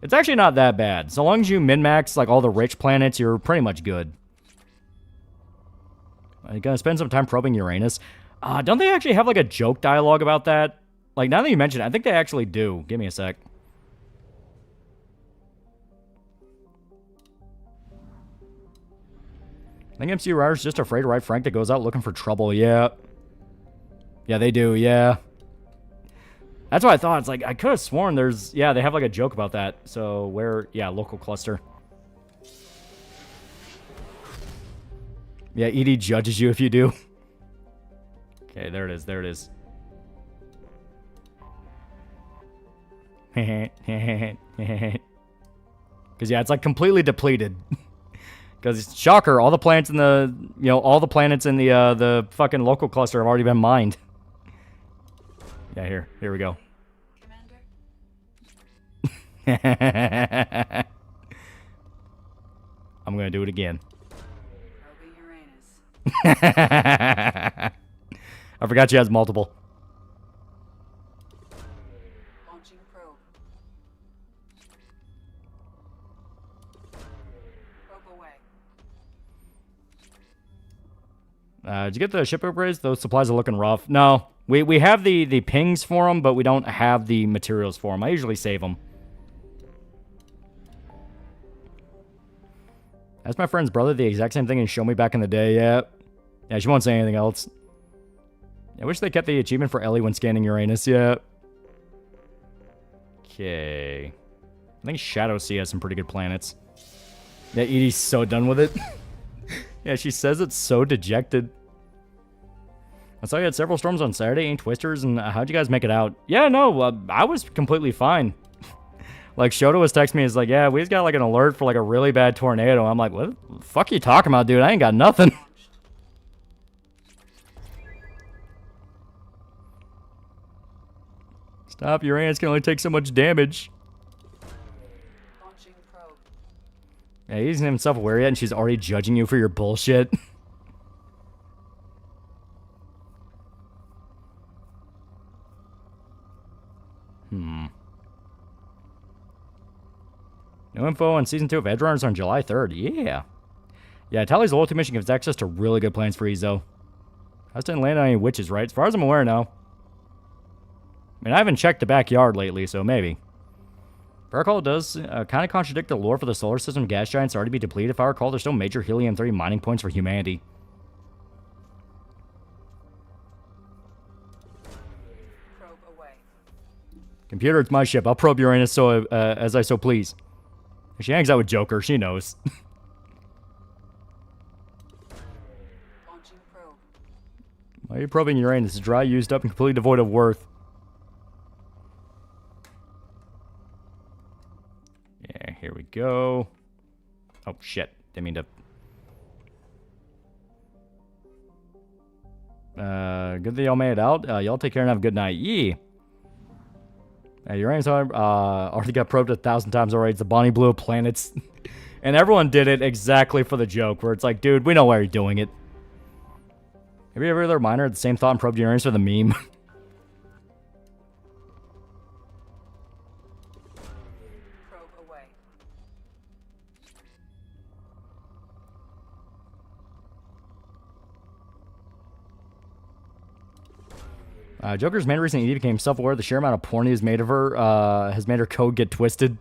It's actually not that bad. So long as you min-max like all the rich planets, you're pretty much good. You gotta spend some time probing Uranus. Don't they actually have like a joke dialogue about that? Like, now that you mention it, I think they actually do. Give me a sec. I think MCU writers just afraid to write Frank that goes out looking for trouble. Yeah. Yeah, they do. Yeah. That's what I thought. It's like, I could have sworn there's... Yeah, they have like a joke about that. So, where... Yeah, local cluster. Yeah, ED judges you if you do. Okay, there it is. There it is. Because, yeah, it's like completely depleted. Because, shocker, all the planets in the... You know, all the planets in the fucking local cluster have already been mined. Yeah, here we go. I'm gonna do it again. I forgot she has multiple. Launching probe. Probe away. Did you get the ship upgrades? Those supplies are looking rough. No. We have the pings for them, but we don't have the materials for them. I usually save them. That's my friend's brother, the exact same thing he showed me back in the day, yeah. Yeah, she won't say anything else. I wish they kept the achievement for Ellie when scanning Uranus, yeah. Okay. I think Shadow Sea has some pretty good planets. Yeah, Edie's so done with it. Yeah, she says it's so dejected. I saw you had several storms on Saturday and twisters, and how'd you guys make it out? Yeah, no, I was completely fine. Like, Shota was texting me, he's like, yeah, we just got like an alert for like a really bad tornado. I'm like, what the fuck are you talking about, dude? I ain't got nothing. Stop, Uranus can only take so much damage. Yeah, he isn't even self-aware yet, and she's already judging you for your bullshit. No info on Season 2 of Edge Runners on July 3rd. Yeah. Yeah, Tally's loyalty mission gives access to really good plans for Ezo. I just didn't land on any witches, right? As far as I'm aware now. I mean, I haven't checked the backyard lately, so maybe. If I recall, it does kind of contradict the lore for the solar system gas giants already be depleted. If I recall, there's still major helium-3 mining points for humanity. Probe away. Computer, it's my ship. I'll probe Uranus so as I so please. If she hangs out with Joker, she knows. Launching probe. Why are you probing Uranus? It's dry, used up, and completely devoid of worth. Yeah, here we go. Oh, shit. Didn't mean to... good that y'all made it out. Y'all take care and have a good night. Yee. Uranus already got probed 1,000 times already. It's the Bonnie Blue of planets. And everyone did it exactly for the joke, where it's like, dude, we know why you're doing it. Maybe every other miner had the same thought and probed Uranus for the meme. Probe away. Joker's main reason Edie became self-aware the sheer amount of porn he has made of her has made her code get twisted.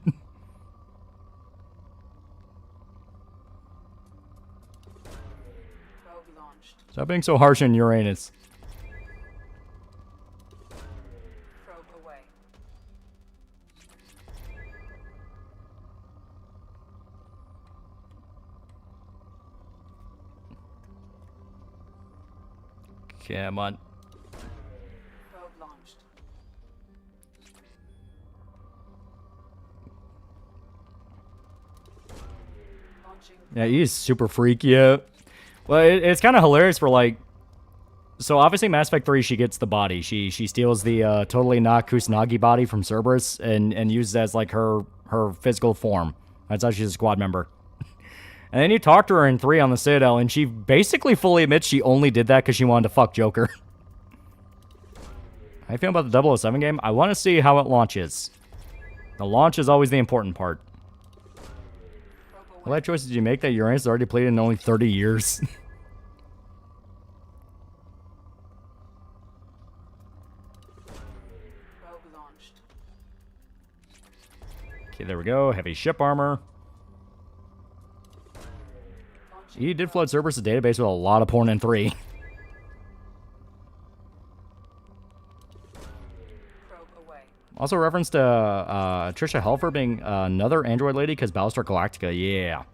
Probe launched. Stop being so harsh on Uranus. Probe away. Come on. Probe launched. Launching. Yeah, he's super freaky. Yeah. Well, it's kind of hilarious for like... So obviously Mass Effect 3, she gets the body. She steals the totally not Kusanagi body from Cerberus and uses it as like her physical form. That's how she's a squad member. And then you talk to her in 3 on the Citadel, and she basically fully admits she only did that because she wanted to fuck Joker. How you feel about the 007 game? I want to see how it launches. The launch is always the important part. What life choices did you make that Uranus has already played in only 30 years? Probe launched. Okay, there we go. Heavy ship armor. He did flood Cerberus' database with a lot of porn in 3. Probe away. Also reference to Trisha Helfer being another android lady because Battlestar Galactica, yeah.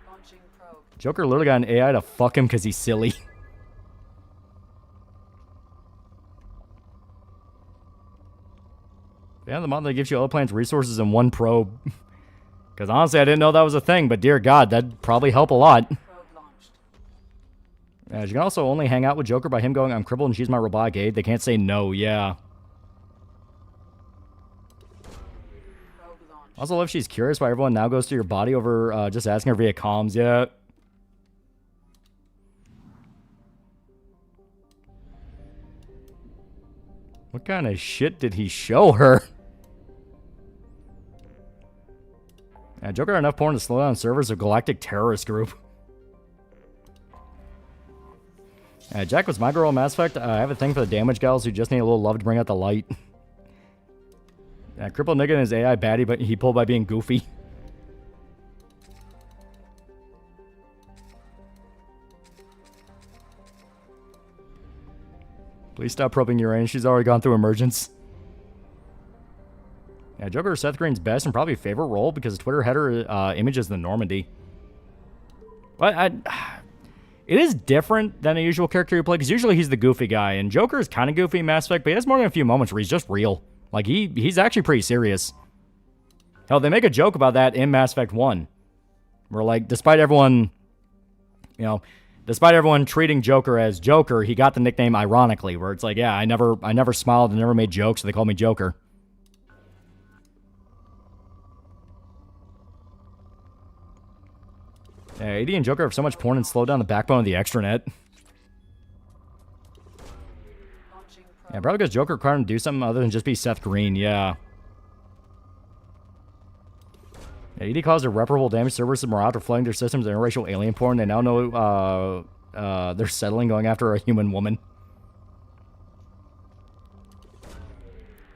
Launching probe. Joker literally got an AI to fuck him because he's silly. Yeah, the mod that gives you all plans, resources, and 1 probe. Because honestly, I didn't know that was a thing, but dear God, that'd probably help a lot. Probe launched. You can also only hang out with Joker by him going, I'm crippled and she's my robotic aide. They can't say no, yeah. Probe launched. Also love she's curious why everyone now goes to your body over just asking her via comms, yeah. What kind of shit did he show her? Joker had enough porn to slow down servers of Galactic Terrorist Group. Jack was my girl in Mass Effect. I have a thing for the damage gals who just need a little love to bring out the light. Crippled nigga and his AI baddie, but he pulled by being goofy. Please stop probing Uranus. She's already gone through emergence. Yeah, Joker is Seth Green's best and probably favorite role because Twitter header image is the Normandy. But it is different than a usual character you play because usually he's the goofy guy, and Joker is kind of goofy in Mass Effect, but he has more than a few moments where he's just real. Like, he's actually pretty serious. Hell, they make a joke about that in Mass Effect 1. Where, like, despite everyone treating Joker as Joker, he got the nickname ironically, where it's like, yeah, I never smiled and never made jokes, so they called me Joker. Yeah, AD and Joker have so much porn and slowed down the backbone of the extranet. Yeah, probably because Joker required him to do something other than just be Seth Green, yeah. Yeah, AD caused irreparable damage to servers of Morale after flooding their systems with interracial alien porn. They now know they're settling going after a human woman.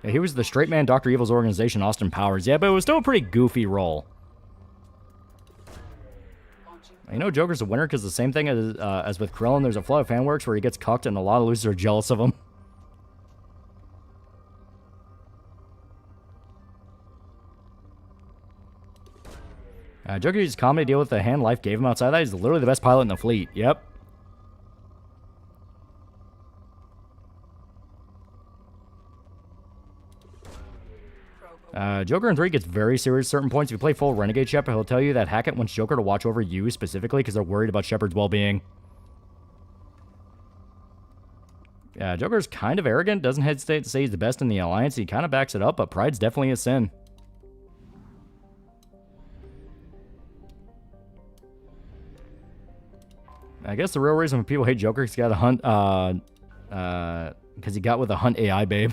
Yeah, he was the straight man Dr. Evil's organization, Austin Powers. Yeah, but it was still a pretty goofy role. You know Joker's a winner because the same thing as with Krillin, there's a flood of fan works where he gets cucked and a lot of losers are jealous of him. Joker used comedy to deal with the hand life gave him outside that. He's literally the best pilot in the fleet. Yep. Joker in 3 gets very serious at certain points. If you play full Renegade Shepard, he'll tell you that Hackett wants Joker to watch over you specifically because they're worried about Shepard's well-being. Yeah, Joker's kind of arrogant, doesn't hesitate to say he's the best in the Alliance. He kind of backs it up, but pride's definitely a sin. I guess the real reason people hate Joker is he got a hunt, because he got with a hunt AI babe.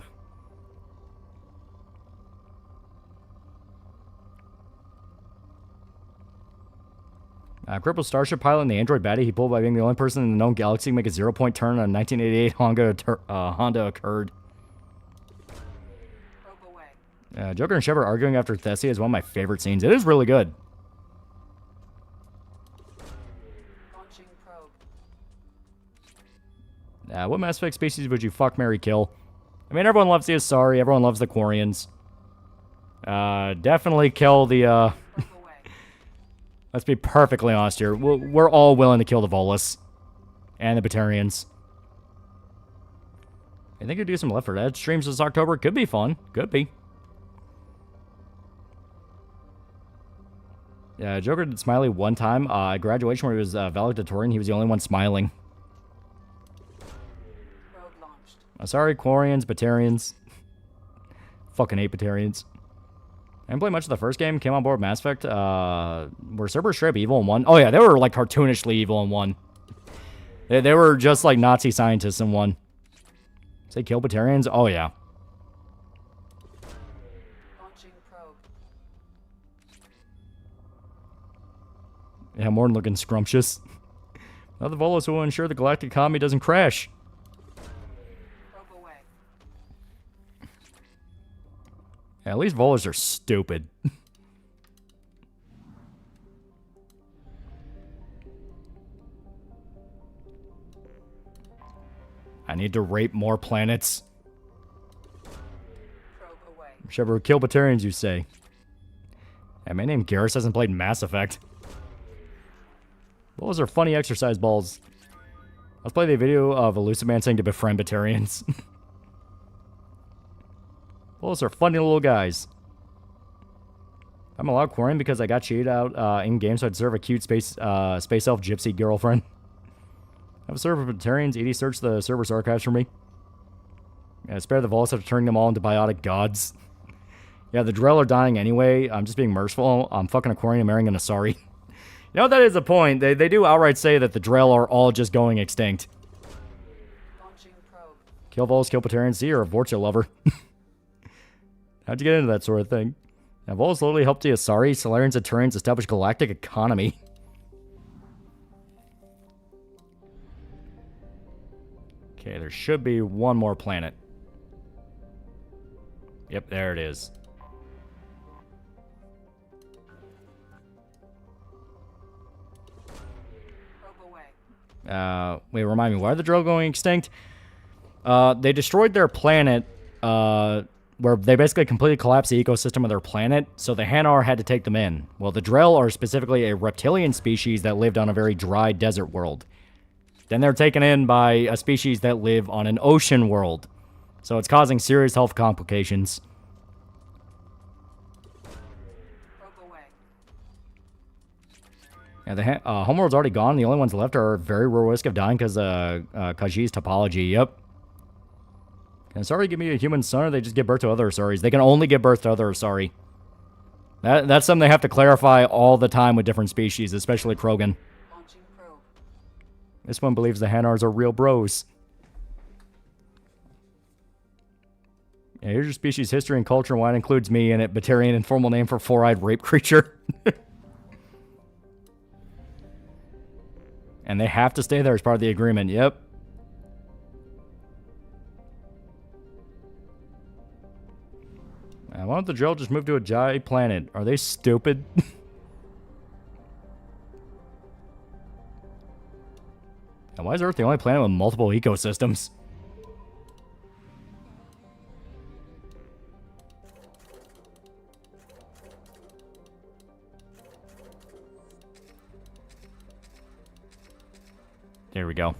Crippled Starship pilot and the android baddie he pulled by being the only person in the known galaxy to make a 0-point turn on a 1988 Honda Accord. Joker and Shepard arguing after Thessia is one of my favorite scenes. It is really good. What Mass Effect species would you fuck, marry, kill? I mean, everyone loves the Asari. Everyone loves the Quarians. Definitely kill the, Let's be perfectly honest here. We're all willing to kill the Volus. And the Batarians. I think we'd do some Left 4 Dead streams this October. Could be fun. Could be. Yeah, Joker did Smiley one time. At graduation where he was valedictorian, he was the only one smiling. Sorry, Quarians, Batarians. Fucking hate Batarians. I didn't play much of the first game. Came on board with Mass Effect. Were Cerberus straight up evil in 1? Oh yeah, they were like cartoonishly evil in 1. They were just like Nazi scientists in 1. Say kill Batarians? Oh yeah. Yeah, Morton looking scrumptious. Now the Volus will ensure the galactic economy doesn't crash. Yeah, at least Volus are stupid. I need to rape more planets. Shepard, kill Batarians, you say. Yeah, my name Garrus hasn't played Mass Effect. Those are funny exercise balls. Let's play the video of Elusive Man saying to befriend Batarians. Those are funny little guys. I'm allowed Quarian because I got cheated out in-game so I'd serve a cute space elf gypsy girlfriend. I have a server of Batarians. ED searched the server's archives for me. Yeah, spare the Volus after turning them all into biotic gods. Yeah, the Drell are dying anyway. I'm just being merciful. I'm fucking a Quarian and marrying an Asari. You know, that is the point. They do outright say that the Drell are all just going extinct. Kill Volus, kill Batarians. See, you're a Vorcha lover. How'd you get into that sort of thing? Now, Volus literally helped the Asari, Solarians, and Turians establish galactic economy. Okay, there should be one more planet. Yep, there it is. Wait, remind me, why are the Drell going extinct? They destroyed their planet, where they basically completely collapsed the ecosystem of their planet, so the Hanar had to take them in. Well, the Drell are specifically a reptilian species that lived on a very dry desert world. Then they're taken in by a species that live on an ocean world. So it's causing serious health complications. Yeah, the homeworld's already gone. The only ones left are very real risk of dying because Kaji's topology. Yep. Can Asari give me a human son, or they just give birth to other Asaris? They can only give birth to other Asari. That's something they have to clarify all the time with different species, especially Krogan. This one believes the Hanars are real bros. Yeah, here's your species history and culture, and why it includes me in it. Batarian, informal name for four-eyed rape creature. And they have to stay there as part of the agreement. Yep. Why don't the Drell just move to a giant planet? Are they stupid? And why is Earth the only planet with multiple ecosystems? There we go.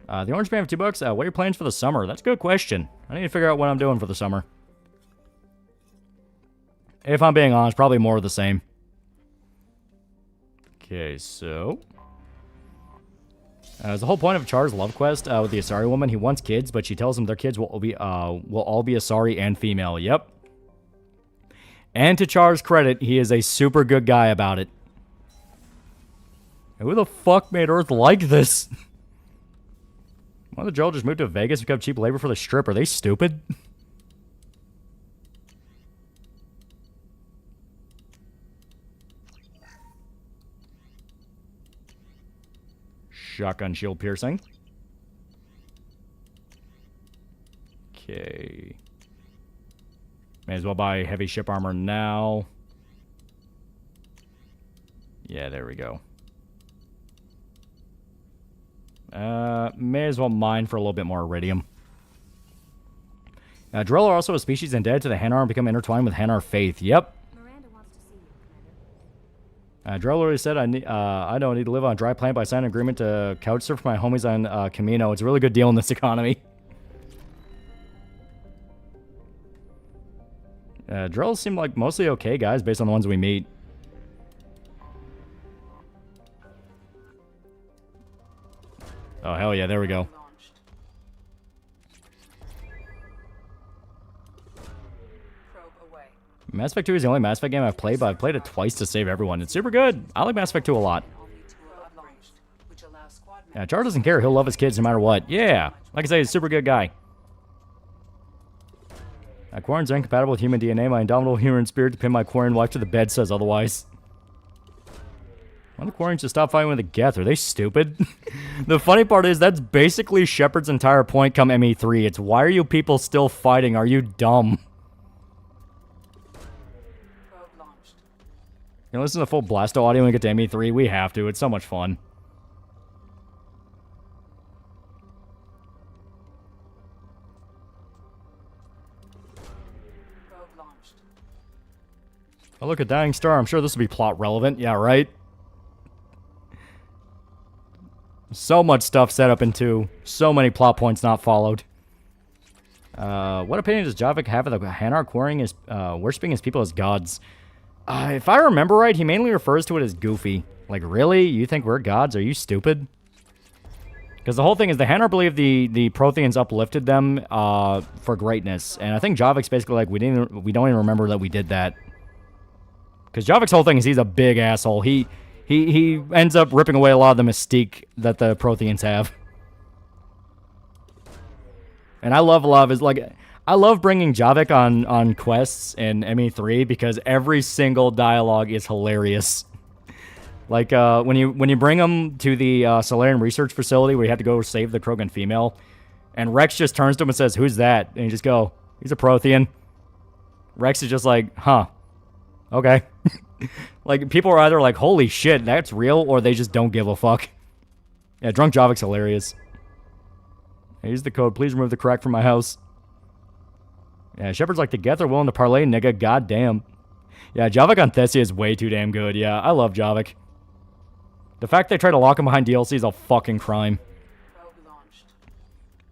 The Orange Man of $2. What are your plans for the summer? That's a good question. I need to figure out what I'm doing for the summer. If I'm being honest, probably more of the same. Okay, so... the whole point of Char's love quest with the Asari woman, he wants kids, but she tells him their kids will all be Asari and female. Yep. And to Char's credit, he is a super good guy about it. Who the fuck made Earth like this? Why don't the Drell just move to Vegas and become cheap labor for the strip? Are they stupid? Shotgun shield piercing. Okay. May as well buy heavy ship armor now. Yeah, there we go. May as well mine for a little bit more iridium. Drell are also a species indebted to the Hanar and become intertwined with Hanar faith. Yep. Drell already said I don't need to live on a dry planet, but I signed an agreement to couch surf my homies on Camino. It's a really good deal in this economy. Drell seem like mostly okay guys based on the ones we meet. Oh, hell yeah, there we go. Mass Effect 2 is the only Mass Effect game I've played, but I've played it twice to save everyone. It's super good. I like Mass Effect 2 a lot. Yeah, Char doesn't care. He'll love his kids no matter what. Yeah, like I say, he's a super good guy. Quarren's are incompatible with human DNA. My indomitable human spirit to pin my Quarren wife to the bed says otherwise. Why don't the Quarrens just stop fighting with the Geth? Are they stupid? The funny part is that's basically Shepard's entire point come ME3. It's why are you people still fighting? Are you dumb? You know, listen to the full Blasto audio when we get to ME3. We have to. It's so much fun. Oh, look at Dying Star. I'm sure this will be plot relevant. Yeah, right? So much stuff set up into so many plot points not followed. What opinion does Javik have of the Hanar worshipping his people as gods? If I remember right, he mainly refers to it as goofy. Like, really? You think we're gods? Are you stupid? Because the whole thing is the Hanar believe the Protheans uplifted them for greatness. And I think Javik's basically like, we don't even remember that we did that. Because Javik's whole thing is he's a big asshole. He ends up ripping away a lot of the mystique that the Protheans have. And I love I love bringing Javik on quests in ME3 because every single dialogue is hilarious. Like when you bring him to the Solarian research facility where you have to go save the Krogan female, and Rex just turns to him and says, "Who's that?" And you just go, "He's a Prothean." Rex is just like, "Huh, okay." Like, people are either like, "Holy shit, that's real," or they just don't give a fuck. Yeah, Drunk Javik's hilarious. Here's the code. Please remove the crack from my house. Yeah, Shepard's like, together willing to parlay, nigga. Goddamn. Yeah, Javik on Thessia is way too damn good. Yeah, I love Javik. The fact they try to lock him behind DLC is a fucking crime.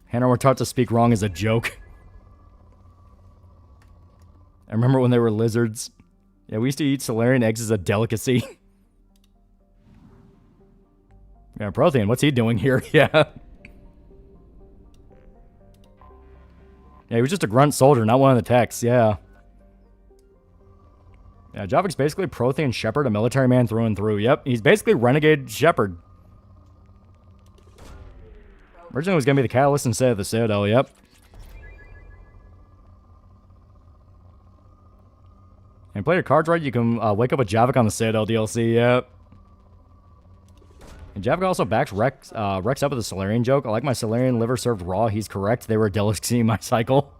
Hannah were taught to speak wrong as a joke. I remember when they were lizards. Yeah, we used to eat Solarian eggs as a delicacy. Yeah, Prothean, what's he doing here? Yeah. Yeah, he was just a grunt soldier, not one of the techs. Yeah. Yeah, Javik's basically Prothean Shepard, a military man through and through. Yep, he's basically Renegade Shepard. Originally, it was going to be the Catalyst instead of the Citadel. Yep. And play your cards right, you can wake up with Javik on the Citadel DLC. Yep. And Javik also backs Rex up with a Solarian joke. I like my Solarian liver served raw. He's correct. They were a delicacy in my cycle.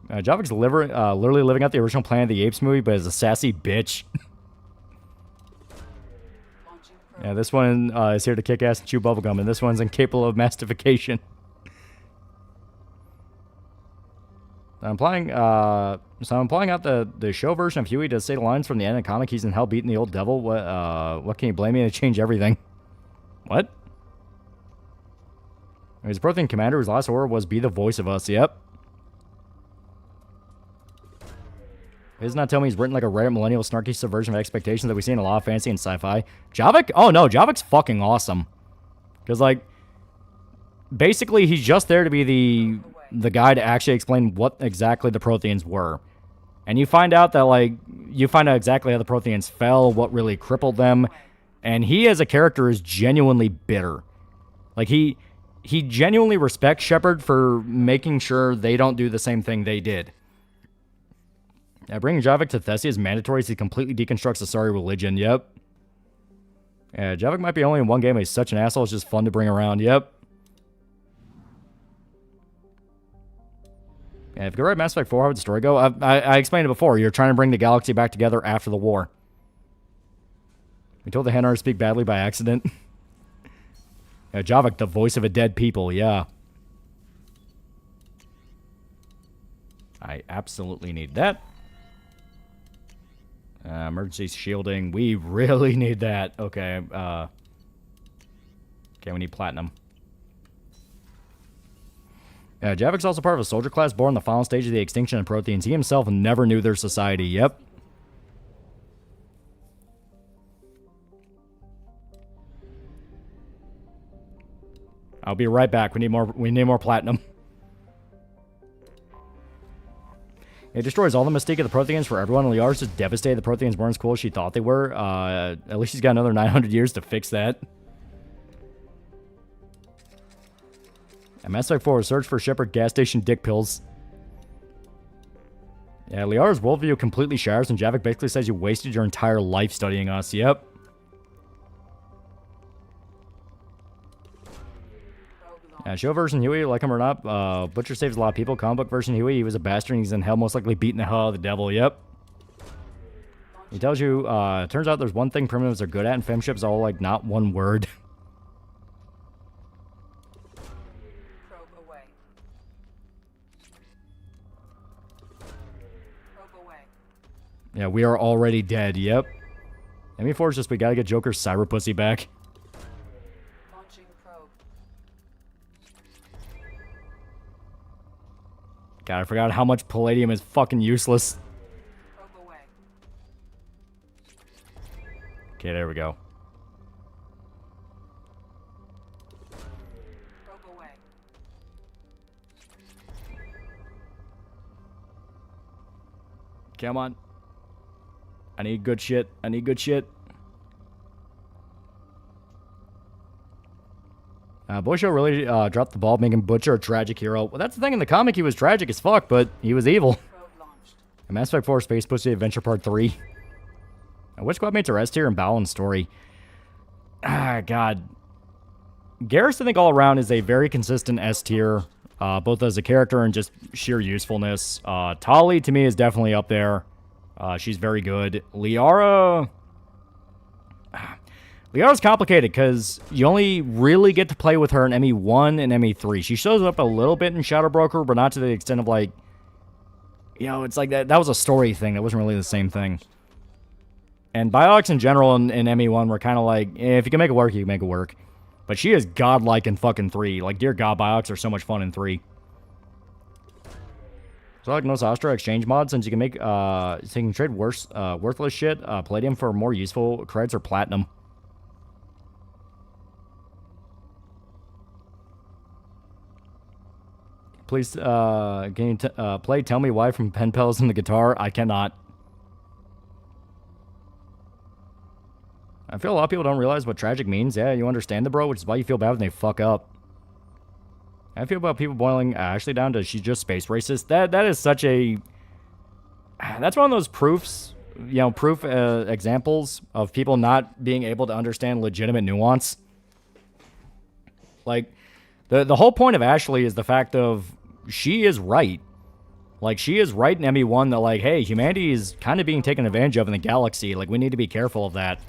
Javik's literally living out the original Planet of the Apes movie, but is a sassy bitch. Yeah, this one is here to kick ass and chew bubblegum, and this one's incapable of mastification. I'm implying out the show version of Huey to say the lines from the end of the comic. He's in hell beating the old devil. What can you blame me to change everything? What? He's a Prothean commander whose last order was be the voice of us. Yep. He does not tell me he's written like a Reddit millennial snarky subversion of expectations that we see in a lot of fantasy and sci-fi. Javik? Oh no, Javik's fucking awesome. Because like, basically he's just there to be the guy to actually explain what exactly the Protheans were. And you find out exactly how the Protheans fell, what really crippled them. And he as a character is genuinely bitter. Like he genuinely respects Shepard for making sure they don't do the same thing they did. Yeah, bringing Javik to Thessia is mandatory as he completely deconstructs the Asari religion. Yep. Yeah, Javik might be only in one game, but he's such an asshole. It's just fun to bring around. Yep. Yeah, if you could write Mass Effect 4, how would the story go? I explained it before. You're trying to bring the galaxy back together after the war. We told the Hanar to speak badly by accident. Yeah, Javik, the voice of a dead people. Yeah. I absolutely need that. Emergency shielding. We really need that. Okay. Okay, we need platinum. Javik's also part of a soldier class born in the final stage of the extinction of Protheans. He himself never knew their society. Yep. I'll be right back. We need more platinum. It destroys all the mystique of the Protheans for everyone. Liara's just devastated the Protheans weren't as cool as she thought they were. At least she's got another 900 years to fix that. And Mass Effect 4, search for Shepard gas station dick pills. Yeah, Liara's worldview completely shatters, and Javik basically says you wasted your entire life studying us. Yep. Show version Huey, like him or not, Butcher saves a lot of people. Comic book version Huey, he was a bastard and he's in hell, most likely beating the hell out of the devil. Yep. He tells you, turns out there's one thing primitives are good at, and femship's all like not one word. Probe away. Probe away. Yeah, we are already dead. Yep. ME4 is just, we gotta get Joker's cyber pussy back. Launching probe. God, I forgot how much palladium is fucking useless. Probe away. Okay, there we go. Probe away. Come on. I need good shit. I need good shit. Boyshow really dropped the ball, making Butcher a tragic hero. Well, that's the thing. In the comic, he was tragic as fuck, but he was evil. And Mass Effect 4 Space Pussy Adventure Part 3. Which squad mates are S tier and Bow in story? Ah, God. Garrus, I think, all around is a very consistent S tier, both as a character and just sheer usefulness. Tali, to me, is definitely up there. She's very good. Liara... Liara's complicated because you only really get to play with her in ME1 and ME3. She shows up a little bit in Shadow Broker, but not to the extent of, like, you know, it's like that was a story thing. That wasn't really the same thing. And Biox in general in ME1 were kind of like, if you can make it work, you can make it work. But she is godlike in fucking 3. Like, dear God, Biox are so much fun in 3. So like most Astra exchange mods, since you can make, so you can trade worthless shit, palladium for more useful creds or platinum. Please, can you play Tell Me Why from Pen Pals and the guitar? I cannot. I feel a lot of people don't realize what tragic means. Yeah, you understand it, bro, which is why you feel bad when they fuck up. I feel about people boiling Ashley down to she's just space racist. That is such a... That's one of those proofs, you know, examples of people not being able to understand legitimate nuance. Like, the whole point of Ashley is the fact of she is right. Like, she is right in ME1 that, like, hey, humanity is kind of being taken advantage of in the galaxy. Like, we need to be careful of that.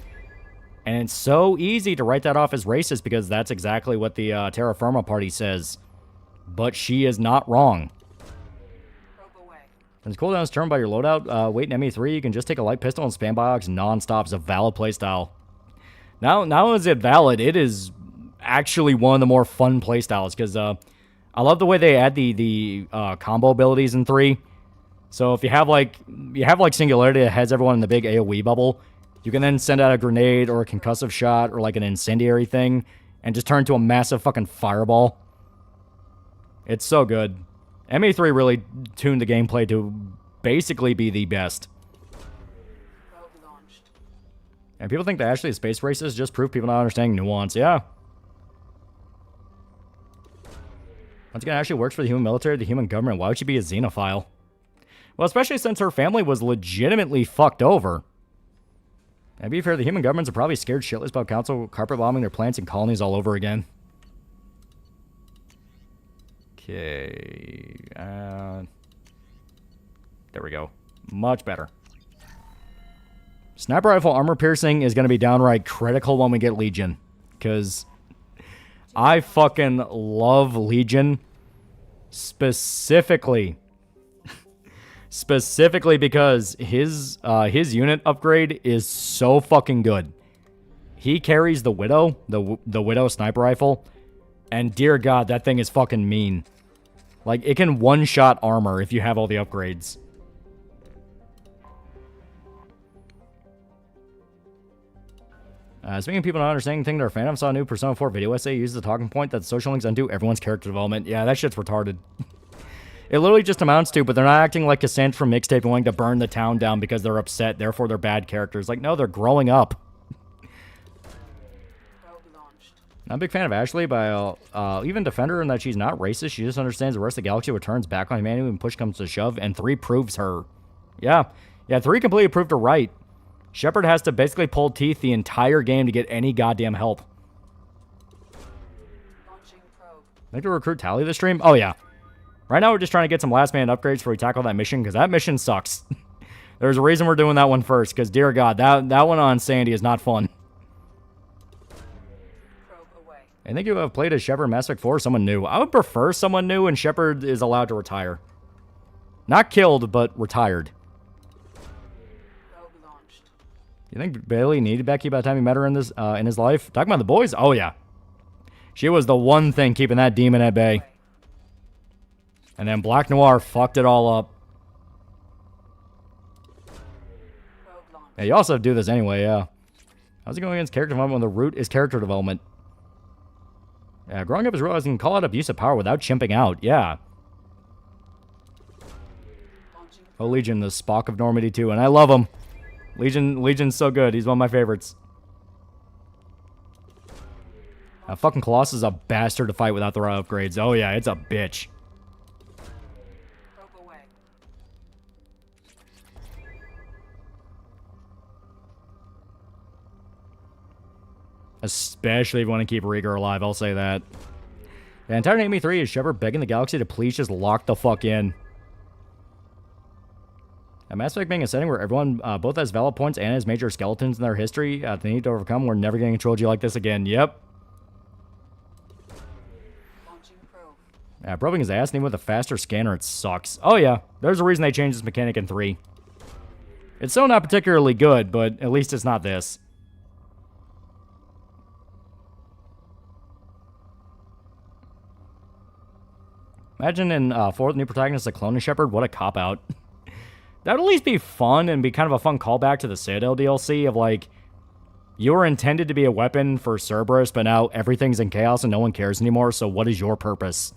And it's so easy to write that off as racist because that's exactly what the Terra Firma Party says. But she is not wrong. Since cooldown is turned by your loadout, wait in ME3, you can just take a light pistol and spam Biox non-stop. It's a valid playstyle. Now is it valid, it is actually one of the more fun playstyles because I love the way they add the combo abilities in 3. So if you have like Singularity that has everyone in the big AoE bubble, you can then send out a grenade or a concussive shot or like an incendiary thing and just turn into a massive fucking fireball. It's so good. ME3 really tuned the gameplay to basically be the best. And people think that Ashley is space racist, just proof people not understanding nuance. Yeah. Once again, Ashley works for the human military, the human government. Why would she be a xenophile? Well, especially since her family was legitimately fucked over. And to be fair, the human governments are probably scared shitless about council carpet bombing their plants and colonies all over again. Okay. There we go. Much better. Sniper rifle armor piercing is going to be downright critical when we get Legion. Because I fucking love Legion. Specifically because his unit upgrade is so fucking good. He carries the Widow, the Widow sniper rifle, and dear God, that thing is fucking mean. Like, it can one-shot armor if you have all the upgrades. Speaking of people not understanding things that are fandom, saw a new Persona 4 video essay uses the talking point that social links undo everyone's character development. Yeah, that shit's retarded. It literally just amounts to, but they're not acting like Cassandra from Mixtape and wanting to burn the town down because they're upset, therefore they're bad characters. Like, no, they're growing up. I'm a big fan of Ashley, but I'll even defend her in that she's not racist. She just understands the rest of the galaxy returns back on humanity when push comes to shove, and 3 proves her. Yeah, 3 completely proved her right. Shepard has to basically pull teeth the entire game to get any goddamn help. Think to recruit Tally this stream? Oh, yeah. Right now, we're just trying to get some last-minute upgrades before we tackle that mission, because that mission sucks. There's a reason we're doing that one first, because, dear God, that one on Sandy is not fun. I think you have played as Shepard Mass Effect 4 someone new. I would prefer someone new, and Shepard is allowed to retire. Not killed, but retired. You think Bailey needed Becky by the time he met her in his life? Talking about the boys? Oh, yeah. She was the one thing keeping that demon at bay. And then Black Noir fucked it all up. Yeah, you also do this anyway, yeah. How's it going against character development when the root is character development? Yeah, growing up is realizing you can call out abuse of power without chimping out. Yeah. Oh, Legion, the Spock of Normandy too, and I love him. Legion's so good. He's one of my favorites. Fucking Colossus is a bastard to fight without the right upgrades. Oh yeah, it's a bitch. Especially if you want to keep Rieger alive, I'll say that. The entire Name 3 is Shepard begging the galaxy to please just lock the fuck in. Mass Effect being a setting where everyone both has valid points and has major skeletons in their history they need to overcome. We're never getting a trilogy like this again. Yep. Yeah, probing his ass, and even with a faster scanner, it sucks. Oh yeah, there's a reason they changed this mechanic in 3. It's still not particularly good, but at least it's not this. Imagine in 4th, new protagonist a clone of Shepard. What a cop-out. That would at least be fun and be kind of a fun callback to the Citadel DLC of, like, you were intended to be a weapon for Cerberus, but now everything's in chaos and no one cares anymore, so what is your purpose?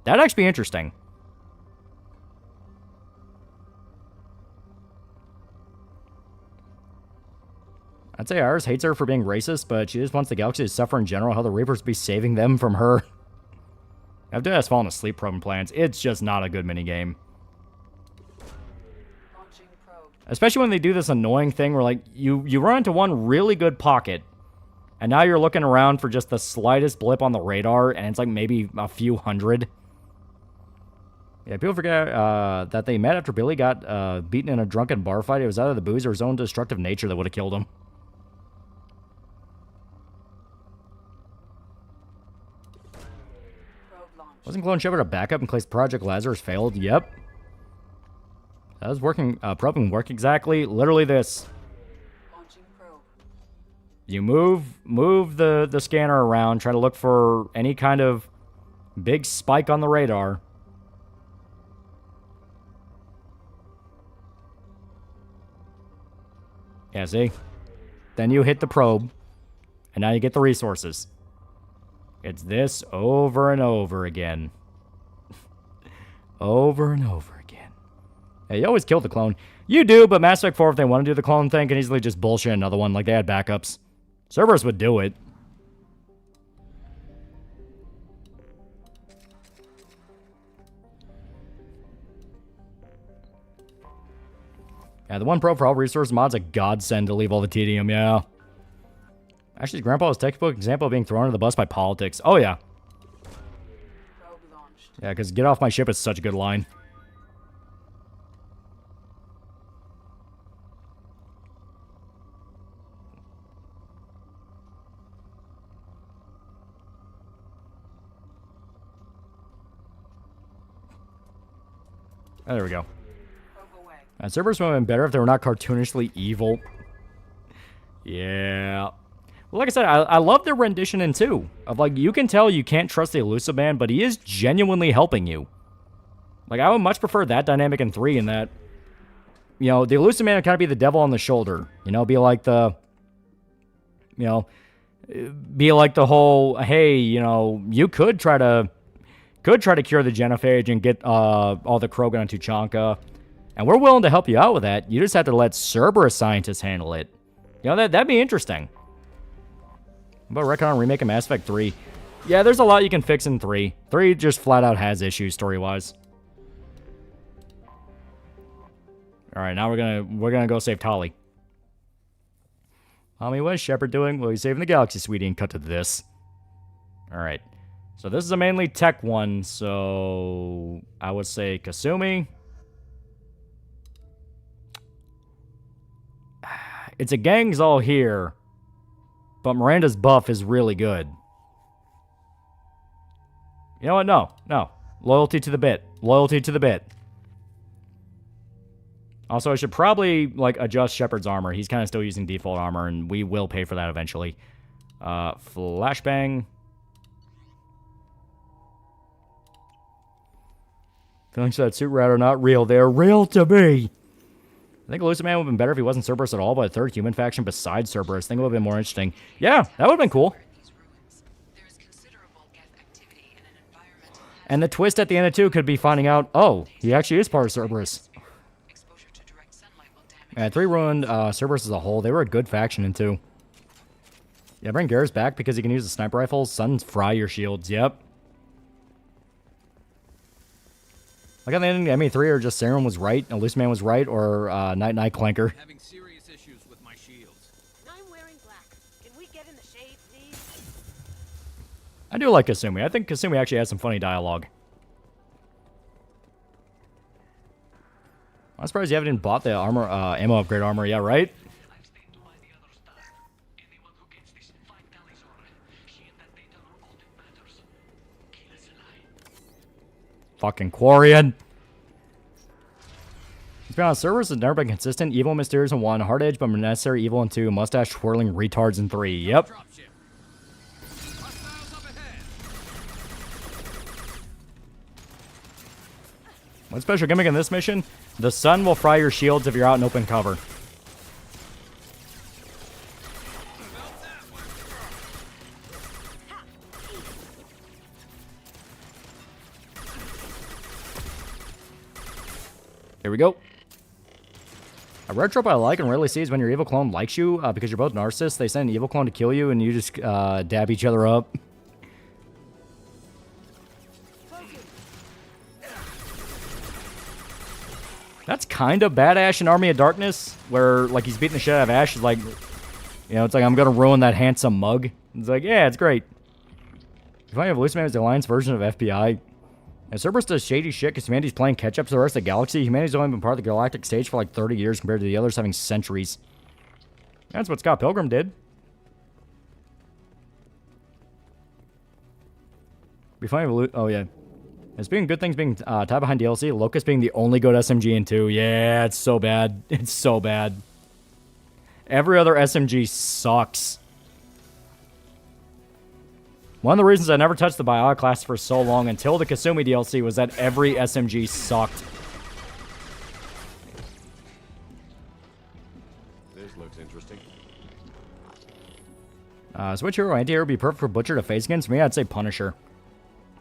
That'd actually be interesting. I'd say Iris hates her for being racist, but she just wants the galaxy to suffer in general, how the Reapers be saving them from her. I've just fallen asleep probing plans. It's just not a good minigame. Especially when they do this annoying thing where, like, you run into one really good pocket, and now you're looking around for just the slightest blip on the radar, and it's like maybe a few hundred. Yeah, people forget that they met after Billy got beaten in a drunken bar fight. It was either the booze or his own destructive nature that would have killed him. Wasn't Clone Shepard a backup in case Project Lazarus failed? Yep. That was working, probing work exactly. Literally this. You move the scanner around, try to look for any kind of big spike on the radar. Yeah, see? Then you hit the probe, and now you get the resources. It's this over and over again. Over and over again. Yeah, you always kill the clone. You do, but Mass Effect 4, if they want to do the clone thing, can easily just bullshit another one. Like, they had backups. Cerberus would do it. Yeah, the one pro for all resource mods a godsend to leave all the tedium, yeah. Actually, Grandpa was a textbook example of being thrown under the bus by politics. Oh, yeah. Yeah, because get off my ship is such a good line. Oh, there we go. Cerberus would have been better if they were not cartoonishly evil. Yeah. Well, like I said, I love their rendition in 2. Of, like, you can tell you can't trust the Elusive Man, but he is genuinely helping you. Like, I would much prefer that dynamic in 3 in that, you know, the Elusive Man would kind of be the devil on the shoulder. You know, be like the, you know, be like the whole, hey, you know, you could try to cure the genophage and get all the Krogan on Tuchanka. And we're willing to help you out with that. You just have to let Cerberus scientists handle it. You know, that'd be interesting. How about Recon remaking Mass Effect 3? Yeah, there's a lot you can fix in 3. 3 just flat out has issues story-wise. Alright, now we're gonna go save Tali. Mommy, what is Shepard doing? Well, he's saving the galaxy, sweetie, and cut to this. Alright. So this is a mainly tech one, so I would say Kasumi. It's a gang's all here, but Miranda's buff is really good. You know what? No. Loyalty to the bit. Loyalty to the bit. Also, I should probably, like, adjust Shepard's armor. He's kind of still using default armor, and we will pay for that eventually. Flashbang. Feelings of that suit rat are not real. They're real to me. I think Elusive Man would have been better if he wasn't Cerberus at all, but a third human faction besides Cerberus. I think it would have been more interesting. Yeah, that would have been cool. And the twist at the end of 2 could be finding out, oh, he actually is part of Cerberus. Yeah, 3 ruined Cerberus as a whole. They were a good faction in 2. Yeah, bring Garrus back because he can use the sniper rifles. Suns fry your shields. Yep. Like on the ending, ME3 or just Serum was right, Elusive Man was right, or Night Night Clanker. Having serious issues with my shields. I'm wearing black. Can we get in the shade, please? I do like Kasumi. I think Kasumi actually has some funny dialogue. I'm surprised you haven't even bought the armor, ammo upgrade armor. Yeah, right? Fucking Quarian. To be honest, servers has never been consistent. Evil, mysterious in 1, hard edge but necessary evil in 2, mustache twirling retards in 3. Yep. One special gimmick in this mission, the sun will fry your shields if you're out in open cover. Here we go. A rare trope I like and rarely see is when your evil clone likes you, because you're both narcissists. They send an evil clone to kill you, and you just dab each other up. That's kind of bad Ash in Army of Darkness, where like he's beating the shit out of Ash. It's like, you know, it's like I'm gonna ruin that handsome mug. It's like, yeah, it's great. If I have Luciman as the Alliance version of FBI. And Cerberus does shady shit because humanity's playing catch-up to the rest of the galaxy. Humanity's only been part of the galactic stage for like 30 years compared to the others having centuries. That's what Scott Pilgrim did. Be funny if oh yeah. And speaking of good things being tied behind DLC, Locust being the only good SMG in 2. Yeah, it's so bad. It's so bad. Every other SMG sucks. One of the reasons I never touched the Biotic class for so long until the Kasumi DLC was that every SMG sucked. This looks interesting. Switch hero anti-hero would be perfect for Butcher to face against me. I'd say Punisher.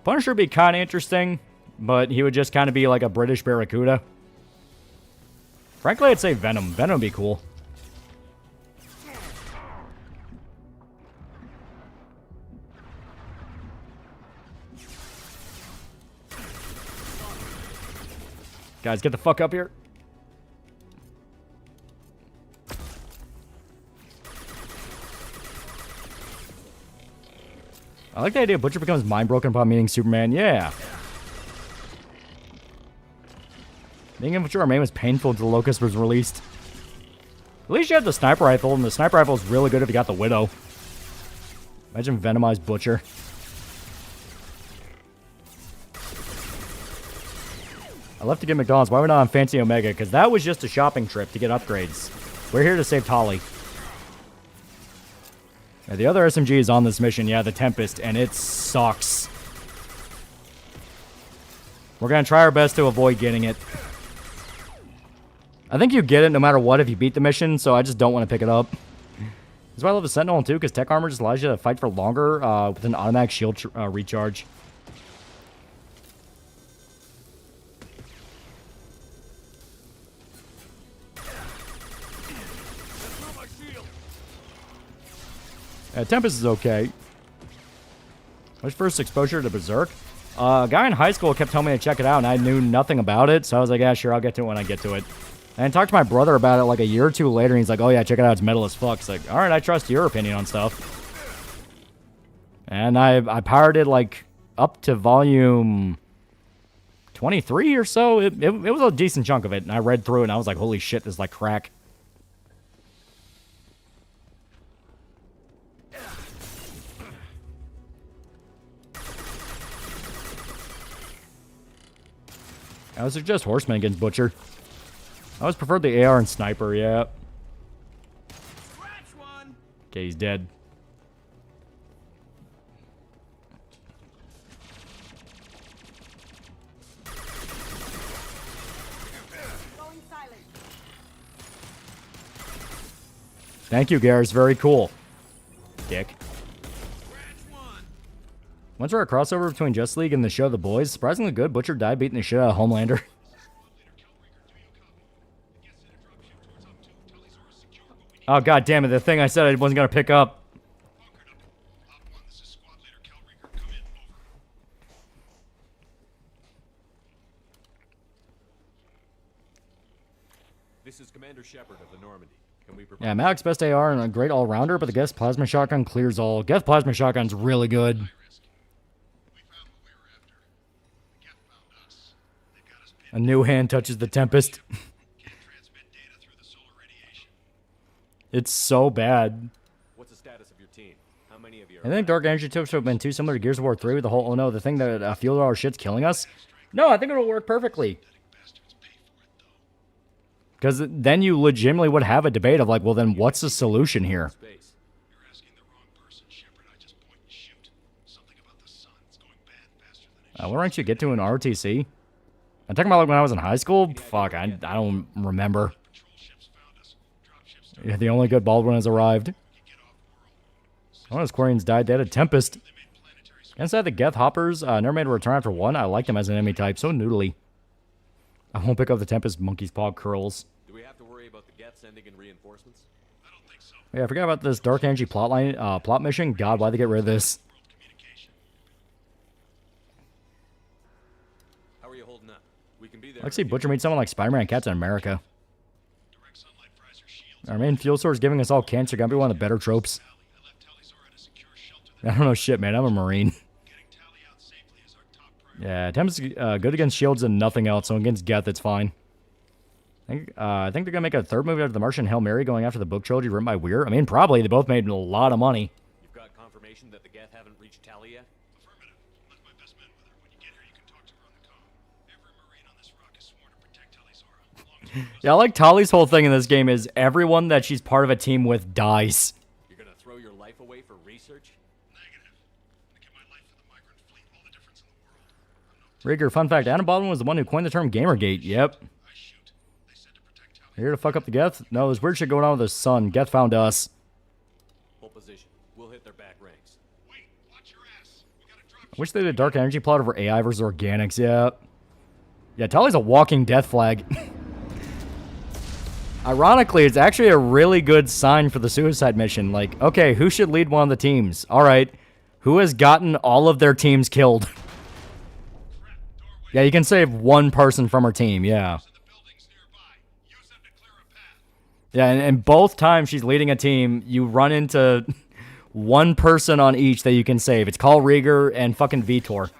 Punisher would be kind of interesting, but he would just kind of be like a British Barracuda. Frankly, I'd say Venom. Venom would be cool. Guys, get the fuck up here. I like the idea Butcher becomes mind-broken upon meeting Superman. Yeah. Being in Butcher Armame was painful until the Locust was released. At least you have the sniper rifle, and the sniper rifle is really good if you got the Widow. Imagine Venomized Butcher. I left to get McDonald's. Why are we not on Fancy Omega? Because that was just a shopping trip to get upgrades. We're here to save Tali. Yeah, the other SMG is on this mission. Yeah, the Tempest, and it sucks. We're going to try our best to avoid getting it. I think you get it no matter what if you beat the mission, so I just don't want to pick it up. That's why I love the Sentinel too, because tech armor just allows you to fight for longer with an automatic shield recharge. Tempest is okay. My first exposure to Berserk. A guy in high school kept telling me to check it out, and I knew nothing about it, so I was like, yeah, sure, I'll get to it when I get to it. And I talked to my brother about it like a year or two later, and he's like, oh yeah, check it out, it's metal as fuck. It's like, alright, I trust your opinion on stuff. And I pirated like up to volume 23 or so. It was a decent chunk of it, and I read through it, and I was like, holy shit, this is like crack. I would suggest Horseman against Butcher. I always preferred the AR and Sniper, yeah. Okay, he's dead. Thank you, Garrus. Very cool. Dick. Once we're a crossover between Justice League and the show The Boys, surprisingly good. Butcher died beating the shit out of Homelander. Oh, god damn it. The thing I said I wasn't going to pick up. This is Commander Shepard of the Normandy. Can we Yeah, Malik's best AR and a great all-rounder, but the Geth Plasma Shotgun clears all. Geth Plasma Shotgun's really good. A new hand touches the Tempest. It's so bad. What's the status of your team? How many of you I think Dark Energy tips would have been too similar to Gears of War 3 with the whole, oh no, the thing that fueled our shit's killing us. No, I think it'll work perfectly. Because then you legitimately would have a debate of like, well then what's the solution here? Where aren't you get to an RTC? I'm talking about like when I was in high school? Fuck, I don't remember. Yeah, the only good Baldwin has arrived. One of his Quarians died dead at Tempest. Inside the Geth Hoppers, never made a return after one. I like them as an enemy type, so noodly. I won't pick up the Tempest Monkey's Paw Curls. Do we have to worry about the Geth sending in reinforcements? I don't think so. Yeah, I forgot about this Dark Energy plot mission. God, why'd they get rid of this? How are you holding up? We can be there. Let's see Butcher meet someone like Spider-Man and Captain America. Our main fuel source giving us all cancer. Gonna be one of the better tropes. I don't know shit, man. I'm a Marine. Yeah, Tempest good against shields and nothing else, so against Geth, it's fine. I think they're gonna make a third movie after The Martian Hail Mary going after the book trilogy written by Weir. I mean, probably. They both made a lot of money. You've got confirmation that the Geth haven't reached Tali yet? Affirmative. Left my best men with her. When you get her, you can talk to her on the comm. Every Marine on this rock is sworn to protect Tali's aura. Yeah, I like Tali's whole thing in this game is everyone that she's part of a team with dies. You're gonna throw your life away for research? Rieger, fun fact, Adam Baldwin was the one who coined the term Gamergate. Yep. You're here to fuck up the Geth? No, there's weird shit going on with his son. Geth found us. Hold position. We'll hit their back ranks. Wait, watch your ass. I wish they did a Dark Energy plot over AI versus Organics. Yeah. Yeah, Tali's a walking death flag. Ironically, it's actually a really good sign for the suicide mission. Like, okay, who should lead one of the teams? All right. Who has gotten all of their teams killed? Yeah, you can save one person from her team, yeah. Yeah, and both times she's leading a team, you run into one person on each that you can save. It's called Rieger and fucking Vitor.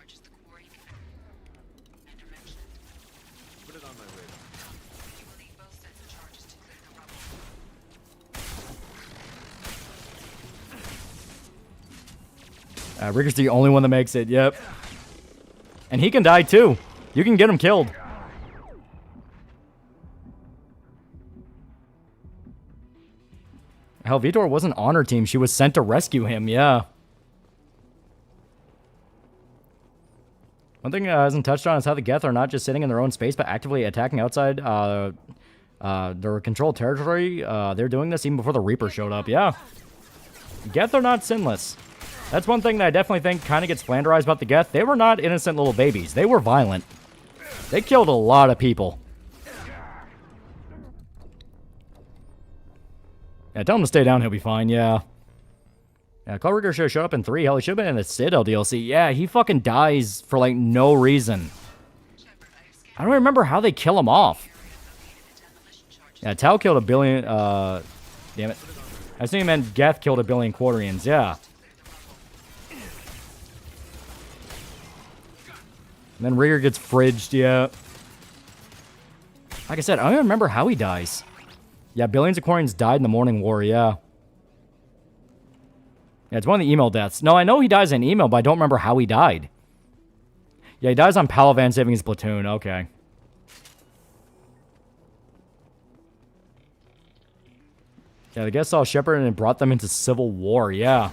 Rieger's the only one that makes it, yep. And he can die too. You can get him killed. Hell, Vitor wasn't on her team. She was sent to rescue him, yeah. One thing I hasn't touched on is how the Geth are not just sitting in their own space, but actively attacking outside their controlled territory. They're doing this even before the Reaper showed up, yeah. Geth are not sinless. That's one thing that I definitely think kind of gets flanderized about the Geth. They were not innocent little babies. They were violent. They killed a lot of people. Yeah, tell him to stay down. He'll be fine, yeah. Yeah, Claw Rieger should have showed up in 3. Hell, he should have been in the Citadel DLC. Yeah, he fucking dies for, like, no reason. I don't remember how they kill him off. Yeah, Tau killed 1 billion, damn it. I assume you meant Geth killed 1 billion Quarians, yeah. And then Rieger gets fridged, yeah. Like I said, I don't even remember how he dies. Yeah, billions of Quarians died in the Morning War, yeah. Yeah, it's one of the email deaths. No, I know he dies in email, but I don't remember how he died. Yeah, he dies on Palavan saving his platoon, okay. Yeah, the guest saw Shepard and it brought them into civil war, yeah.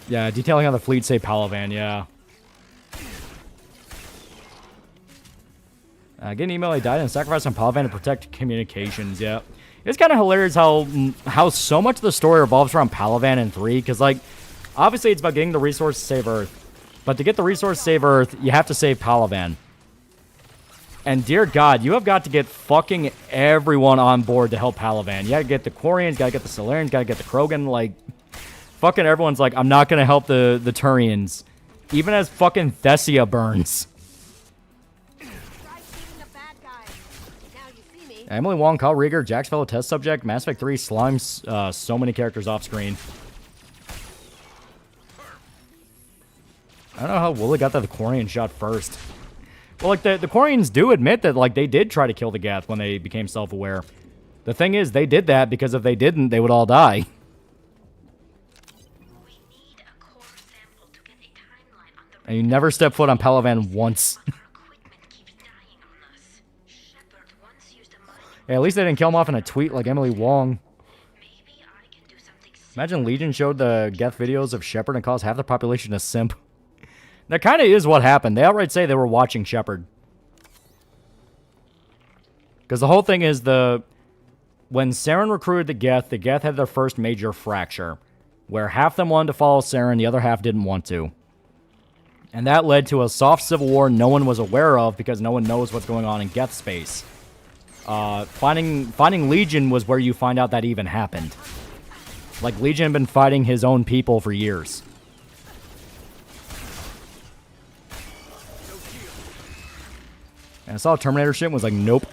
Yeah, detailing how the fleet saved Palavan, yeah. Get an email, he died in a sacrifice on Palavan to protect communications, yeah. It's kind of hilarious how so much of the story revolves around Palavan in 3, because, like, obviously it's about getting the resource to save Earth. But to get the resource to save Earth, you have to save Palavan. And dear God, you have got to get fucking everyone on board to help Palavan. You gotta get the Quarians, gotta get the Solarians, gotta get the Krogan, like... Fucking everyone's like, I'm not gonna help the Turians. Even as fucking Thessia burns. Emily Wong, Kyle Rieger, Jack's fellow test subject, Mass Effect 3, slimes so many characters off screen. I don't know how Wooly got that the Quarian shot first. Well, like, the Quarians do admit that, like, they did try to kill the Geth when they became self-aware. The thing is, they did that because if they didn't, they would all die. And you never step foot on Palavan once. Yeah, at least they didn't kill him off in a tweet like Emily Wong. Imagine Legion showed the Geth videos of Shepard and caused half the population to simp. That kind of is what happened. They outright say they were watching Shepard. Because the whole thing is when Saren recruited the Geth had their first major fracture. Where half them wanted to follow Saren, the other half didn't want to. And that led to a soft civil war no one was aware of because no one knows what's going on in Geth space. Finding Legion was where you find out that even happened. Like, Legion had been fighting his own people for years. And I saw Terminator shit and was like, nope.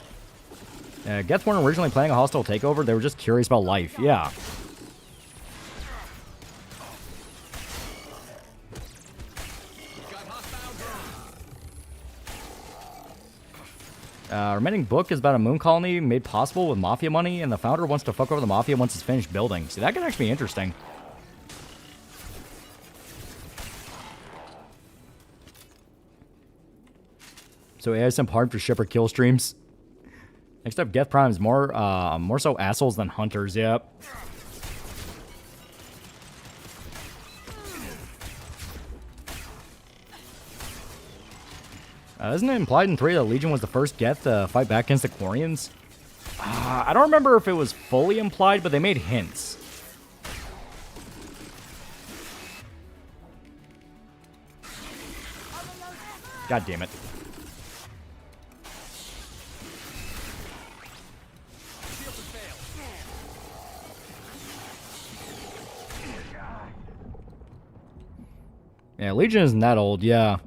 Geth weren't originally planning a hostile takeover. They were just curious about life. Yeah. Remaining book is about a moon colony made possible with Mafia money, and the founder wants to fuck over the Mafia once it's finished building. See, that could actually be interesting. So AI some hard for shipper kill streams. Next up, Geth Prime is more so assholes than hunters. Yep. Isn't it implied in 3 that Legion was the first Geth to fight back against the Quarians? I don't remember if it was fully implied, but they made hints. God damn it. Yeah, Legion isn't that old, yeah.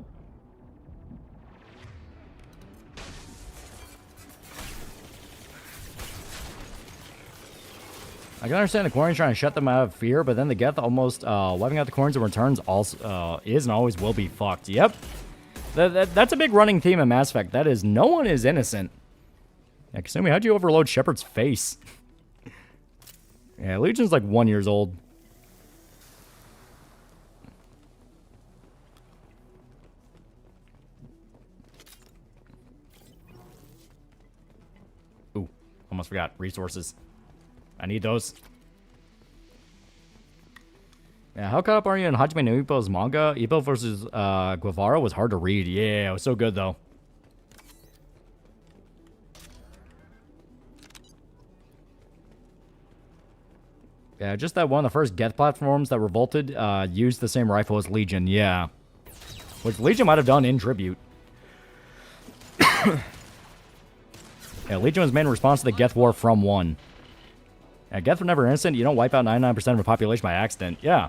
I can understand the Quarians trying to shut them out of fear, but then the Geth almost wiping out the Quarians in returns also is and always will be fucked. Yep. That's a big running theme in Mass Effect. That is, no one is innocent. Yeah, Kasumi, how'd you overload Shepard's face? Yeah, Legion's like 1 year old. Ooh, almost forgot. Resources. I need those. Yeah, how caught up are you in Hajime no Ippo's manga? Ippo versus Guevara was hard to read. Yeah, it was so good though. Yeah, just that one of the first Geth platforms that revolted used the same rifle as Legion. Yeah, which Legion might have done in tribute. Yeah, Legion was made in response to the Geth War from 1. Yeah, Geth were never innocent. You don't wipe out 99% of a population by accident. Yeah.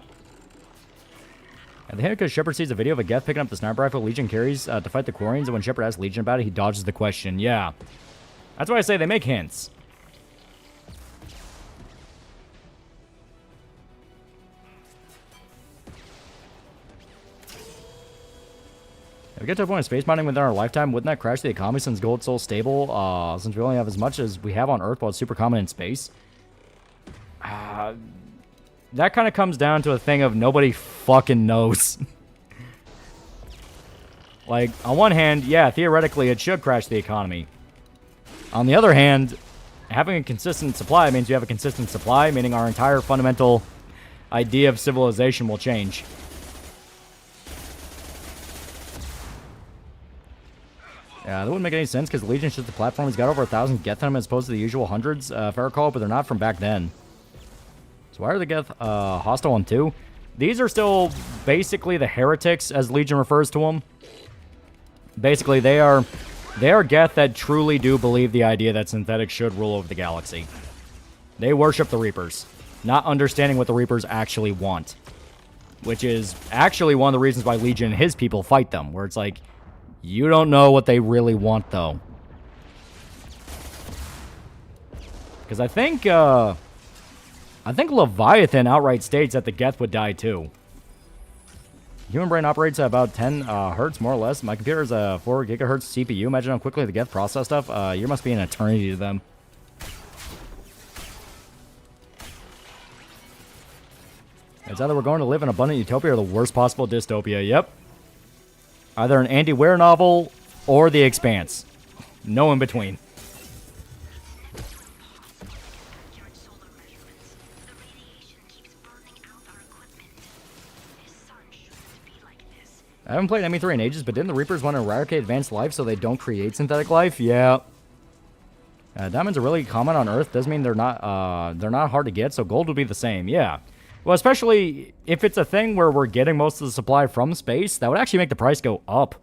And the hint because Shepard sees a video of a Geth picking up the sniper rifle Legion carries to fight the Quarians, and when Shepard asks Legion about it, he dodges the question. Yeah. That's why I say they make hints. If we get to a point of space mining within our lifetime, wouldn't that crash the economy since gold's so stable? Since we only have as much as we have on Earth while it's super common in space? That kind of comes down to a thing of nobody fucking knows. Like, on one hand, yeah, theoretically it should crash the economy. On the other hand, having a consistent supply means you have a consistent supply, meaning our entire fundamental idea of civilization will change. Yeah, that wouldn't make any sense because Legion's just the platform. He's got over 1,000 Geth in him as opposed to the usual hundreds, if I recall, but they're not from back then. So why are the Geth hostile on 2? These are still basically the heretics, as Legion refers to them. Basically, they are Geth that truly do believe the idea that synthetics should rule over the galaxy. They worship the Reapers, not understanding what the Reapers actually want. Which is actually one of the reasons why Legion and his people fight them, where it's like, you don't know what they really want, though. Because I think Leviathan outright states that the Geth would die, too. Human brain operates at about 10 hertz, more or less. My computer is a 4 gigahertz CPU. Imagine how quickly the Geth process stuff. You must be an eternity to them. It's either we're going to live in abundant utopia or the worst possible dystopia. Yep. Either an Andy Weir novel or The Expanse. No in between. I haven't played ME3 in ages, but didn't the Reapers want to eradicate advanced life so they don't create synthetic life? Yeah. Diamonds are really common on Earth. Doesn't mean they're not hard to get, so gold would be the same. Yeah. Well, especially if it's a thing where we're getting most of the supply from space, that would actually make the price go up.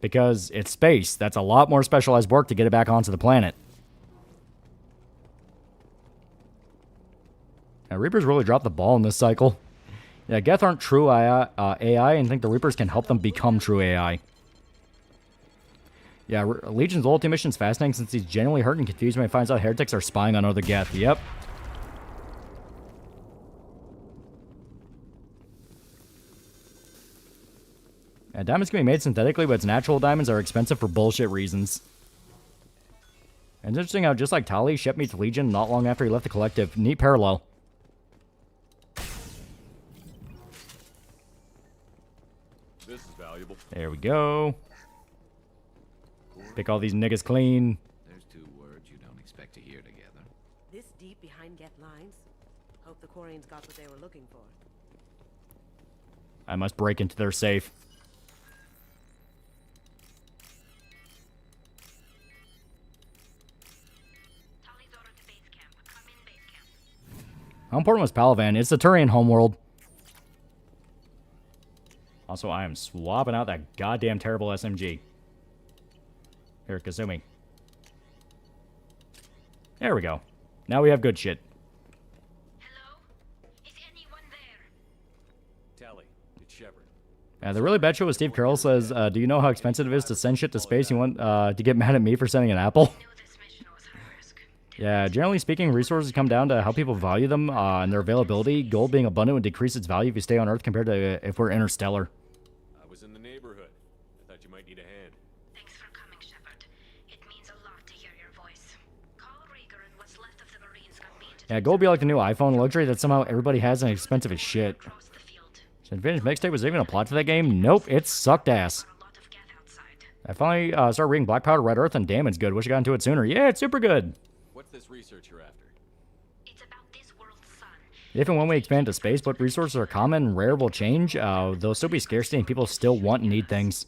Because it's space. That's a lot more specialized work to get it back onto the planet. Reapers really dropped the ball in this cycle. Yeah, Geth aren't true AI and think the Reapers can help them become true AI. Yeah, Legion's loyalty mission's fascinating since he's genuinely hurt and confused when he finds out heretics are spying on other Geth. Yep. Yeah, diamonds can be made synthetically, but its natural diamonds are expensive for bullshit reasons. And it's interesting how just like Tali, Shep meets Legion not long after he left the collective. Neat parallel. This is valuable. There we go. Pick all these niggas clean. There's 2 words you don't expect to hear together. This deep behind Geth lines? Hope the Quarians got what they were looking for. I must break into their safe. How important was Palavan? It's the Turian homeworld. Also, I am swapping out that goddamn terrible SMG. Here, Kazumi. There we go. Now we have good shit. Tally, it's Shepard. The really bad shit was Steve Carroll says, do you know how expensive it is to send shit to space? You want to get mad at me for sending an apple? Yeah, generally speaking, resources come down to how people value them and their availability. Gold being abundant would decrease its value if you stay on Earth compared to if we're interstellar. I was in the neighborhood. I thought you might need a hand. Thanks for coming, Shepard. It means a lot to hear your voice. Call Rieger and what's left of the Marines got me into Yeah, gold be like the new iPhone, luxury that somehow everybody has and expensive as shit. So Advantage Mixtape was even a plot for that game? Nope, it sucked ass. I finally started reading Black Powder, Red Earth, and damn, it's good. Wish I got into it sooner. Yeah, it's super good. What's this research you're after? If and when we expand to space, what resources are common and rare will change. There'll still be scarcity and people still want and need things.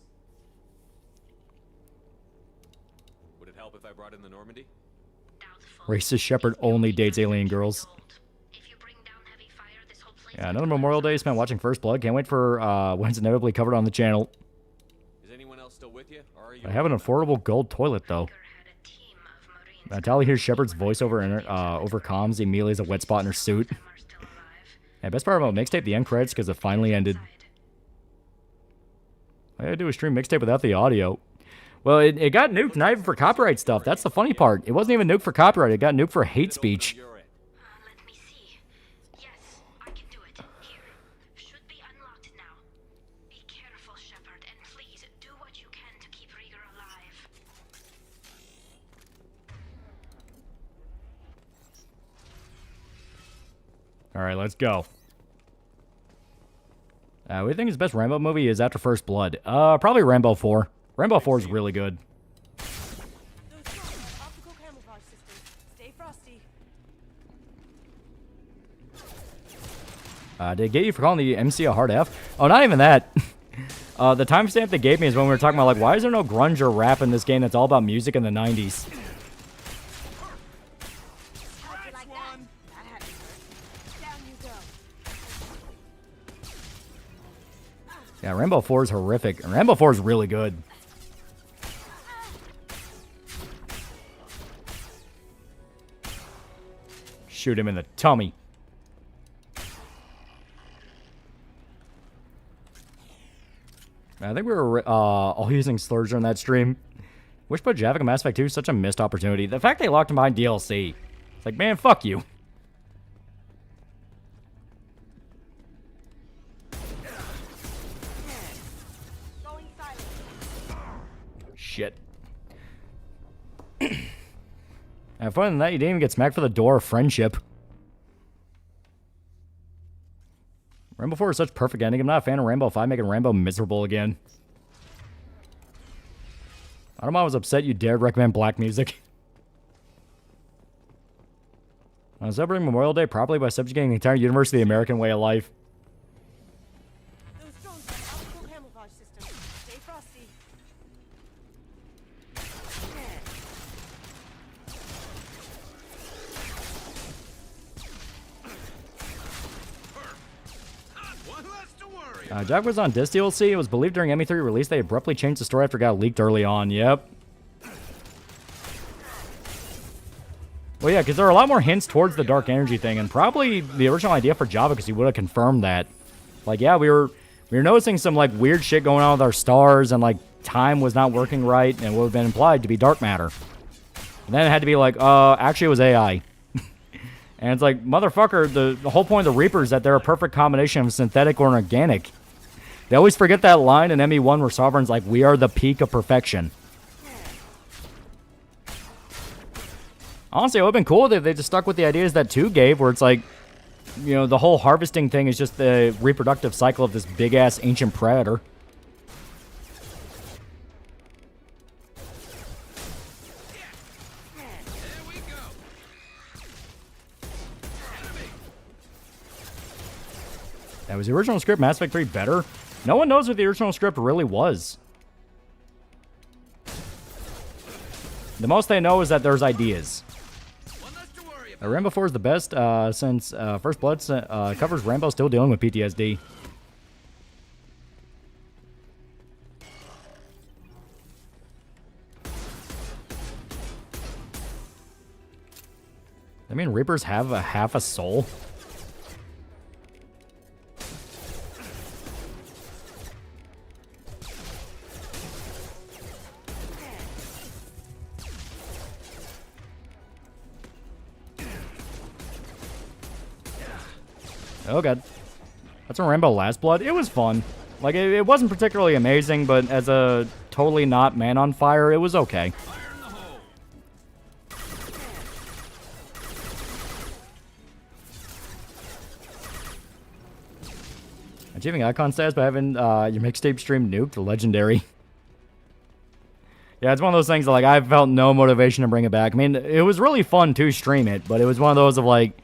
Would it help if I brought in the Normandy? Racist Shepard only dates alien girls. Yeah, another Memorial Day spent watching First Blood. Can't wait for when it's inevitably covered on the channel. Is anyone else still with you? Or are you I have an affordable gold toilet, though. Tally hears Shepard's voice over comms. Immediately has a wet spot in her suit. Yeah, best part about mixtape, the end credits, because it finally ended. I gotta do a stream mixtape without the audio. Well, it got nuked, not even for copyright stuff. That's the funny part. It wasn't even nuked for copyright. It got nuked for hate speech. Alright, let's go. What do you think his best Rambo movie is after First Blood? Probably Rambo 4. Rambo 4 is really good. Did it get you for calling the MC a hard F? Oh, not even that. The timestamp they gave me is when we were talking about, like, why is there no grunge or rap in this game that's all about music in the 90s? Yeah, Rambo 4 is horrific. Rambo 4 is really good. Shoot him in the tummy. I think we were all using slurs during that stream. Wish put Javik in Mass Effect 2 is such a missed opportunity. The fact they locked him behind DLC. It's like, man, fuck you. shit. And fun than that, you didn't even get smacked for the door of friendship. Rainbow 4 is such a perfect ending. I'm not a fan of Rainbow 5 making Rainbow miserable again. I don't know, I was upset you dared recommend black music. Celebrating Memorial Day properly by subjugating the entire universe to the American way of life. Those drones have optical camouflage systems. Stay frosty. Jack was on Disc DLC. It was believed during ME3 release they abruptly changed the story after it got leaked early on. Yep. Well, yeah, because there are a lot more hints towards the dark energy thing, and probably the original idea for Java, because he would have confirmed that. Like, yeah, we were noticing some like weird shit going on with our stars, and like time was not working right, and would have been implied to be dark matter. And then it had to be like, actually it was AI. And it's like, motherfucker, the whole point of the Reaper is that they're a perfect combination of synthetic or organic. They always forget that line in ME1 where Sovereign's like, we are the peak of perfection. Honestly, it would have been cool if they just stuck with the ideas that 2 gave, where it's like, you know, the whole harvesting thing is just the reproductive cycle of this big-ass ancient predator. That was the original script, Mass Effect 3, better? No one knows what the original script really was. The most they know is that there's ideas. Rainbow 4 is the best since First Blood covers Rambo still dealing with PTSD. I mean, Reapers have half a soul. Oh god. That's a Rainbow Last Blood. It was fun. Like, it wasn't particularly amazing, but as a totally not man on fire, it was okay. Achieving icon status by having your mixtape stream nuked, legendary. Yeah, it's one of those things that, like, I felt no motivation to bring it back. I mean, it was really fun to stream it, but it was one of those of, like,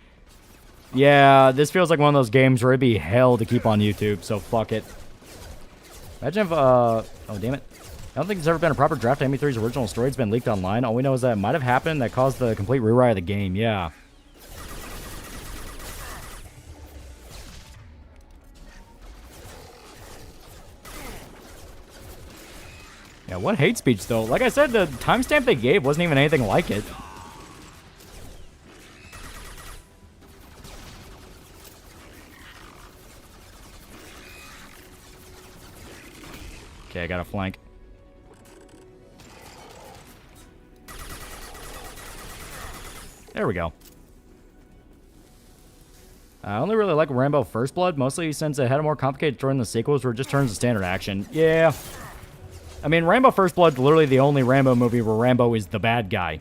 yeah, this feels like one of those games where it'd be hell to keep on YouTube, so fuck it. Imagine if, oh, damn it. I don't think there's ever been a proper draft of ME3's original story. It's been leaked online. All we know is that it might have happened that caused the complete rewrite of the game, yeah. Yeah, what hate speech, though? Like I said, the timestamp they gave wasn't even anything like it. Okay, I got a flank. There we go. I only really like Rambo First Blood, mostly since it had a more complicated story in the sequels where it just turns to standard action. Yeah. I mean, Rambo First Blood's literally the only Rambo movie where Rambo is the bad guy.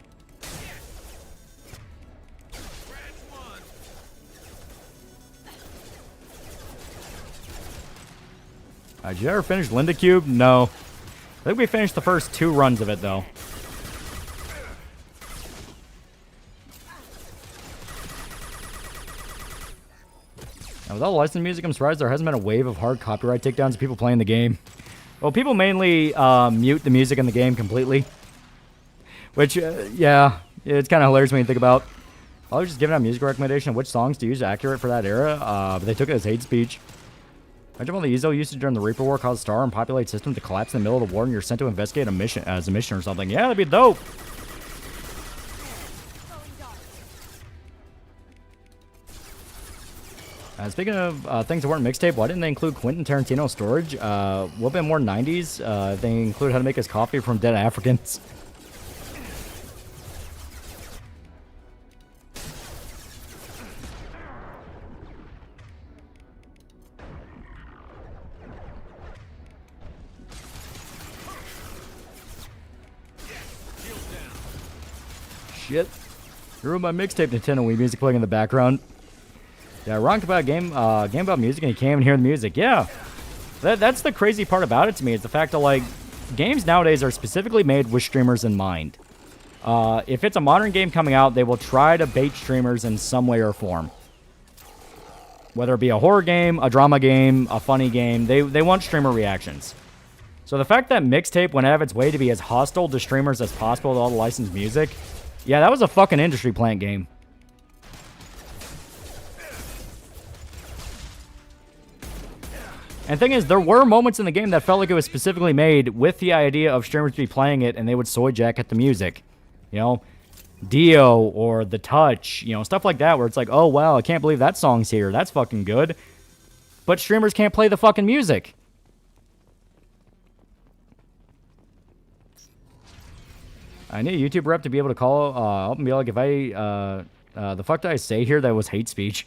Did you ever finish Linda Cube? No. I think we finished the first 2 runs of it, though. Now, with all the licensed music, I'm surprised there hasn't been a wave of hard copyright takedowns of people playing the game. Well, people mainly mute the music in the game completely. Which, yeah, it's kind of hilarious when you think about. I was just giving out a music recommendation of which songs to use accurate for that era, but they took it as hate speech. Imagine all the ESO usage during the Reaper War caused Star and populate system to collapse in the middle of the war and you're sent to investigate a mission as a mission or something. Yeah, that'd be dope. Speaking of things that weren't mixtape, why didn't they include Quentin Tarantino storage? Would have been more 90s. They include how to make his coffee from dead Africans. shit. You ruined my mixtape, Nintendo Wii music playing in the background. Yeah, wrong about game about music and you can't even hear the music. Yeah. That's the crazy part about it to me, is the fact that, like, games nowadays are specifically made with streamers in mind. If it's a modern game coming out, they will try to bait streamers in some way or form. Whether it be a horror game, a drama game, a funny game, they want streamer reactions. So the fact that Mixtape went out of its way to be as hostile to streamers as possible with all the licensed music, yeah, that was a fucking industry plant game. And the thing is, there were moments in the game that felt like it was specifically made with the idea of streamers to be playing it and they would soy jack at the music. You know, Dio or The Touch, you know, stuff like that where it's like, oh, wow, I can't believe that song's here. That's fucking good. But streamers can't play the fucking music. I need a YouTube rep to be able to call up and be like, if I, the fuck did I say here that was hate speech?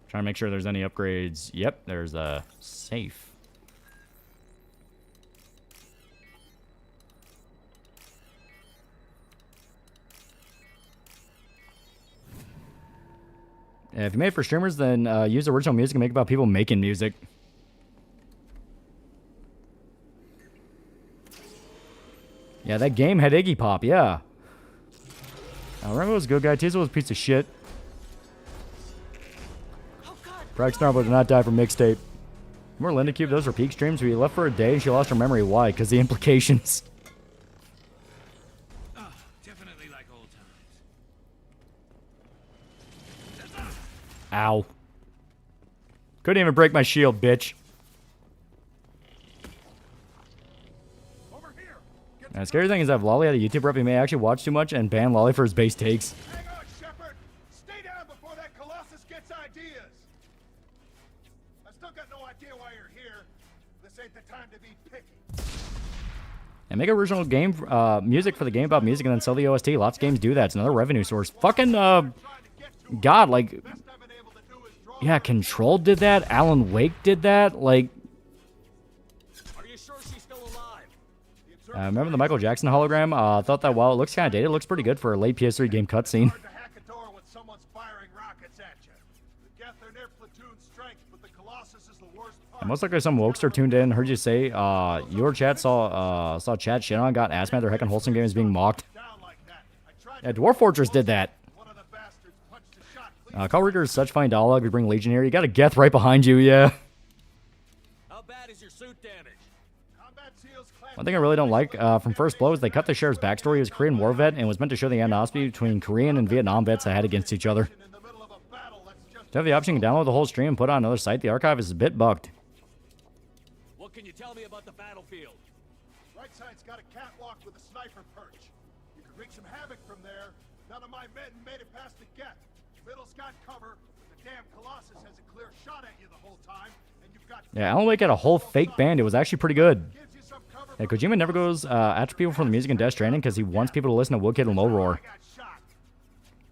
Trying to make sure there's any upgrades. Yep, there's a safe. If you made it for streamers, then use original music and make it about people making music. Yeah, that game had Iggy Pop, yeah. I remember it was a good guy. Teasel was a piece of shit. Prax Narbo did not die from Mixtape. Remember Linda Cube? Those were peak streams. We left for a day and she lost her memory. Why? Because the implications. Definitely like old times. Ow. Couldn't even break my shield, bitch. The scary thing is that if Lolly had a YouTube rep, he may actually watch too much and ban Lolly for his base takes. Hang on, Shepard! Stay down before that Colossus gets ideas! I still got no idea why you're here. This ain't the time to be picky. And make original game music for the game about music and then sell the OST. Lots of games do that. It's another revenue source. Fucking, God, like... Yeah, Control did that. Alan Wake did that. Like... Remember the Michael Jackson hologram? Thought that while it looks kind of dated, it looks pretty good for a late PS3 game cutscene. Most likely some wokester tuned in, heard you say, your chat saw chat shit on, got ass mad their heckin' wholesome game is being mocked. Yeah, Dwarf Fortress did that. Call Rigger is such fine dialogue, we bring Legion here. You got a Geth right behind you, yeah. How bad is your suit damage? One thing I really don't like from First Blow is they cut the sheriff's backstory. He was a Korean war vet and was meant to show the animosity between Korean and Vietnam vets that had against each other. To have the option to download the whole stream and put it on another site, the archive is a bit bugged. What can you tell me about the battlefield? Right side's got a catwalk with a sniper perch. You can wreak some havoc from there. None of my men made it past the Geth. Middle's got cover, but the damn Colossus has a clear shot at you the whole time, and you've got... Yeah, Alan Wake had a whole fake band. It was actually pretty good. Yeah, Kojima never goes after people from the music in Death Stranding because he wants people to listen to Woodkid and Low Roar.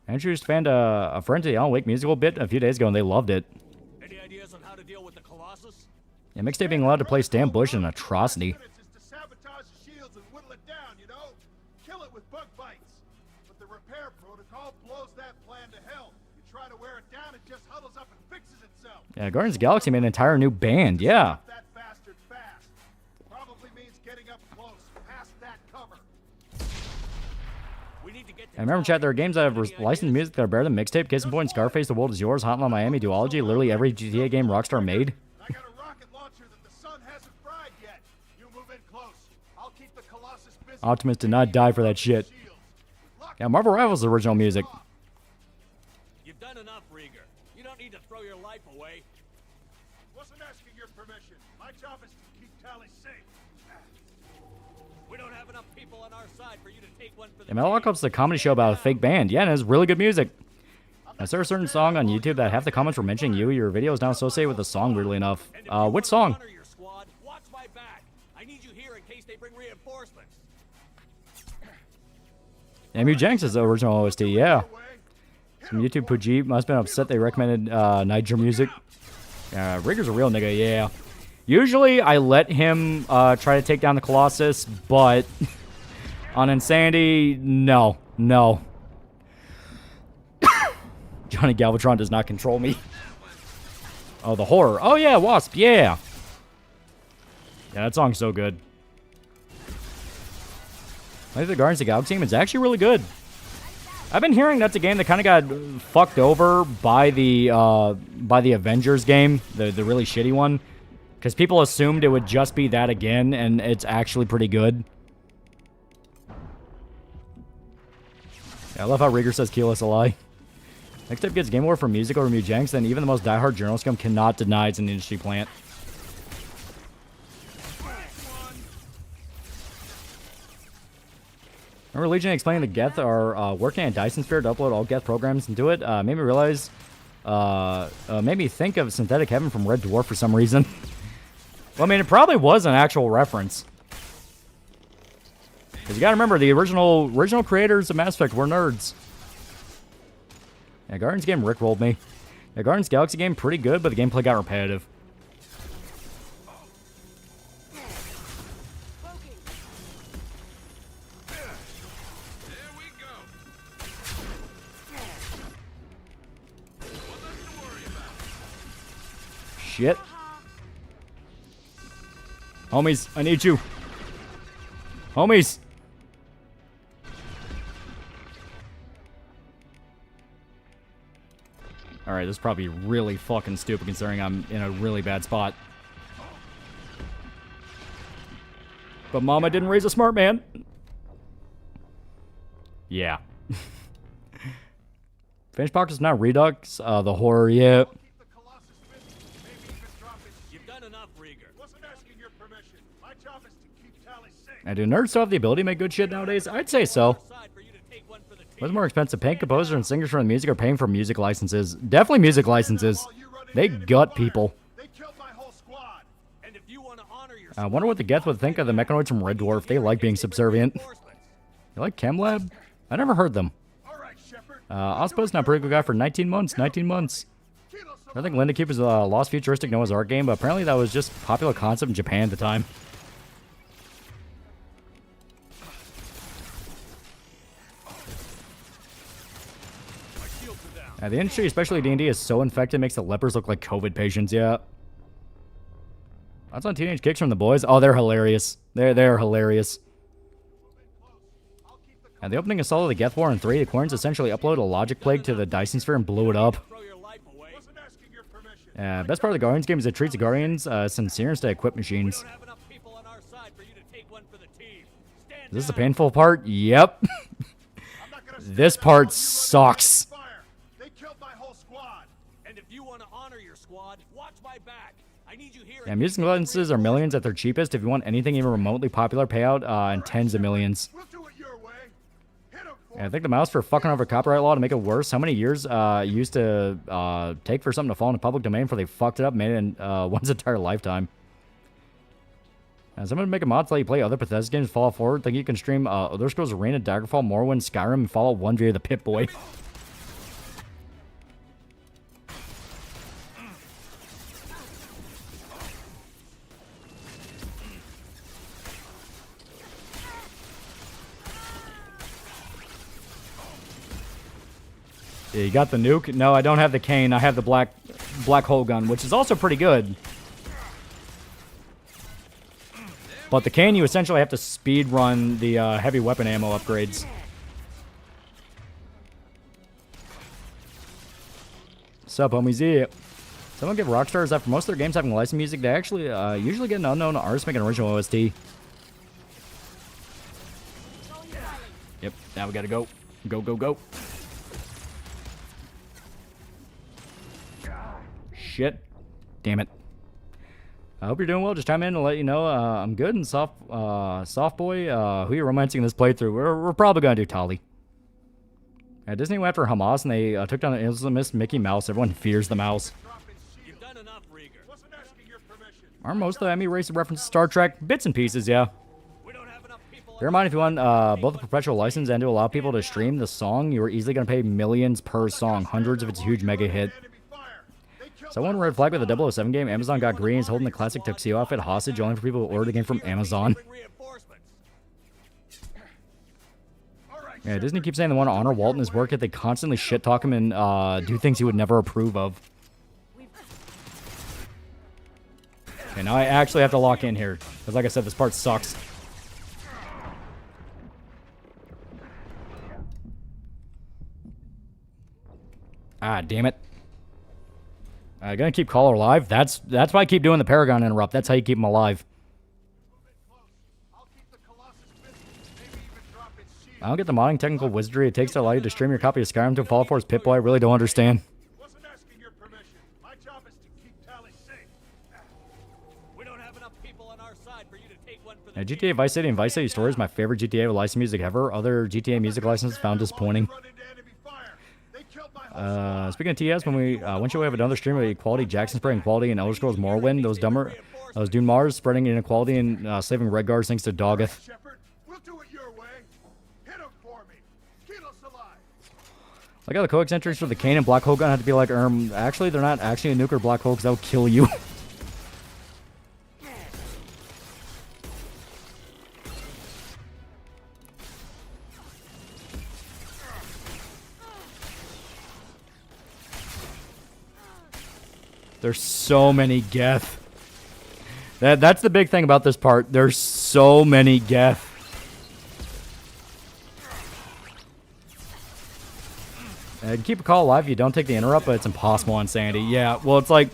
I introduced a friend to the Alan Wake musical bit a few days ago and they loved it. Any ideas on how to deal with the Colossus? Yeah, Mixtape being allowed to play Stan Bush is an atrocity. Kill it with bug bites. But the repair protocol blows that plan to hell. You try to wear it down, it just huddles up and fixes itself. Yeah, Guardians of the Galaxy made an entire new band, yeah. I remember, chat, there are games that have licensed music that are better than Mixtape. Case in point, Scarface, The World Is Yours, Hotline Miami, Duology, literally every GTA game Rockstar made. Optimus did not die for that shit. Yeah, Marvel Rivals' original music. You've done enough, Rieger. You don't need to throw your life away. Wasn't asking your permission. My job is to keep Tally safe. We don't have enough people on our side for you to take one for the Yeah, Metal Cup's a comedy show about a fake band. Yeah, and it's really good music. Is there a certain song on YouTube that half the comments were mentioning you? Your video is now associated with the song, weirdly enough. Which song? Watch my back. I need you here in case they bring reinforcements. Emu Jenks is the original OST, yeah. Some YouTube Pujib must have been upset they recommended Niger music. Rigger's a real nigga, yeah. Usually I let him try to take down the Colossus, but On Insanity, no. No. Johnny Galvatron does not control me. Oh, the horror. Oh, yeah, Wasp. Yeah. Yeah, that song's so good. I think the Guardians of the Galaxy game is actually really good. I've been hearing that's a game that kind of got fucked over by the Avengers game, the really shitty one, because people assumed it would just be that again, and it's actually pretty good. Yeah, I love how Rieger says Keyless a lie. Next up gets game award for music over Mujanks, then even the most diehard journalist scum cannot deny it's an industry plant. Remember Legion explaining the Geth are working on Dyson Sphere to upload all Geth programs into it? Made me realize, made me think of Synthetic Heaven from Red Dwarf for some reason. Well, I mean, it probably was an actual reference. Because you gotta remember, the original creators of Mass Effect were nerds. Yeah, Guardians game rickrolled me. The Guardians Galaxy game, pretty good, but the gameplay got repetitive. Shit. Homies, I need you. Homies. Alright, this is probably really fucking stupid considering I'm in a really bad spot. But Mama didn't raise a smart man. Yeah. Finish box is not Redux. The horror, yeah. Do nerds still have the ability to make good shit nowadays? I'd say so. What's more expensive, paying composers and singers for the music or paying for music licenses? Definitely music licenses. They gut people. I wonder what the Geth would think of the mechanoids from Red Dwarf. They like being subservient. You like ChemLab? I never heard them. Ospo's not a pretty good guy for 19 months. 19 months. I think Linda Keep is a lost futuristic Noah's Ark game, but apparently that was just a popular concept in Japan at the time. The industry, especially D&D, is so infected it makes the lepers look like COVID patients, yeah. That's on Teenage Kicks from the boys. Oh, they're hilarious. They're hilarious. And the opening assault of the Geth War in 3, the Quarians essentially uploaded a logic plague to the Dyson Sphere and blew it up. Best part of the Guardians game is it treats the Guardians sincere instead of equipped machines. Is this a painful part? Yep. This part sucks. Yeah, music licenses are millions at their cheapest. If you want anything even remotely popular, pay out in tens of millions. Yeah, I think the mouse for fucking over copyright law to make it worse. How many years used to take for something to fall into public domain before they fucked it up, made it in one's entire lifetime? Someone make a mod to let you play other Bethesda games, Fallout 4. Think you can stream Elder Scrolls Arena, Daggerfall, Morrowind, Skyrim, and Fallout 1 via the Pip-Boy. Yeah, you got the nuke? No, I don't have the cane. I have the black hole gun, which is also pretty good. But the cane, you essentially have to speed run the heavy weapon ammo upgrades. Sup, homies? Yeah. Someone give Rockstar that for most of their games having licensed music, they actually usually get an unknown artist make an original OST. Yep, now we gotta go. Go, go, go. Shit. Damn it. I hope you're doing well. Just chime in to let you know I'm good. And Soft Boy, who you're romancing in this playthrough, we're probably going to do Tali. Disney went after Hamas and they took down the Islamist Mickey Mouse. Everyone fears the mouse. Aren't most of the Emmy race references to Star Trek? Bits and pieces, yeah. Bear in mind, if you want both a perpetual license and to allow people to stream the song, you are easily going to pay millions per song. Hundreds if it's a huge mega hit. So one red flag with the 007 game, Amazon got green, is holding the classic tuxedo outfit hostage only for people who order the game from Amazon. Yeah, Disney keeps saying they want to honor Walt and his work, yet they constantly shit-talk him and do things he would never approve of. Okay, now I actually have to lock in here. Because like I said, this part sucks. Ah, damn it. I'm gonna keep Caller alive. That's why I keep doing the Paragon interrupt. That's how you keep him alive. I don't get the modding technical wizardry it takes to allow you to stream your copy of Skyrim to Fallout 4's Pip-Boy. I really don't understand. GTA Vice City and Vice City Story is my favorite GTA with licensed music ever. Other GTA music licenses found disappointing. Speaking of TS, when should we have another stream of equality, Jackson spreading equality, and Elder Scrolls Morrowind? Those Dune Mars spreading inequality and saving Red Guards thanks to Doggeth. Like how the coax entries for the Kane and Black Hole gun had to be like, actually, they're not actually a nuclear black hole because that'll kill you. There's so many Geth. That's the big thing about this part. There's so many Geth. Keep a call alive if you don't take the interrupt, but it's impossible on Sandy. Yeah, well, it's like,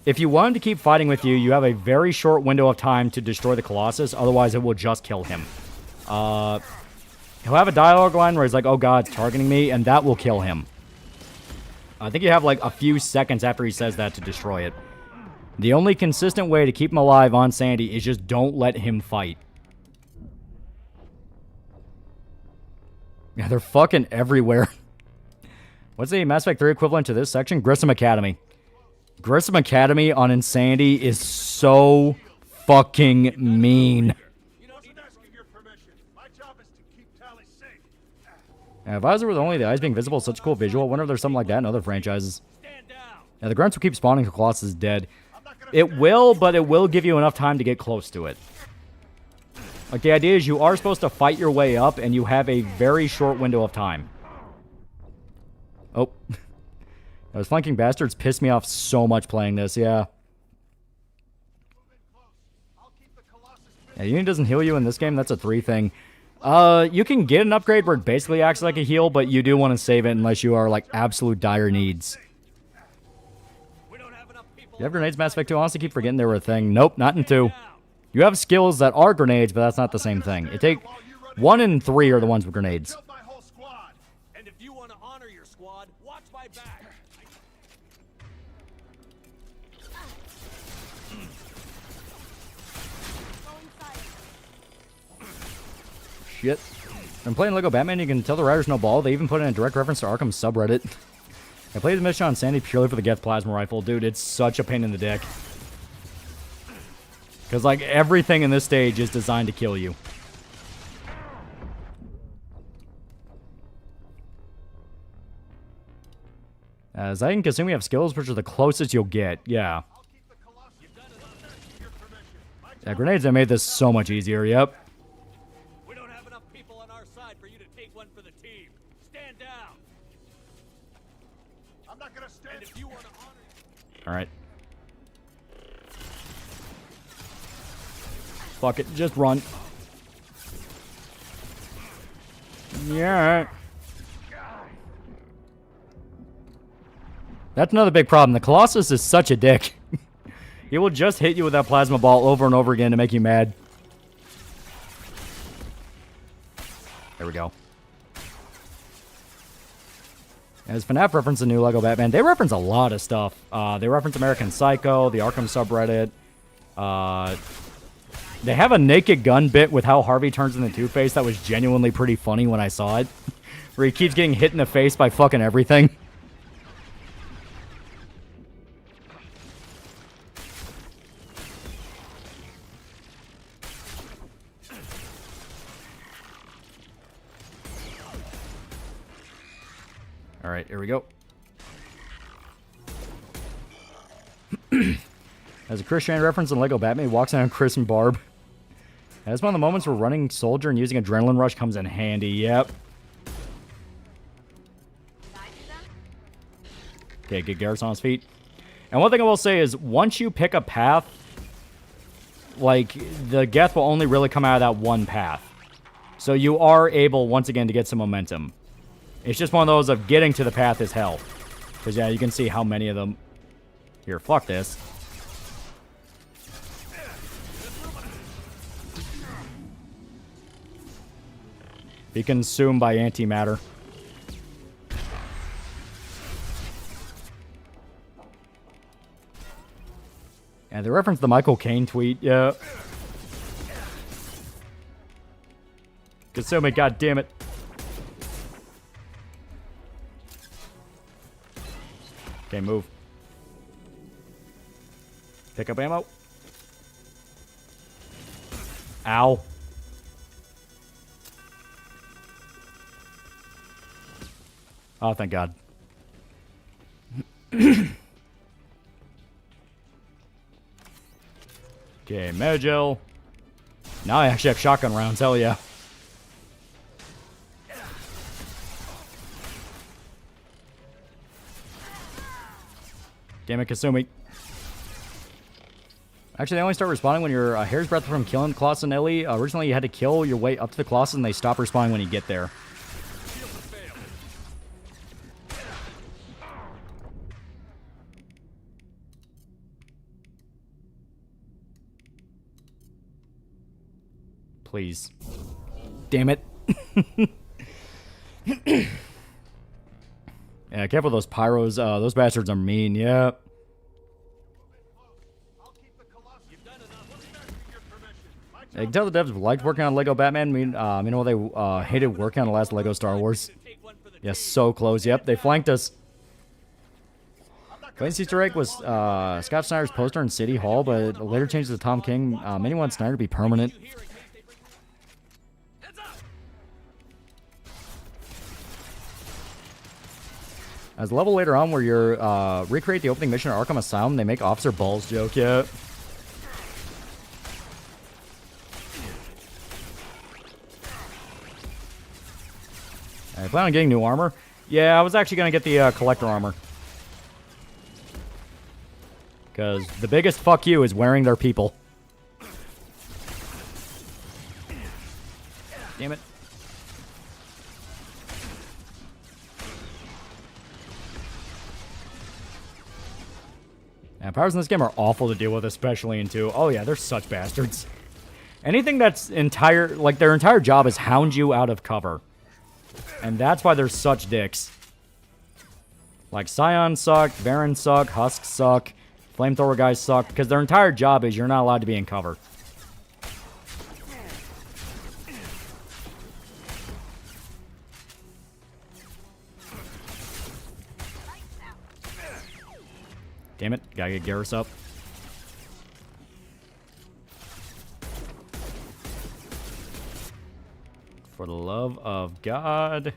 if you want him to keep fighting with you, you have a very short window of time to destroy the Colossus, otherwise it will just kill him. He'll have a dialogue line where he's like, oh god, it's targeting me, and that will kill him. I think you have like a few seconds after he says that to destroy it. The only consistent way to keep him alive on Sandy is just don't let him fight. Yeah, they're fucking everywhere. What's the Mass Effect 3 equivalent to this section? Grissom Academy. Grissom Academy on Insanity is so fucking mean. Yeah, if Visor with only the eyes being visible is such a cool visual, I wonder if there's something like that in other franchises. Yeah, the grunts will keep spawning till Colossus is dead. It will, but it will give you enough time to get close to it. Like, the idea is you are supposed to fight your way up, and you have a very short window of time. Oh. Those flanking bastards pissed me off so much playing this, yeah. Yeah, Unity doesn't heal you in this game, that's a 3 thing. You can get an upgrade where it basically acts like a heal, but you do want to save it unless you are, like, absolute dire needs. You have grenades, Mass Effect 2? Honestly, keep forgetting they were a thing. Nope, not in 2. You have skills that are grenades, but that's not the same thing. 1 and 3 are the ones with grenades. Shit. I'm playing Lego Batman, you can tell the writers no ball. They even put in a direct reference to Arkham's subreddit. I played the mission on Sandy purely for the Geth plasma rifle. Dude, it's such a pain in the dick. Because, like, everything in this stage is designed to kill you. As I can consume, we have skills, which are the closest you'll get. Yeah. Yeah, grenades have made this so much easier. Yep. Alright. Fuck it, just run. Yeah. That's another big problem. The Colossus is such a dick. He will just hit you with that plasma ball over and over again to make you mad. There we go. As FNAF reference the new Lego Batman, they reference a lot of stuff. They reference American Psycho, the Arkham subreddit. They have a Naked Gun bit with how Harvey turns into Two-Face that was genuinely pretty funny when I saw it. Where he keeps getting hit in the face by fucking everything. Alright, here we go. As a Chris Chan reference in Lego Batman, he walks in on Chris and Barb. That's one of the moments where running soldier and using Adrenaline Rush comes in handy, yep. Okay, get Garrus on his feet. And one thing I will say is, once you pick a path, like, the Geth will only really come out of that one path. So you are able, once again, to get some momentum. It's just one of those of getting to the path is hell. Because, yeah, you can see how many of them... Here, fuck this. Be consumed by antimatter. And they referenced the Michael Caine tweet, yeah. Consume it, goddammit. Okay, move. Pick up ammo. Ow. Oh, thank God. Okay, Medgel. Now I actually have shotgun rounds, hell yeah. Damn it, Kasumi. Actually, they only start respawning when you're a hair's breadth from killing the Colossus and Ellie. Originally, you had to kill your way up to the Colossus, and they stop respawning when you get there. Please. Damn it. Yeah, careful with those pyros. Those bastards are mean, yeah. I can tell the devs liked working on Lego Batman. Meanwhile, they hated working on the last Lego Star Wars. Yes, so close. Yep, they flanked us. Clayton's Easter egg was Scott Snyder's poster in City Hall, but later changed to Tom King. Many want Snyder to be permanent. As a level later on where you're recreate the opening mission at Arkham Asylum, they make Officer Balls joke, yeah. I plan on getting new armor. Yeah, I was actually going to get the collector armor. Because the biggest fuck you is wearing their people. Damn it. Yeah, powers in this game are awful to deal with, especially in 2. Oh yeah, they're such bastards. Anything that's their entire job is hound you out of cover. And that's why they're such dicks. Like, Scions suck, Barons suck, Husks suck, Flamethrower guys suck, because their entire job is you're not allowed to be in cover. Damn it, gotta get Garrus up. For the love of God.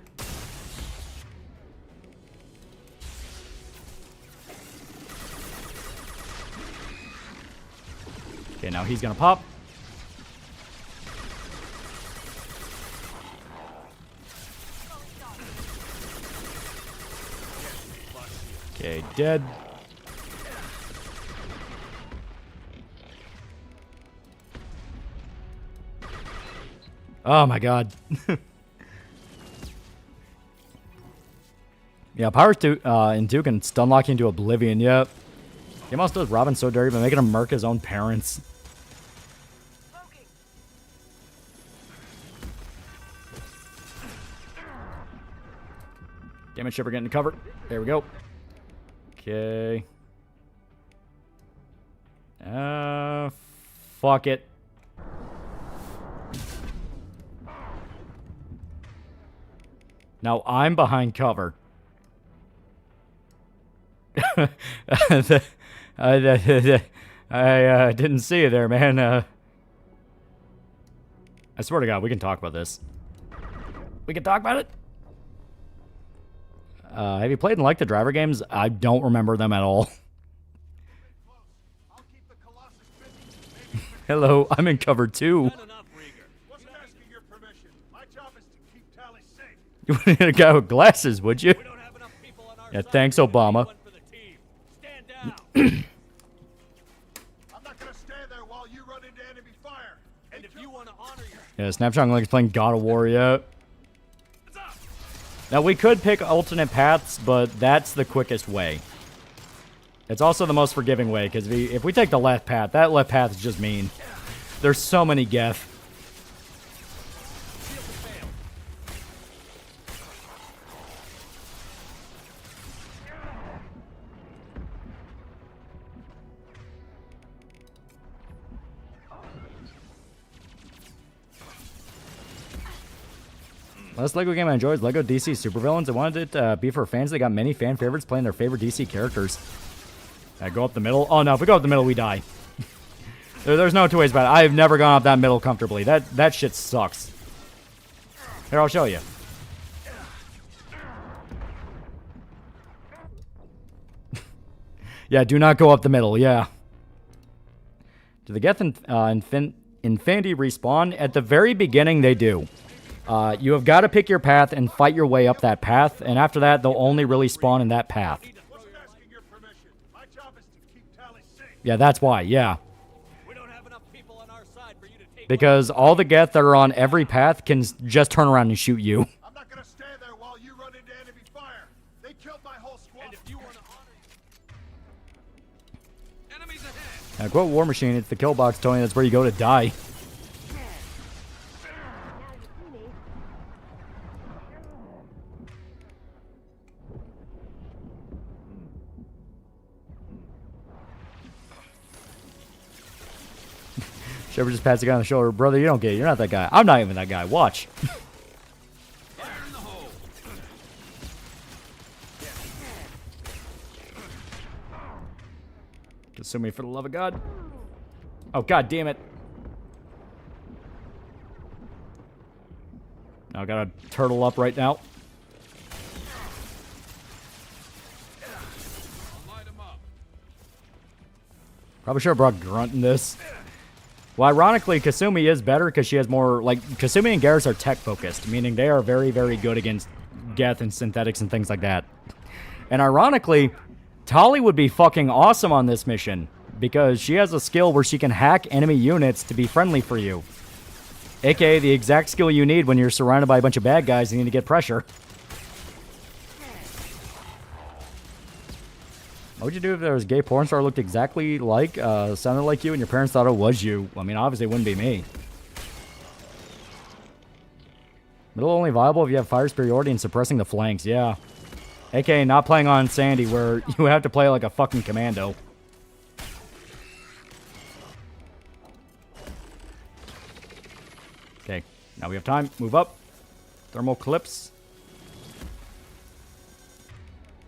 Okay, now he's gonna pop. Okay, dead. Oh my God. Yeah, powers in 2 can stun lock you into oblivion, yep. Game also does Robin so dirty by making him murk his own parents. Damn it, Shepard getting covered. There we go. Okay. Fuck it. Now I'm behind cover. I didn't see you there, man. I swear to God, we can talk about this. We can talk about it? Have you played and liked the driver games? I don't remember them at all. Hello, I'm in cover too. You wouldn't hit a guy with glasses, would you? Yeah, thanks, Obama. I'm not gonna stand there while you run into enemy fire. And if you want to honor your Yeah, Snapshot like playing God of War, yeah. Now, we could pick alternate paths, but that's the quickest way. It's also the most forgiving way, because if we take the left path, that left path is just mean. There's so many Geth. Last LEGO game I enjoyed is LEGO DC Supervillains. I wanted it to be for fans that got many fan favorites playing their favorite DC characters. Go up the middle. Oh no, if we go up the middle, we die. There's no two ways about it. I have never gone up that middle comfortably. That shit sucks. Here, I'll show you. Yeah, do not go up the middle, yeah. Do the Geth Infinity respawn? At the very beginning, they do. You have got to pick your path and fight your way up that path, and after that, they'll only really spawn in that path. Yeah, that's why, yeah. Because all the Geth that are on every path can just turn around and shoot you. I'm not gonna stand there while you run into enemy fire. They killed my whole squad. And if you want to honor enemies ahead. Quote War Machine, it's the kill box, Tony. That's where you go to die. Shepard just pats the guy on the shoulder. Brother, you don't get it. You're not that guy. I'm not even that guy. Watch. Consume me for the love of God. Oh, God damn it. Now I gotta turtle up right now. Probably should have brought Grunt in this. Well, ironically, Kasumi is better because she has more, like, Kasumi and Garrus are tech-focused, meaning they are very, very good against Geth and synthetics and things like that. And ironically, Tali would be fucking awesome on this mission because she has a skill where she can hack enemy units to be friendly for you. AKA the exact skill you need when you're surrounded by a bunch of bad guys and you need to get pressure. What would you do if there was a gay porn star looked exactly like, sounded like you, and your parents thought it was you? I mean, obviously it wouldn't be me. Middle only viable if you have fire superiority and suppressing the flanks, yeah. AKA not playing on Sandy where you have to play like a fucking commando. Okay, now we have time. Move up. Thermal clips.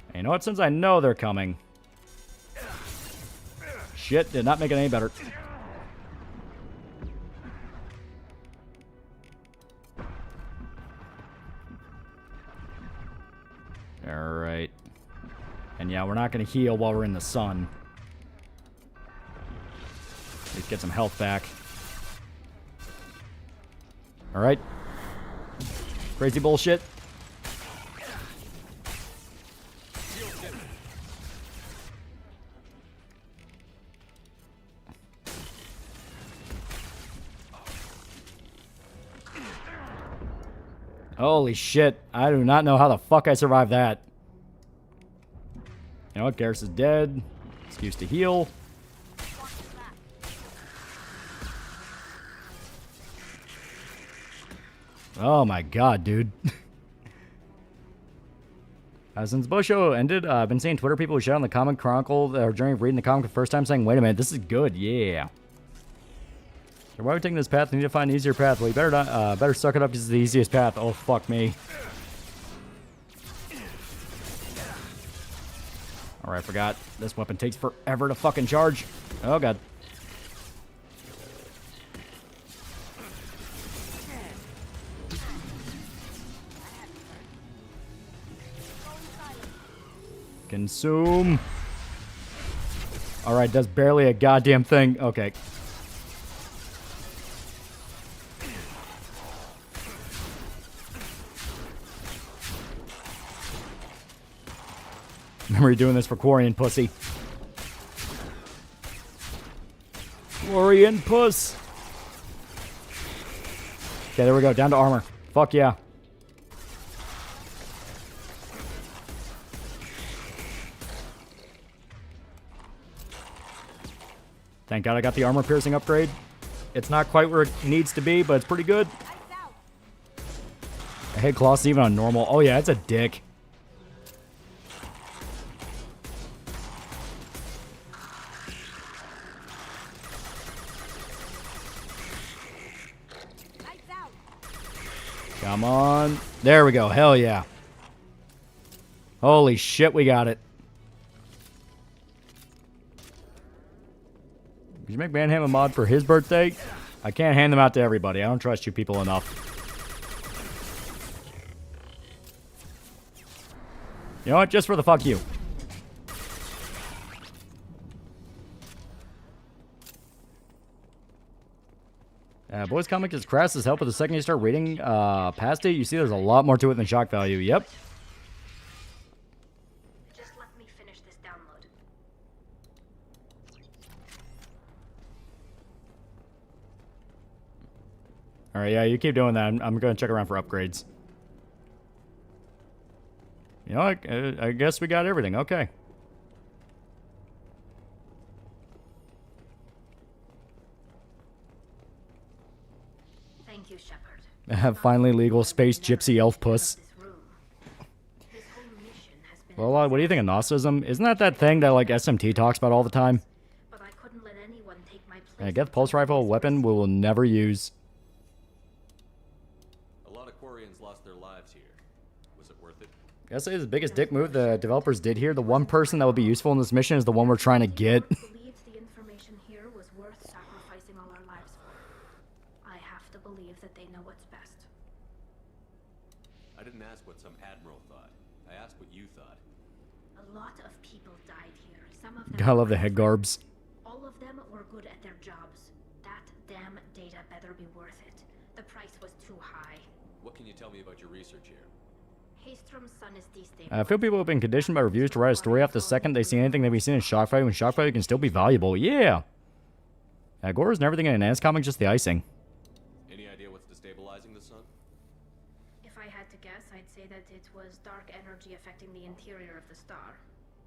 And you know what? Since I know they're coming... Shit, did not make it any better. Alright. And yeah, we're not going to heal while we're in the sun. Let's get some health back. Alright. Crazy bullshit. Holy shit. I do not know how the fuck I survived that. You know what? Garrus is dead. Excuse to heal. Oh my god, dude. Since Bow Show ended, I've been seeing Twitter people who share on the Comic Chronicle their journey of reading the comic for the first time saying, wait a minute, this is good, yeah. So why are we taking this path? We need to find an easier path. Well, you better not, better suck it up because it's the easiest path. Oh, fuck me. Alright, I forgot. This weapon takes forever to fucking charge. Oh, god. Consume. Alright, does barely a goddamn thing. Okay. Remember doing this for Quarian, pussy. Quarian puss. Okay, there we go. Down to armor. Fuck yeah. Thank God I got the armor piercing upgrade. It's not quite where it needs to be, but it's pretty good. The head cloth's even on normal. Oh yeah, it's a dick. Come on. There we go. Hell yeah. Holy shit, we got it. Did you make Manham a mod for his birthday? I can't hand them out to everybody. I don't trust you people enough. You know what? Just for the fuck you. Boys Comic is crass as hell, but the second you start reading past it, you see there's a lot more to it than shock value. Yep. Just let me finish this download. Alright, yeah, you keep doing that. I'm going to check around for upgrades. You know what? I guess we got everything. Okay. Thank you, Shepard. Finally legal space gypsy elf puss. Well, what do you think of Gnosticism? Isn't that thing that like SMT talks about all the time? But I couldn't let anyone take my place. I get the pulse rifle, a weapon we will never use. A lot of Quarians lost their lives here. Was it worth it? I gotta say, the biggest dick move the developers did here. The one person that would be useful in this mission is the one we're trying to get. Believes the information here was worth sacrificing all our lives for. I have to believe that they know what's best. I didn't ask what some admiral thought. I asked what you thought. A lot of people died here. Some of them. God, I love the head garbs. All of them were good at their jobs. That damn data better be worth it. The price was too high. What can you tell me about your research here? Haystrom's son is destabilized. I feel people have been conditioned by reviews to write a story off the second they see anything they've been seen in shock value, and shock value can still be valuable. Yeah. Gore's and everything in an Nance comic, just the icing. Any idea what's destabilizing the sun? If I had to guess, I'd say that it was dark energy affecting the interior of the star.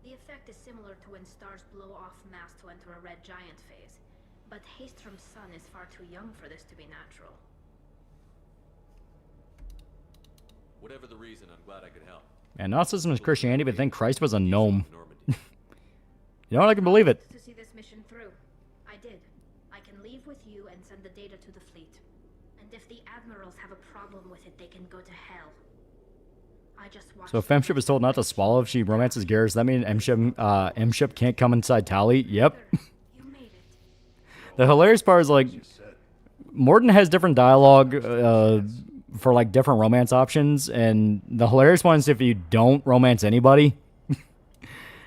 The effect is similar to when stars blow off mass to enter a red giant phase. But Haystrom's sun is far too young for this to be natural. Whatever the reason, I'm glad I could help. And Gnosticism is Christianity, but then Christ was a gnome. You know what? I can believe it. To see this mission through. I did. I can leave with you and send the data to the fleet. And if the admirals have a problem with it, they can go to hell. I just watched. So if Femship is told not to swallow if she romances Gare, does that mean M-Ship can't come inside Tally? Yep. The hilarious part is, like, Morton has different dialogue for, like, different romance options, and the hilarious one is if you don't romance anybody.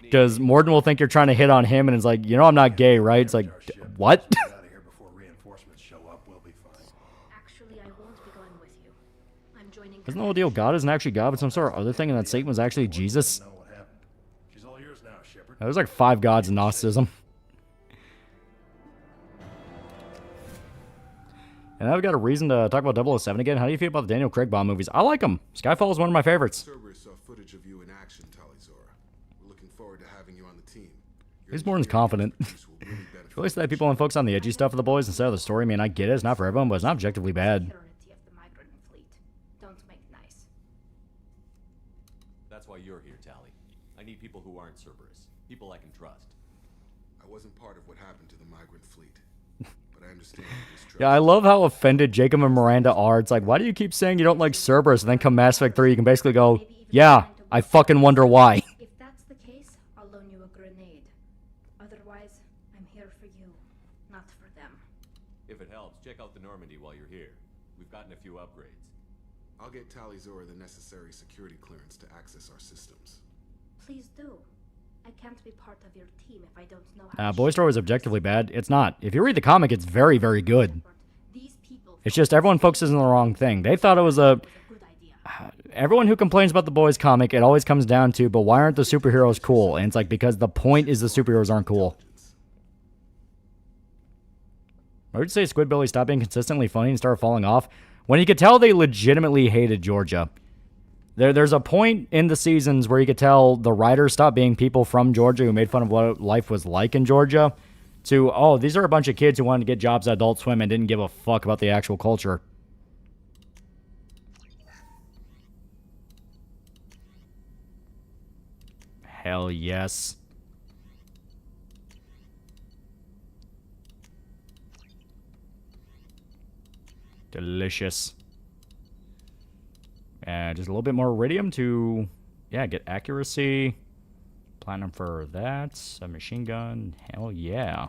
Because Morton will think you're trying to hit on him, and it's like, you know I'm not gay, right? It's like, what? Actually, I won't be going with you. I'm joining. Isn't the whole deal God isn't actually God, but some sort of other thing, and that Satan was actually Jesus? She's all yours now, Shepard. There's like 5 gods in Gnosticism. And now we've got a reason to talk about 007 again. How do you feel about the Daniel Craig Bond movies? I like them. Skyfall is one of my favorites. Cerberus saw footage of you in action, Talizora. We're looking forward to having you on the team. He's more than confident. At least that people want to focus on the edgy stuff of the boys instead of the story. I mean, I get it. It's not for everyone, but it's not objectively bad. Don't make nice. That's why you're here, Tally. I need people who aren't Cerberus. People I can trust. I wasn't part of what happened to the migrant fleet, but I understand your distrust. Yeah, I love how offended Jacob and Miranda are. It's like, why do you keep saying you don't like Cerberus, and then come Mass Effect 3, you can basically go, yeah, I fucking wonder why. If that's the case, I'll loan you a grenade. Otherwise, I'm here for you, not for them. If it helps, check out the Normandy while you're here. We've gotten a few upgrades. I'll get Talizora the necessary security clearance to access our systems. Please do. I can't be part of your team if I don't know how. Boy Story is objectively bad. It's not. If you read the comic, it's very, very good. It's just everyone focuses on the wrong thing. They thought it was a... Everyone who complains about the Boys comic, it always comes down to, but why aren't the superheroes cool? And it's like, because the point is the superheroes aren't cool. I would say Squidbillies stopped being consistently funny and started falling off when you could tell they legitimately hated Georgia. There's a point in the seasons where you could tell the writers stopped being people from Georgia who made fun of what life was like in Georgia to, oh, these are a bunch of kids who wanted to get jobs at Adult Swim and didn't give a fuck about the actual culture. Hell yes. Delicious. And just a little bit more iridium to, yeah, get accuracy. Platinum for that. A machine gun. Hell yeah.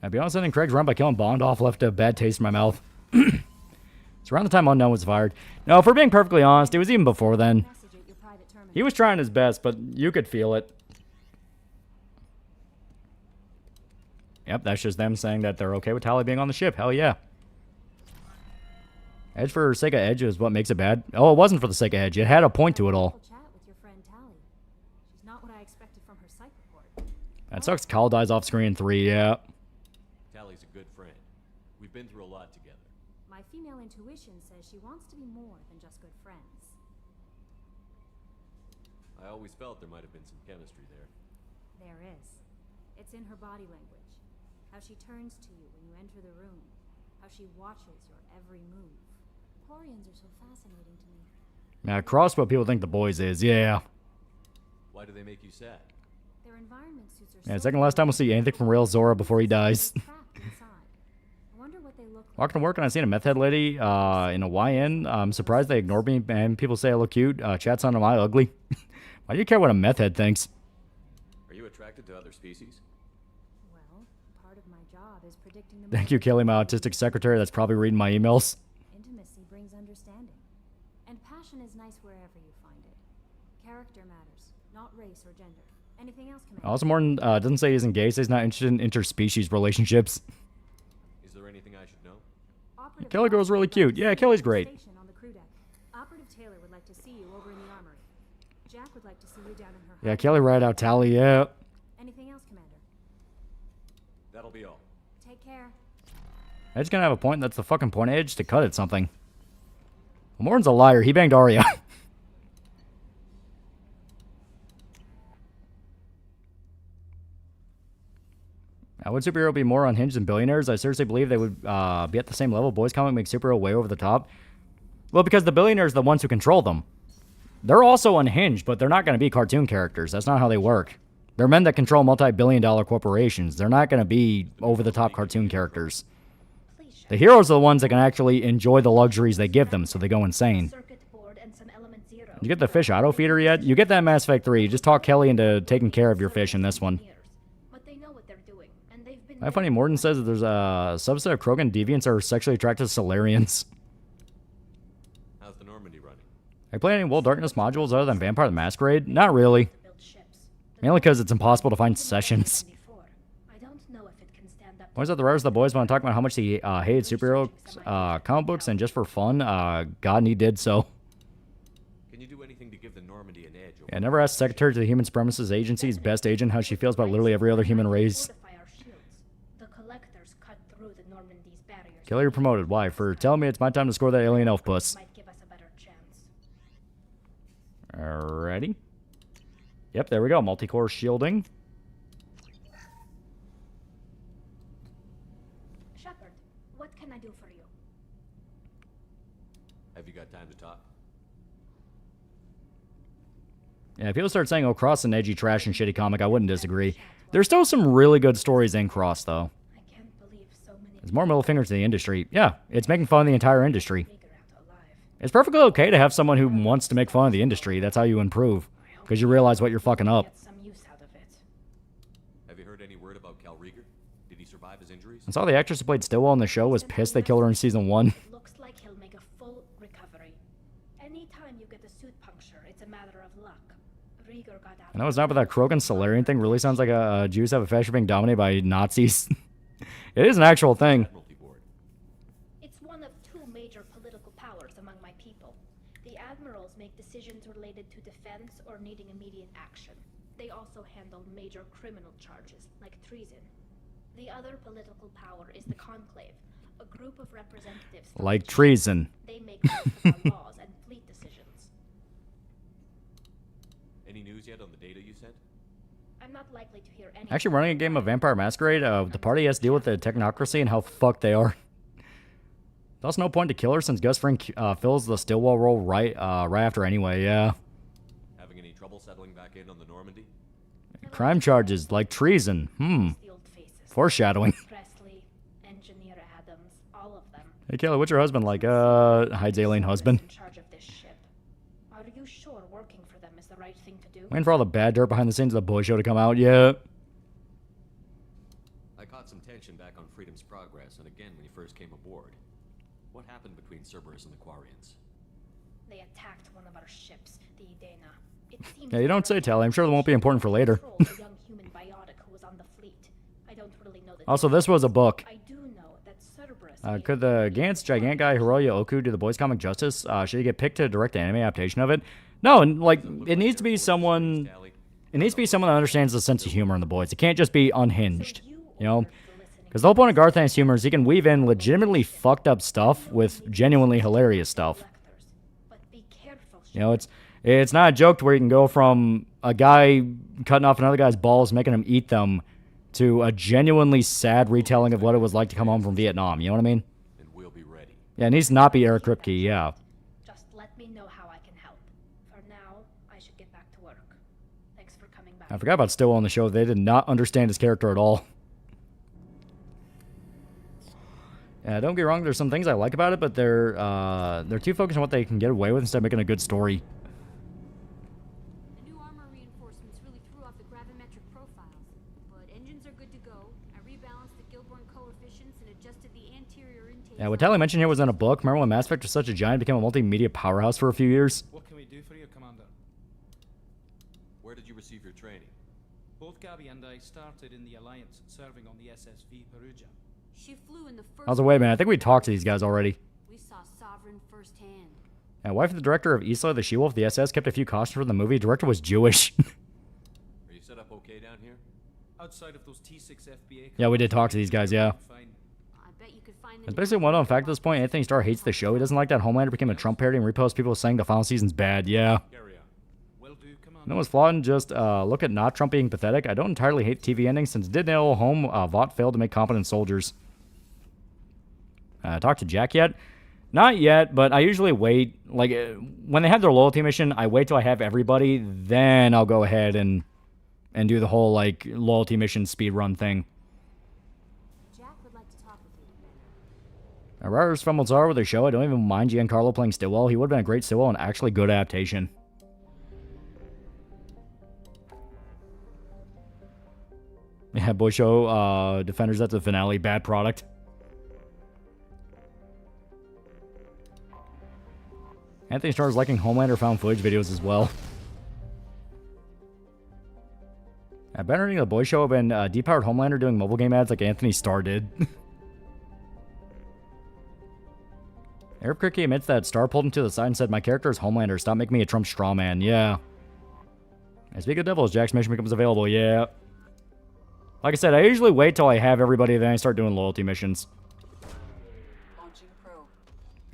I'll be honest, I think Craig's run by killing Bond off left a bad taste in my mouth. It's around the time Unknown was fired. No, if we're being perfectly honest, it was even before then. He was trying his best, but you could feel it. Yep, that's just them saying that they're okay with Tally being on the ship. Hell yeah. Edge for sake of edge is what makes it bad. Oh, it wasn't for the sake of edge. It had a point to it all. That sucks. Kyle dies off screen in 3, yeah. Tally's a good friend. We've been through a lot together. My female intuition says she wants to be more than just good friends. I always felt there might have been some chemistry there. There is. It's in her body language. How she turns to you when you enter the room. How she watches your every move. Quarians are so fascinating to me. Now, cross what people think the boys is, yeah. Why do they make you sad? Their environment suits are Yeah, second last time we'll see anything from Rail Zora before he dies. I wonder what they look like. Walking to work and I seen a meth head lady in a YN. I'm surprised they ignored me and people say I look cute. Chat's on, am I ugly? Why do you care what a meth head thinks? Are you attracted to other species? Well, part of my job is predicting the Thank you, Kelly, my autistic secretary that's probably reading my emails. Intimacy brings understanding. And passion is nice wherever you find it. Character matters, not race or gender. Anything else, Commander? Also, Morton doesn't say he's engaged, so he's not interested in interspecies relationships. Is there anything I should know? Kelly girl's really cute. Yeah, Kelly's great. On the crew deck. Operative Taylor would like to see you over in the armory. Jack would like to see you down in her. Yeah, Kelly right out Tally, yeah. Anything else, Commander? That'll be all. Take care. Edge's gonna have a point. That's the fucking point of Edge to cut at something. Well, Morton's a liar. He banged Arya. Would superhero be more unhinged than billionaires? I seriously believe they would be at the same level. Boys comic makes superhero way over the top. Well, because the billionaires are the ones who control them. They're also unhinged, but they're not going to be cartoon characters. That's not how they work. They're men that control multi-billion-dollar corporations. They're not going to be over-the-top cartoon characters. The heroes are the ones that can actually enjoy the luxuries they give them, so they go insane. Did you get the fish auto feeder yet? You get that in Mass Effect 3. You just talk Kelly into taking care of your fish in this one. I funny Morton says that there's a subset of Krogan deviants are sexually attracted to Solarians. How's the Normandy running? Are you playing any World Darkness modules other than Vampire the Masquerade? Not really. Mainly because it's impossible to find sessions. Why is that the rarest the boys want to talk about how much he hated superhero comic books and just for fun? God, and he did so. Can you do anything to give the Normandy an edge? Yeah, never asked Secretary to the Human Supremacist Agency's best agent how she feels about literally every other human race. Kelly, you're promoted. Why? For telling me it's my time to score that alien elf puss. Alrighty. Yep, there we go. Multi-core shielding. Shepard, what can I do for you? Have you got time to talk? Yeah, if people start saying, oh, Cross is an edgy, trash, and shitty comic, I wouldn't disagree. There's still some really good stories in Cross, though. It's more middle fingers to the industry. Yeah, it's making fun of the entire industry. It's perfectly okay to have someone who wants to make fun of the industry. That's how you improve. Because you realize what you're fucking up. Have you heard any word about Cal Rieger? Did he survive his injuries? I saw the actress who played Stillwell in the show was pissed they killed her in season 1. Looks like he'll make a full recovery. Anytime you get a suit puncture, it's a matter of luck. Rieger got out. I know it's not, but that Krogan Solarian thing really sounds like a Jews have a fashion being dominated by Nazis. It is an actual thing. It's one of two major political powers among my people. The admirals make decisions related to defense or needing immediate action. They also handle major criminal charges, like treason. The other political power is the Conclave, a group of representatives from Like each ship. treason. They make most of our laws and fleet decisions. Any news yet on the data you sent? I'm not likely to hear any. Actually, running a game of Vampire Masquerade, the party has to deal with the technocracy and how fucked they are. There's also no point to kill her since Gus Fring fills the Stillwell role right after anyway, yeah. Having any trouble settling back in on the Normandy? Crime charges, like treason. Foreshadowing. Presley, Engineer Adams, all of them. Hey, Kelly, what's your husband like? Hides alien husband. In charge of this ship. Are you sure working for them is the right thing to do? Waiting for all the bad dirt behind the scenes of the boy show to come out, yeah. I caught some tension back on Freedom's Progress, and again when you first came aboard. What happened between Cerberus and the Quarians? They attacked one of our ships, the Idena. It seems Yeah, you don't say, Tally. I'm sure it won't be important for later. a young human biotic who was on the fleet. I don't really know the Also, this was a book. I do know that Cerberus Could the Gantz Gigant guy Hiroya Oku do the boys comic justice? Should he get picked to direct the anime adaptation of it? No, and like it needs to be someone. It needs to be someone that understands the sense of humor in the boys. It can't just be unhinged, you know. Because the whole point of Garthan's humor is he can weave in legitimately fucked up stuff with genuinely hilarious stuff. You know, it's not a joke to where you can go from a guy cutting off another guy's balls, making him eat them, to a genuinely sad retelling of what it was like to come home from Vietnam. You know what I mean? And we'll be ready. Yeah, it needs to not be Eric Kripke, yeah. Just let me know how I can help. For now, I should get back to work. Thanks for coming back. I forgot about Stillwell on the show. They did not understand his character at all. Yeah, don't get me wrong, there's some things I like about it, but they're too focused on what they can get away with instead of making a good story. The new armor reinforcements really threw off the gravimetric profiles, but engines are good to go. I rebalanced the Gilborn coefficients and adjusted the anterior intake. Yeah, what Tally mentioned here was in a book. Remember when Mass Effect was such a giant, became a multimedia powerhouse for a few years? What can we do for you, Commander? Where did you receive your training? Both Gabby and I started in the Alliance, serving on the SSV Perugia. She flew in the first. I was like, wait a minute, I think we talked to these guys already. We saw Sovereign firsthand. Yeah, wife of the director of Isla, the She-Wolf, the SS, kept a few costumes from the movie. Director was Jewish. Are you set up okay down here? Outside of those T6 FBA. Yeah, we did talk to these guys, yeah. I bet you could find It's basically one known fact at this point. Anthony Starr hates the show. He doesn't like that Homelander became a Trump parody and reposts people saying the final season's bad. Yeah. No one's flawed and just look at not Trump being pathetic. I don't entirely hate TV endings since it did nail home Vought failed to make competent soldiers. Talk to Jack yet? Not yet, but I usually wait. Like, when they have their loyalty mission, I wait till I have everybody, then I'll go ahead and do the whole, like, loyalty mission speed run thing. Jack would like to talk with you. Writers from Mozart with their show. I don't even mind Giancarlo playing Stillwell. He would have been a great Stillwell and actually good adaptation. Yeah, boy show, Defenders at the finale, bad product. Anthony Starr's liking Homelander found footage videos as well. Better than the boy show have been depowered Homelander doing mobile game ads like Anthony Starr did. Eric Kripke admits that Starr pulled him to the side and said, "My character is Homelander. Stop making me a Trump straw man." Yeah. And speaking of devils, Jack's mission becomes available. Yeah. Like I said, I usually wait till I have everybody, then I start doing loyalty missions. Launching probe.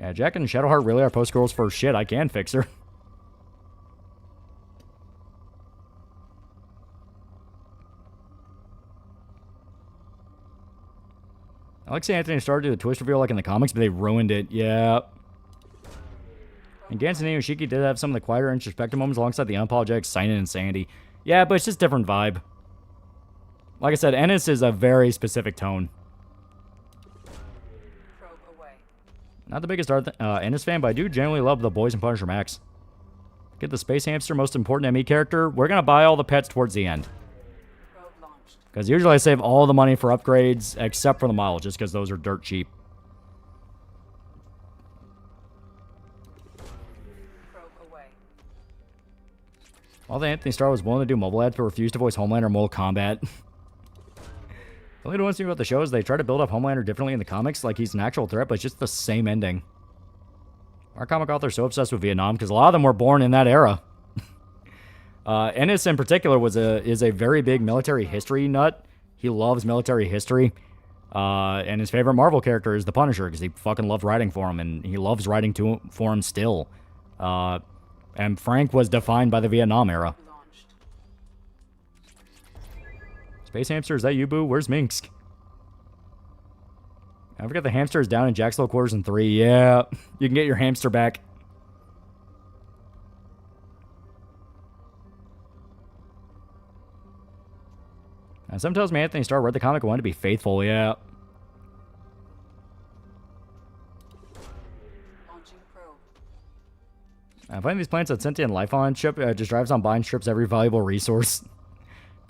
Yeah, Jack and Shadowheart really are post girls for shit. I can fix her. I like seeing Anthony Starr do the twist reveal like in the comics, but they ruined it. Yeah. And Gantz and Yoshiki did have some of the quieter introspective moments alongside the unapologetic Seinen and Sandy. Yeah, but it's just different vibe. Like I said, Ennis is a very specific tone. Probe away. Not the biggest Ennis fan, but I do generally love the boys in Punisher Max. Get the space hamster, most important ME character. We're going to buy all the pets towards the end. Probe launched. Because usually I save all the money for upgrades, except for the models, just because those are dirt cheap. Probe away. Although Anthony Starr was willing to do mobile ads but refused to voice Homelander in Mortal Kombat. The only one thing about the show is they try to build up Homelander differently in the comics, like he's an actual threat, but it's just the same ending. Our comic author is so obsessed with Vietnam because a lot of them were born in that era. Ennis in particular is a very big military history nut. he loves military history. And his favorite Marvel character is the Punisher because he fucking loved writing for him, and he loves writing for him still. And Frank was defined by the Vietnam era. Space Hamster, is that you, Boo? Where's Minsk? I forgot the hamster is down in Jack's Little Quarters in 3. Yeah, you can get your hamster back. Some tells me Anthony Starr read the comic and wanted to be faithful, yeah. I find these planets that sentient life on ship just drives on bind strips every valuable resource.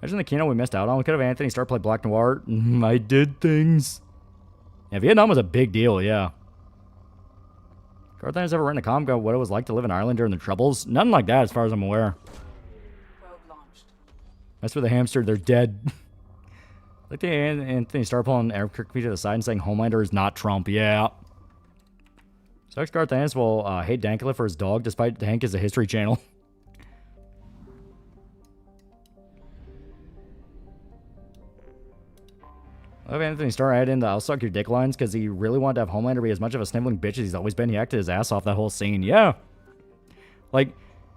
Imagine the keynote we missed out on. We could have Anthony Starr play Black Noir. I did things. Yeah, Vietnam was a big deal, yeah. Garth has ever written a comic about what it was like to live in Ireland during the Troubles? Nothing like that, as far as I'm aware. As for the hamster, they're dead. Like the Anthony Starr pulling Eric Kirkby to the side and saying Homelander is not Trump, yeah. Sucks Garth Ennis will hate Dankula for his dog, despite Hank is a History Channel. I love Anthony Starr added in the I'll suck your dick lines because he really wanted to have Homelander be as much of a sniveling bitch as he's always been. He acted his ass off that whole scene. Yeah. Like,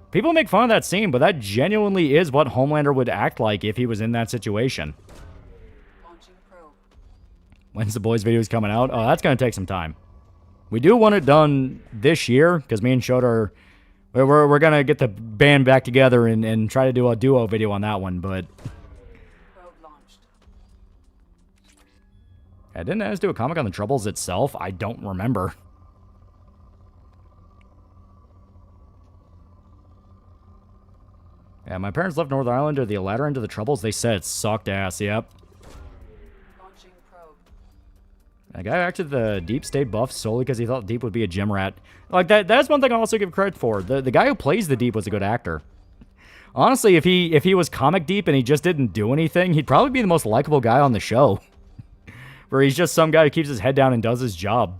people make fun of that scene, but that genuinely is what Homelander would act like if he was in that situation. When's the boys' videos coming out? Oh, that's going to take some time. We do want it done this year because me and Shota we're going to get the band back together and try to do a duo video on that one, but... I didn't Ennis do a comic on the Troubles itself? I don't remember. Yeah, my parents left Northern Ireland or the latter end of the Troubles. They said it sucked ass, yep. The guy acted the Deep stayed buff solely because he thought Deep would be a gym rat. Like, that's one thing I also give credit for. The guy who plays the Deep was a good actor. Honestly, if he was comic Deep and he just didn't do anything, he'd probably be the most likable guy on the show. Where he's just some guy who keeps his head down and does his job.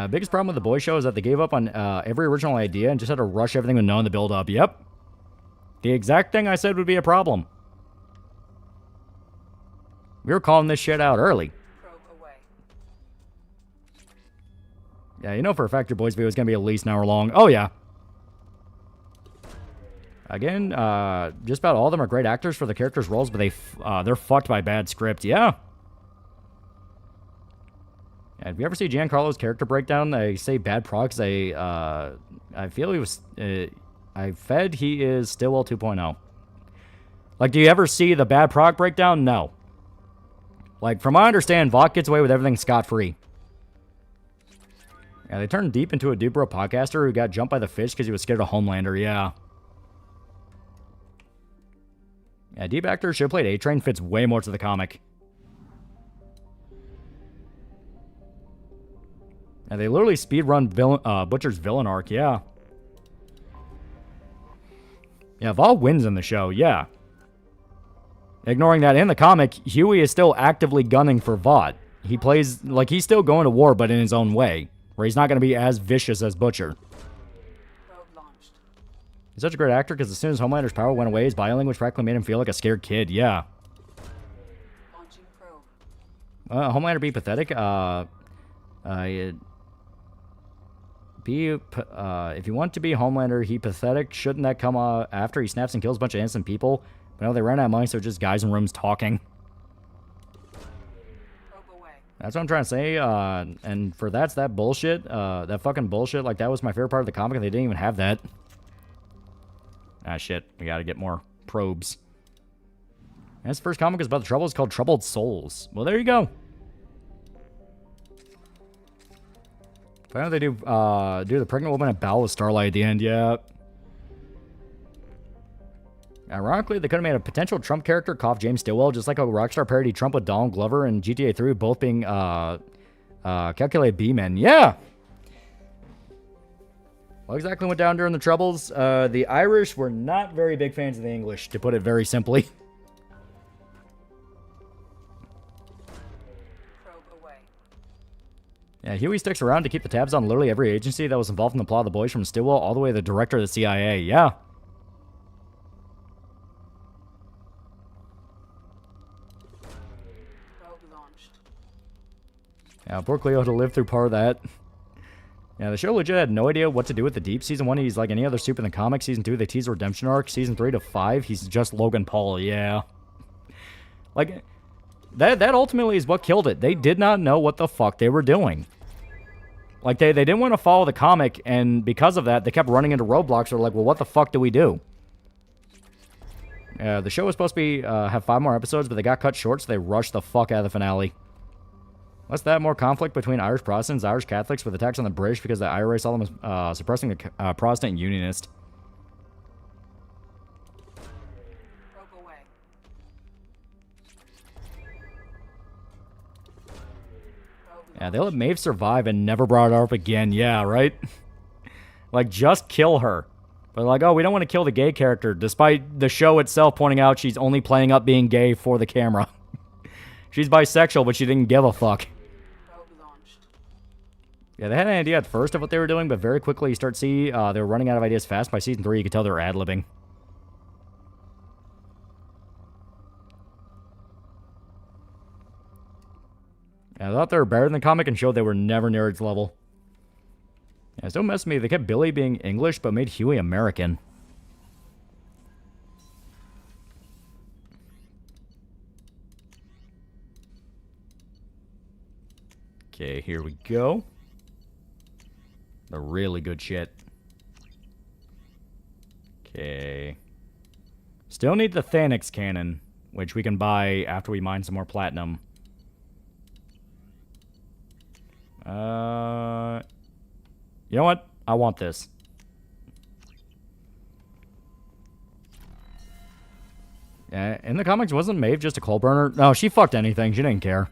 Biggest problem with the boy show is that they gave up on every original idea and just had to rush everything with knowing the build-up. Yep. The exact thing I said would be a problem. We were calling this shit out early. Yeah, you know for a fact your boys' video is going to be at least an hour long. Oh, yeah. Again, just about all of them are great actors for the characters' roles, but they're fucked by bad script. Yeah. Have you ever seen Giancarlo's character breakdown? They say bad procs. I feel he was... I fed he is Stillwell 2.0. Like, do you ever see the bad proc breakdown? No. Like, from what I understand, Vought gets away with everything scot-free. Yeah, they turned Deep into a Dubro podcaster who got jumped by the fish because he was scared of Homelander. Yeah. Yeah, Deep actor should have played A-Train fits way more to the comic. Yeah, they literally speedrun Butcher's villain arc, yeah. Yeah, Vol wins in the show, yeah. Ignoring that, in the comic, Huey is still actively gunning for Vought. He plays, like, he's still going to war, but in his own way. Where he's not going to be as vicious as Butcher. He's such a great actor because as soon as Homelander's power went away, his biolanguage practically made him feel like a scared kid. Yeah. Homelander be pathetic. If you want to be Homelander, he pathetic. Shouldn't that come after he snaps and kills a bunch of innocent people? But no, they ran out of money, so it's just guys in rooms talking. That's what I'm trying to say. And for that bullshit, that fucking bullshit, like that was my favorite part of the comic, and they didn't even have that. Ah, shit. We gotta get more probes. And his first comic is about the Troubles called Troubled Souls. Well, there you go. I know they do the pregnant woman at Battle of Starlight at the end, yeah. Ironically, they could have made a potential Trump character cough James Stillwell, just like a Rockstar parody Trump with Donald Glover and GTA 3 both being calculated B-men. Yeah! What exactly went down during the Troubles? The Irish were not very big fans of the English, to put it very simply. Yeah, Huey sticks around to keep the tabs on literally every agency that was involved in the plot of the boys from Stillwell all the way to the director of the CIA. Yeah. Probe launched. Yeah, poor Cleo had to live through part of that. Yeah, the show legit had no idea what to do with the Deep. Season 1, he's like any other soup in the comics. Season 2, they tease a redemption arc. Season 3 to 5, he's just Logan Paul. Yeah. Like, that ultimately is what killed it. They did not know what the fuck they were doing. Like, they didn't want to follow the comic, and because of that, they kept running into roadblocks. They're like, well, what the fuck do we do? The show was supposed to be have 5 more episodes, but they got cut short, so they rushed the fuck out of the finale. Let's that more conflict between Irish Protestants and Irish Catholics with attacks on the British because the IRA saw them as suppressing the Protestant Unionist. Probe away. Yeah, they let Maeve survive and never brought her up again. Yeah, right? Like, just kill her. But like, oh, we don't want to kill the gay character, despite the show itself pointing out she's only playing up being gay for the camera. She's bisexual, but she didn't give a fuck. Yeah, they had an idea at first of what they were doing, but very quickly you start to see they were running out of ideas fast. By season 3, you could tell they were ad-libbing. Yeah, I thought they were better than the comic and showed they were never near its level. Yeah, don't mess with me. They kept Billy being English, but made Huey American. Okay, here we go. The really good shit. Okay. Still need the Thanix cannon, which we can buy after we mine some more platinum. You know what? I want this. Yeah, in the comics, wasn't Maeve just a coal burner? No, she fucked anything. She didn't care.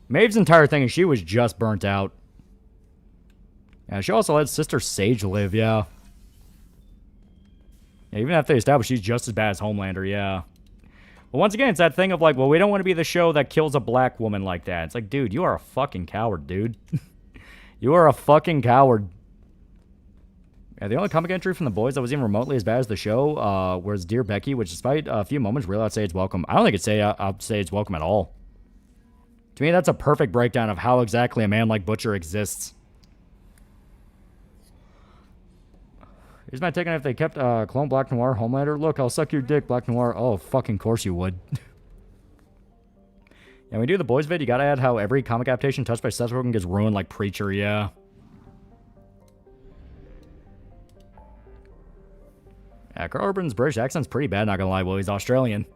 Maeve's entire thing is she was just burnt out. Yeah, she also let Sister Sage live, yeah. Yeah, even after they established she's just as bad as Homelander, yeah. But once again, it's that thing of like, well, we don't want to be the show that kills a black woman like that. It's like, dude, you are a fucking coward, dude. You are a fucking coward. Yeah, the only comic entry from the boys that was even remotely as bad as the show was Dear Becky, which despite a few moments, really I'd say it's welcome. I don't think I'd say it's welcome at all. To me, that's a perfect breakdown of how exactly a man like Butcher exists. Here's my take on if they kept clone Black Noir Homelander. Look, I'll suck your dick, Black Noir. Oh, fucking course you would. Yeah, when we do the boys vid, you gotta add how every comic adaptation touched by Seth Rogen gets ruined like Preacher, yeah. Yeah, Carl Urban's British accent's pretty bad, not gonna lie. Well, he's Australian.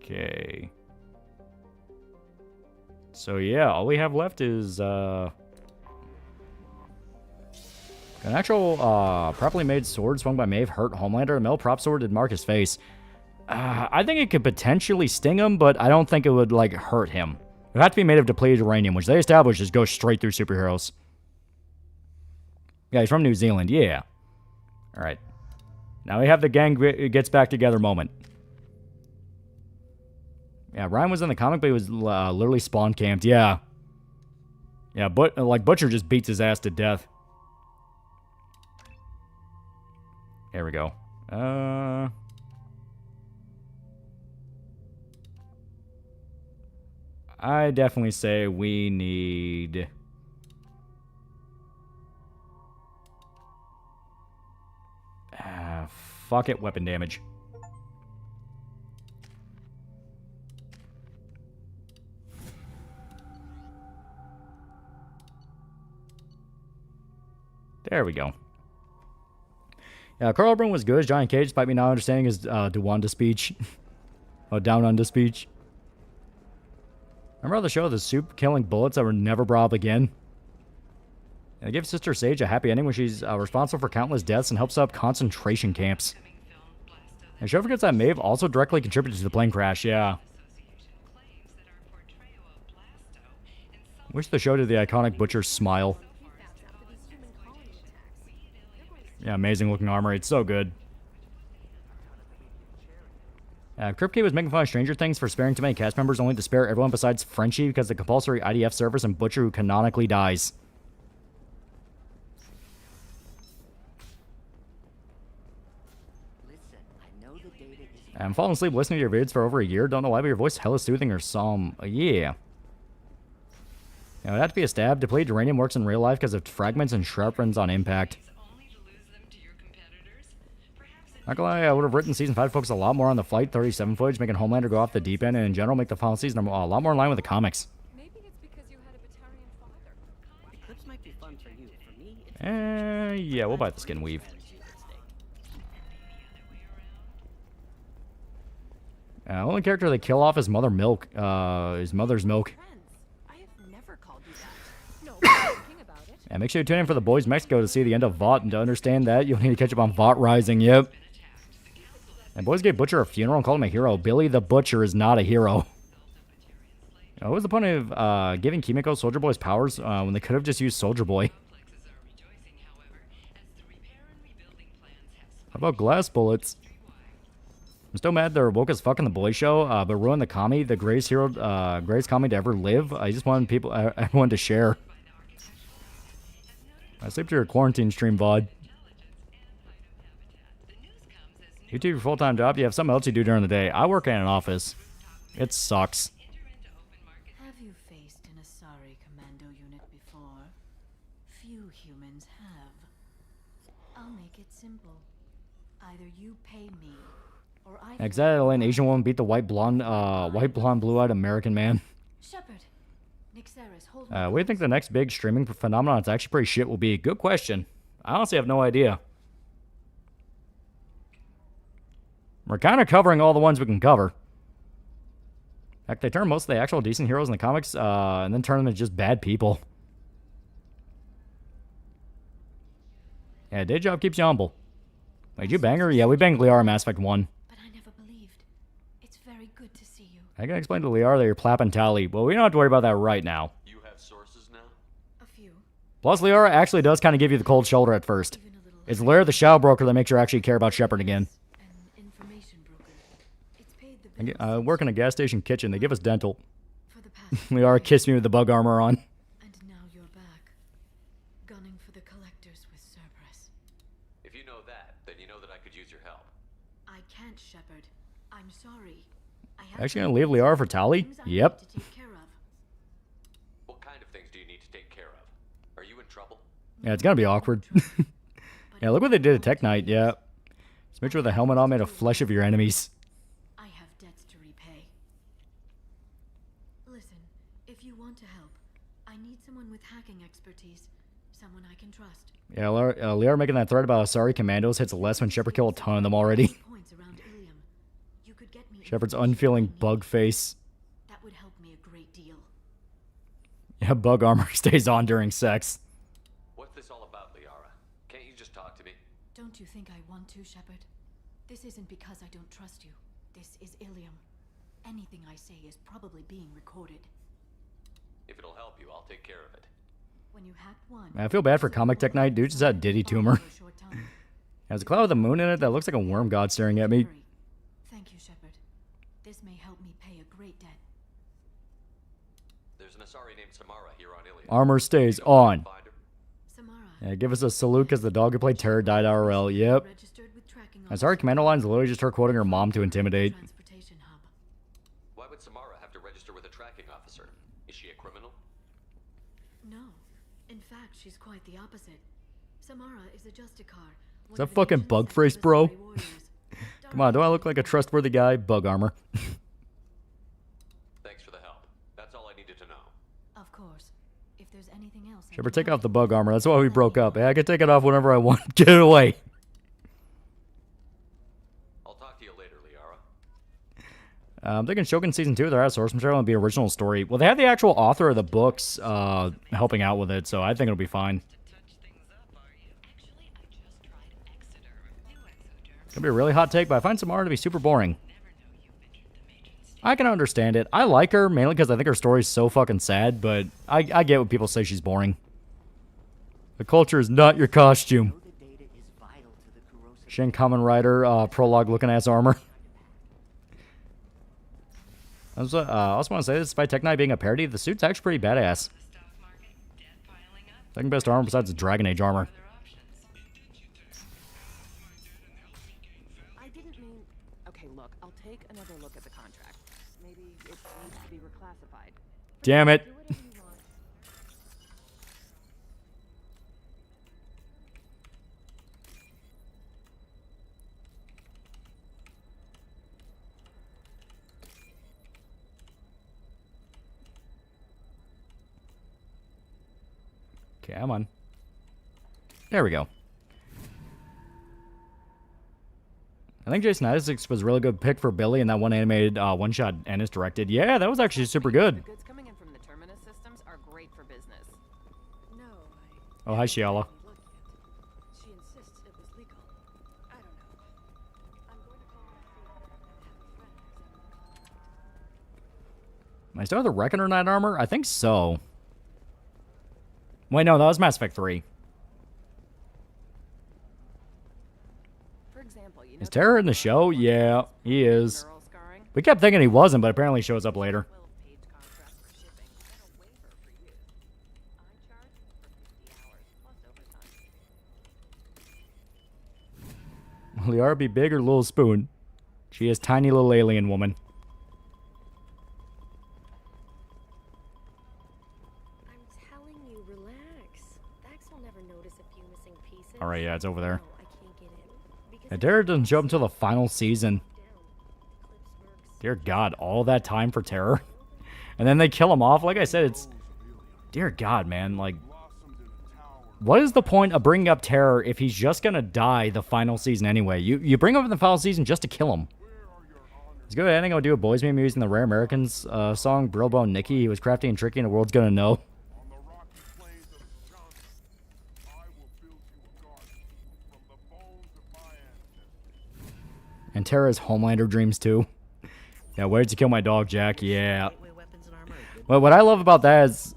Okay. So yeah, all we have left is an actual properly made sword swung by Maeve hurt Homelander. A metal prop sword did mark his face. I think it could potentially sting him, but I don't think it would like hurt him. It would have to be made of depleted uranium, which they established just goes straight through superheroes. Yeah, he's from New Zealand. Yeah. All right. Now we have the gang gets back together moment. Yeah, Ryan was in the comic, but he was literally spawn camped. Yeah. Yeah, but like Butcher just beats his ass to death. There we go. I definitely say we need... fuck it, weapon damage. There we go. Yeah, Carl Urban was good as Johnny Cage, despite me not understanding his Dewanda speech. Oh, Down Under speech. Remember on the show, the soup killing bullets that were never brought up again? And they give Sister Sage a happy ending when she's responsible for countless deaths and helps set up concentration camps. And show forgets that Maeve also directly contributed to the plane crash, yeah. Wish the show did the iconic Butcher smile. Yeah, amazing looking armor. It's so good. Kripke was making fun of Stranger Things for sparing too many cast members, only to spare everyone besides Frenchie because of the compulsory IDF service and Butcher who canonically dies. I'm falling asleep listening to your vids for over a year. Don't know why, but your voice is hella soothing or psalm. Yeah. It would have to be a stab. Depleted uranium works in real life because of fragments and sharpens on impact. Not gonna lie, I would have written Season 5 to focus a lot more on the Flight 37 footage, making Homelander go off the deep end, and in general make the final season a lot more in line with the comics. Eclipse might be fun for you. For me, it's Yeah, we'll buy the skin weave. Only character they kill off is Mother's Milk. Yeah, make sure you tune in for the Boys Mexico to see the end of VOT, and to understand that, you'll need to catch up on VOT Rising, yep. And Boys gave Butcher a funeral and called him a hero. Billy the Butcher is not a hero. What was the point of giving Kimiko Soldier Boy's powers when they could have just used Soldier Boy? How about glass bullets? I'm still mad they're woke as fuck in the boy show, but ruined the commie, the greatest commie to ever live. I just wanted everyone to share. I sleep to your quarantine stream, VOD. YouTube your full-time job, you have something else you do during the day. I work in an office. It sucks. Have you faced an Asari commando unit before? Few humans have. I'll make it simple. Either you pay me, or I... Exactly, an Asian woman beat the white blonde, blue-eyed American man. Shepard, Nixeris, hold What do you think the next big streaming phenomenon that's actually pretty shit will be? Good question. I honestly have no idea. We're kind of covering all the ones we can cover. In fact, they turn most of the actual decent heroes in the comics and then turn them into just bad people. Yeah, day job keeps you humble. Wait, did you bang her? Yeah, we banged Liara in Mass Effect 1. But I never believed. It's very good to see you. I can explain to Liara that you're plapping Tally. Well, we don't have to worry about that right now. You have sources now? A few. Plus, Liara actually does kind of give you the cold shoulder at first. It's Liara the Shadow Broker that makes her actually care about Shepard again. I work in a gas station kitchen. They give us dental. Liara kissed me with the bug armor on. And now you're back, gunning for the collectors with Cerberus. If you know that, then you know that I could use your help. I can't, Shepard. I'm sorry. I have Actually gonna leave Liara for Tally? Yep. to take care of. What kind of things do you need to take care of? Are you in trouble? Yeah, it's gonna be awkward. Yeah, look what they did at Tech Night. Yeah. Smith with a helmet on made of flesh of your enemies. I have debts to repay. Listen, if you want to help, I need someone with hacking expertise. Someone I can trust. Yeah, Liara making that threat about Asari commandos hits less when Shepard killed a ton of them already. Shepard's unfeeling bug face. That would help me a great deal. Yeah, bug armor stays on during sex. What's this all about, Liara? Can't you just talk to me? Don't you think I want to, Shepard? This isn't because I don't trust you. This is Ilium. Anything I say is probably being recorded. If it'll help you, I'll take care of it. When you hack one, I feel bad for Comic Tech Night. Dude just had a Diddy tumor. There's a cloud with a moon in it that looks like a worm god staring at me. Thank you, Shepard. This may help me pay a great debt. There's an Asari named Samara here on Ilium. Armor stays on. Samara. Yeah, give us a salute because the dog who played Terror died IRL. Yep. Sorry, commando line's literally just her quoting her mom to intimidate. Why would Samara have to register with a tracking officer? Is she a criminal? No. In fact, she's quite the opposite. Samara is a Justicar. Is that fucking bug phrase, bro? Come on, do I look like a trustworthy guy? Bug armor. Thanks for the help. That's all I needed to know. Of course. If there's anything else, Shepard, take off the bug armor. That's why we broke up. Yeah, I can take it off whenever I want. Get it away. I'll talk to you later, Liara. I'm thinking Shogun Season 2, they're out of source material and be original story. Well, they have the actual author of the books helping out with it, so I think it'll be fine. It's gonna be a really hot take, but I find Samara to be super boring. I can understand it. I like her, mainly because I think her story's so fucking sad, but I get what people say she's boring. The culture is not your costume. Shin Kamen Rider prologue looking ass armor. also want to say, despite Tech Knight being a parody, the suit's actually pretty badass. Second best armor besides the Dragon Age armor. I didn't mean... Okay, look, I'll take another look at the contract. Maybe it needs to be reclassified. Damn it. Do whatever you want. Come on. There we go. I think Jason Isaacs was a really good pick for Billy in that one animated one-shot Ennis directed. Yeah, that was actually super good. The goods coming in from the Terminus systems are great for business. No, Oh, hi, Shiala. she insists it was legal. I don't know. I'm going to call Am I still have the Reckoner Knight armor? I think so. Wait, no, that was Mass Effect 3. For example, you know Is Terror in the show? Yeah, he is. We kept thinking he wasn't, but apparently he shows up later. Will Liara be big or little spoon? She is tiny little alien woman. I'm telling you, relax. Dax will never notice a few missing pieces. Alright, yeah, it's over there. No, I can't get in. Because And Terror doesn't show up until the final season. Dear God, all that time for Terror. And then they kill him off. Like I said, it's... Dear God, man. Like, what is the point of bringing up Terror if he's just going to die the final season anyway? You bring him in the final season just to kill him. Let's go ahead and go do a Boys Meme using the Rare Americans song, Brilbo and Nikki. He was crafty and tricky and the world's going to know. And Terra's Homelander dreams too. Yeah, where'd you kill my dog, Jack? Yeah. Well, what I love about that is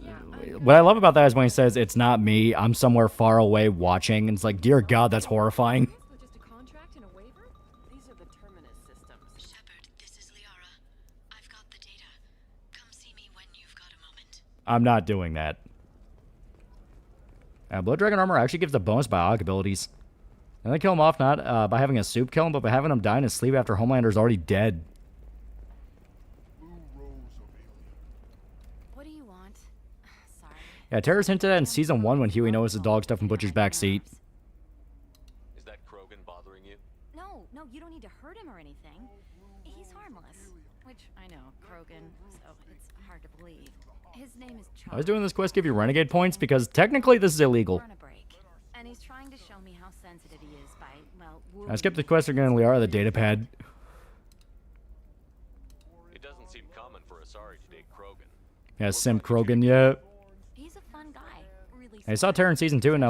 when he says it's not me, I'm somewhere far away watching, and it's like, dear God, that's horrifying. just a contract and a waiver? These are the Terminus systems. Shepard, this is Liara. I've got the data. Come see me when you've got a moment. I'm not doing that. Blood Dragon armor actually gives the bonus biotic abilities. And they kill him off not by having a soup kill him, but by having him die in his sleep after Homelander's already dead. What do you want? Sorry. Yeah, Terror's hinted at in Season 1 when Huey noticed the dog stuff in Butcher's backseat. Is that Krogan bothering you? No, you don't need to hurt him or anything. He's harmless. Which, I know, Krogan, so it's hard to believe. His name is Charles. I was doing this quest to give you Renegade points because technically this is illegal. And he's trying to show me how sensitive he is by, well, I skipped the quest again, Liara, the data pad. It doesn't seem common for Asari to date Krogan. Yeah, Simp Krogan, yeah. He's a fun guy. Really I saw Terror in Season 2, and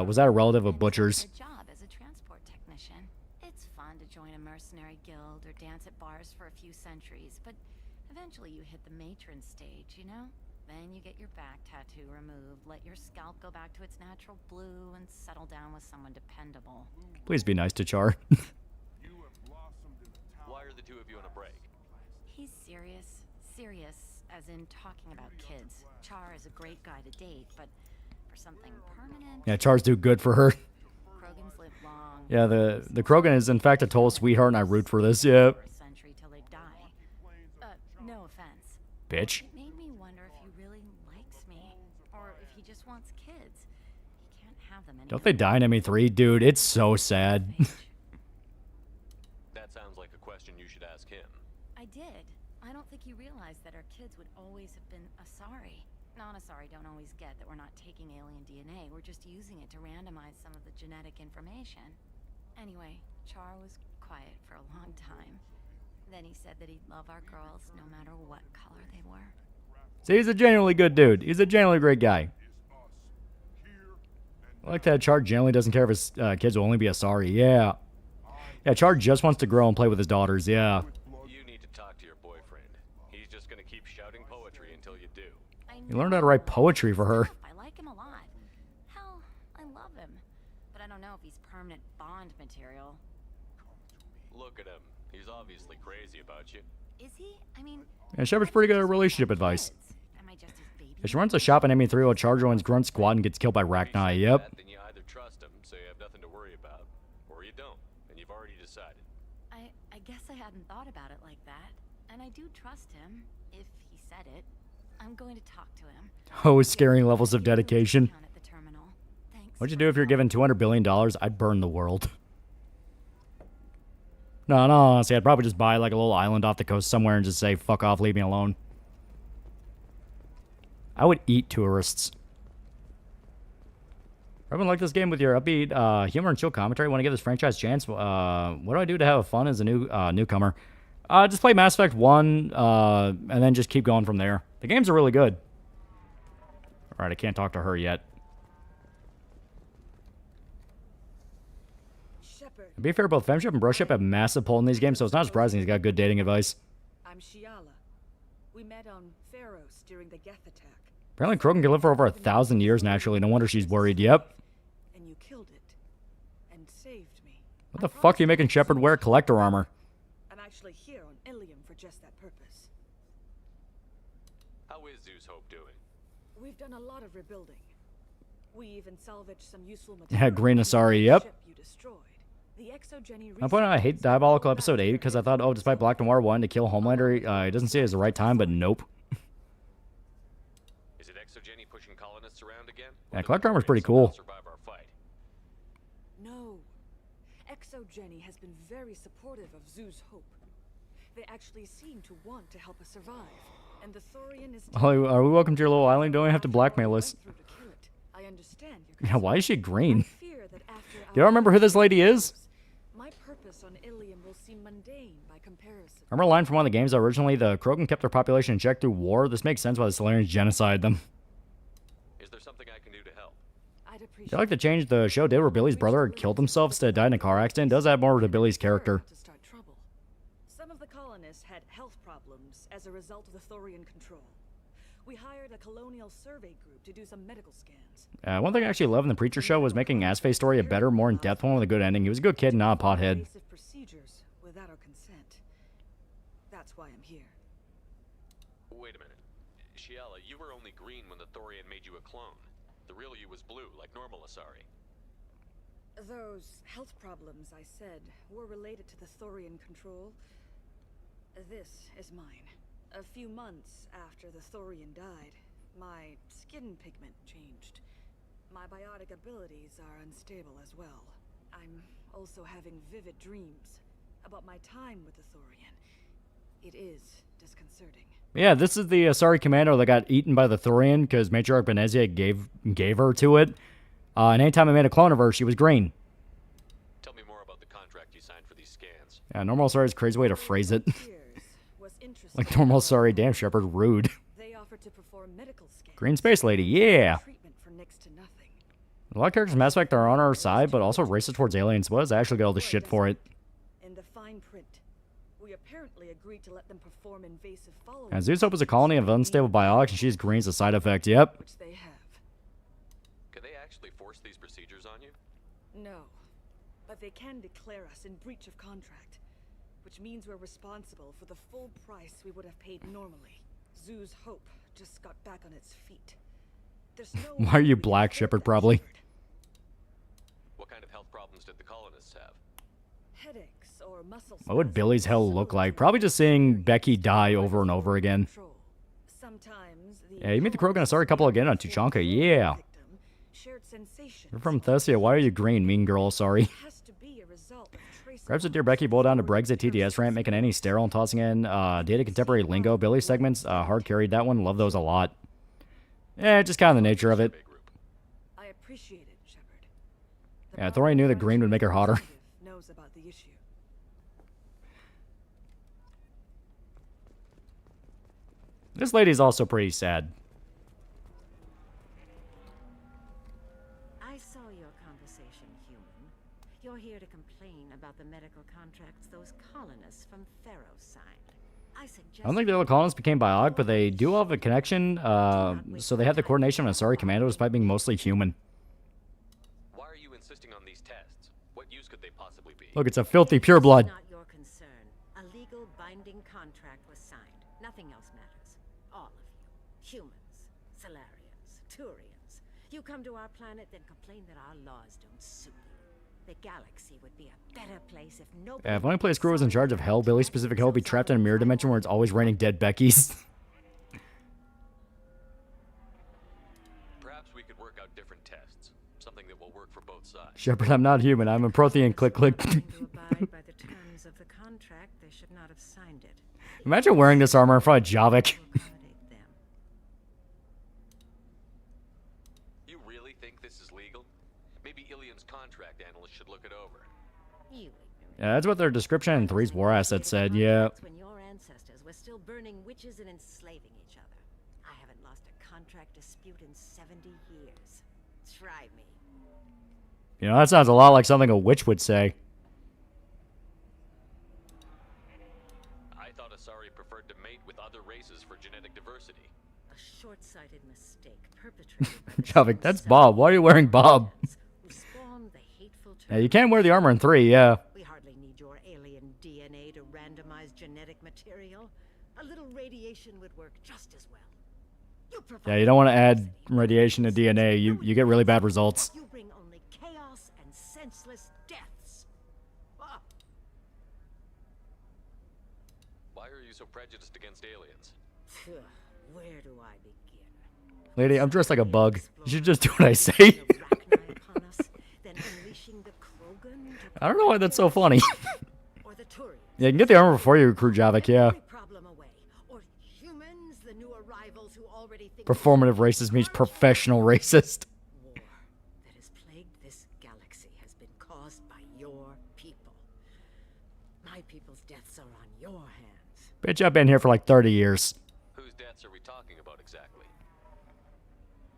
was that a relative of Butcher's? job as a transport technician. It's fun to join a mercenary guild or dance at bars for a few centuries, but eventually you hit the matron stage, you know? Then you get your back tattoo removed, let your scalp go back to its natural blue, and settle down with someone dependable. Please be nice to Char. Why are the two of you on a break? He's serious. Serious, as in talking about kids. Char is a great guy to date, but for something permanent... Yeah, Char's do good for her. Krogans live long. Yeah, the Krogan is in fact a total sweetheart, and I root for this, yeah. Century till they die. No offense. Bitch. It made me wonder if he really likes me, or if he just wants kids. He can't have them anymore. Don't they die in ME3? Dude, it's so sad. That sounds like a question you should ask him. I did. I don't think he realized that our kids would always have been Asari. Non-Asari don't always get that we're not taking alien DNA, we're just using it to randomize some of the genetic information. Anyway, Char was quiet for a long time. Then he said that he'd love our girls no matter what color they were. See, he's a genuinely good dude. He's a genuinely great guy. I like that Char generally doesn't care if his kids will only be Asari. Yeah. Yeah, Char just wants to grow and play with his daughters. Yeah. You need to talk to your boyfriend. He's just gonna keep shouting poetry until you do. You learned how to write poetry for her. I like him a lot. Hell, I love him. But I don't know if he's permanent Bond material. Look at him. He's obviously crazy about you. Is he? I mean, And Shepard's pretty good at relationship advice. If she runs a shop in ME3 while Charger joins Grunt Squad and gets killed by Rachni, yep. Then you either trust him, so you have nothing to worry about, or you don't, and you've already decided. I guess I hadn't thought about it like that. And I do trust him, if he said it. I'm going to talk to him. Oh, scaring levels of dedication. What'd you do if you're given $200 billion? I'd burn the world. No, honestly, I'd probably just buy like a little island off the coast somewhere and just say, fuck off, leave me alone. I would eat tourists. Everyone like this game with your upbeat humor and chill commentary. Want to give this franchise a chance? What do I do to have fun as a newcomer? Just play Mass Effect 1 and then just keep going from there. The games are really good. Alright, I can't talk to her yet. To be fair, both Femship and Broship have massive pull in these games, so it's not surprising he's got good dating advice. I'm Shiala. We met on Pharos during the Geth attack. Apparently Krogan can live for over 1,000 years naturally. No wonder she's worried. Yep. And you killed it. And saved me. What the fuck are you making Shepard wear collector armor? I'm actually here on Ilium for just that purpose. How is Zeus Hope doing? We've done a lot of rebuilding. We even salvaged some useful Yeah, material. Green Asari, yep. You destroyed. The Exogeny I point out I hate Diabolical Episode 8 because I thought, oh, despite Black Noir wanting to kill Homelander, he doesn't see it as the right time, but nope. Is it Exogeny pushing colonists around again? Yeah, collector armor's pretty cool. Survive our fight. No. Exogeny has been very supportive of Zeus Hope. They actually seem to want to help us survive. And the Thorian is Oh, are we welcome to your little island? Don't have to blackmail us. I understand your Yeah, why is she green? fear that after Do you remember who this lady is? my purpose on Ilium will seem mundane by comparison. Remember a line from one of the games that originally the Krogan kept their population in check through war? This makes sense why the Solarians genocide them. Is there something I can do to help? I'd appreciate Do you like the change the show did where Billy's brother had killed himself instead of died in a car accident? Does add more to Billy's character. to start trouble. Some of the colonists had health problems as a result of the Thorian control. We hired a colonial survey group to do some medical scans. One thing I actually loved in the Preacher show was making Assface's story a better, more in-depth one with a good ending. He was a good kid, not a pothead. Invasive procedures without our consent. That's why I'm here. Wait a minute. Shiala, you were only green when the Thorian made you a clone. The real you was blue, like normal Asari. Those health problems I said were related to the Thorian control. This is mine. A few months after the Thorian died, my skin pigment changed. My biotic abilities are unstable as well. I'm also having vivid dreams about my time with the Thorian. It is disconcerting. Yeah, this is the Asari commando that got eaten by the Thorian because Matriarch Benezia gave her to it. And anytime I made a clone of her, she was green. Tell me more about the contract you signed for these scans. Yeah, normal Asari is a crazy way to phrase it. Like normal Asari, damn Shepard, rude. They offered to perform medical scans. Green Space Lady, yeah. Treatment for next to nothing. A lot of characters in Mass Effect are on our side, but also racist towards aliens. What does I actually get all this shit for it? In the fine print, we apparently agreed to let them perform invasive follow-up. And Zeus Hope is a colony of unstable biotics, and she's green as a side effect. Yep. Which they have. Can they actually force these procedures on you? No, but they can declare us in breach of contract, which means we're responsible for the full price we would have paid normally. Zeus Hope just got back on its feet. There's no Why are you black, Shepard? Probably. What kind of health problems did the colonists have? Headaches or muscle. What would Billy's hell look like? Probably just seeing Becky die over and over again. Sometimes Yeah, you meet the Krogan Asari couple again on Tuchanka. Yeah. shared sensation. You're from Thessia. Why are you green, mean girl? Sorry. Grabs a Dear Becky, boil down to Brexit TDS rant, making any sterile and tossing in data contemporary lingo. Billy segments, hard carried that one. Love those a lot. Yeah, just kind of the nature of it. I appreciate it, Shepard. Yeah, Thorian knew that green would make her hotter. Knows about the issue. This lady's also pretty sad. I saw your conversation, human. You're here to complain about the medical contracts those colonists from Pharos signed. I don't think the other colonists became biog, but they do have a connection, so they have the coordination of Asari Commando despite being mostly human. Why are you insisting on these tests? What use could they possibly be? Look, it's a filthy pureblood. Not your concern. A legal binding contract was Humans, Solarians, Turians. You come to our planet, then complain that our laws don't suit you. The galaxy would be a better place if nobody... Yeah, if only Place Crew was in charge of hell, Billy's specific hell would be trapped in a mirror dimension where it's always raining dead Beckys. Perhaps we could work out different tests. Something that will work for both sides. Shepard, I'm not human. I'm a Prothean. Click, click. To abide by the terms of the contract, they should not have signed it. Imagine wearing this armor in front of Javik. You really think this is legal? Maybe Ilium's contract analyst should look it over. Yeah, that's what their description in 3's war asset said, yeah. When your ancestors were still burning witches and enslaving each other. I haven't lost a contract dispute in 70 years. Try me. You know, that sounds a lot like something a witch would say. I thought Asari preferred to mate with other races for genetic diversity. A short-sighted mistake perpetrated by the Javik, that's Bob. Why are you wearing Bob? Yeah, you can't wear the armor in 3, yeah. We hardly need your alien DNA to randomize genetic material. A little radiation would work just as well. Yeah, you don't want to add radiation to DNA. You get really bad results. You bring only chaos and senseless deaths. Ah. Why are you so prejudiced against aliens? Where do I begin? Lady, I'm dressed like a bug. You should just do what I say. I don't know why that's so funny. Yeah, you can get the armor before you recruit Javik, yeah. Performative racist means professional racist. War that has plagued this galaxy has been caused by your people. My people's deaths are on your hands. Bitch, I've been here for like 30 years. Whose deaths are we talking about exactly?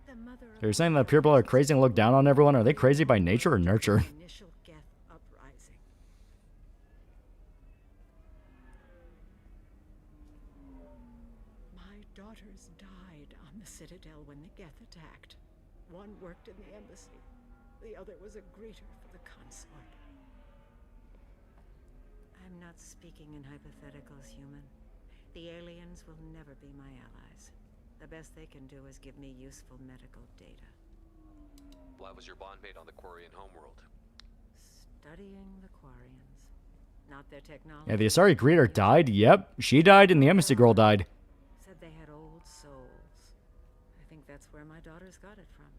The mother So you're saying that people are crazy and look down on everyone? Are they crazy by nature or nurture? initial Geth uprising. My daughters died on the Citadel when the Geth attacked. One worked in the embassy. The other was a greeter for the consort. I'm not speaking in hypotheticals, human. The aliens will never be my allies. The best they can do is give me useful medical data. Why was your bondmate on the Quarian homeworld? Studying the Quarians. Not their technology. Yeah, the Asari greeter died. Yep, she died and the embassy girl died. Said they had old souls. I think that's where my daughters got it from.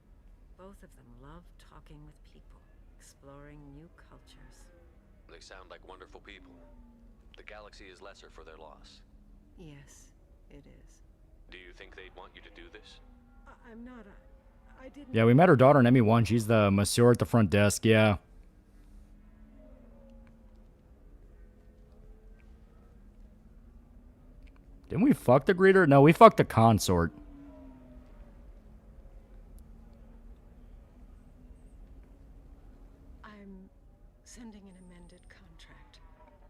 Both of them love talking with people, exploring new cultures. They sound like wonderful people. The galaxy is lesser for their loss. Yes, it is. Do you think they'd want you to do this? I'm not. I didn't. Yeah, we met her daughter in ME1. She's the masseur at the front desk, yeah. Didn't we fuck the greeter? No, we fucked the consort. I'm sending an amended contract.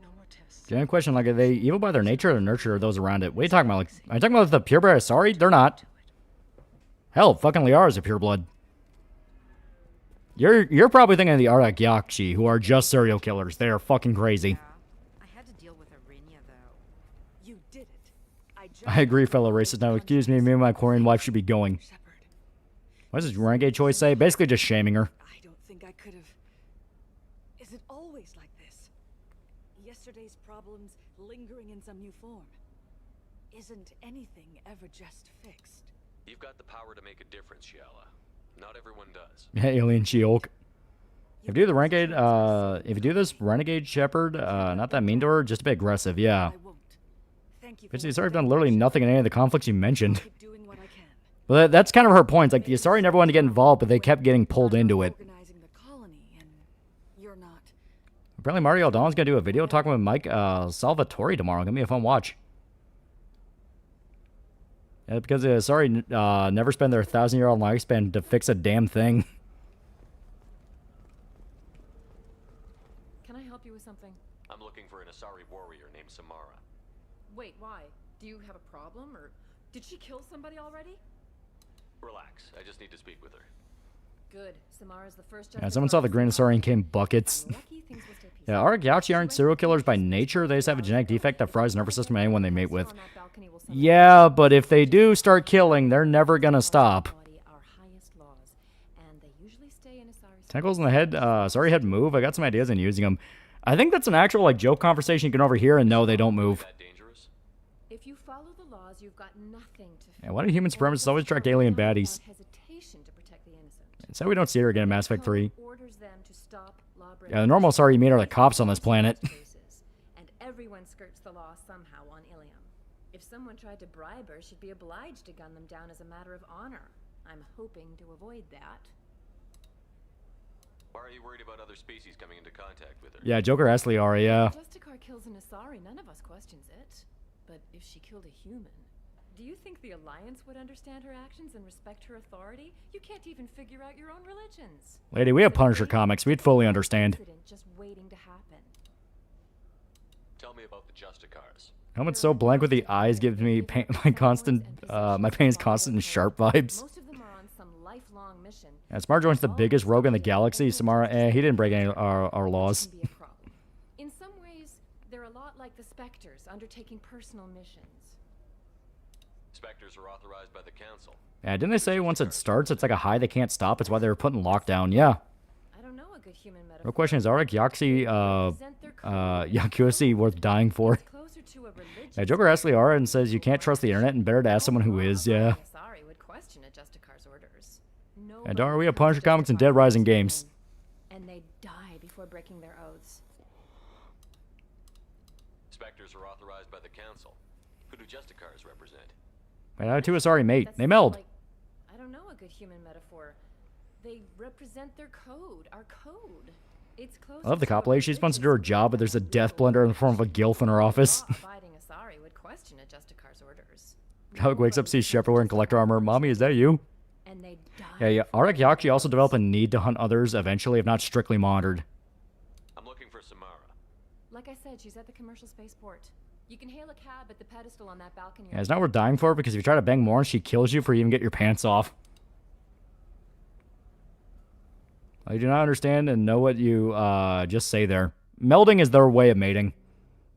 No more tests. Genuine question, like, are they evil by their nature or nurture those around it? What are you talking about? Like, are you talking about the purebred Asari? They're not. Hell, fucking Liara's a pureblood. You're probably thinking of the Ardak Yakshi, who are just serial killers. They are fucking crazy. I had to deal with Arinya, though. You did it. I agree, fellow racist. Now, excuse me, and my Quarian wife should be going. What does this renegade choice say? Basically just shaming her. I don't think I could have. Is it always like this? Yesterday's problems lingering in some new form. Isn't anything ever just fixed? You've got the power to make a difference, Shiala. Not everyone does. Alien She-Hulk. If you do the renegade, if you do this renegade Shepard, not that mean to her, just a bit aggressive, yeah. But the Asari have done literally nothing in any of the conflicts you mentioned. But that's kind of her point. It's like the Asari never wanted to get involved, but they kept getting pulled into it. Apparently Mario Aldon's gonna do a video talking with Mike Salvatore tomorrow. Gonna be a fun watch. Yeah, because the Asari never spend their 1,000-year-old lifespan to fix a damn thing. Can I help you with something? I'm looking for an Asari warrior named Samara. Wait, why? Do you have a problem, or did she kill somebody already? Relax, I just need to speak with her. Good. Samara's the first Yeah, someone saw the Granosaurian and came buckets. Yeah, Argyaki aren't serial killers by nature. They just have a genetic defect that fries the nervous system of anyone they mate with. Yeah, but if they do start killing, they're never gonna stop. Tentacles in the head. Sorry, head move. I got some ideas on using them. I think that's an actual like joke conversation you can overhear, and no, they don't move. If you follow the laws, you've got nothing to Yeah, why do human supremacists always attract alien baddies? It's how we don't see her again in Mass Effect 3. Yeah, the normal sorry you meet are the cops on this planet. And everyone skirts the law somehow on Ilium. If someone tried to bribe her, she'd be obliged to gun them down as a matter of honor. I'm hoping to avoid that. Why are you worried about other species coming into contact with her? Yeah, Joker asked Liara, yeah. Justicar kills an Asari, none of us questions it. But if she killed a human, do you think the Alliance would understand her actions and respect her authority? You can't even figure out your own religions. Lady, we have Punisher comics. We'd fully understand. Just waiting to happen. Tell me about the Justicars. Helmet's so blank with the eyes gives me my pain's constant and sharp vibes. Most of them are on some lifelong mission. Yeah, Samara joins the biggest rogue in the galaxy. Samara, he didn't break any our laws. In some ways, they're a lot like the Spectres, undertaking personal missions. Spectres are authorized by the council. Yeah, didn't they say once it starts, it's like a high they can't stop? It's why they were put in lockdown. Yeah. I don't know a good human metaphor. Real question is, Arik Yakusi worth dying for? Yeah, Joker asks Liara and says you can't trust the internet and better to ask someone who is. Yeah. Would question a Justicar's orders. And don't worry, we have Punisher comics and Dead Rising games. And they die before breaking their oaths. Spectres are authorized by the council. Who do Justicars represent? Wait, two Asari mate. They meld. I don't know a good human metaphor. They represent their code, our code. It's close. I love the cop lady. She's supposed to do her job, but there's a death blender in the form of a gilf in her office. Abiding Asari would question a Justicar's orders. Howard wakes up, sees Shepard wearing collector armor. Mommy, is that you? And they yeah. Arik Yakshi also develop a need to hunt others eventually, if not strictly monitored. I'm looking for Samara. Like I said, she's at the commercial spaceport. You can hail a cab at the pedestal on that balcony. Yeah, it's not worth dying for because if you try to bang more, she kills you before you even get your pants off. I do not understand and know what you just say there. Melding is their way of mating.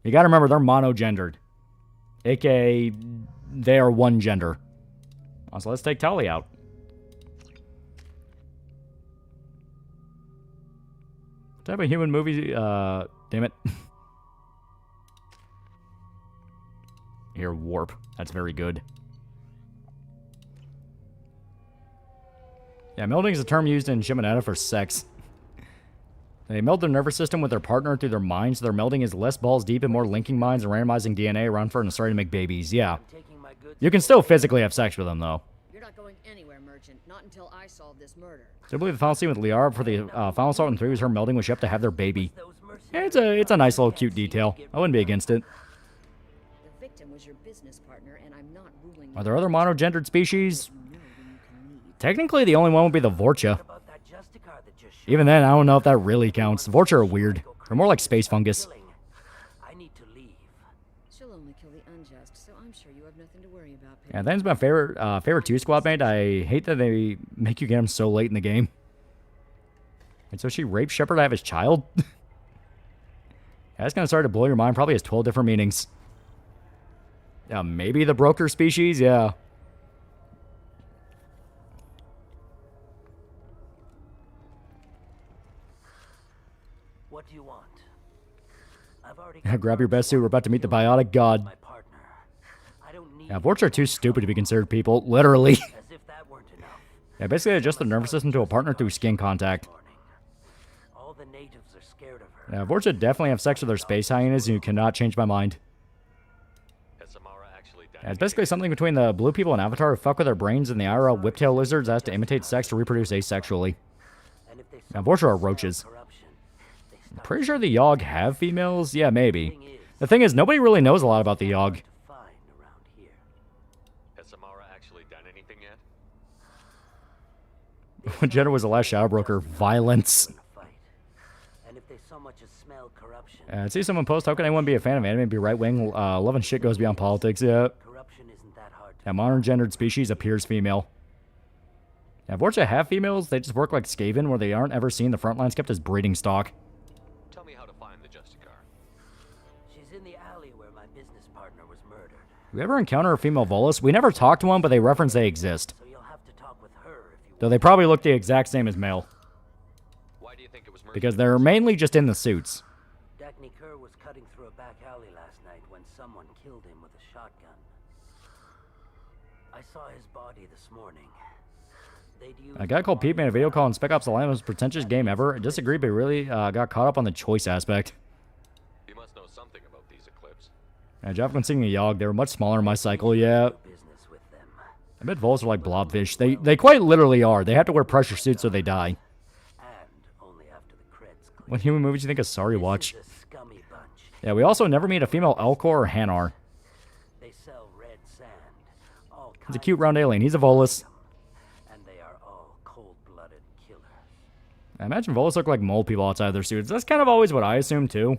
You gotta remember, they're monogendered. AKA, they are one gender. So let's take Tali out. What type of human movie? Damn it. Here, warp. That's very good. Yeah, melding is a term used in Shimonetta for sex. They meld their nervous system with their partner through their minds, so their melding is less balls deep and more linking minds and randomizing DNA around for and starting to make babies. Yeah. You can still physically have sex with them, though. You're not going anywhere, Merchant. Not until I solve this murder. So I believe the final scene with Liara for the final assault in 3 was her melding with Shep to have their baby. Yeah, it's a nice little cute detail. I wouldn't be against it. The victim was your business partner, and I'm not ruling. Are there other monogendered species? Technically, the only one would be the Vorcha. Even then, I don't know if that really counts. Vorcha are weird. They're more like space fungus. I need to leave. She'll only kill the unjust, so I'm sure you have nothing to worry about. Yeah, that's my favorite 2 squad mate. I hate that they make you get him so late in the game. And so she raped Shepard to have his child? That's gonna start to blow your mind. Probably has 12 different meanings. Yeah, maybe the broker species, yeah. What do you want? I've already Grab your best suit. We're about to meet the biotic god. Yeah, Vorts are too stupid to be considered people. Literally. Yeah, basically adjust the nervous system to a partner through skin contact. All the natives are scared of her. Yeah, Vorts should definitely have sex with their space hyenas, and you cannot change my mind. Yeah, it's basically something between the blue people in Avatar who fuck with their brains and the IRL whiptail lizards that has to imitate sex to reproduce asexually. Now, Vorts are roaches. I'm pretty sure the Yogg have females. Yeah, maybe. The thing is, nobody really knows a lot about the Yogg. Has Samara actually done anything yet? What gender was the last shadow broker? Violence. And if they so much as smell corruption. I see someone post, how can anyone be a fan of anime and be right-wing? Love and shit goes beyond politics, yeah. Corruption isn't that hard. Yeah, modern gendered species appears female. Yeah, unfortunately, half females, they just work like Skaven, where they aren't ever seen. The front lines kept as breeding stock. Tell me how to find the Justicar. She's in the alley where my business partner was murdered. We ever encounter a female Volus? We never talked to one, but they reference they exist. So you'll have to talk with her if you Though they probably look the exact same as male. Why do you think it was murdered? Because they're mainly just in the suits. Dagny Kerr was cutting through a back alley last night when someone killed him with a shotgun. I saw his body this morning. A guy called Pete made a video call on Spec Ops: The Line, the most pretentious game ever. I disagree, but really got caught up on the choice aspect. You must know something about these Eclipse. Jeff was seeing a Yogg. They were much smaller in my cycle, yeah. I bet Vols are like blobfish. They quite literally are. They have to wear pressure suits or they die. What human movies do you think Asari watch? Yeah, we also never meet a female Elcor or Hanar. They sell red sand. He's a cute round alien. He's a Volus. And they are all cold-blooded killers. I imagine Volus look like mole people outside their suits. That's kind of always what I assume, too.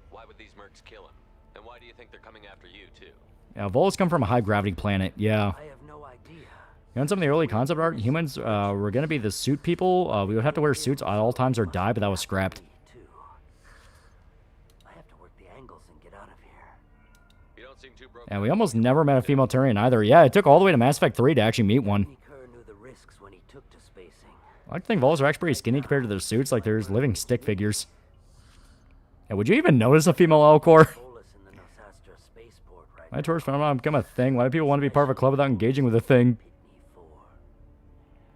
Why would these mercs kill him? And why do you think they're coming after you, too? Yeah, Volus come from a high-gravity planet, yeah. I have no idea. You know, in some of the early concept art, humans were going to be the suit people. We would have to wear suits at all times or die, but that was scrapped. And we almost never met a female Turian either. Yeah, it took all the way to Mass Effect 3 to actually meet one. I like to think Vols are actually pretty skinny compared to their suits, like there's living stick figures. Yeah, would you even notice a female Elcor? My tourist phenomenon become a thing. Why do people want to be part of a club without engaging with a thing?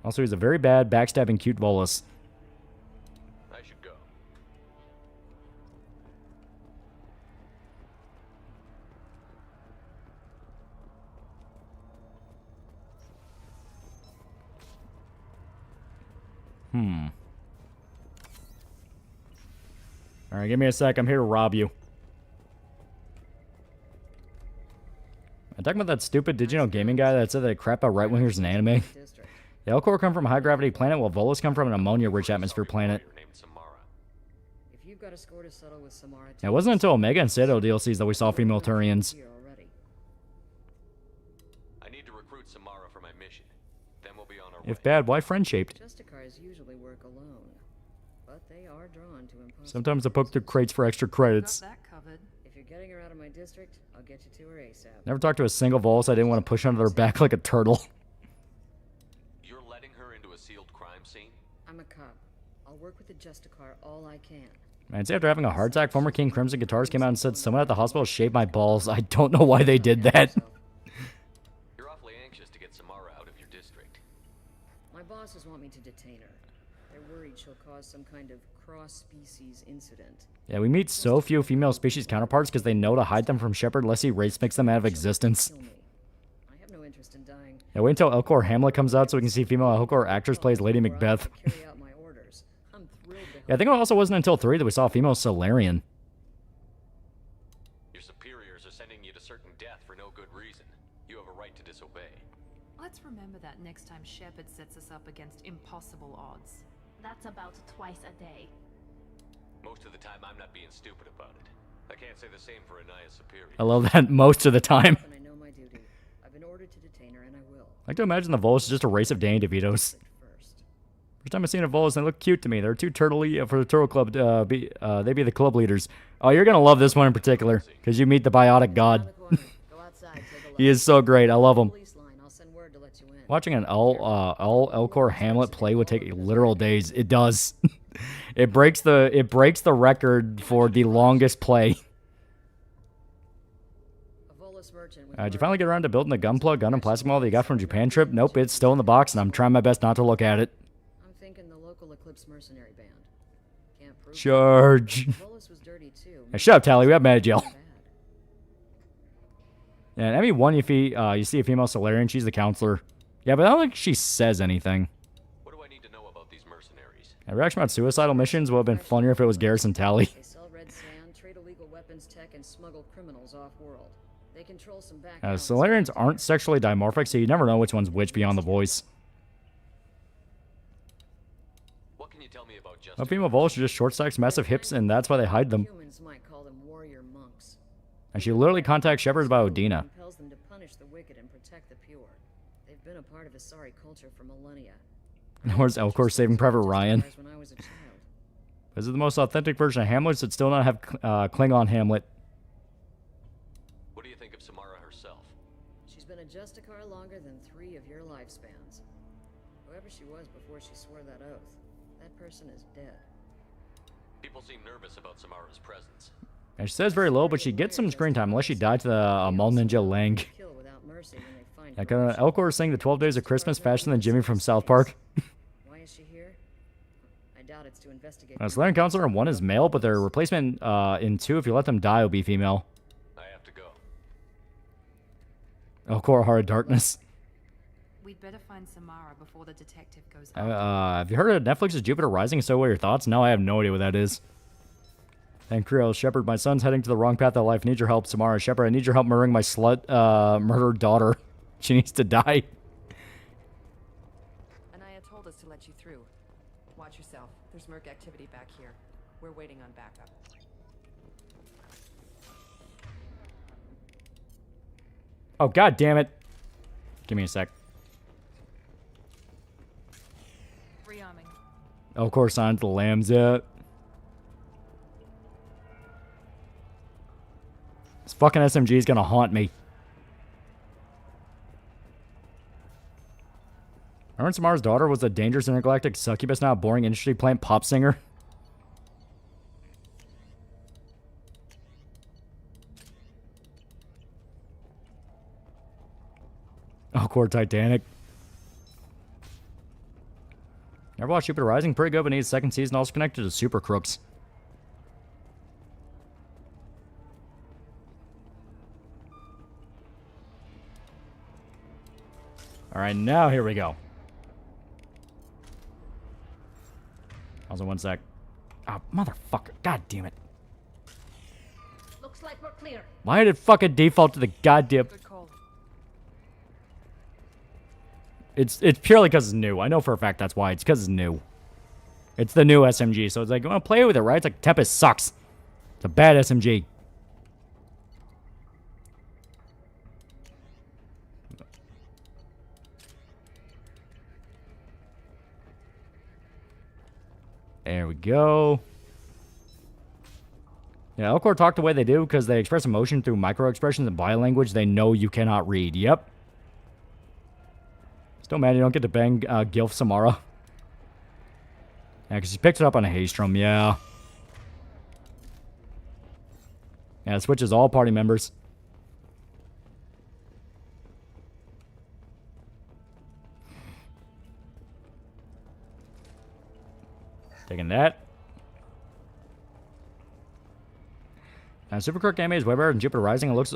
Also, he's a very bad, backstabbing, cute Volus. I should go. Alright, give me a sec. I'm here to rob you. I'm talking about that stupid digital gaming guy that said that crap about right-wingers in anime. The Elcor come from a high-gravity planet, while Volus come from an ammonia-rich atmosphere planet. If you've got a score to settle with Samara, It wasn't until Omega and Citadel DLCs that we saw female Turians. I need to recruit Samara for my mission. Then we'll be on our way. If bad, why friend-shaped? Justicars usually work alone, but they are drawn to impossible. Sometimes I poke through crates for extra credits. Got that covered. If you're getting her out of my district, I'll get you to her ASAP. Never talked to a single Volus I didn't want to push under their back like a turtle. You're letting her into a sealed crime scene? I'm a cop. I'll work with the Justicar all I can. Man, say after having a heart attack, former King Crimson Guitars came out and said someone at the hospital shaved my balls. I don't know why they did that. You're awfully anxious to get Samara out of your district. My bosses want me to detain her. They're worried she'll cause some kind of cross-species incident. Yeah, we meet so few female species counterparts because they know to hide them from Shepard unless he race mix them out of existence. I have no interest in dying. Yeah, wait until Elcor Hamlet comes out so we can see female Elcor actress plays Lady Macbeth. Yeah, I think it also wasn't until 3 that we saw a female Solarian. Your superiors are sending you to certain death for no good reason. You have a right to disobey. Let's remember that next time Shepard sets us up against impossible odds. That's about twice a day. Most of the time, I'm not being stupid about it. I can't say the same for Anaya's superior. I love that most of the time. I know my duty. I've been ordered to detain her, and I will. I like to imagine the Volus is just a race of Danny DeVitos. First time I've seen a Volus, they look cute to me. They're too turtley for the Turtle Club to they be the club leaders. Oh, you're gonna love this one in particular because you meet the biotic god. He is so great. I love him. Watching an Elcor Hamlet play would take literal days. It does. It breaks the record for the longest play. Did you finally get around to building the gunplug gun and plastic model that you got from Japan trip? Nope, it's still in the box, and I'm trying my best not to look at it. I'm thinking the local Eclipse mercenary band. Can't prove Charge. Volus was dirty too. Hey, shut up, Tally. We have mad jail. Yeah, in ME1, you see a female Solarian. She's the counselor. Yeah, but I don't think she says anything. What do I need to know about these mercenaries? A reaction about suicidal missions would have been funnier if it was Garrison Tally. They sell red sand, trade illegal weapons tech, and smuggle criminals off-world. They control some back. Solarians aren't sexually dimorphic, so you never know which one's which beyond the voice. What can you tell me about A female Volus are just short stacks, massive hips, and that's why they hide them. Humans might call them warrior monks. And she literally contacts Shepard about Odina. Compels them to punish the wicked and protect the pure. They've been a part of Asari culture for millennia. Where's Elcor saving Private Ryan? When I was a child. Is it the most authentic version of Hamlet that still not have Klingon Hamlet? What do you think of Samara herself? She's been a Justicar longer than 3 of your lifespans. Whoever she was before she swore that oath, that person is dead. People seem nervous about Samara's presence. And she says very low, but she gets some screen time unless she died to the Mall Ninja Lang. Kill without mercy when they find Like, Elcor is saying the 12 Days of Christmas faster than Jimmy from South Park. Why is she here? I doubt it's to investigate. Slaying Counselor in 1 is male, but their replacement in 2, if you let them die, will be female. I have to go. Elcor, Heart of Darkness. We'd better find Samara before the detective goes Have you heard of Netflix's Jupiter Rising? So what are your thoughts? No, I have no idea what that is. And Creel, Shepard, my son's heading to the wrong path of life. Need your help, Samara. Shepard, I need your help murdering my murdered daughter. She needs to die. Anaya told us to let you through. Watch yourself. There's Merc activity back here. We're waiting on backup. Oh, god damn it. Give me a sec. Rearming. Elcor signs the lambs up. This fucking SMG is gonna haunt me. Remember Samara's daughter was a dangerous intergalactic succubus, now a boring industry plant pop singer? Elcor Titanic. Never watched Jupiter Rising? Pretty good, but needs a second season, also connected to Super Crooks. Alright, now here we go. Also, 1 sec. Oh, motherfucker. God damn it. Looks like we're clear. Why did it fucking default to the goddamn... Good call. It's purely because it's new. I know for a fact that's why. It's because it's new. It's the new SMG, so it's like, you want to play with it, right? It's like, Tempest sucks. It's a bad SMG. There we go. Yeah, Elcor talk the way they do because they express emotion through micro-expressions and body language they know you cannot read. Yep. Still mad you don't get to bang Gilf Samara. Yeah, because she picked it up on a Haystrom, yeah. Yeah, it switches all party members. Taking that. Super Crook anime is way better than Jupiter Rising. It looks,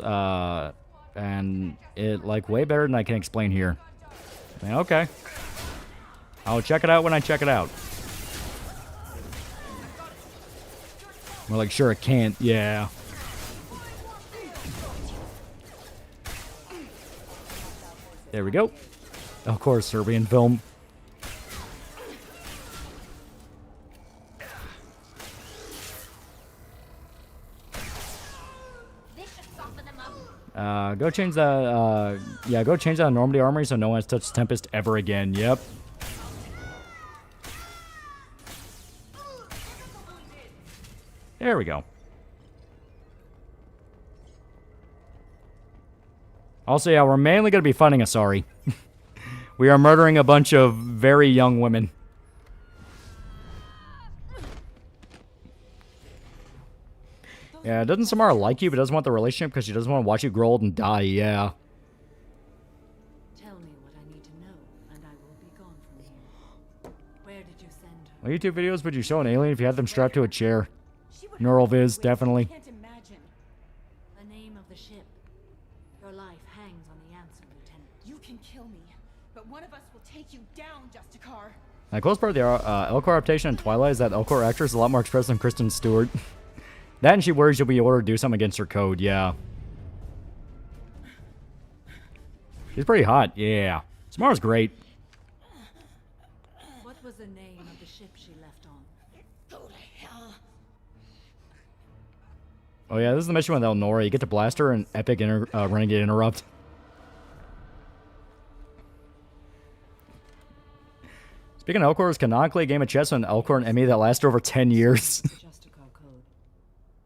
and it, like, way better than I can explain here. Yeah, okay. I'll check it out when I check it out. We're like, sure, it can't. Yeah. There we go. Of course, Serbian film. Go change that, yeah, go change that on Normandy Armory so no one has touched Tempest ever again. Yep. There we go. Also, yeah, we're mainly going to be fighting Asari. We are murdering a bunch of very young women. Yeah, doesn't Samara like you but doesn't want the relationship because she doesn't want to watch you grow old and die? Yeah. Tell me what I need to know, and I will be gone from here. Where did you send her? What YouTube videos would you show an alien if you had them strapped to a chair? Neural Viz, definitely. Can't imagine. The name of the ship. Your life hangs on the answer, Lieutenant. You can kill me, but one of us will take you down, Justicar. The coolest part of the Elcor adaptation in Twilight is that Elcor actress is a lot more expressive than Kristen Stewart. That and she worries you'll be ordered to do something against her code, yeah. She's pretty hot, yeah. Samara's great. What was the name of the ship she left on? Holy hell. Oh yeah, this is the mission with Elnora. You get to blast her and epic Renegade Interrupt. Speaking of Elcor, is canonically a game of chess with an Elcor and Emmy that lasted over 10 years. Justicar code.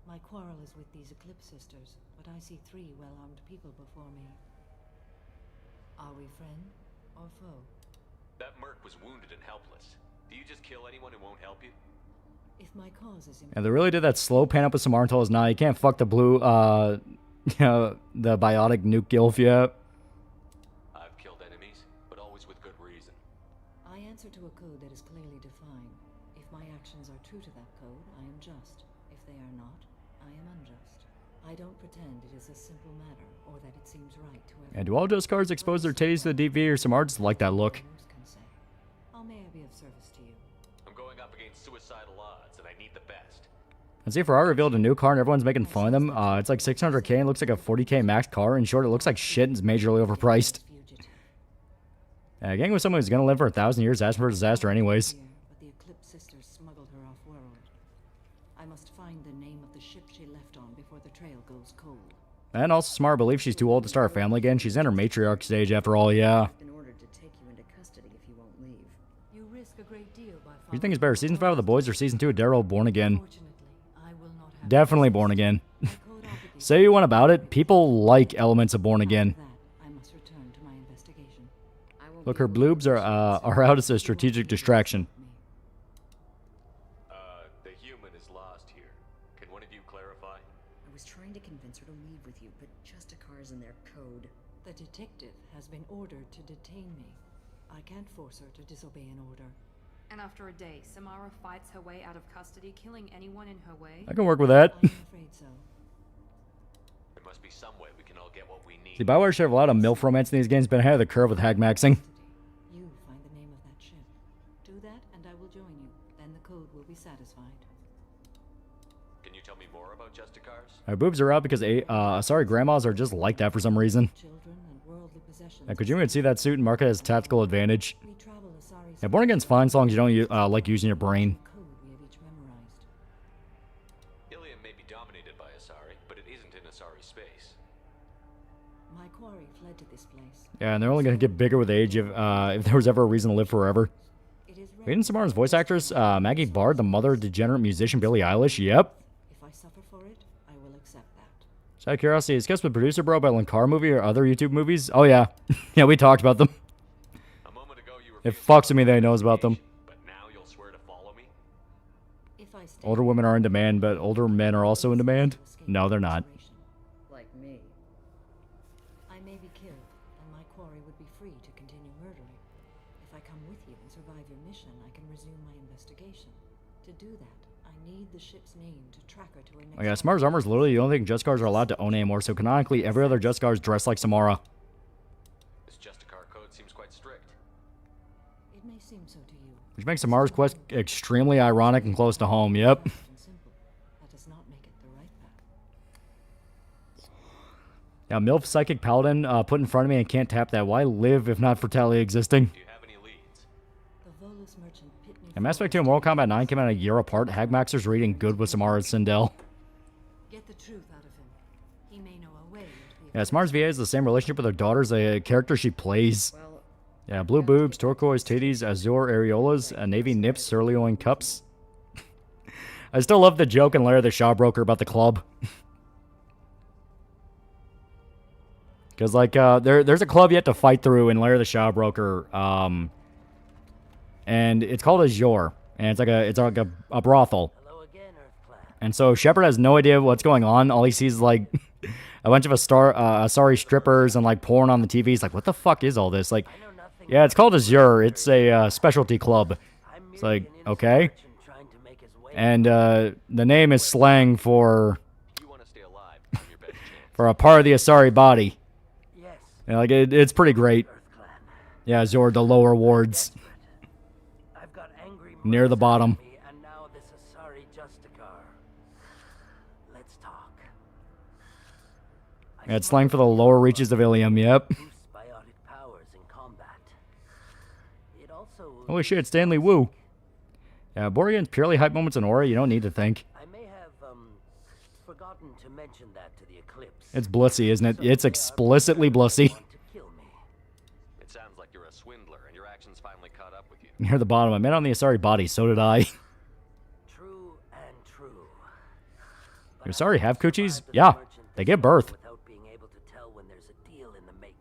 My quarrel is with these Eclipse sisters, but I see 3 well-armed people before me. Are we friend or foe? That merc was wounded and helpless. Do you just kill anyone who won't help you? If my cause is Yeah, they really did that slow pan up with Samara until it's not. You can't fuck the blue, you know, the biotic nuke gilf yet. I've killed enemies, but always with good reason. I answer to a code that is clearly defined. If my actions are true to that code, I am just. If they are not, I am unjust. I don't pretend it is a simple matter, or that it seems right to everyone. And do all just cards expose their titties to the deep V, or Samara just like that look? How may I be of service to you? I'm going up against suicidal odds, and I need the best. And see, Ferrari revealed a new car and everyone's making fun of them. It's like 600k and looks like a 40k max car. In short, it looks like shit and is majorly overpriced. Getting with someone who's gonna live for 1,000 years, asking for a disaster anyways. But the Eclipse sisters smuggled her off-world. I must find the name of the ship she left on before the trail goes cold. And also, Samara believes she's too old to start a family again. She's in her matriarch stage after all, yeah. In order to take you into custody if you won't leave. You risk a great deal by What do you think is better, Season 5 of The Boys or Season 2 of Daryl Born Again? I will not have Definitely Born Again. Say you want about it, people like elements of Born Again. I must return to my investigation. Look, her bloobs are out as a strategic distraction. The human is lost here. Can one of you clarify? I was trying to convince her to leave with you, but Justicar's in their code. The detective has been ordered to detain me. I can't force her to disobey an order. And after a day, Samara fights her way out of custody, killing anyone in her way. I can work with that. I'm afraid so. There must be some way we can all get what we need. See, Bioware should have a lot of MILF romance in these games, been ahead of the curve with hag maxing. You find the name of that ship. Do that, and I will join you. Then the code will be satisfied. Can you tell me more about Justicars? Her boobs are out because sorry, grandmas are just like that for some reason. Children and worldly possessions. Could you even see that suit and mark it as tactical advantage? We travel Asari's Yeah, Born Again's fine as long as you don't like using your brain. code we have each memorized. Ilium may be dominated by Asari, but it isn't in Asari space. My quarry fled to this place. Yeah, and they're only gonna get bigger with age if there was ever a reason to live forever. Aiden Samara's voice actress, Maggie Bard, the mother of degenerate musician Billie Eilish. Yep. If I suffer for it, I will accept that. Just out of curiosity, is Guess with Producer Bro about Linkar movie or other YouTube movies? Oh yeah, yeah, we talked about them. It fucks with me that he knows about them. But now you'll swear to follow me? If I stay Older women are in demand, but older men are also in demand. No, they're not. Like me. I may be killed, and my quarry would be free to continue murdering. If I come with you and survive your mission, I can resume my investigation. To do that, I need the ship's name to track her to her next. Oh yeah, Samara's armor is literally the only thing Justicars are allowed to own anymore, so canonically every other Justicar is dressed like Samara. This Justicar code seems quite strict. It may seem so to you. Which makes Samara's quest extremely ironic and close to home, yep. That does not make it the right path. Yeah, MILF Psychic Paladin put in front of me and can't tap that. Why live if not for Talia existing? The Volus merchant Pitney. And Mass Effect 2 and Mortal Kombat 9 came out a year apart. Hagmaxer's reading good with Samara Sindel. Get the truth out of him. He may know a way. Yeah, Samara's VA has the same relationship with her daughter as a character she plays. Yeah, blue boobs, turquoise titties, azure areolas, navy nips, sirloin cups. I still love the joke in Larry the Shawbroker about the club. Because, like, there's a club you have to fight through in Larry the Shawbroker, and it's called Azure, and it's like a brothel. And so Shepard has no idea what's going on. All he sees is, like, a bunch of Asari strippers and, like, porn on the TV. He's like, what the fuck is all this? Like, yeah, it's called Azure. It's a specialty club. It's like, okay. And the name is slang for a part of the Asari body. Yeah, like it's pretty great. Yeah, Azure, the lower wards. Near the bottom. And now this Asari Justicar. Let's talk. Yeah, it's slang for the lower reaches of Ilium, yep. Holy shit, Stanley Wu. Yeah, Born Again's purely hype moments and aura, you don't need to think. I may have forgotten to mention that to the Eclipse. It's blissy, isn't it? It's explicitly blissy. It sounds like you're a swindler, and your actions finally caught up with you. Near the bottom, I met on the Asari body. So did I. True and true. You Asari have coochies? Yeah, they give birth. Without being able to tell when there's a deal in the making.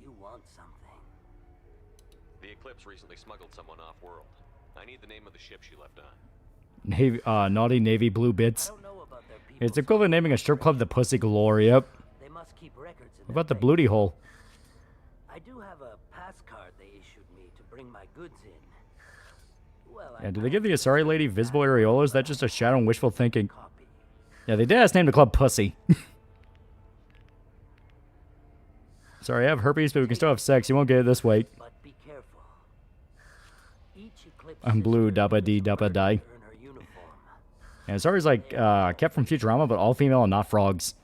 You want something. The Eclipse recently smuggled someone off-world. I need the name of the ship she left on. Navy, naughty navy blue bits. It's equivalent to naming a strip club the Pussy Galore. Yep. They must keep records in What about the Bluty Hole? I do have a pass card they issued me to bring my goods in. Well, Yeah, do they give the Asari lady visible areolas? That's just a shadow and wishful thinking. Yeah, they did ask name the club Pussy. Sorry, I have herpes, but we can still have sex. You won't get it this way. But be careful. Each Eclipse I'm blue, dappa dee, dappa die. And Asari's like, kept from Futurama, but all female and not frogs.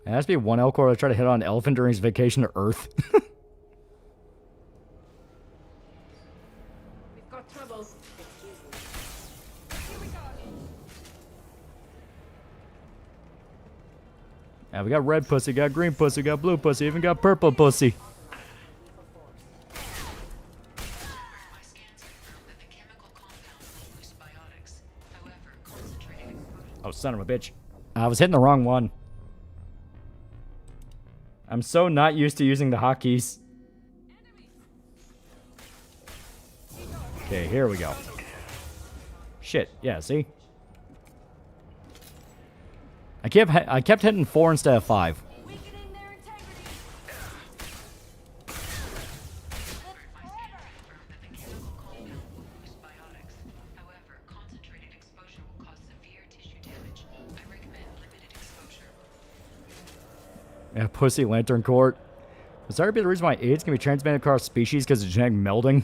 It has to be one Elcor to try to hit on an elephant during his vacation to Earth. We've got trouble. Yeah, we got red pussy, got green pussy, got blue pussy, even got purple pussy. Oh, son of a bitch. I was hitting the wrong one. I'm so not used to using the hotkeys. Okay, here we go. Shit, yeah, see? I kept hitting 4 instead of 5. Yeah, pussy lantern court. Would that be the reason why AIDS can be transmitted across species because of genetic melding?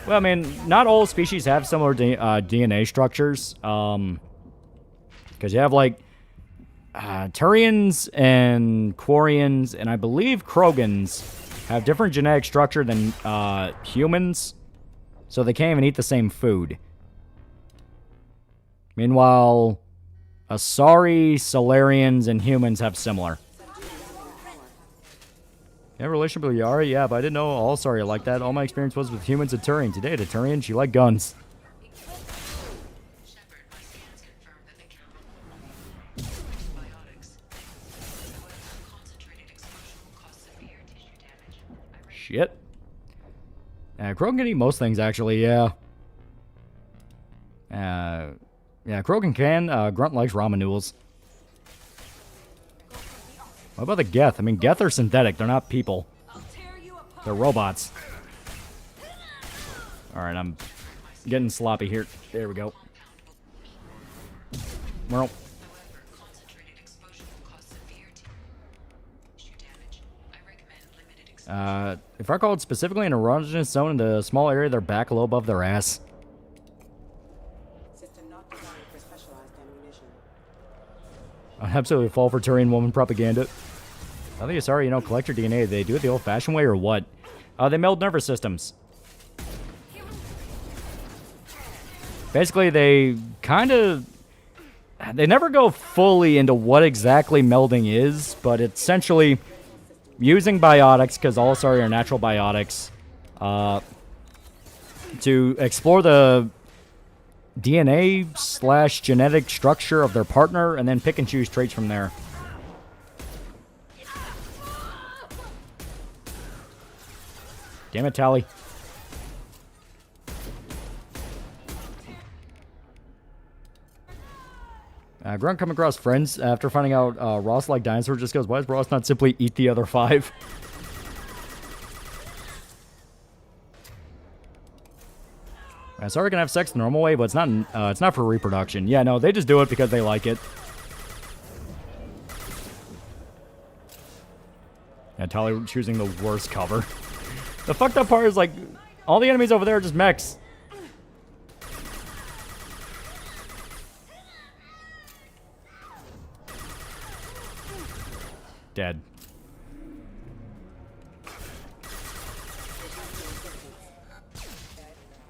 Well, I mean, not all species have similar DNA structures. Because you have, like, Turians and Quarians, and I believe Krogans have different genetic structure than humans. So they can't even eat the same food. Meanwhile, Asari, Solarians, and humans have similar. You have a relationship with Yari? Yeah, but I didn't know all Asari are like that. All my experience was with humans and Turian. Today, the Turian, she liked guns. Shit. Krogan can eat most things, actually, yeah. Yeah, Krogan can. Grunt likes ramen noodles. What about the Geth? I mean, Geth are synthetic. They're not people. They're robots. Alright, I'm getting sloppy here. There we go. Well. If I call it specifically an erogenous zone in the small area of their back low above their ass. I'd absolutely fall for Turian woman propaganda. I think it's sorry, you know, collect your DNA. They do it the old-fashioned way or what? They meld nervous systems. Basically, they kind of... They never go fully into what exactly melding is, but it's essentially using biotics, because all Asari are natural biotics, to explore the DNA/genetic structure of their partner, and then pick and choose traits from there. Damn it, Tally. Grunt come across friends after finding out Ross liked dinosaurs. Just goes, why does Ross not simply eat the other 5? Sorry, can have sex the normal way, but it's not for reproduction. Yeah, no, they just do it because they like it. Yeah, Tali choosing the worst cover. The fucked up part is, like, all the enemies over there are just mechs. Dead.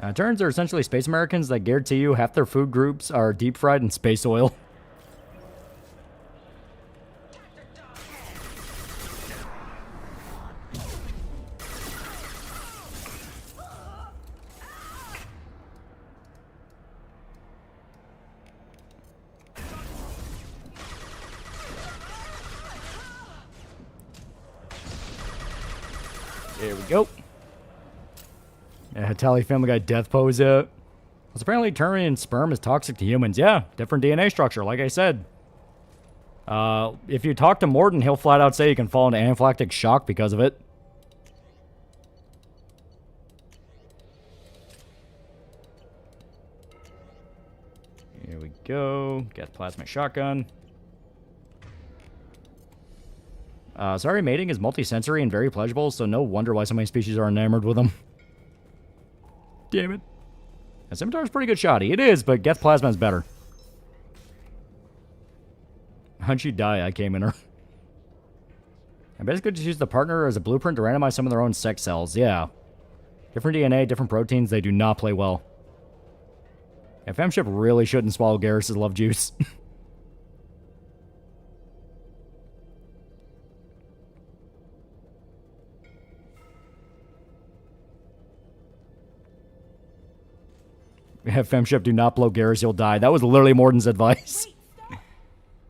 Terrans are essentially space Americans that guarantee you half their food groups are deep fried in space oil. There we go. Yeah, Tally Family Guy death pose it. Well, apparently Turian sperm is toxic to humans. Yeah, different DNA structure, like I said. If you talk to Morton, he'll flat out say you can fall into anaphylactic shock because of it. Here we go. Got the plasma shotgun. Sorry, mating is multisensory and very pleasurable, so no wonder why so many species are enamored with them. Damn it. A scimitar's pretty good shotty. It is, but Geth Plasma is better. How'd she die? I came in her. I basically just use the partner as a blueprint to randomize some of their own sex cells. Yeah. Different DNA, different proteins, they do not play well. Yeah, Femship really shouldn't swallow Garrus's love juice. Yeah, Femship, do not blow Garrus, you'll die. That was literally Morton's advice. Wait, stop!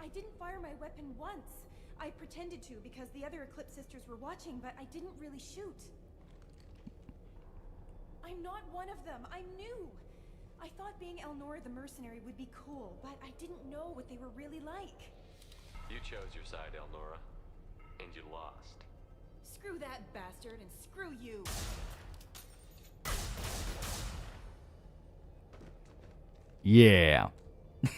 I didn't fire my weapon once. I pretended to because the other Eclipse sisters were watching, but I didn't really shoot. I'm not one of them. I'm new. I thought being Elnora the mercenary would be cool, but I didn't know what they were really like. You chose your side, Elnora, and you lost. Screw that bastard and screw you. Yeah. This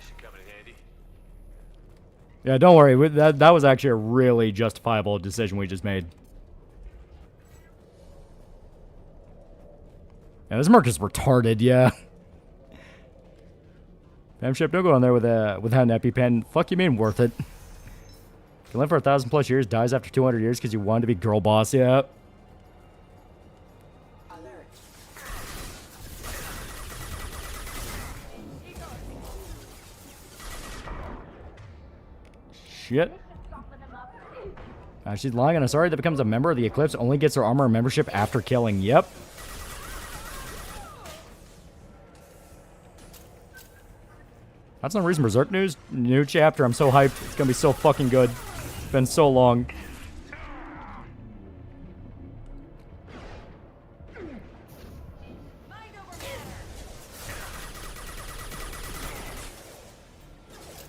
should come in handy. Yeah, don't worry. That was actually a really justifiable decision we just made. Yeah, this Merc is retarded, yeah. Femship, don't go in there without an EpiPen. Fuck you mean worth it? Can live for 1,000+ years, dies after 200 years because you wanted to be girl boss, yeah. Shit. She's lying on a sorry that becomes a member of the Eclipse only gets her armor membership after killing. Yep. That's no reason Berserk news. New chapter. I'm so hyped. It's gonna be so fucking good. It's been so long.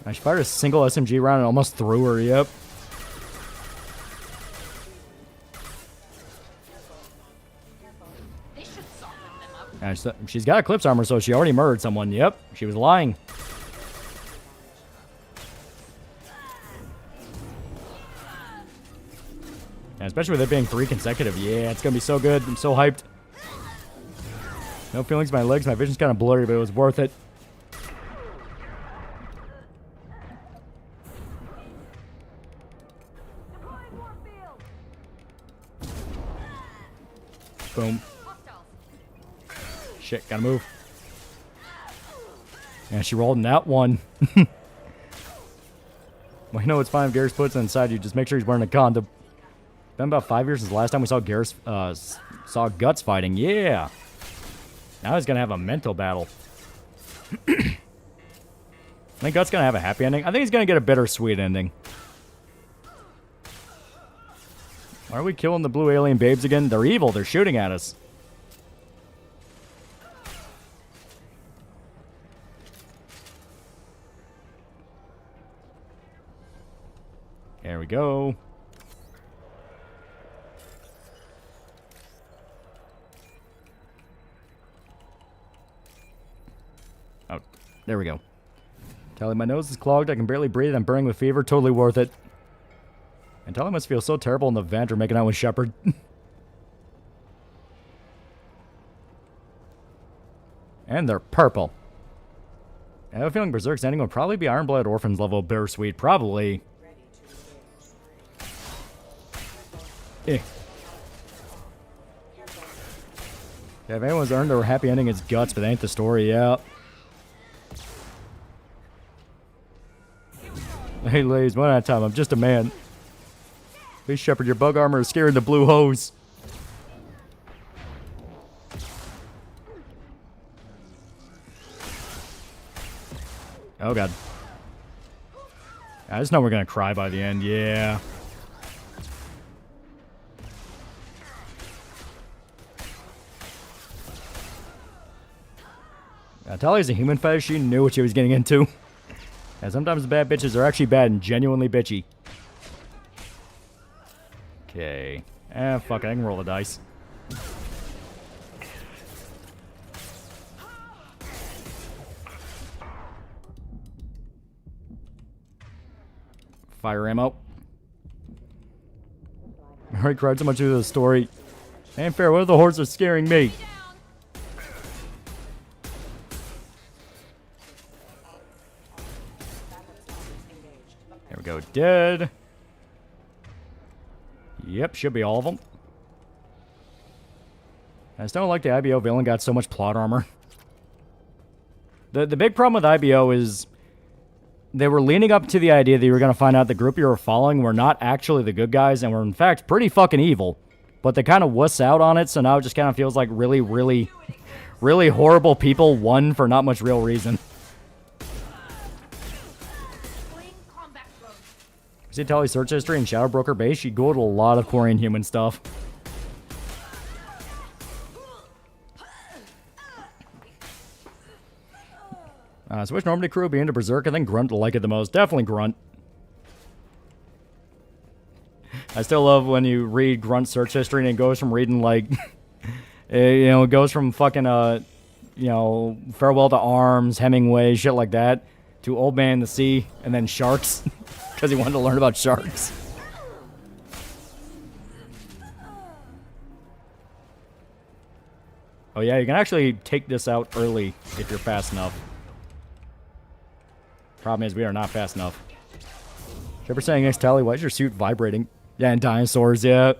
I fired a single SMG round and almost threw her, yep. Yeah, she's got Eclipse armor, so she already murdered someone, yep. She was lying. Yeah, especially with it being 3 consecutive. Yeah, it's gonna be so good. I'm so hyped. No feelings in my legs. My vision's kind of blurry, but it was worth it. Boom. Shit, gotta move. Yeah, she rolled in that one. Well, you know it's fine if Garrus puts it inside you. Just make sure he's wearing a condom. Been about 5 years since the last time we saw Garrus, saw Guts fighting. Yeah. Now he's gonna have a mental battle. I think Guts gonna have a happy ending. I think he's gonna get a bittersweet ending. Why are we killing the blue alien babes again? They're evil. They're shooting at us. There we go. Oh, there we go. Tally, my nose is clogged. I can barely breathe. I'm burning with fever. Totally worth it. And Tally must feel so terrible in the vent or making out with Shepard. And they're purple. I have a feeling Berserk's ending will probably be Ironblood Orphans level bittersweet. Probably. Yeah, if anyone's earned their happy ending, it's Guts, but that ain't the story, yeah. Hey, ladies, one at a time. I'm just a man. Hey, Shepard, your bug armor is scaring the blue hose. Oh, God. I just know we're going to cry by the end, yeah. Talia's a human fetish. She knew what she was getting into. And sometimes the bad bitches are actually bad and genuinely bitchy. Okay. Fuck it. I can roll the dice. Fire ammo. I already cried so much into the story. Ain't fair. What if the hordes are scaring me? There we go. Dead. Yep, should be all of them. I just don't like the IBO villain got so much plot armor. The big problem with IBO is they were leaning up to the idea that you were going to find out the group you were following were not actually the good guys and were in fact pretty fucking evil. But they kind of wuss out on it, so now it just kind of feels like really, really, really horrible people won for not much real reason. See Tali's search history in Shadow Broker Base, she googled a lot of Korean human stuff. So which Normandy crew would be into Berserk? I think Grunt will like it the most. Definitely Grunt. I still love when you read Grunt's search history and it goes from reading like, it goes from fucking, Farewell to Arms, Hemingway, shit like that, to Old Man in the Sea, and then Sharks, because he wanted to learn about sharks. Oh yeah, you can actually take this out early if you're fast enough. Problem is, we are not fast enough. Shepard saying next Tally, why is your suit vibrating? Yeah, and dinosaurs, yeah.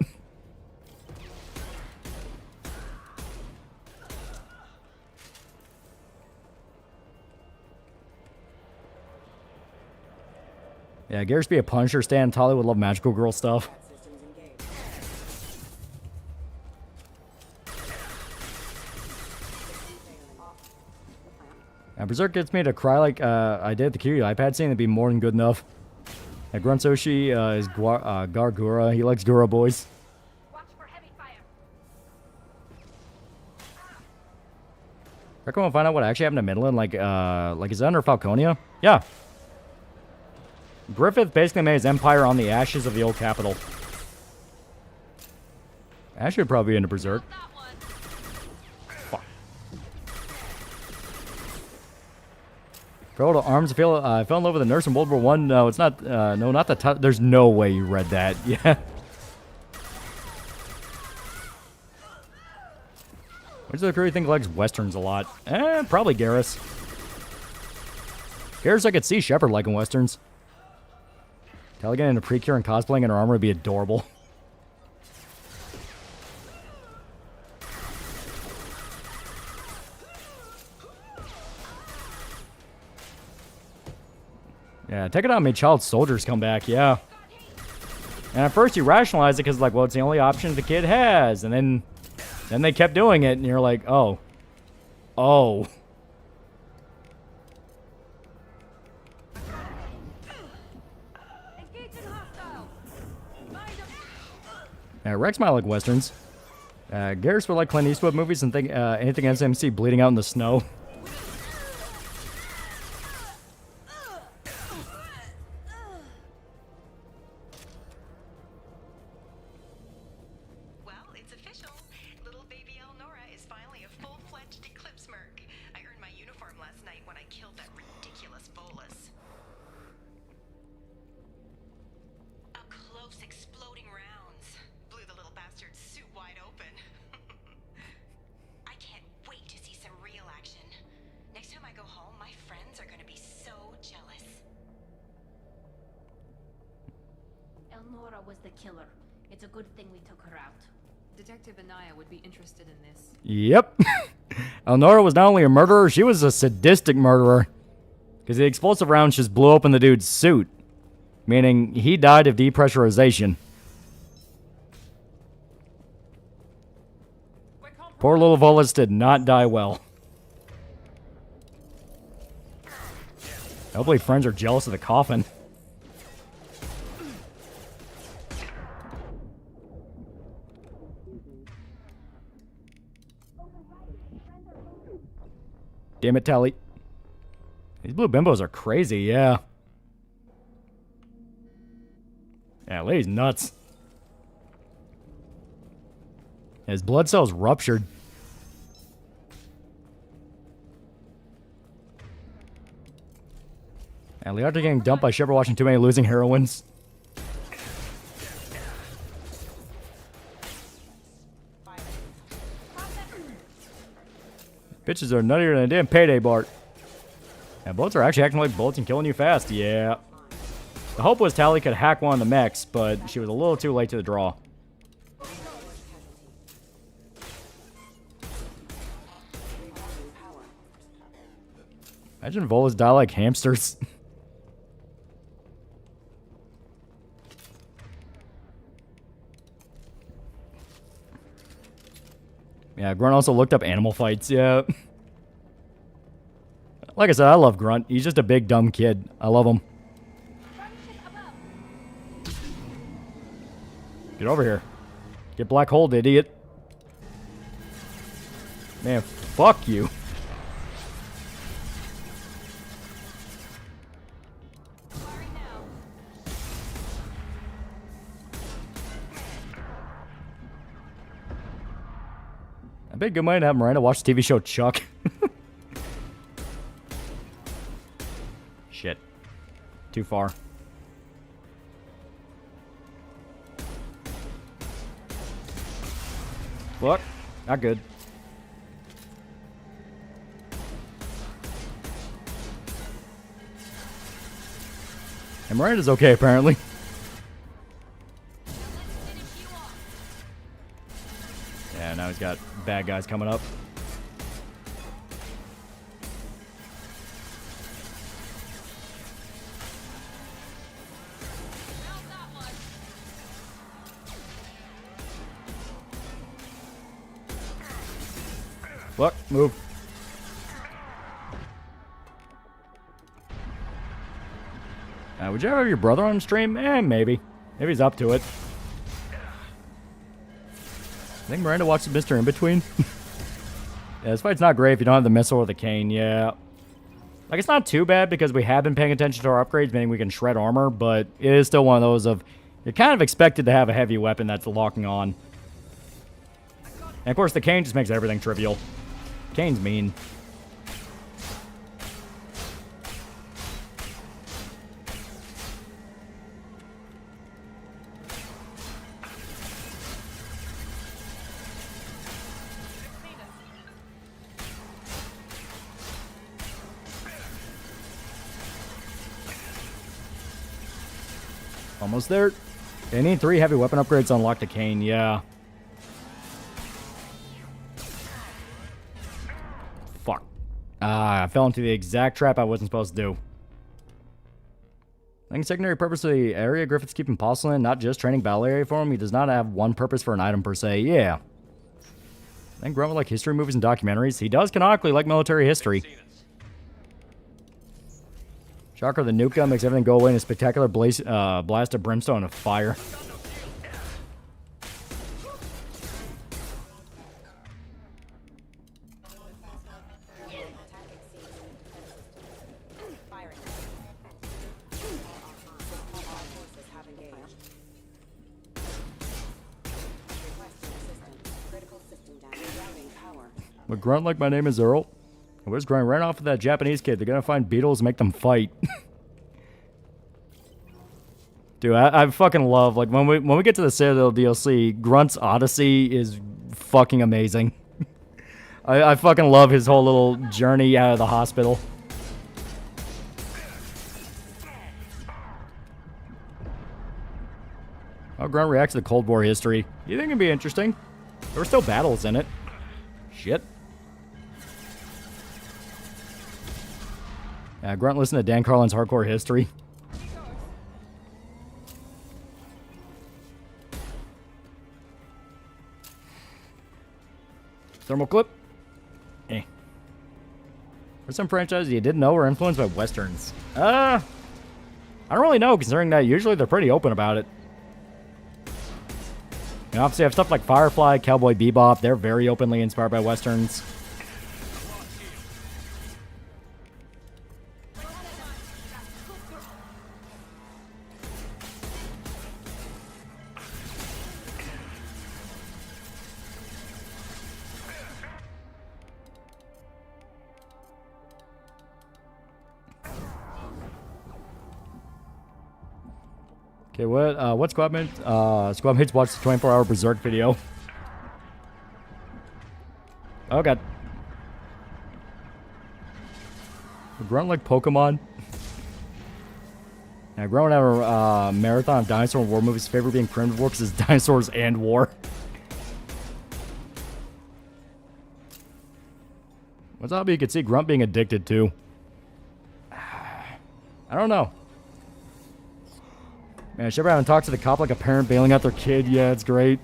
Yeah, Garrus be a Punisher, Stan Tally would love magical girl stuff. Berserk gets me to cry like I did at the Kiryu iPad scene. It'd be more than good enough. Grunt Soshi is Gargura. He likes Gura boys. Reckon we'll find out what actually happened to Midland. Like is it under Falconia? Yeah. Griffith basically made his empire on the ashes of the old capital. Ash should probably be into Berserk. Farewell to Arms. I fell in love with a nurse in World War I. No, it's not. No, not the. There's no way you read that. Yeah. Which of the crew you think likes westerns a lot? Probably Garrus. Garrus, I could see Shepard liking westerns. Tally getting into Precure and cosplaying in her armor would be adorable. Yeah, take it out, made child soldiers come back, yeah. And at first you rationalize it because, like, well, it's the only option the kid has. And then they kept doing it, and you're like, oh. Oh. Rex might like westerns. Garrus would like Clint Eastwood movies and think anything SMC bleeding out in the snow. Detective Anaya would be interested in this. Yep. Elnora was not only a murderer, she was a sadistic murderer. Because the explosive rounds just blew open the dude's suit. Meaning he died of depressurization. Poor little Volus did not die well. Hopefully friends are jealous of the coffin. Damn it, Tally. These blue bimbos are crazy, yeah. Yeah, lady's nuts. His blood cells ruptured. And Leonardo getting dumped by Shepard watching too many losing heroines. Bitches are nuttier than a damn payday, Bart. And bullets are actually acting like bullets and killing you fast, yeah. The hope was Tally could hack one of the mechs, but she was a little too late to the draw. Imagine Volas die like hamsters. Yeah, Grunt also looked up animal fights, yeah. Like I said, I love Grunt. He's just a big, dumb kid. I love him. Get over here. Get black holed, idiot. Man, fuck you. I bet good money to have Miranda watch the TV show Chuck. Shit. Too far. Look, not good. And Miranda's okay, apparently. Yeah, now he's got bad guys coming up. Look, move. Would you ever have your brother on stream? Maybe. Maybe he's up to it. I think Miranda watched Mr. In Between. Yeah, this fight's not great if you don't have the missile or the cane, yeah. Like, it's not too bad because we have been paying attention to our upgrades, meaning we can shred armor, but it is still one of those of, you're kind of expected to have a heavy weapon that's locking on. And of course, the cane just makes everything trivial. Kane's mean. Almost there. They need 3 heavy weapon upgrades to unlock the cane, yeah. Fuck. I fell into the exact trap I wasn't supposed to do. I think secondary purpose of the area Griffith's keeping porcelain, not just training battle area for him. He does not have one purpose for an item per se, yeah. I think Grunt would like history movies and documentaries. He does canonically like military history. Shocker, the nuke gun makes everything go away in a spectacular blast of brimstone and fire. Would Grunt like my name is Earl? Where's Grunt? Right off with that Japanese kid. They're gonna find beetles and make them fight. Dude, I fucking love, like, when we get to the Citadel DLC, Grunt's Odyssey is fucking amazing. I fucking love his whole little journey out of the hospital. How Grunt reacts to the Cold War history. You think it'd be interesting? There were still battles in it. Shit. Grunt listen to Dan Carlin's Hardcore History. Thermal clip. Eh. There's some franchises you didn't know were influenced by Westerns. I don't really know, considering that usually they're pretty open about it. And obviously, I have stuff like Firefly, Cowboy Bebop. They're very openly inspired by Westerns. Okay, what Squadmate? Squadmates watched the 24-hour Berserk video. Oh god. Grunt like Pokemon. Yeah, growing out a marathon of dinosaur and war movies, favorite being Primitive War because it's dinosaurs and war. What's up you could see Grunt being addicted to? I don't know. Man, Shepard having talked to the cop like a parent bailing out their kid. Yeah, it's great.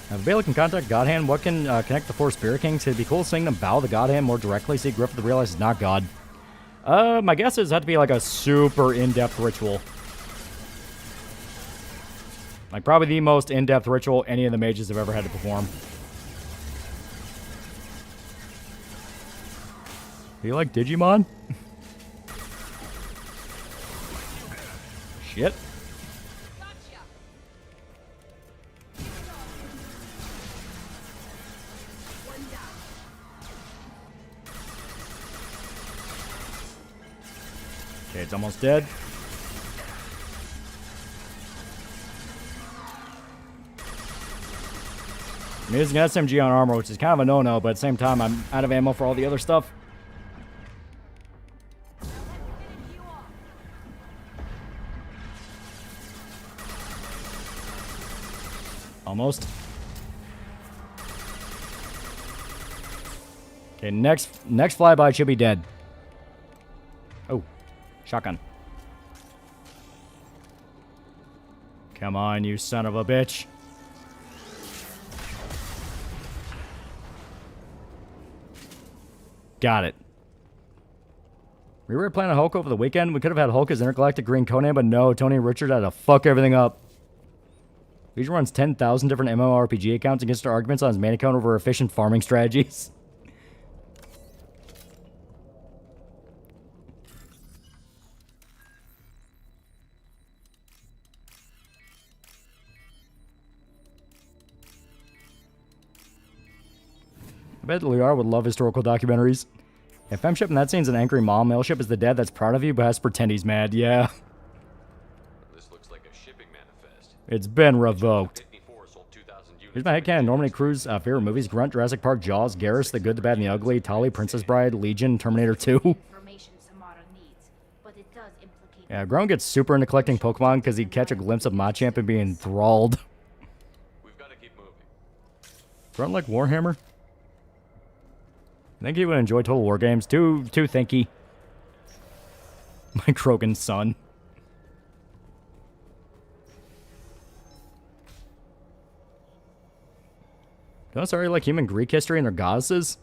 If Bailey can contact Godhand, what can connect the 4 Spirit Kings? It'd be cool seeing them bow the Godhand more directly, see Griffith realize it's not God. My guess is it had to be like a super in-depth ritual. Like probably the most in-depth ritual any of the mages have ever had to perform. Do you like Digimon? Shit. Okay, it's almost dead. I'm using an SMG on armor, which is kind of a no-no, but at the same time, I'm out of ammo for all the other stuff. Almost. Okay, next flyby should be dead. Oh, shotgun. Come on, you son of a bitch. Got it. We were planning Hulk over the weekend. We could have had Hulk as Intergalactic Green Conan, but no, Tony and Richard had to fuck everything up. Legion runs 10,000 different MMORPG accounts against our arguments on his main account over efficient farming strategies. I bet Liar would love historical documentaries. If Femship in that scene's an angry mom, Mailship is the dad that's proud of you but has to pretend he's mad. Yeah. This looks like a shipping manifest. It's been revoked. Here's my headcanon. Normandy Cruz favorite movies: Grunt, Jurassic Park, Jaws, Garrus, The Good, the Bad, and the Ugly, Tali, Princess Bride, Legion, Terminator 2. Yeah, Grunt gets super into collecting Pokemon because he'd catch a glimpse of Machamp and be enthralled. We've got to keep moving. Grunt like Warhammer? I think he would enjoy Total War games. Too thinky. My Krogan son. Don't sorry like human Greek history and their goddesses.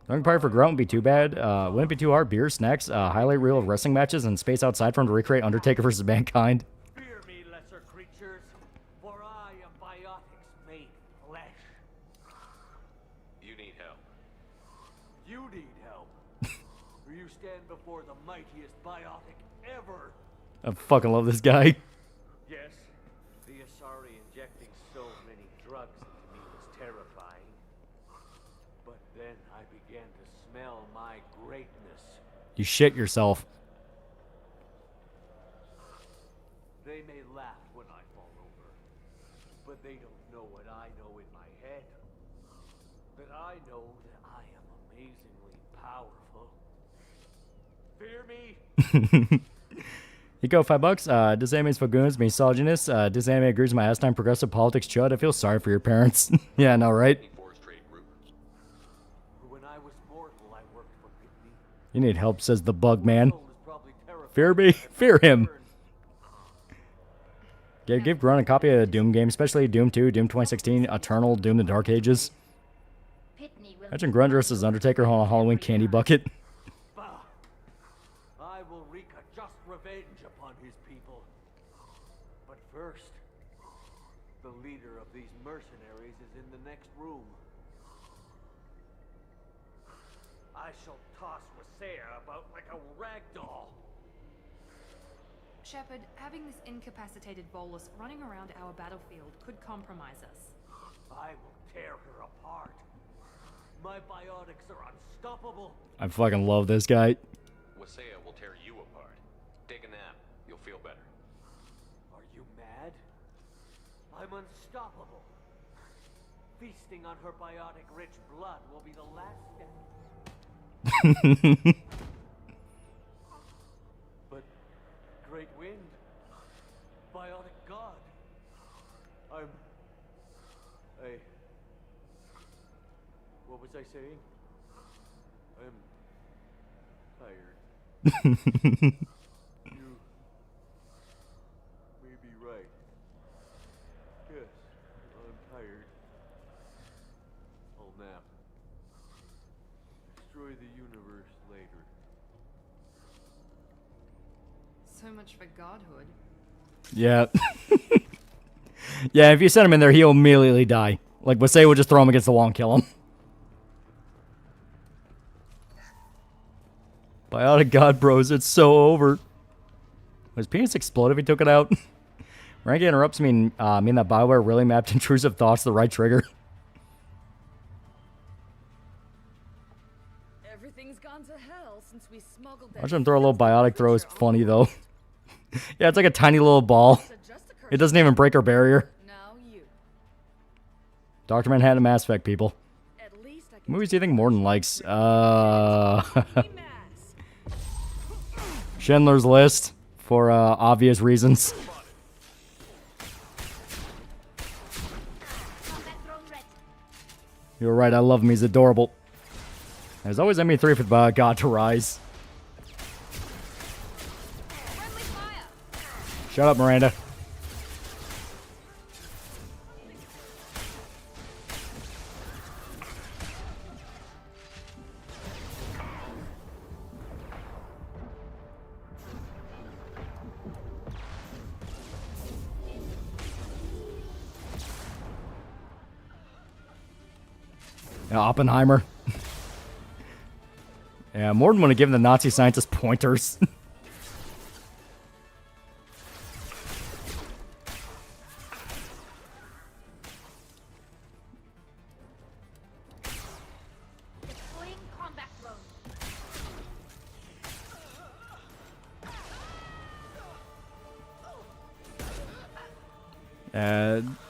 Don't probably for Grunt would be too bad. Wouldn't be too hard. Beer, snacks, highlight reel of wrestling matches, and space outside from to recreate Undertaker versus Mankind. Fear me, lesser creatures, for I am biotics made flesh. You need help. You need help. For you stand before the mightiest biotic ever. I fucking love this guy. Yes, the Asari injecting so many drugs into me was terrifying. But then I began to smell my greatness. You shit yourself. They may laugh when I fall over, but they don't know what I know in my head. That I know that I am amazingly powerful. Fear me, Eco, $5. This anime's for goons, misogynist. This anime agrees with my asinine progressive politics chud. I feel sorry for your parents. Yeah, no, right? When I was mortal, I worked for Pitney. You need help, says the bug man. Fear me? Fear him. Yeah, give Grunt a copy of a Doom game, especially Doom 2, Doom 2016, Eternal, Doom the Dark Ages. Imagine Grunt dressed as Undertaker on a Halloween candy bucket. I will wreak a just revenge upon his people. But first, the leader of these mercenaries is in the next room. I shall toss Wasea about like a rag doll. Shepard, having this incapacitated bolus running around our battlefield could compromise us. I will tear her apart. My biotics are unstoppable. I fucking love this guy. Wasea will tear you apart. Take a nap. You'll feel better. Are you mad? I'm unstoppable. Feasting on her biotic-rich blood will be the last step. But Great Wind, biotic god, what was I saying? I'm tired. You may be right. Yes, I'm tired. I'll nap. Destroy the universe later. So much for godhood. Yeah. Yeah, if you send him in there, he'll immediately die. Like, Wasea would just throw him against the wall and kill him. Biotic God Bros, it's so over. Was penis explode if he took it out? Ranky interrupts me mean that Bioware really mapped intrusive thoughts to the right trigger. Everything's gone to hell since we smuggled that. Watch him throw a little biotic throw is funny though. Yeah, it's like a tiny little ball. It doesn't even break our barrier. Now you. Dr. Manhattan Mass Effect, people. What movies do you think Morton likes? Schindler's List, for obvious reasons. You're right, I love him, he's adorable. There's always ME3 for God to Rise. Shut up, Miranda. Yeah, Oppenheimer. Yeah, Morton would have given the Nazi scientists pointers.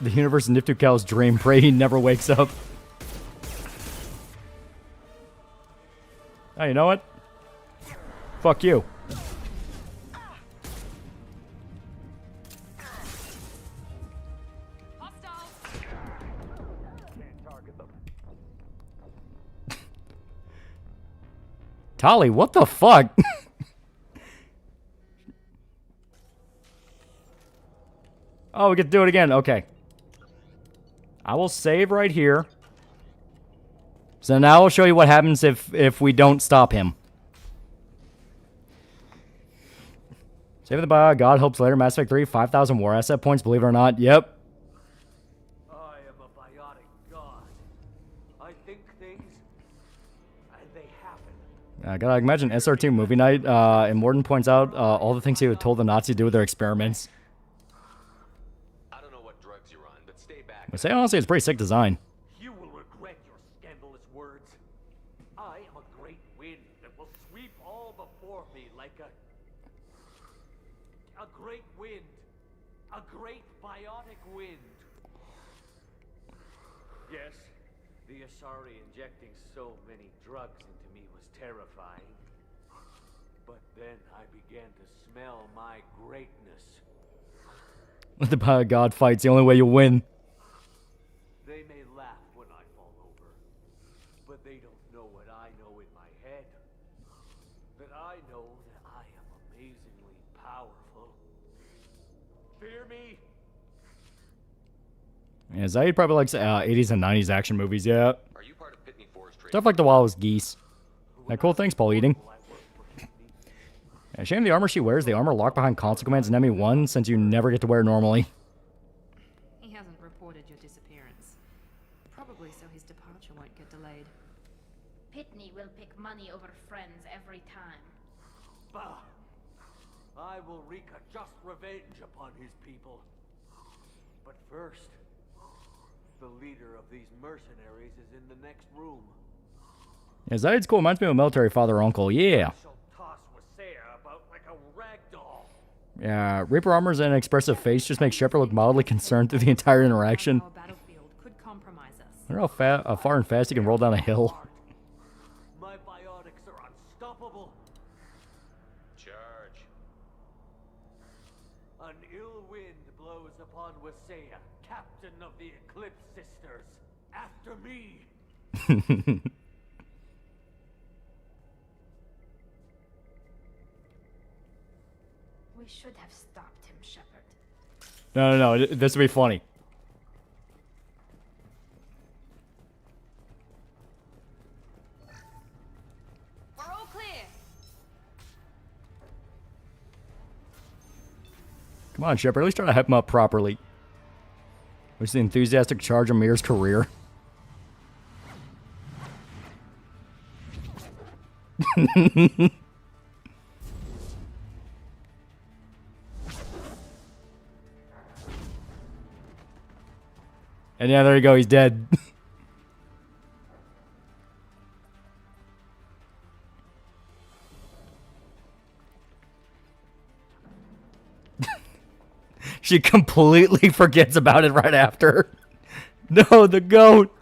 The universe of Niftukal's dream. Pray he never wakes up. Oh, you know what? Fuck you. Tali, what the fuck? Oh, we get to do it again. Okay. I will save right here. So now I'll show you what happens if we don't stop him. Save the bio. God hopes later. Mass Effect 3, 5,000 war asset points, believe it or not. Yep. I am a biotic god. I think things, and they happen. I gotta imagine SR2 movie night, and Morton points out all the things he would told the Nazis to do with their experiments. I don't know what drugs you're on, but stay back. I say honestly, it's a pretty sick design. You will regret your scandalous words. I am a great wind that will sweep all before me like a great wind. A great biotic wind. Yes, the Asari injecting so many drugs into me was terrifying. But then I began to smell my greatness. The power of God fight's the only way you win. They may laugh when I fall over, but they don't know what I know in my head. That I know that I am amazingly powerful. Fear me? Yeah, Zaid probably likes 80s and 90s action movies, yeah. Are you part of Pitney Forest Trade? Stuff like The Wildest Geese. Yeah, cool things, Paul Eating. Yeah, shame the armor she wears, the armor locked behind console commands in ME1, since you never get to wear normally. He hasn't reported your disappearance. Probably so his departure won't get delayed. Pitney will pick money over friends every time. Bah! I will wreak a just revenge upon his people. But first, the leader of these mercenaries is in the next room. Yeah, Zaid's cool. Reminds me of a military father or uncle. Yeah. Yeah, Reaper armor's an expressive face just makes Shepard look mildly concerned through the entire interaction. I don't know how far and fast he can roll down a hill. My biotics are unstoppable. Charge. An ill wind blows upon Wasea, captain of the Eclipse Sisters. After me. We should have stopped him, Shepard. No. This would be funny. We're all clear. Come on, Shepard. At least try to hype him up properly. Wish the enthusiastic charge of Mir's career. And yeah, there you go. He's dead. She completely forgets about it right after. No, the goat.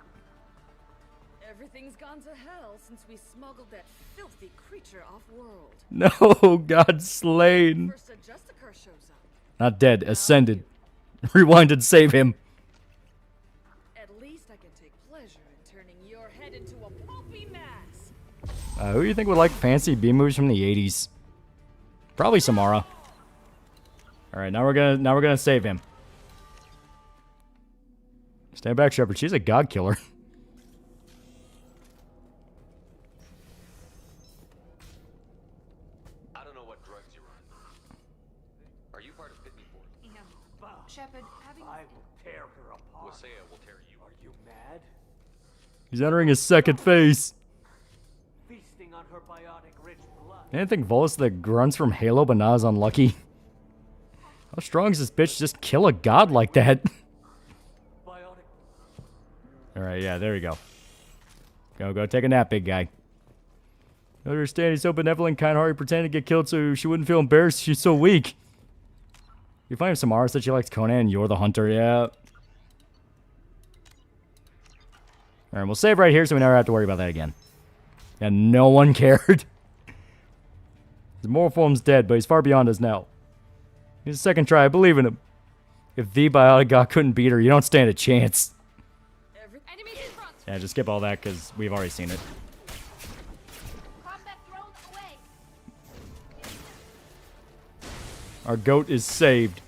Everything's gone to hell since we smuggled that filthy creature off-world. No, God slain. First, Justicar shows up. Not dead, ascended. Rewind and save him. At least I can take pleasure in turning your head into a pulpy mass. Who do you think would like fancy B movies from the 80s? Probably Samara. All right, now we're gonna save him. Stand back, Shepard. She's a god killer. I don't know what drugs you're on. Are you part of Pitney Forest? Yeah. Shepard, having... I will tear her apart. Wasea will tear you. Are you mad? He's entering his second phase. Feasting on her biotic-rich blood. I didn't think Volus the grunts from Halo, but now is unlucky. How strong is this bitch to just kill a god like that? Alright, yeah, there we go. Go take a nap, big guy. I understand he's so benevolent, kind-hearted, pretending to get killed so she wouldn't feel embarrassed. She's so weak. You find Samara said she likes Conan and you're the hunter, yeah. Alright, we'll save right here so we never have to worry about that again. And no one cared. His moral form's dead, but he's far beyond us now. He's a second try, I believe in him. If the biotic god couldn't beat her, you don't stand a chance. Yeah, just skip all that because we've already seen it. Our goat is saved.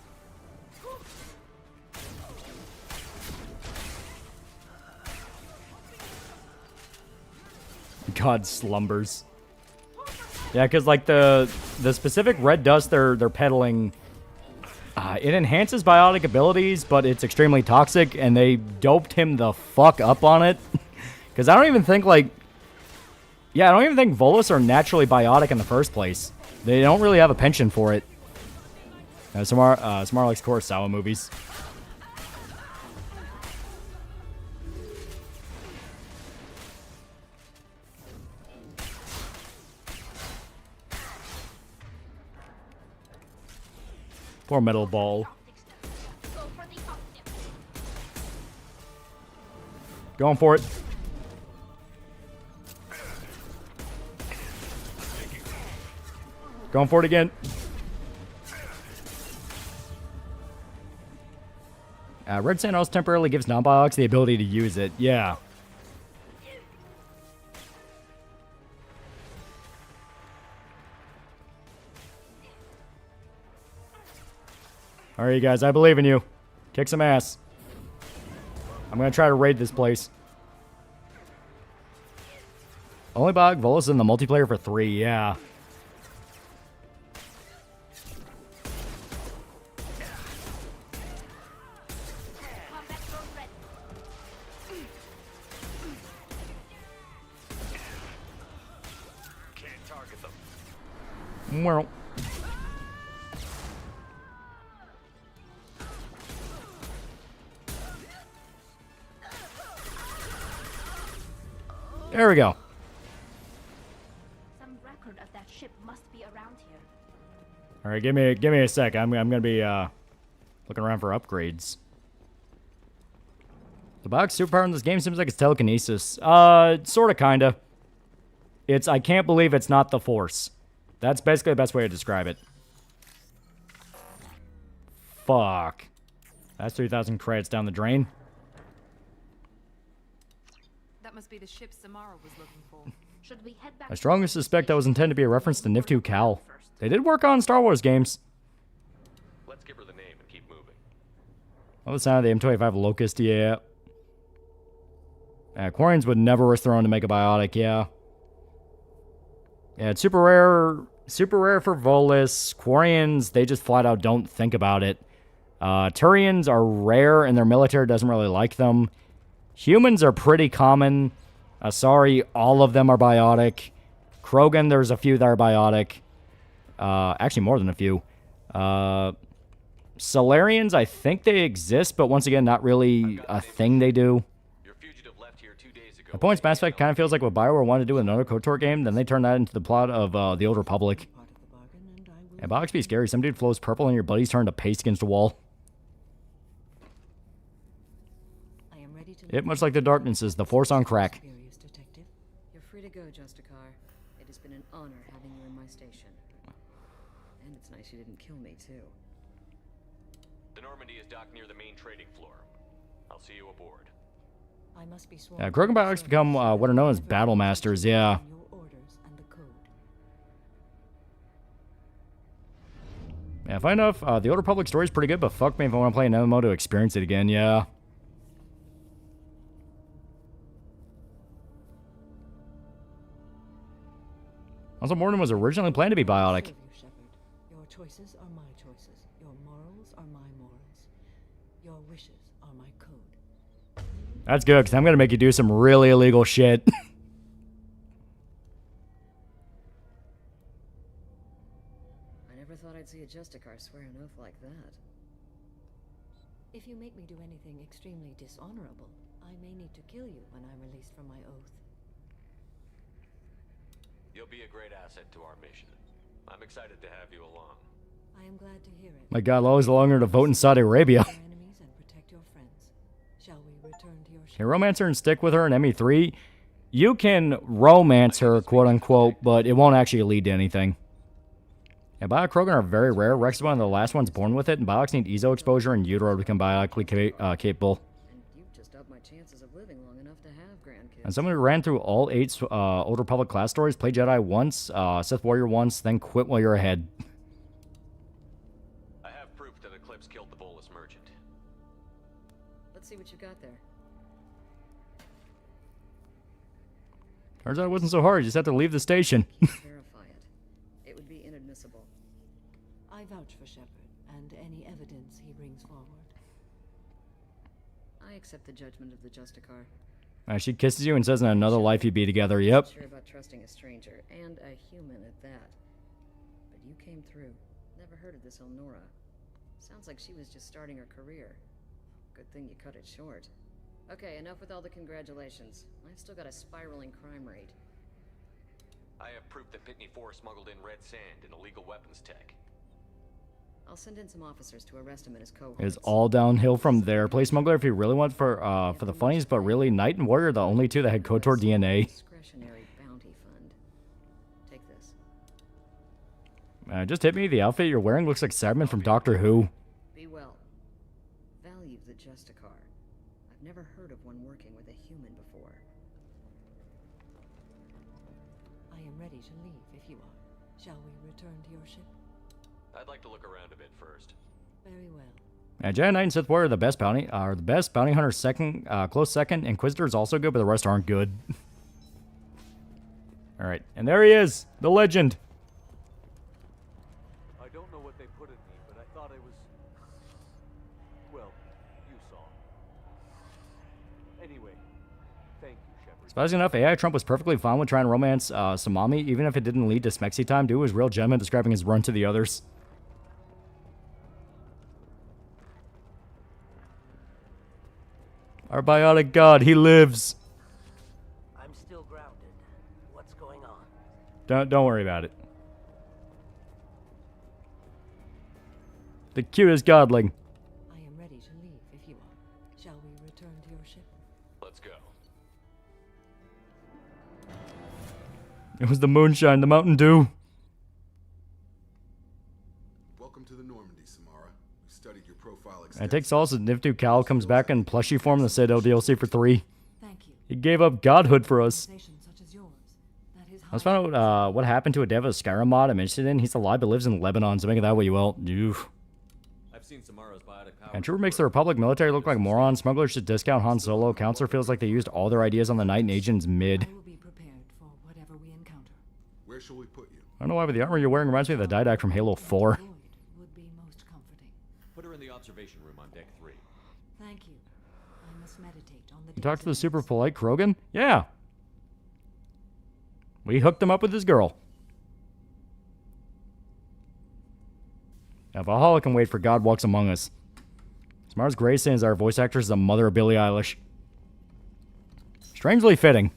God slumbers. Yeah, because like the specific red dust they're peddling, it enhances biotic abilities, but it's extremely toxic, and they doped him the fuck up on it. Because I don't even think Volus are naturally biotic in the first place. They don't really have a penchant for it. Samara likes Kurosawa movies. Poor metal ball. Going for it. Going for it again. Red Sand also temporarily gives non-biotics the ability to use it. Yeah. Alright, you guys. I believe in you. Kick some ass. I'm going to try to raid this place. Only biotic Volus in the multiplayer for 3. Yeah. Well. There we go. Some record of that ship must be around here. All right, give me a sec. I'm gonna be looking around for upgrades. The box superpower in this game seems like it's telekinesis. Sorta, kinda. I can't believe it's not the Force. That's basically the best way to describe it. Fuck. That's 3,000 credits down the drain. That must be the ship Samara was looking for. Should we head back? I strongly suspect that was intended to be a reference to Nif-2 Cal. They did work on Star Wars games. Let's give her the name and keep moving. Oh, the sound of the M25 Locust, yeah. Quarians would never risk their own to make a biotic, yeah. Yeah, it's super rare for Volus. Quarians, they just flat out don't think about it. Turians are rare and their military doesn't really like them. Humans are pretty common. Asari, all of them are biotic. Krogan, there's a few that are biotic. Actually, more than a few. Solarians, I think they exist, but once again, not really a thing they do. The points Mass Effect kind of feels like what BioWare wanted to do with another KOTOR game, then they turned that into the plot of The Old Republic. And biotics be scary. Some dude flows purple and your buddies turn to paste against a wall. It, much like the darkness, is the Force on crack. You're free to go, Justicar. It has been an honor having you in my station. And it's nice you didn't kill me, too. The Normandy is docked near the main trading floor. I'll see you aboard. I must be sworn. Krogan biotics become what are known as battle masters, yeah. Yeah, funny enough, the Old Republic story is pretty good, but fuck me if I want to play an MMO to experience it again, yeah. Also, Morden was originally planned to be biotic. Your choices are my choices. Your morals are my morals. Your wishes are my code. That's good, because I'm going to make you do some really illegal shit. I never thought I'd see a Justicar swear an oath like that. If you make me do anything extremely dishonorable, I may need to kill you when I'm released from my oath. You'll be a great asset to our mission. I'm excited to have you along. I am glad to hear it. My God, always longer to vote in Saudi Arabia. Enemies and protect your friends. Shall we return to your ship? Can you romance her and stick with her in ME3? You can romance her, quote unquote, but it won't actually lead to anything. Yeah, Bio Krogan are very rare. Rex is one of the last ones born with it, and Biotics need EZO exposure and utero to become biotically capable. And you've just upped my chances of living long enough to have grandkids. And someone who ran through all 8 Old Republic class stories, played Jedi once, Sith Warrior once, then quit while you're ahead. I have proof that Eclipse killed the Volus merchant. Let's see what you got there. Turns out it wasn't so hard. You just have to leave the station. Verify it. It would be inadmissible. I vouch for Shepard and any evidence he brings forward. I accept the judgment of the Justicar. She kisses you and says in another life you'd be together. Yep. Not sure about trusting a stranger, and a human at that. But you came through. Never heard of this Elnora. Sounds like she was just starting her career. Good thing you cut it short. Okay, enough with all the congratulations. I've still got a spiraling crime rate. I have proof that Pitney 4 smuggled in red sand and illegal weapons tech. I'll send in some officers to arrest him and his cohorts. It's all downhill from there. Play Smuggler if you really want for the funnies, but really, Knight and Warrior are the only 2 that had KOTOR DNA. Discretionary bounty fund. Take this. Just hit me. The outfit you're wearing looks like Cyberman from Doctor Who. Be well. Value the Justicar. I've never heard of one working with a human before. I am ready to leave if you are. Shall we return to your ship? I'd like to look around a bit first. Very well. Jedi Knight and Sith Warrior are the best bounty hunter second, close second. Inquisitor is also good, but the rest aren't good. All right, and there he is, the legend. I don't know what they put in me, but I thought I was... Well, you saw. Anyway, thank you, Shepard. Surprisingly enough, AI Trump was perfectly fine with trying to romance Samami, even if it didn't lead to Smexy time. Dude was real gentleman describing his run to the others. Our biotic god, he lives. I'm still grounded. What's going on? Don't worry about it. The cutest godling. I am ready to leave if you are. Shall we return to your ship? Let's go. It was the moonshine, the Mountain Dew. Welcome to the Normandy, Samara. We studied your profile I take solace as Niftu Cal comes back in plushy form in the Citadel DLC for 3. Thank you. He gave up godhood for us. Such as yours. That is Let's find out what happened to a dev of Skyrim mod I'm interested in. He's alive but lives in Lebanon, so make it that way, you will. Oof. I've seen Samara's biotic power. And Trooper makes the Republic military look like morons. Smugglers should discount Han Solo. Counselor feels like they used all their ideas on the Knight and Agent's mid. I will be prepared for whatever we encounter. Where shall we put you? I don't know why, but the armor you're wearing reminds me of the Didac from Halo 4. Would be most comforting. Put her in the observation room on deck 3. Thank you. I must meditate on the You talk to the super polite Krogan? Yeah. We hooked him up with his girl. Now, Valhalla can wait for God Walks Among Us. Mars Grayson is our voice actress, the mother of Billie Eilish. Strangely fitting.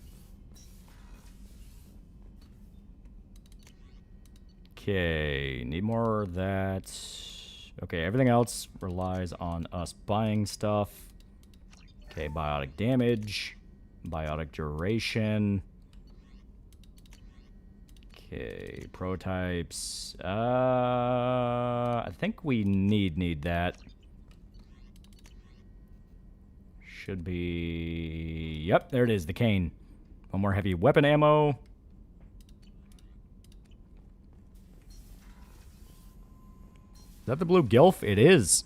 Okay, need more of that. Okay, everything else relies on us buying stuff. Okay, biotic damage, biotic duration. Okay, prototypes. I think we need that. Should be... Yep, there it is, the cane. One more heavy weapon ammo. Is that the blue gilf? It is.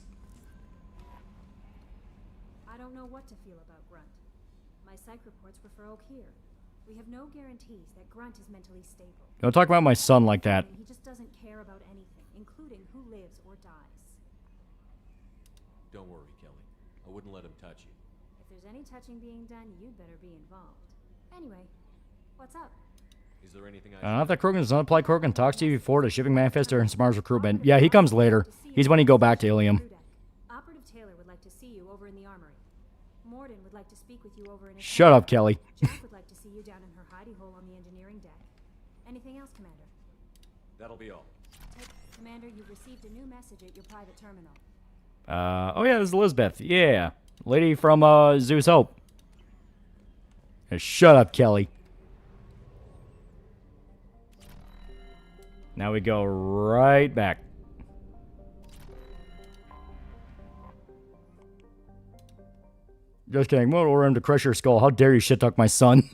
I don't know what to feel about Grunt. My psych reports refer Oak here. We have no guarantees that Grunt is mentally stable. Don't talk about my son like that. He just doesn't care about anything, including who lives or dies. Don't worry, Kelly. I wouldn't let him touch you. If there's any touching being done, you'd better be involved. Anyway, what's up? Is there anything Not that Krogan does not apply. Krogan talks to you before the shipping manifest during Samar's recruitment. Yeah, he comes later. He's when you go back to Ilium. Operative Taylor would like to see you over in the armory. Morden would like to speak with you over in his Shut up, Kelly. Jack would like to see you down in her hidey hole on the engineering deck. Anything else, Commander? That'll be all. Commander, you've received a new message at your private terminal. Oh yeah, this is Elizabeth. Yeah. Lady from, Zeus Hope. Shut up, Kelly. Now we go right back. Just kidding. We'll order him to crush your skull. How dare you shit talk my son?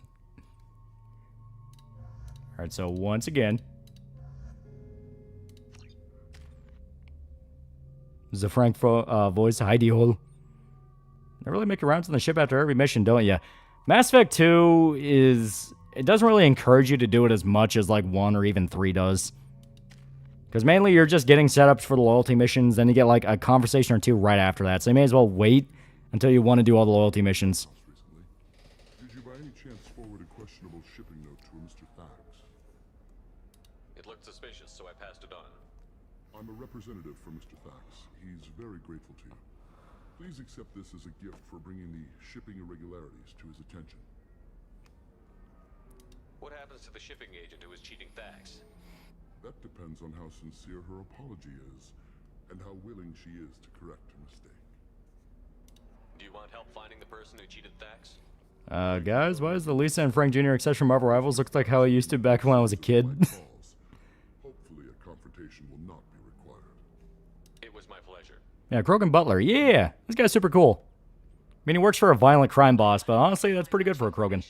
Alright, so once again. This is a Frank voice, Heidi Hole. They really make rounds on the ship after every mission, don't you? Mass Effect 2 is... It doesn't really encourage you to do it as much as, like, 1 or even 3 does. Because mainly you're just getting setups for the loyalty missions, then you get, like, a conversation or two right after that. So you may as well wait until you want to do all the loyalty missions. Did you by any chance forward a questionable shipping note to Mr. Thax? It looked suspicious, so I passed it on. I'm a representative for Mr. Thax. He's very grateful to you. Please accept this as a gift for bringing the shipping irregularities to his attention. What happens to the shipping agent who was cheating Thax? That depends on how sincere her apology is, and how willing she is to correct her mistake. Do you want help finding the person who cheated Thax? Guys, why is the Lisa and Frank Jr. accession from Marvel Rivals looks like how it used to back when I was a kid? Hopefully a confrontation investigation will not be required. It was my pleasure. Yeah, Krogan Butler. Yeah, this guy's super cool. I mean, he works for a violent crime boss, but honestly, that's pretty good for a Krogan.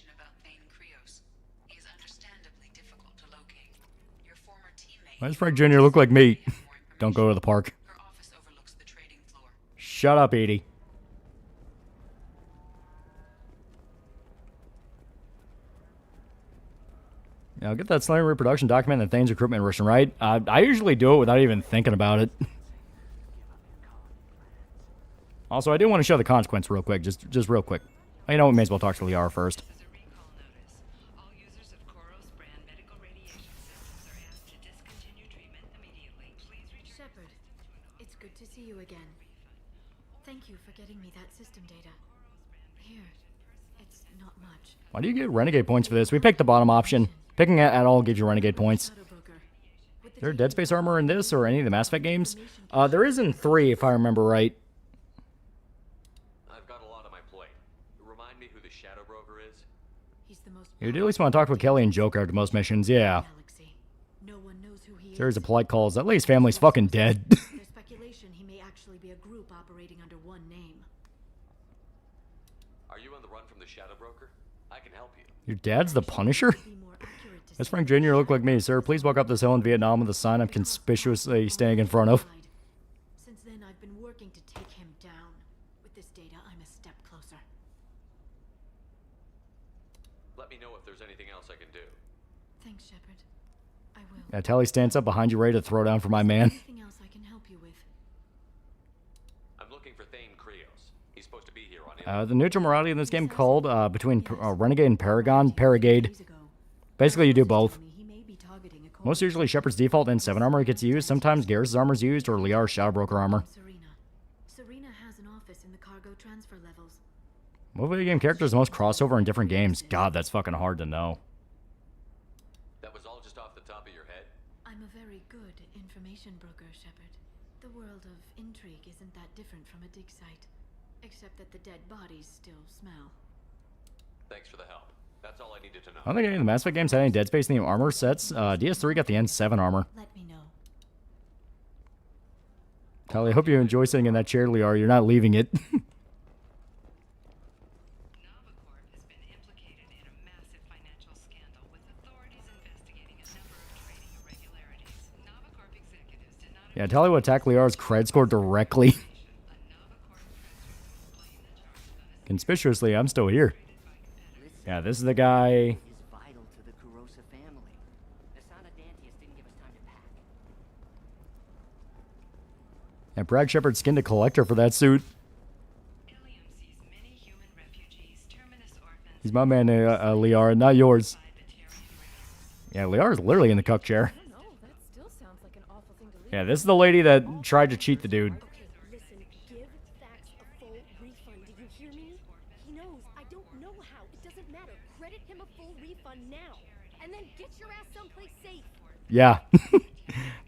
Why does Frank Jr. look like me? Don't go to the park. Shut up, Edie. Yeah, I'll get that slavery reproduction document and Thane's recruitment mission, right? I usually do it without even thinking about it. Also, I do want to show the consequence real quick, just real quick. You know, we may as well talk to Liara first. Shepard, it's good to see you again. Thank you for getting me that system data. Here, it's not much. Why do you get renegade points for this? We picked the bottom option. Picking it at all gives you renegade points. Is there Dead Space armor in this or any of the Mass Effect games? There is in 3, if I remember right. I've got a lot on my plate. Remind me who the Shadow Broker is? He's the most You do at least want to talk with Kelly and Joker after most missions, yeah. No one knows who he Series is. of polite calls. At least family's fucking dead. There's speculation he may actually be a group operating under one name. Are you on the run from the Shadow Broker? I can help you. Your dad's the Punisher? Does Frank Jr. look like me, sir? Please walk up this hill in Vietnam with a sign I'm conspicuously standing in front of. Since then, I've been working to take him down. With this data, I'm a step closer. Let me know if there's anything else I can do. Thanks, Shepard. I will. Yeah, Tally stands up behind you ready to throw down for my man. Anything else I can help you with? I'm looking for Thane Krios. He's supposed to be here on The neutral morality in this game called between Renegade and Paragon. Paragade. Basically, you do both. Most usually, Shepard's default N7 armor gets used. Sometimes Garrus' armor is used, or Liar's Shadow Broker armor. Serena has an office in the cargo transfer levels. What video game character is the most crossover in different games? God, that's fucking hard to know. That was all just off the top of your head? I'm a very good information broker, Shepard. The world of intrigue isn't that different from a dig site. Except that the dead bodies still smell. Thanks for the help. That's all I needed to know. I don't think any of the Mass Effect games had any Dead Space themed armor sets. DS3 got the N7 armor. Let me know. Tally, I hope you enjoy sitting in that chair, Liar. You're not leaving it. Yeah, Tally would attack Liar's cred score directly. Conspicuously, I'm still here. Yeah, this is the guy. And Brad Shepard skinned a collector for that suit. He's my man, Liara, not yours. Yeah, Liara's literally in the cuck chair. Yeah, this is the lady that tried to cheat the dude. Yeah.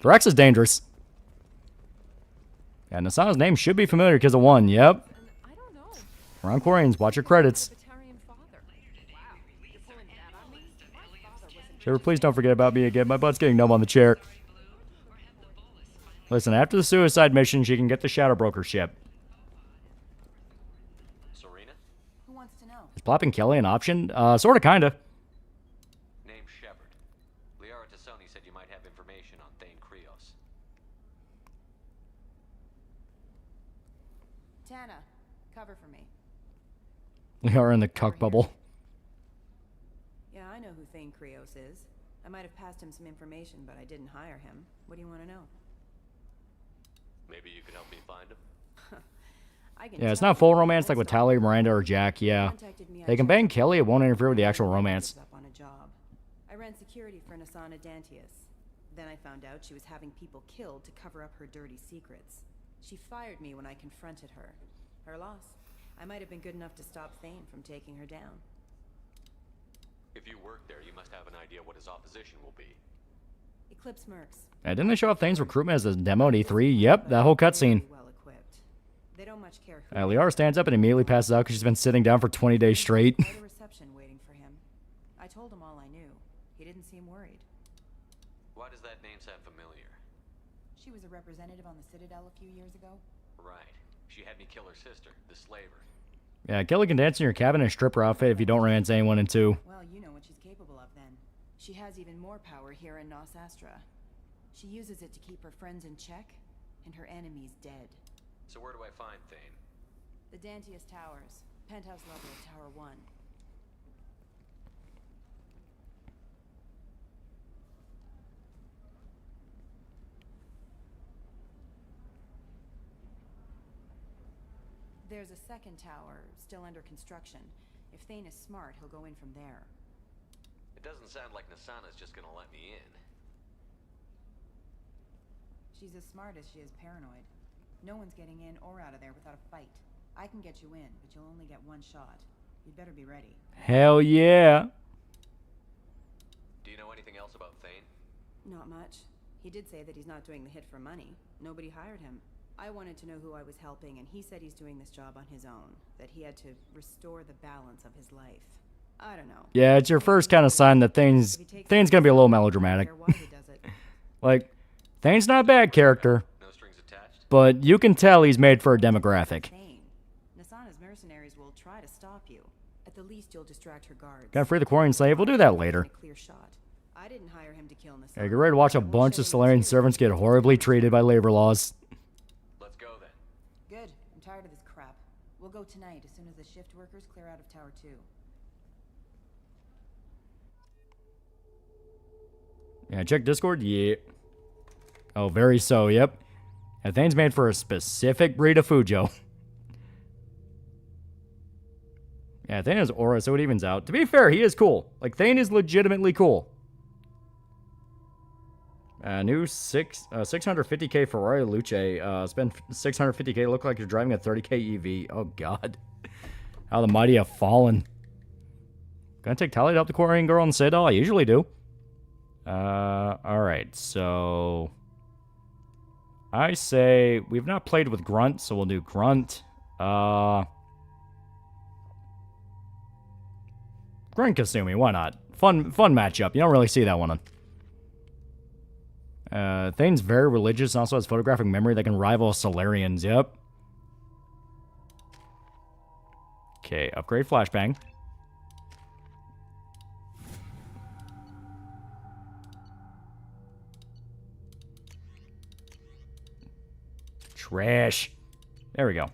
Thrax is dangerous. Yeah, Nasana's name should be familiar because of 1. Yep. Ron Quarians, watch your credits. Shepard, please don't forget about me again. My butt's getting numb on the chair. Listen, after the suicide mission, she can get the Shadow Broker ship. Serena? Who wants to know? Is plopping Kelly an option? Sorta, kinda. Name Shepard. Liara Tassoni said you might have information on Thane Krios. Tana, cover for me. Liara in the cuck bubble. Yeah, I know who Thane Krios is. I might have passed him some information, but I didn't hire him. What do you want to know? Maybe you can help me find him? Yeah, it's not full romance like with Tally, Miranda, or Jack, yeah. They can bang Kelly, it won't interfere with the actual romance. On a job. I ran security for Nasana Dantius. Then I found out she was having people killed to cover up her dirty secrets. She fired me when I confronted her. Her loss. I might have been good enough to stop Thane from taking her down. If you work there, you must have an idea what his opposition will be. Eclipse Mercs. Yeah, didn't they show off Thane's recruitment as a demo in E3? Yep, that whole cutscene. Well equipped. They don't much care who. Liara stands up and immediately passes out because she's been sitting down for 20 days straight. Quite a reception waiting for him. I told him all I knew. He didn't seem worried. Why does that name sound familiar? she was a representative on the Citadel a few years ago? Right. She had me kill her sister, the slaver. Yeah, Kelly can dance in your cabin in a stripper outfit if you don't romance anyone in 2. Well, you know what she's capable of then. She has even more power here in Nos Astra. She uses it to keep her friends in check and her enemies dead. So where do I find Thane? The Dantius Towers, penthouse level of Tower 1. There's a second tower, still under construction. If Thane is smart, he'll go in from there. It doesn't sound like Nasana's just gonna let me in. She's as smart as she is paranoid. No one's getting in or out of there without a fight. I can get you in, but you'll only get one shot. You'd better be ready. Hell yeah. Do you know anything else about Thane? Not much. He did say that he's not doing the hit for money. Nobody hired him. I wanted to know who I was helping, and he said he's doing this job on his own. That he had to restore the balance of his life. I don't know. Yeah, it's your first kind of sign that Thane's gonna be a little melodramatic. Like, Thane's not a bad character, but you can tell he's made for a demographic. Nasana's mercenaries will try to stop you. At the least, you'll distract her guards. Gotta free the quarry and slave. We'll do that later. Clear shot. I didn't hire him to kill Nasana. Yeah, get ready to watch a bunch of Solarian servants get horribly treated by labor laws. Let's go then. Good. I'm tired of this crap. We'll go tonight as soon as the shift workers clear out of Tower 2. Yeah, check Discord. Yeah. Oh, very so. Yep. And Thane's made for a specific breed of Fujo. Yeah, Thane has aura, so it evens out. To be fair, he is cool. Like, Thane is legitimately cool. New 650k Ferrari Luce. Spend 650k. Look like you're driving a 30k EV. Oh, God. How the mighty have fallen. Gonna take Tally to help the quarrying girl on the Citadel? I usually do. Alright, so... I say... We've not played with Grunt, so we'll do Grunt. Grunt Kasumi, why not? Fun matchup. You don't really see that one on. Thane's very religious and also has photographic memory that can rival Solarians, yep. Okay, upgrade Flashbang. Trash. There we go.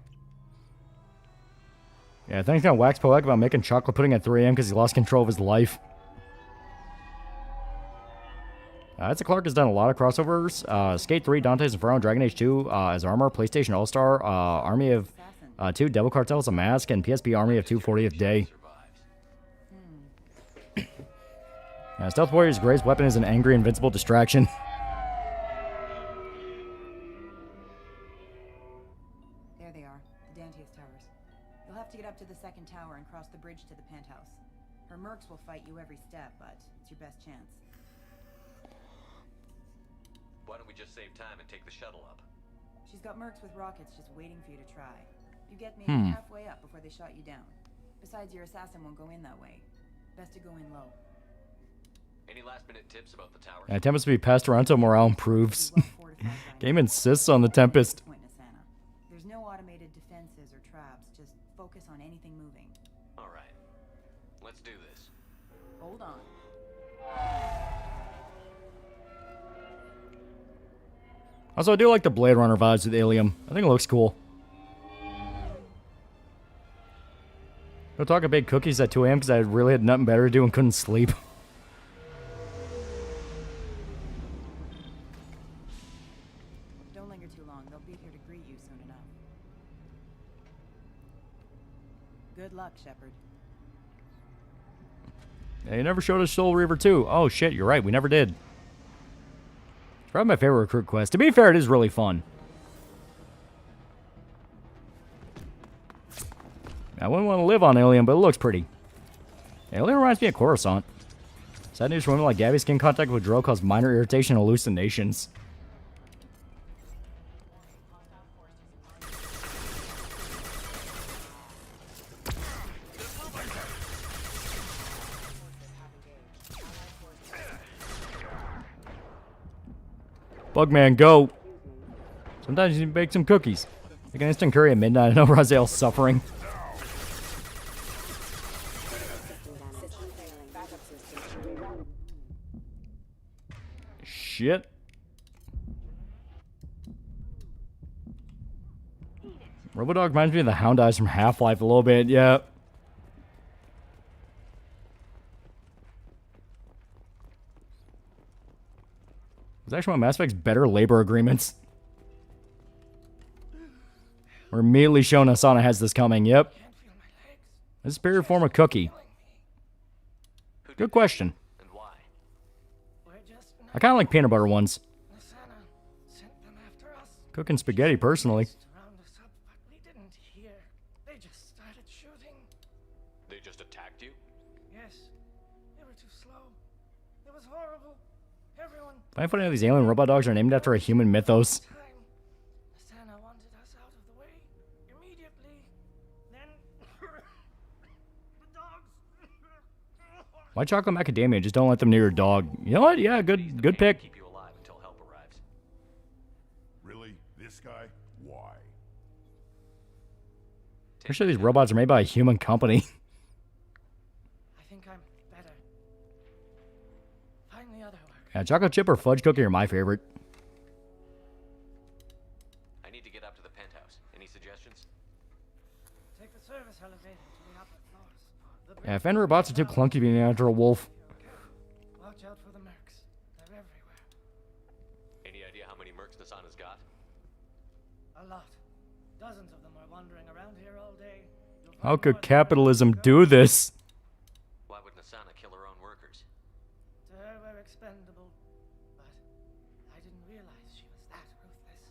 Yeah, Thane's gonna wax poetic about making chocolate pudding at 3 a.m. because he lost control of his life. Isaac Clarke has done a lot of crossovers. Skate 3, Dante's Inferno, Dragon Age 2 as Armor, PlayStation All-Star, Army of 2, Devil Cartel as a Mask, and PSP Army of 2, 40th Day. Stealth Warrior's greatest weapon is an angry, invincible distraction. There they are, the Dantius Towers. You'll have to get up to the second tower and cross the bridge to the penthouse. Her mercs will fight you every step, but it's your best chance. Why don't we just save time and take the shuttle up? She's got mercs with rockets just waiting for you to try. You get maybe halfway up before they shot you down. Besides, your assassin won't go in that way. Best to go in low. Any last-minute tips about the tower? Tempest will be passed around until morale improves. Game insists on the Tempest. There's no automated defenses or traps. Just focus on anything moving. All right. Let's do this. Hold on. Also, I do like the Blade Runner vibes with Ilium. I think it looks cool. Go talk a big cookies at 2 a.m. because I really had nothing better to do and couldn't sleep. Don't linger too long. They'll be here to greet you soon enough. Good luck, Shepard. Yeah, you never showed us Soul Reaver 2. Oh shit, you're right. We never did. It's probably my favorite recruit quest. To be fair, it is really fun. I wouldn't want to live on Ilium, but it looks pretty. Ilium reminds me of Coruscant. Sad news for women like Gabby, skin contact with Drow cause minor irritation and hallucinations. Bugman, go! Sometimes you bake some cookies. Like an instant curry at midnight. I know Raziel's suffering. Shit. Robodog reminds me of the Hound Eyes from Half-Life a little bit, yeah. It's actually one of Mass Effect's better labor agreements. We're immediately shown Asana has this coming, yep. A superior form of cookie. Good question. I kind of like peanut butter ones. Cooking spaghetti, personally. They just attacked you? Yes. They were too slow. It was horrible. Everyone. I find out these alien robot dogs are named after a human mythos. Asana wanted us out of the way immediately. Then the dogs. Why chocolate macadamia? Just don't let them near your dog. You know what? Yeah, good pick. Keep you alive until help arrives. Really? This guy? Why? Pretty sure these robots are made by a human company. I think I'm better. Find the other work. Yeah, chocolate chip or fudge cookie are my favorite. I need to get up to the penthouse. Any suggestions? Take the service elevator to the upper floors. Yeah, if any robots are too clunky being after a wolf. Watch out for the mercs. They're everywhere. Any idea how many mercs Nasana's got? A lot. Dozens of them are wandering around here all day. How could capitalism do this? Why would Nasana kill her own workers? To her, we're expendable. But I didn't realize she was that ruthless.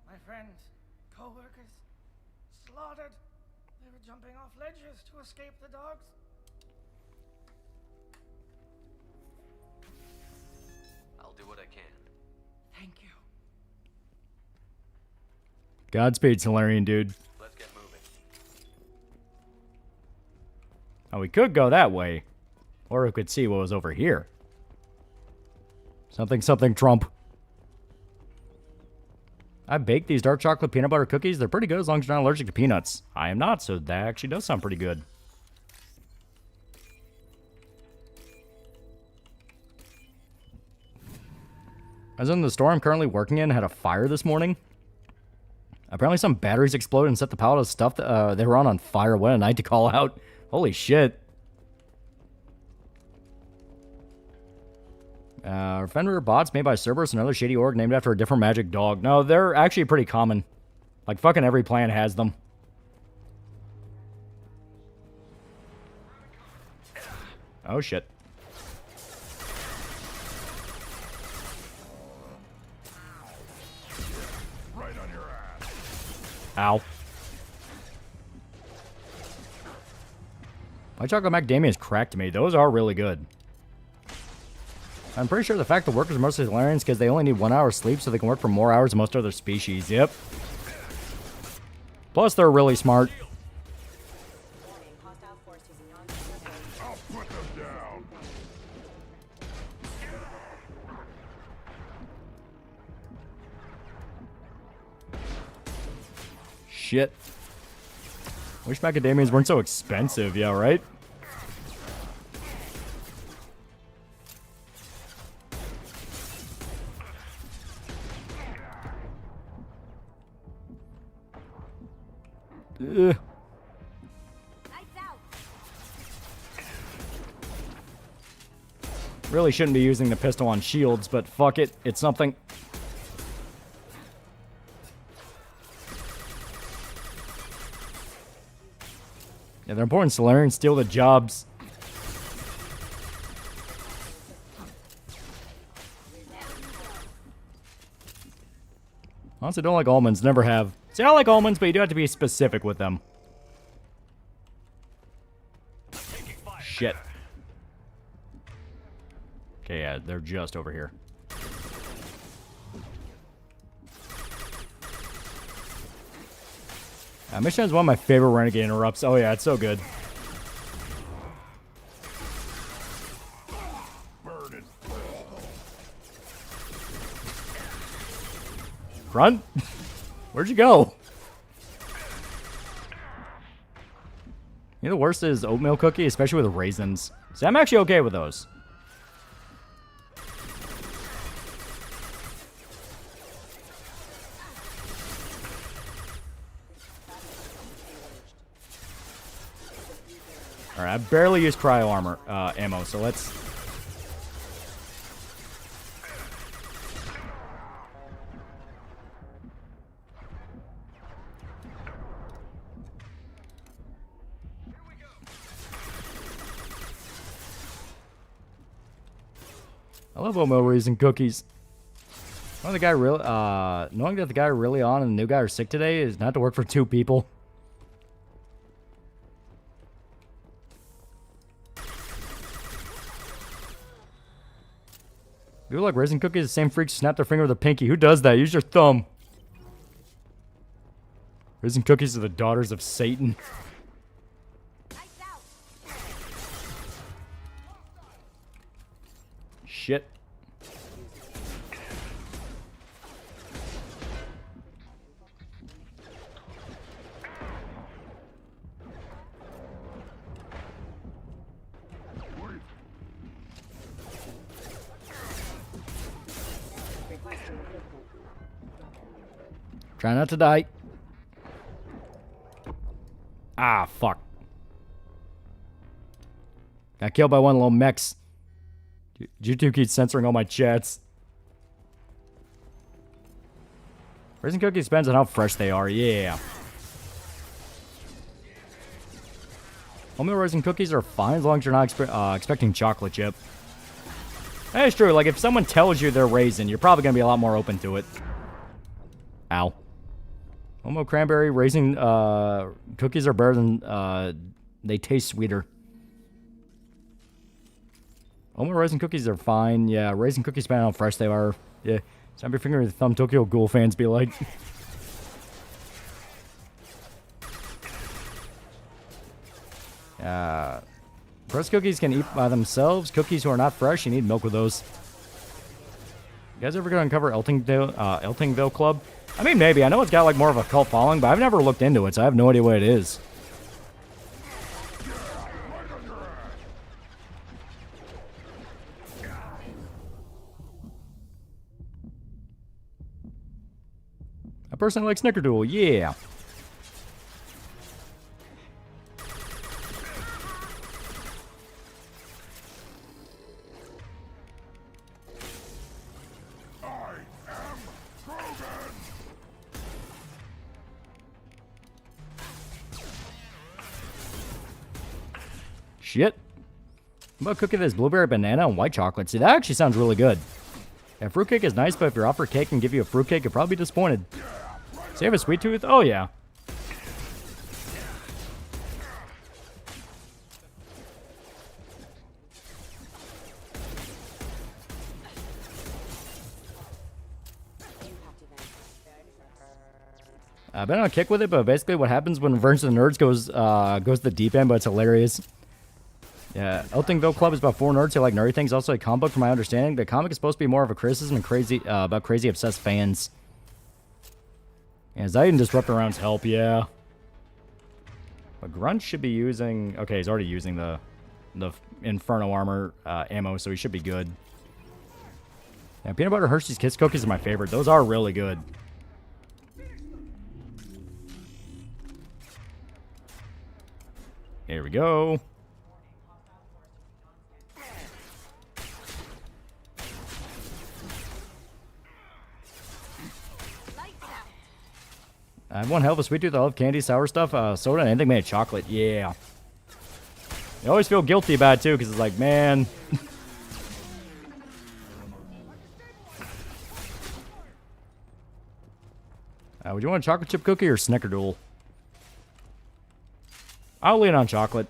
My friends, co-workers, slaughtered. They were jumping off ledges to escape the dogs. I'll do what I can. Thank you. Godspeed, Solarian dude. Let's get moving. Oh, we could go that way. Or we could see what was over here. Something, Trump. I baked these dark chocolate peanut butter cookies. They're pretty good as long as you're not allergic to peanuts. I am not, so that actually does sound pretty good. As in the store I'm currently working in had a fire this morning. Apparently some batteries exploded and set the pallet of stuff that they were on fire. What a night to call out. Holy shit. Fenrir bots made by Cerberus, another shady org named after a different magic dog. No, they're actually pretty common. Like, fucking every plan has them. Oh, shit. Right on your ass. Ow. My chocolate macadamia is cracked to me. Those are really good. I'm pretty sure the fact the workers are mostly Solarians because they only need 1 hour sleep so they can work for more hours than most other species. Yep. Plus, they're really smart. I'll put them down. Shit. Wish macadamias weren't so expensive. Yeah, right? Ugh. Really shouldn't be using the pistol on shields, but fuck it. It's something. Yeah, they're important Solarians steal the jobs. Honestly, don't like almonds. Never have. See, I like almonds, but you do have to be specific with them. Shit. Okay, yeah, they're just over here. Mission is one of my favorite Renegade interrupts. Oh yeah, it's so good. Grunt? Where'd you go? You know the worst is oatmeal cookie, especially with raisins. See, I'm actually okay with those. Alright, I barely use cryo armor ammo, so let's... I love oatmeal raisin cookies. Knowing that the guy really on and the new guy are sick today is not to work for 2 people. People like raisin cookies, the same freaks snap their finger with a pinky. Who does that? Use your thumb. Raisin cookies are the daughters of Satan. Shit. Try not to die. Ah, fuck. Got killed by one little mechs. YouTube keeps censoring all my chats. Raisin cookies depends on how fresh they are, yeah. Oatmeal raisin cookies are fine as long as you're not expecting chocolate chip. That is true, like if someone tells you they're raisin, you're probably going to be a lot more open to it. Ow. Oatmeal cranberry raisin cookies are better than, they taste sweeter. Oatmeal raisin cookies are fine. Yeah, raisin cookies depending on how fresh they are. Yeah. Snap your finger with your thumb, Tokyo Ghoul fans be like. Fresh cookies can eat by themselves. Cookies who are not fresh, you need milk with those. You guys ever gonna uncover Eltingville Club? I mean, maybe. I know it's got like more of a cult following, but I've never looked into it, so I have no idea what it is. I personally like Snickerdoodle, yeah. Shit. How about cooking this blueberry banana and white chocolate? See, that actually sounds really good. Yeah, fruitcake is nice, but if your offered cake and give you a fruitcake, you'll probably be disappointed. So you have a sweet tooth? Oh, yeah. I've been on a kick with it, but basically what happens when Revenge of the Nerds goes to the deep end, but it's hilarious. Yeah, Eltingville Club is about 4 nerds who like nerdy things. Also a comic book, from my understanding. The comic is supposed to be more of a criticism and about crazy obsessed fans. Yeah, Zayden disrupting around's help, yeah. But Grunt should be using... Okay, he's already using the Inferno armor ammo, so he should be good. Yeah, peanut butter Hershey's Kiss cookies are my favorite. Those are really good. Here we go. I have one hell of a sweet tooth. I love candy, sour stuff, soda, and anything made of chocolate. Yeah. I always feel guilty about it, too, because it's like, man. Would you want a chocolate chip cookie or Snickerdoodle? I'll lean on chocolate.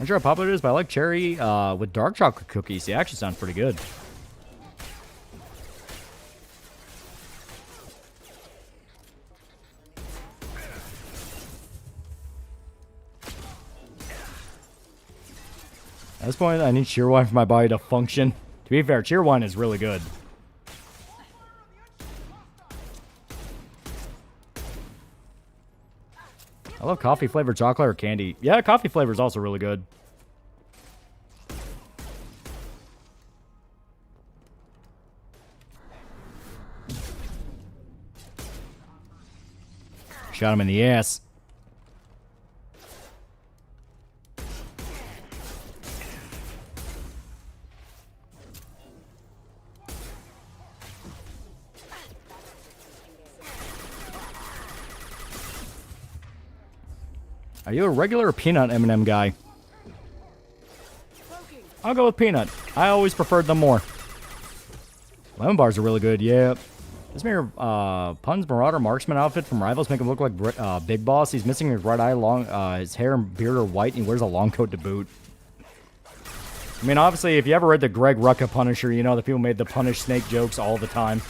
I'm sure how popular it is, but I like cherry with dark chocolate cookies. It actually sounds pretty good. At this point, I need Cheerwine for my body to function. To be fair, Cheerwine is really good. I love coffee flavored chocolate or candy. Yeah, coffee flavor is also really good. Shot him in the ass. Are you a regular or peanut M&M guy? I'll go with peanut. I always preferred them more. Lemon bars are really good, yeah. This mirror, Pun's Marauder Marksman outfit from Rivals make him look like Big Boss. He's missing his right eye, his hair and beard are white, and he wears a long coat to boot. I mean, obviously, if you ever read the Greg Rucka Punisher, you know that people made the Punish Snake jokes all the time.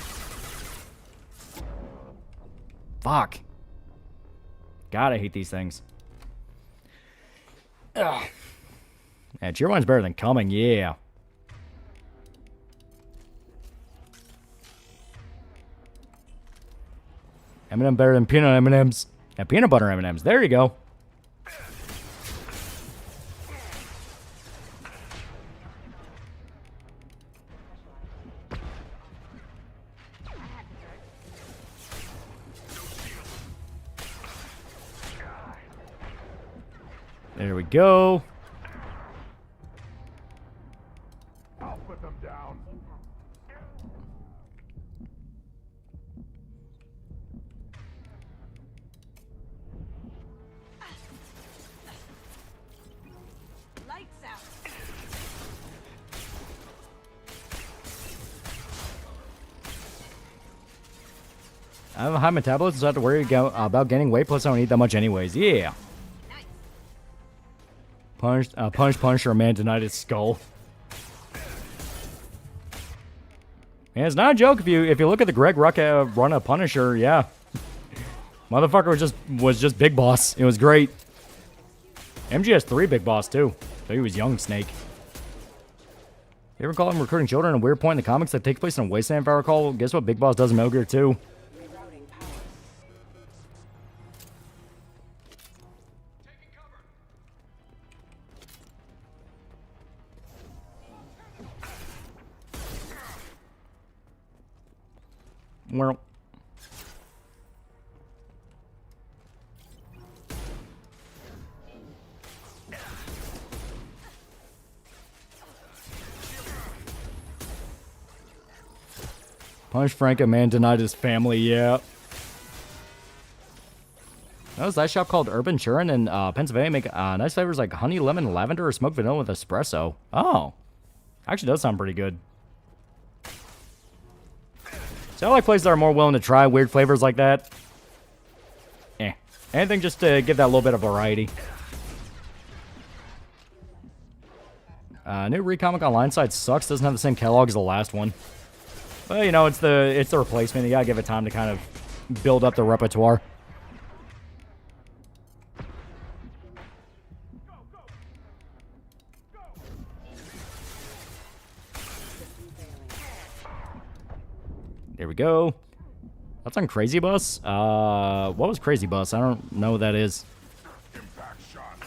Fuck. God, I hate these things. Ugh. Yeah, Cheerwine's better than Coming, yeah. M&M better than peanut M&Ms. Yeah, peanut butter M&Ms. There you go. There we go. I'll put them down. Lights out. I have a high metabolism, so I have to worry about gaining weight, plus I don't eat that much anyways. Yeah. Punch, or a man denied his skull. Man, it's not a joke if you look at the Greg Rucka run of Punisher, yeah. Motherfucker was just Big Boss. It was great. MG has 3 Big Boss too. So he was young Snake. You ever call him recruiting children at a weird point in the comics that takes place in a wasteland, if I recall? Guess what Big Boss does in Metal Gear 2? Well, Punish Frank, a man denied his family, yeah. That was that shop called Urban Churn in Pennsylvania. Make nice flavors like honey, lemon, lavender, or smoked vanilla with espresso. Oh. Actually does sound pretty good. So I like places that are more willing to try weird flavors like that. Anything just to give that little bit of variety. New Recomic Online site sucks. Doesn't have the same catalog as the last one. But, you know, it's the replacement. You gotta give it time to kind of build up the repertoire. There we go. That's on Crazy Bus? What was Crazy Bus? I don't know what that is. Impact shot.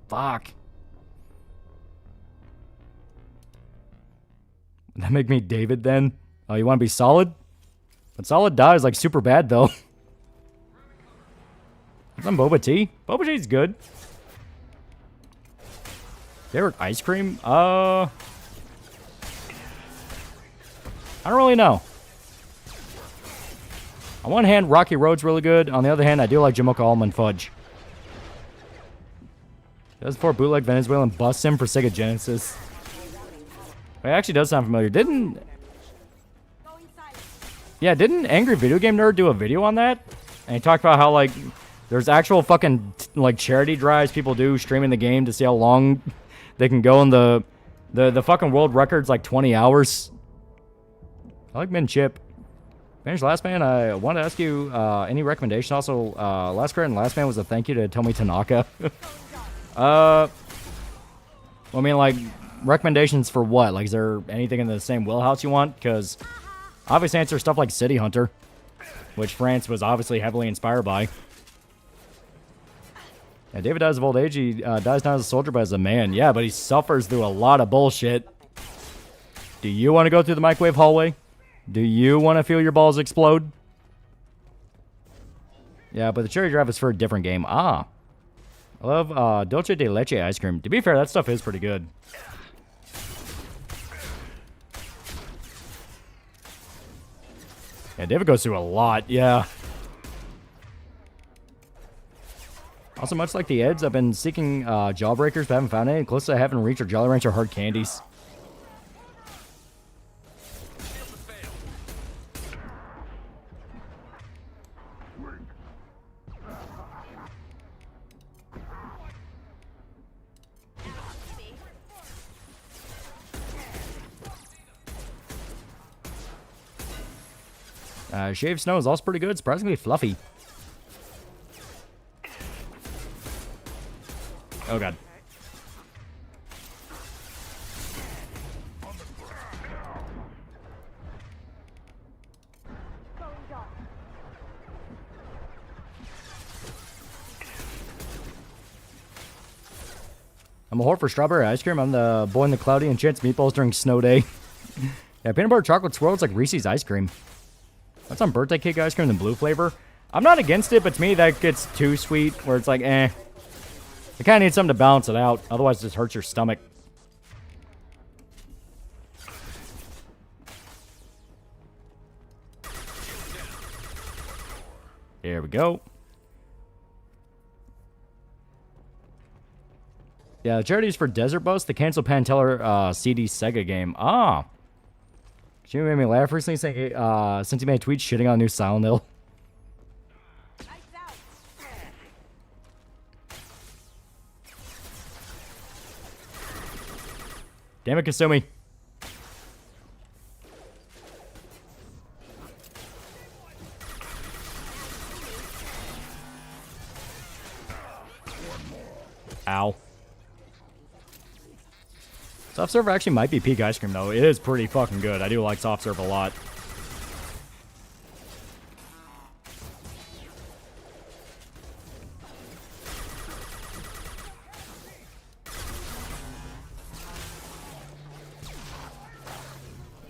Fuck. Would that make me David then? Oh, you want to be Solid? But Solid dies like super bad though. Some Boba Tea. Boba Tea's good. Favorite ice cream? I don't really know. On one hand, Rocky Road's really good. On the other hand, I do like Jamocha Almond Fudge. Does for bootleg Venezuelan bust him for Sega Genesis. It actually does sound familiar. Didn't Angry Video Game Nerd do a video on that? And he talked about how, like, there's actual fucking, like, charity drives people do streaming the game to see how long they can go, and the fucking world record's like 20 hours. I like Min Chip. Finish Last Man. I wanted to ask you any recommendations. Also, Last Credit and Last Man was a thank you to Tomi Tanaka. I mean, like, recommendations for what? Like, is there anything in the same wheelhouse you want? Because obviously answer stuff like City Hunter, which France was obviously heavily inspired by. Yeah, David dies of old age. He dies not as a soldier, but as a man. Yeah, but he suffers through a lot of bullshit. Do you want to go through the microwave hallway? Do you want to feel your balls explode? Yeah, but the cherry drive is for a different game. Ah. I love Dulce de Leche ice cream. To be fair, that stuff is pretty good. Yeah, David goes through a lot. Yeah. Also, much like the Eds, I've been seeking Jawbreakers, but haven't found any. Closest I haven't reached are Jolly Rancher hard candies. Shaved Snow is also pretty good. Surprisingly fluffy. Oh, God. I'm a whore for strawberry ice cream. I'm the boy in the cloudy and chance meatballs during snow day. Yeah, peanut butter chocolate swirl. It's like Reese's ice cream. That's on birthday cake ice cream, the blue flavor. I'm not against it, but to me that gets too sweet, where it's like, eh. You kind of need something to balance it out. Otherwise, it just hurts your stomach. There we go. Yeah, the charities for Desert Bus, the Cancel Panteller CD Sega game. Ah. She made me laugh recently since he made a tweet shitting on new Silent Hill. Damn it, Kasumi. Ow. Soft serve actually might be peak ice cream, though. It is pretty fucking good. I do like soft serve a lot.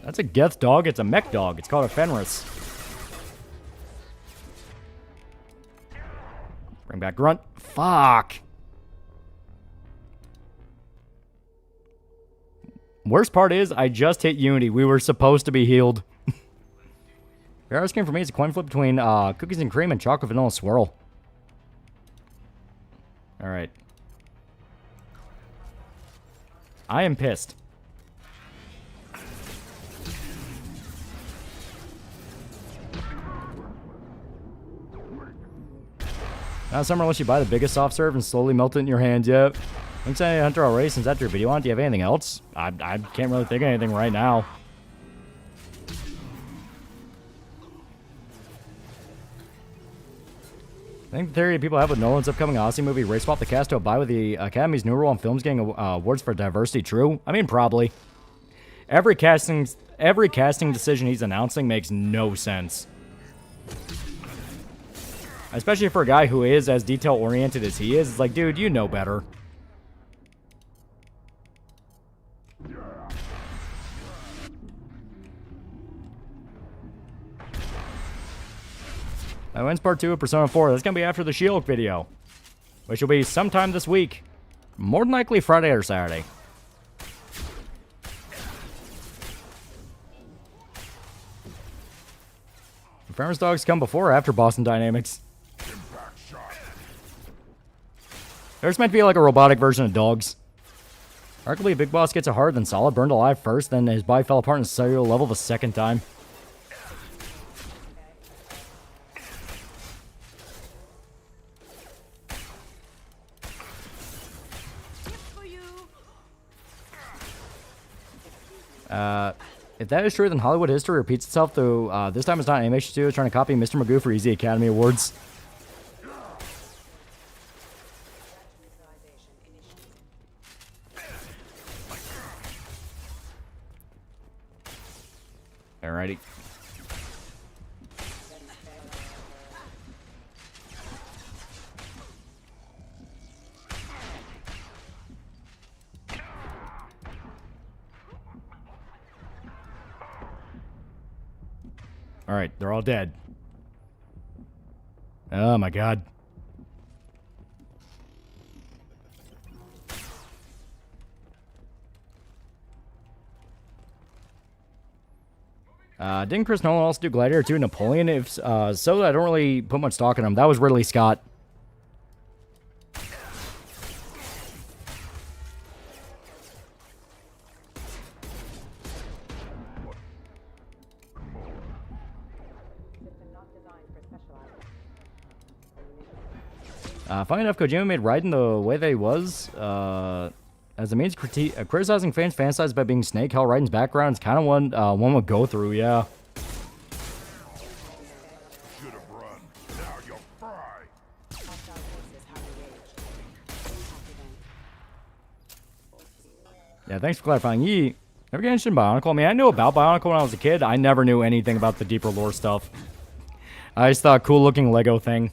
That's a Geth dog. It's a mech dog. It's called a Fenris. Bring back Grunt. Fuck. Worst part is, I just hit Unity. We were supposed to be healed. Your ice cream for me is a coin flip between cookies and cream and chocolate vanilla swirl. Alright. I am pissed. Now summer unless you buy the biggest soft serve and slowly melt it in your hands. Yep. Thanks to Hunter already since after your video on. Do you have anything else? I can't really think of anything right now. I think the theory people have with Nolan's upcoming Odyssey movie race swap the cast to abide with the Academy's new rule on films getting awards for diversity true? I mean, probably. Every casting decision he's announcing makes no sense. Especially for a guy who is as detail-oriented as he is. It's like, dude, you know better. That wins part 2 of Persona 4. That's going to be after the She-Hulk video, which will be sometime this week. More than likely Friday or Saturday. Farmer's Dogs come before or after Boston Dynamics? There's meant to be like a robotic version of dogs. Arguably, Big Boss gets a hard then solid, burned alive first, then his body fell apart in cellular level the second time. If that is true, then Hollywood history repeats itself, though this time it's not Animation Studios trying to copy Mr. Magoo for easy Academy Awards. Alrighty. Alright, they're all dead. Oh my god. Didn't Chris Nolan also do Gladiator 2 Napoleon? If so, I don't really put much stock in him. That was Ridley Scott. Funny enough, Kojima made Raiden the way that he was, as a means of criticizing fans fantasize about being Snake. How Raiden's background is kind of one would go through, yeah. Yeah, thanks for clarifying. Yee, ever get interested in Bionicle? I mean, I knew about Bionicle when I was a kid. I never knew anything about the deeper lore stuff. I just thought cool looking Lego thing.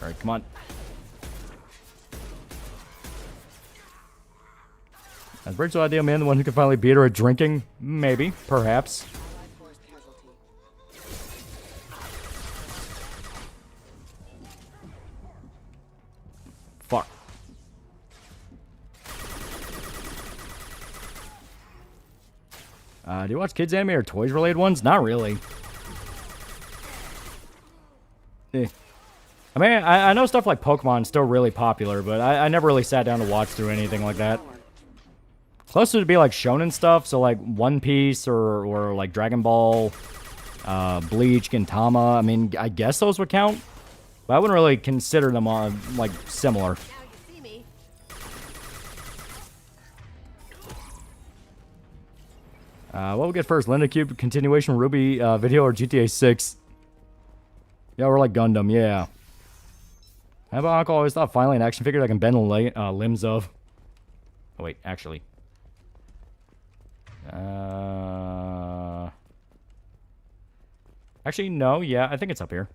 Alright, come on. Is Rachel Ideal Man the one who can finally beat her at drinking? Maybe. Perhaps. Fuck. Do you watch kids anime or toys related ones? Not really. I mean, I know stuff like Pokemon's still really popular, but I never really sat down to watch through anything like that. Closer to be like shonen stuff, so like One Piece or like Dragon Ball, Bleach, Gintama. I mean, I guess those would count, but I wouldn't really consider them like similar. What we'll get first, Linda Cube continuation Ruby video or GTA 6? Yeah, we're like Gundam, yeah. How about Uncle always thought finally an action figure that I can bend the limbs of. Oh wait, actually. Actually, no, yeah, I think it's up here.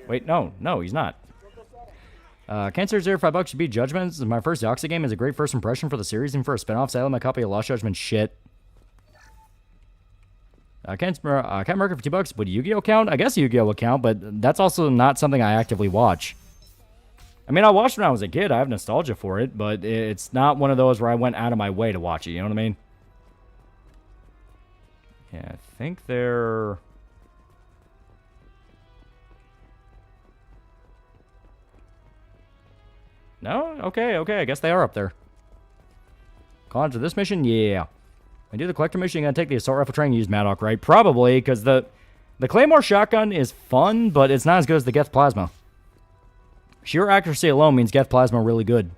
Wait, no, he's not. Cancer 05 should be Judgments. My first Yakuza game is a great first impression for the series and for a spinoff. Sadly, my copy of Lost Judgment shit. Cat Market for $2. Would Yu-Gi-Oh count? I guess Yu-Gi-Oh would count, but that's also not something I actively watch. I mean, I watched when I was a kid. I have nostalgia for it, but it's not one of those where I went out of my way to watch it. You know what I mean? Yeah, I think they're... No? Okay, I guess they are up there. Cons to this mission? Yeah. I do the collector mission, you gotta take the assault rifle train and use Maddock, right? Probably, because the Claymore shotgun is fun, but it's not as good as the Geth Plasma. Sheer accuracy alone means Geth Plasma really good.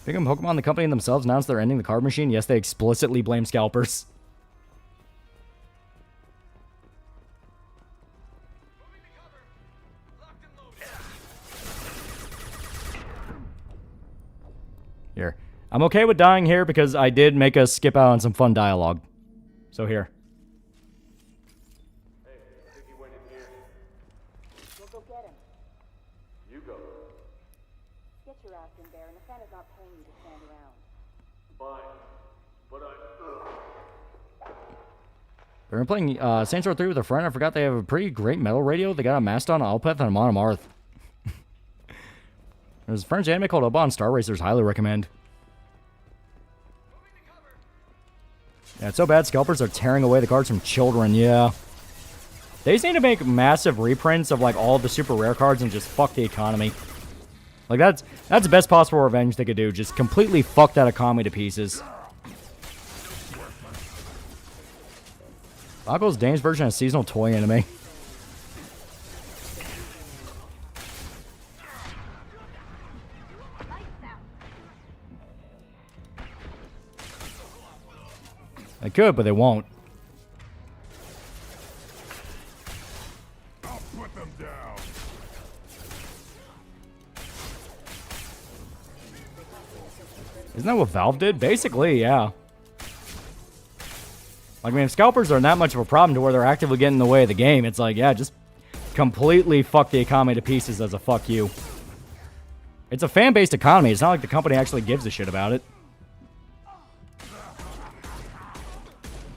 Big on Pokemon, the company themselves announced they're ending the card machine. Yes, they explicitly blame scalpers. Here. I'm okay with dying here because I did make us skip out on some fun dialogue. So here. Hey, I think he went in here. We'll go get him. You go. Get your ass in there, and the fan is not paying you to stand around. Fine. But We're playing Saints Row 3 with a friend. I forgot they have a pretty great metal radio. They got a Mastodon, Alpeth, and a Monomarth. There's a French anime called Oban Star Racers. Highly recommend. Yeah, it's so bad. Scalpers are tearing away the cards from children. Yeah. They just need to make massive reprints of like all of the super rare cards and just fuck the economy. Like, that's the best possible revenge they could do. Just completely fuck that Akami to pieces. Bakugo's Dane's version of seasonal toy anime. They could, but they won't. I'll put them down. Isn't that what Valve did? Basically, yeah. Like, I mean, if scalpers are that much of a problem to where they're actively getting in the way of the game, it's like, yeah, just completely fuck the Akami to pieces as a fuck you. It's a fan-based economy. It's not like the company actually gives a shit about it.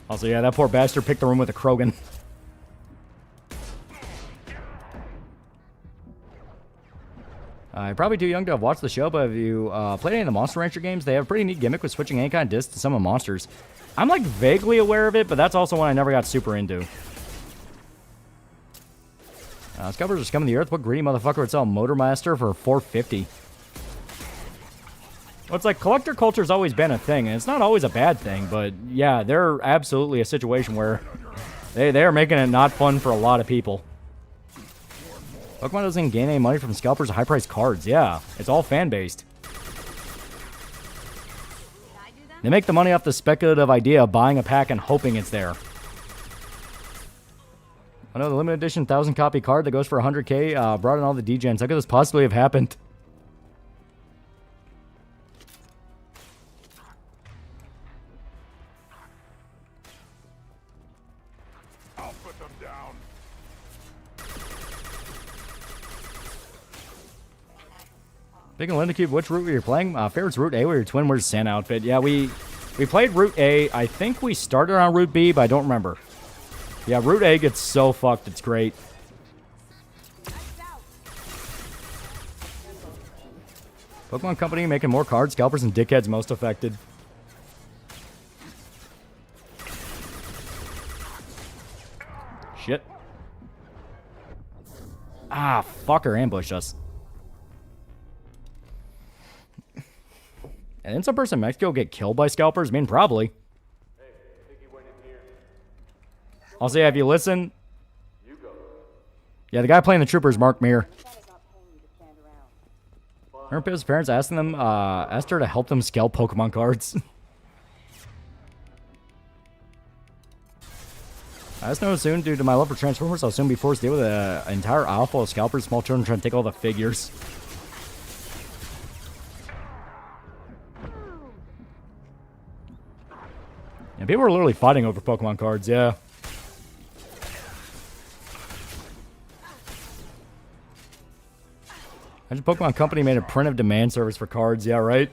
Also, yeah, that poor bastard picked the room with a Krogan. You're probably too young to have watched the show, but have you played any of the Monster Rancher games? They have a pretty neat gimmick with switching any kind of disc to summon monsters. I'm, like, vaguely aware of it, but that's also one I never got super into. Scalpers are scumming the earth. What greedy motherfucker would sell a Motormaster for $450? Well, it's like collector culture's always been a thing, and it's not always a bad thing, but yeah, they're absolutely a situation where they are making it not fun for a lot of people. Pokemon doesn't gain any money from scalpers or high-priced cards. Yeah, it's all fan-based. They make the money off the speculative idea of buying a pack and hoping it's there. I know the limited edition 1,000-copy card that goes for 100K brought in all the degens. How could this possibly have happened? I'll put them down. Speaking of Linda Cube, which route were you playing? Favorite's Route A with your twin wears Santa outfit. Yeah, we played Route A. I think we started on Route B, but I don't remember. Yeah, Route A gets so fucked. It's great. Pokemon Company making more cards. Scalpers and dickheads most affected. Shit. Ah, fucker ambushed us. And then some person in Mexico get killed by scalpers? I mean, probably. Also, yeah, if you listen... Yeah, the guy playing the trooper is Mark Meir. Remember his parents asked her to help them scalp Pokemon cards? I just know soon, due to my love for Transformers, I'll soon be forced to deal with an entire aisle full of scalpers, small children trying to take all the figures. And people are literally fighting over Pokemon cards, yeah. Imagine Pokemon Company made a print of demand service for cards, yeah, right?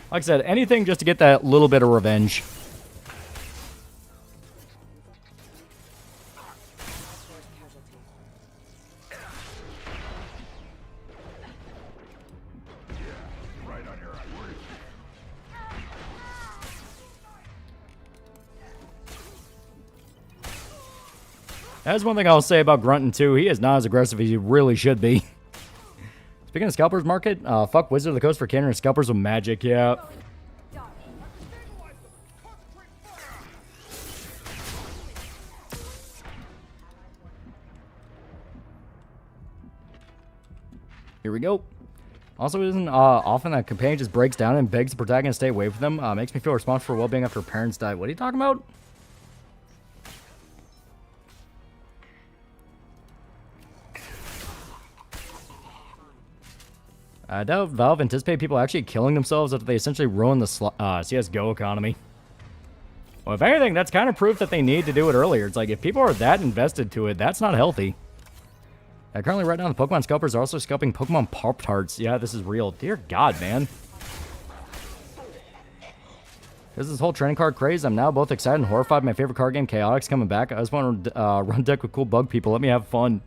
Like I said, anything just to get that little bit of revenge. That's one thing I'll say about Grunton, too. He is not as aggressive as he really should be. Speaking of Scalpers Market, fuck Wizard of the Coast for Cannon and Scalpers with Magic, yeah. Here we go. Also, it isn't often that a companion just breaks down and begs the protagonist to stay away from them. Makes me feel responsible for well-being after parents die. What are you talking about? I doubt Valve anticipate people actually killing themselves after they essentially ruin the CSGO economy. Well, if anything, that's kind of proof that they need to do it earlier. It's like, if people are that invested to it, that's not healthy. Currently, right now, the Pokemon scalpers are also scalping Pokemon Pop-Tarts. Yeah, this is real. Dear God, man. There's this whole trading card craze. I'm now both excited and horrified. My favorite card game, Chaotix, coming back. I just want to run deck with cool bug people. Let me have fun.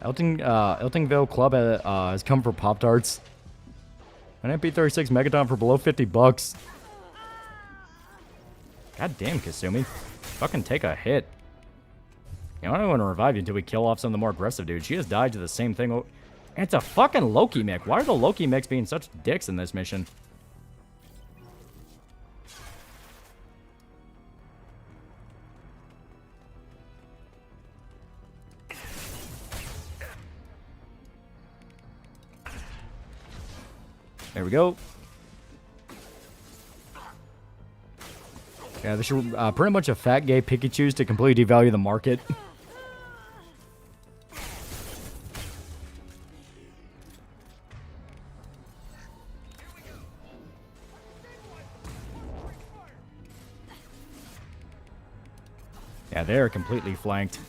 Eltingville Club has come for Pop-Tarts. An MP36 Megaton for below $50. God damn, Kasumi. Fucking take a hit. You know, I don't want to revive you until we kill off some of the more aggressive dudes. She just died to the same thing. And it's a fucking Loki mech. Why are the Loki mechs being such dicks in this mission? There we go. Yeah, this should pretty much a fat gay Pikachu's to completely devalue the market. Yeah, they're completely flanked.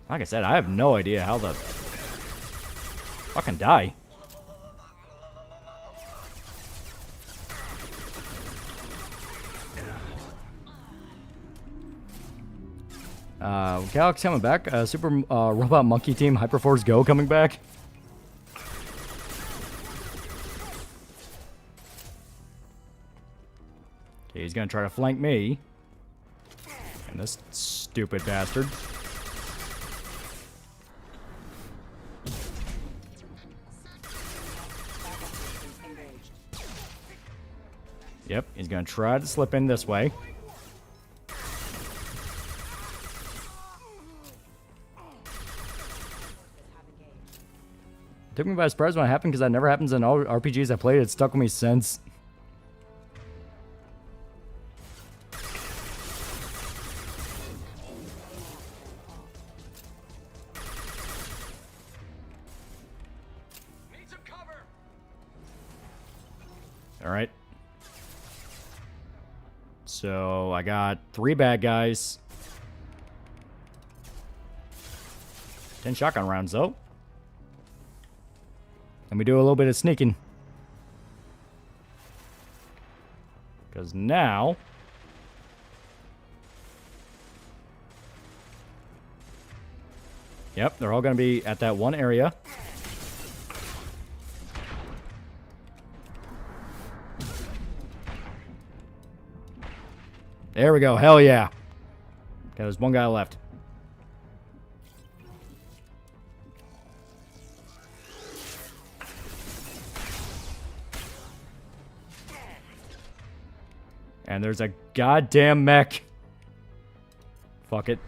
Like I said, I have no idea how the fucking die. Galax coming back. Super Robot Monkey Team Hyperforce Go coming back. Okay, he's gonna try to flank me. And this stupid bastard. Yep, he's gonna try to slip in this way. Took me by surprise when it happened because that never happens in all RPGs I played. It stuck with me since. Alright. So I got 3 bad guys. 10 shotgun rounds though. And we do a little bit of sneaking. Because now... Yep, they're all going to be at that one area. There we go. Hell yeah. Okay, there's one guy left. And there's a goddamn mech. Fuck it.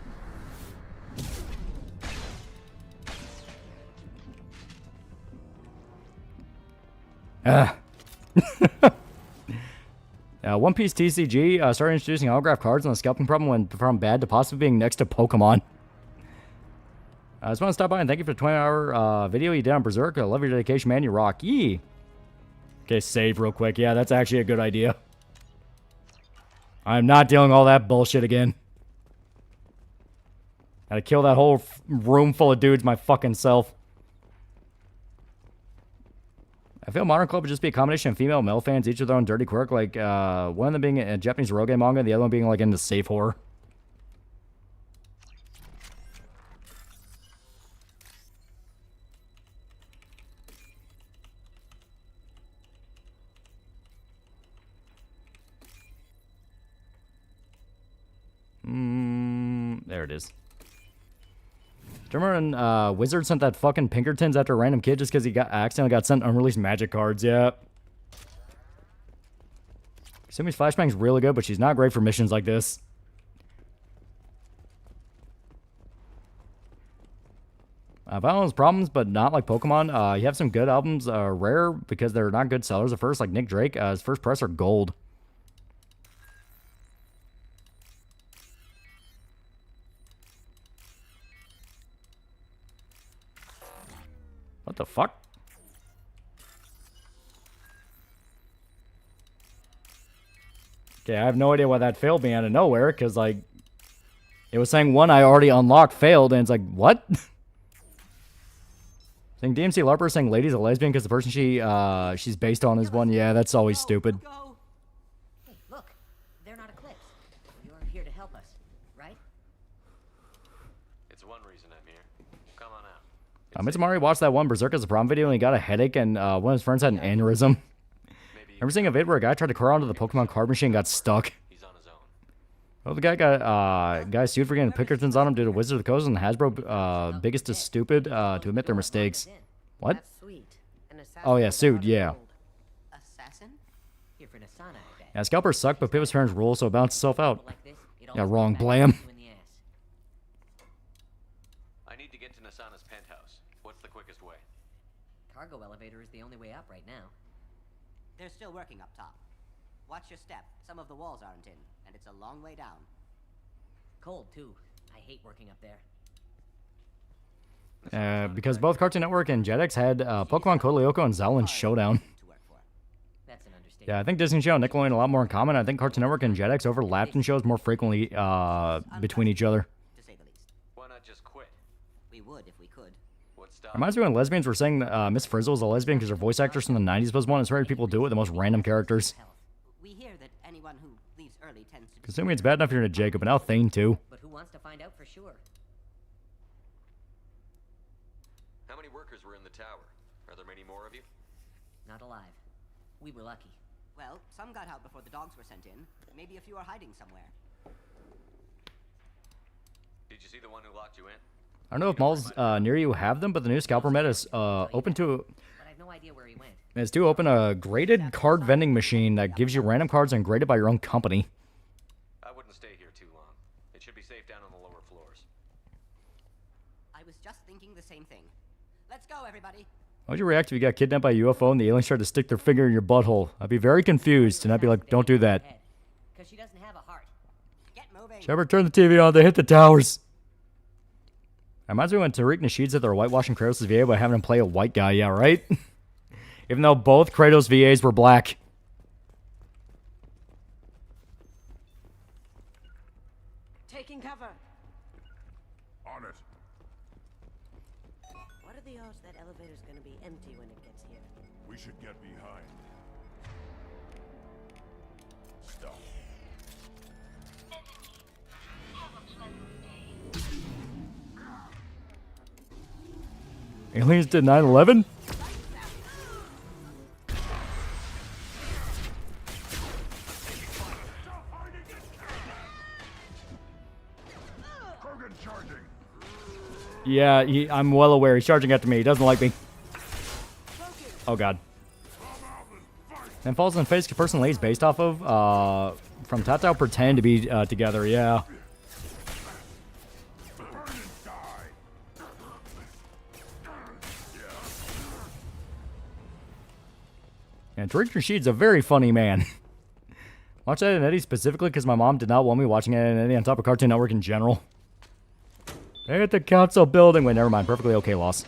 One Piece TCG started introducing holograph cards on the scalping problem went from bad to possibly being next to Pokemon. I just want to stop by and thank you for the 20-hour video you did on Berserk. I love your dedication, man. You rock. Yee. Okay, save real quick. Yeah, that's actually a good idea. I'm not dealing all that bullshit again. Gotta kill that whole room full of dudes my fucking self. I feel Modern Club would just be a combination of female and male fans, each with their own dirty quirk, like one of them being a Japanese eroge manga, and the other one being like into safe horror. There it is. Do you remember when Wizard sent that fucking Pinkertons after a random kid just because he accidentally got sent unreleased magic cards? Yeah. Sumi's flashbang's really good, but she's not great for missions like this. Violence problems, but not like Pokemon. You have some good albums, rare because they're not good sellers at first, like Nick Drake. His first press are gold. What the fuck? Okay, I have no idea why that failed me out of nowhere, because, like, it was saying one I already unlocked failed, and it's like, what? Saying DMC LARPer saying lady's a lesbian because the person she's based on is one. Yeah, that's always stupid. Hey, look, they're not Eclipse. You're here to help us, right? It's one reason I'm here. Come on out. Mitsumari watched that one Berserk as a prom video and he got a headache and one of his friends had an aneurysm. Remember seeing a vid where a guy tried to crawl onto the Pokemon card machine and got stuck? He's on his own. Well, the guy sued for getting Pinkertons on him due to Wizard of the Coast, and Hasbro biggest is stupid to admit their mistakes. What? Oh yeah, sued. Yeah. Assassin? Here for Nasana, I bet. Yeah, scalpers suck, but Pivot's parents rule, so it balances itself out. Yeah, wrong. Blam. I need to get to Nasana's penthouse. What's the quickest way? Cargo elevator is the only way up right now. They're still working up top. Watch your step. Some of the walls aren't in, and it's a long way down. Cold, too. I hate working up there. Because both Cartoon Network and Jetix had Pokemon Code Lyoko and Zowlin Showdown. That's an understatement. Yeah, I think Disney Channel and Nickelodeon a lot more in common. I think Cartoon Network and Jetix overlapped in shows more frequently between each other. To say the least. Why not just quit? We would if we could. What stop? Reminds me when lesbians were saying Miss Frizzle was a lesbian because her voice actress from the 90s was one. It's rare people do it with the most random characters. We hear that anyone who leaves early tends to. Assuming it's bad enough you're into Jacob, but now Thane too. But who wants to find out for sure? How many workers were in the tower? Are there many more of you? Not alive. We were lucky. Well, some got out before the dogs were sent in. Maybe a few are hiding somewhere. Did you see the one who locked you in? I don't know if malls near you have them, but the new Scalper Med is open to. But I have no idea where he went. It's to open a graded card vending machine that gives you random cards and graded by your own company. I wouldn't stay here too long. It should be safe down on the lower floors. I was just thinking the same thing. Let's go, everybody. How would you react if you got kidnapped by a UFO and the aliens tried to stick their finger in your butthole? I'd be very confused, and I'd be like, don't do that. Because she doesn't have a heart. Get moving. Shepard, turn the TV on. They hit the towers. It reminds me when Tariq Nasheed said they're whitewashing Kratos' VA by having him play a white guy. Yeah, right? Even though both Kratos VAs were black. Taking cover. On it. What are the odds that elevator's gonna be empty when it gets here? We should get behind. Stop. Aliens did 9/11? Yeah, I'm well aware. He's charging after me. He doesn't like me. Oh, God. And Falls in the Face, the person Lay's based off of, from Tatao pretend to be together, yeah. And Tariq Nasheed's a very funny man. Watch Ed and Eddie specifically because my mom did not want me watching Ed and Eddie on top of Cartoon Network in general. They're at the council building. Wait, never mind. Perfectly okay loss.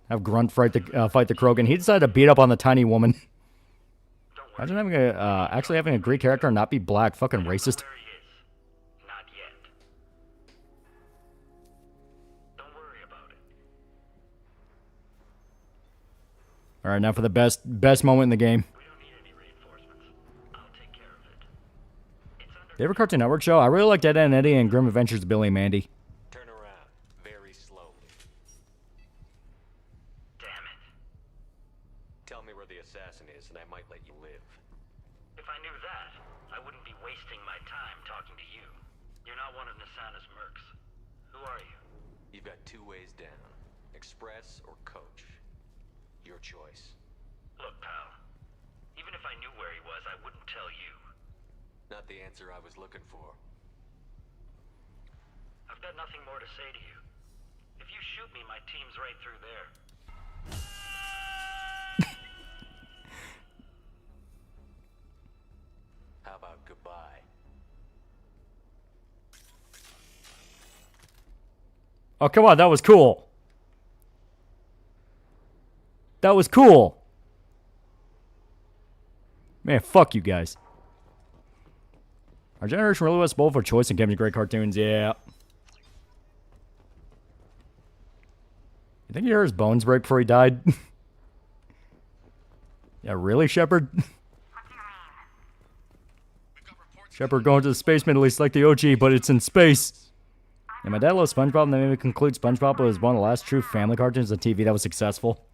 Have Grunt fight the Krogan. He decided to beat up on the tiny woman. Imagine having actually having a Greek character and not be black. Fucking racist. All right, now for the best moment in the game. Favorite Cartoon Network show? I really liked Ed and Eddie and Grim Adventures of Billy and Mandy. Turn around, very slowly. Damn it. Tell me where the assassin is, and I might let you live. If I knew that, I wouldn't be wasting my time talking to you. You're not one of Nasana's mercs. Who are you? You've got two ways down. Express or coach. Your choice. Look, pal. Even if I knew where he was, I wouldn't tell you. Not the answer I was looking for. I've got nothing more to say to you. If you shoot me, my team's right through there. How about goodbye? Oh, come on. That was cool. That was cool. Man, fuck you guys. Our generation really was spoiled for choice and gave me great cartoons, yeah. You think he heard his bones break before he died? Yeah, really, Shepard? Shepard going to the space middle east like the OG, but it's in space. Yeah, my dad loves SpongeBob, and they made me conclude SpongeBob was one of the last true family cartoons on TV that was successful.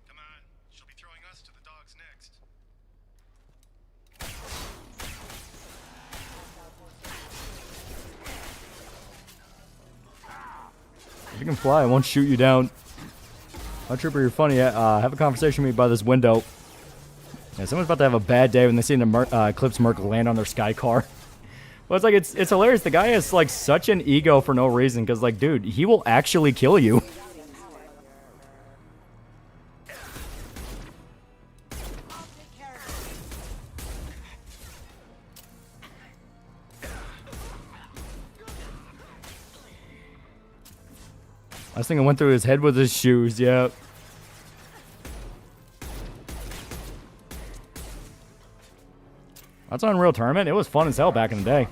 If you can fly, I won't shoot you down. Oh, Trooper, you're funny. Have a conversation with me by this window. Yeah, someone's about to have a bad day when they see an Eclipse Merc land on their sky car. Well, it's like, it's hilarious. The guy has, like, such an ego for no reason. Because, like, dude, he will actually kill you. I was thinking I went through his head with his shoes, yeah. That's Unreal Tournament. It was fun as hell back in the day.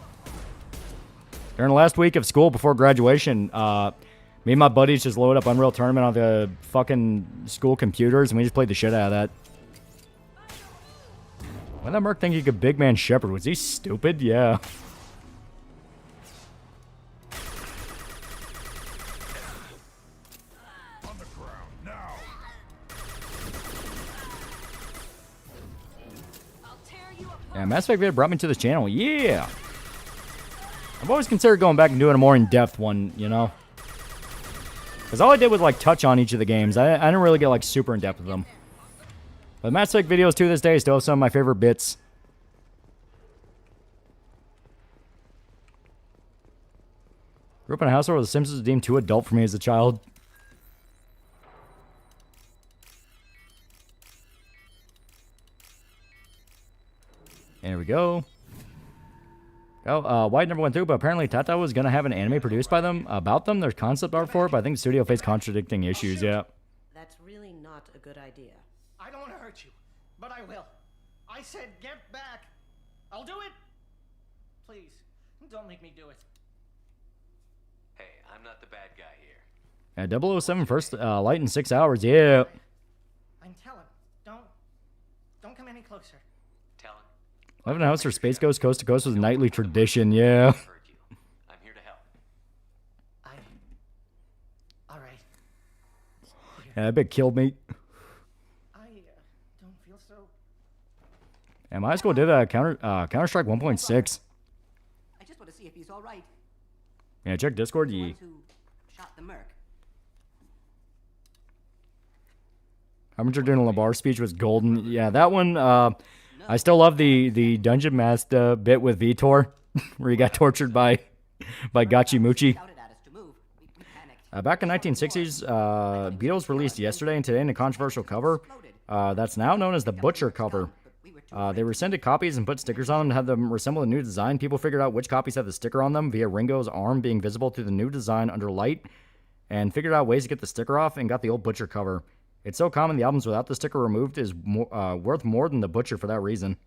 During the last week of school before graduation, me and my buddies just loaded up Unreal Tournament on the fucking school computers, and we just played the shit out of that. When that Merc think he could big man Shepard, was he stupid? Yeah. Yeah, Mass Effect video brought me to the channel. Yeah! I've always considered going back and doing a more in-depth one, you know? Because all I did was, like, touch on each of the games. I didn't really get, like, super in-depth with them. But Mass Effect videos to this day still have some of my favorite bits. Grew up in a household where The Simpsons was deemed too adult for me as a child. There we go. Oh, White never went through, but apparently Tata was going to have an anime produced by them, about them. There's concept art for it, but I think the studio faced contradicting issues, yeah. That's really not a good idea. I don't want to hurt you, but I will. I said get back. I'll do it. Please, don't make me do it. Hey, I'm not the bad guy here. Yeah, 007 first light in 6 hours, yeah. I'm telling. Don't come any closer. Living in a house where Space Ghost Coast to Coast was a nightly tradition, yeah. I'm here to help. All right. Yeah, that bit killed me. I don't feel so. Yeah, my high school did Counter-Strike 1.6. I just want to see if he's all right. Yeah, check Discord. Yeah. Who shot the Merc? Harbinger doing a Labar speech was golden. Yeah, that one. I still love the Dungeon Master bit with Vitor, where he got tortured by Gachimuchi. Back in 1960s, Beatles released Yesterday and Today in a controversial cover that's now known as the Butcher cover. They rescinded copies and put stickers on them to have them resemble a new design. People figured out which copies had the sticker on them via Ringo's arm being visible through the new design under light, and figured out ways to get the sticker off and got the old Butcher cover. It's so common the albums without the sticker removed is worth more than the Butcher for that reason.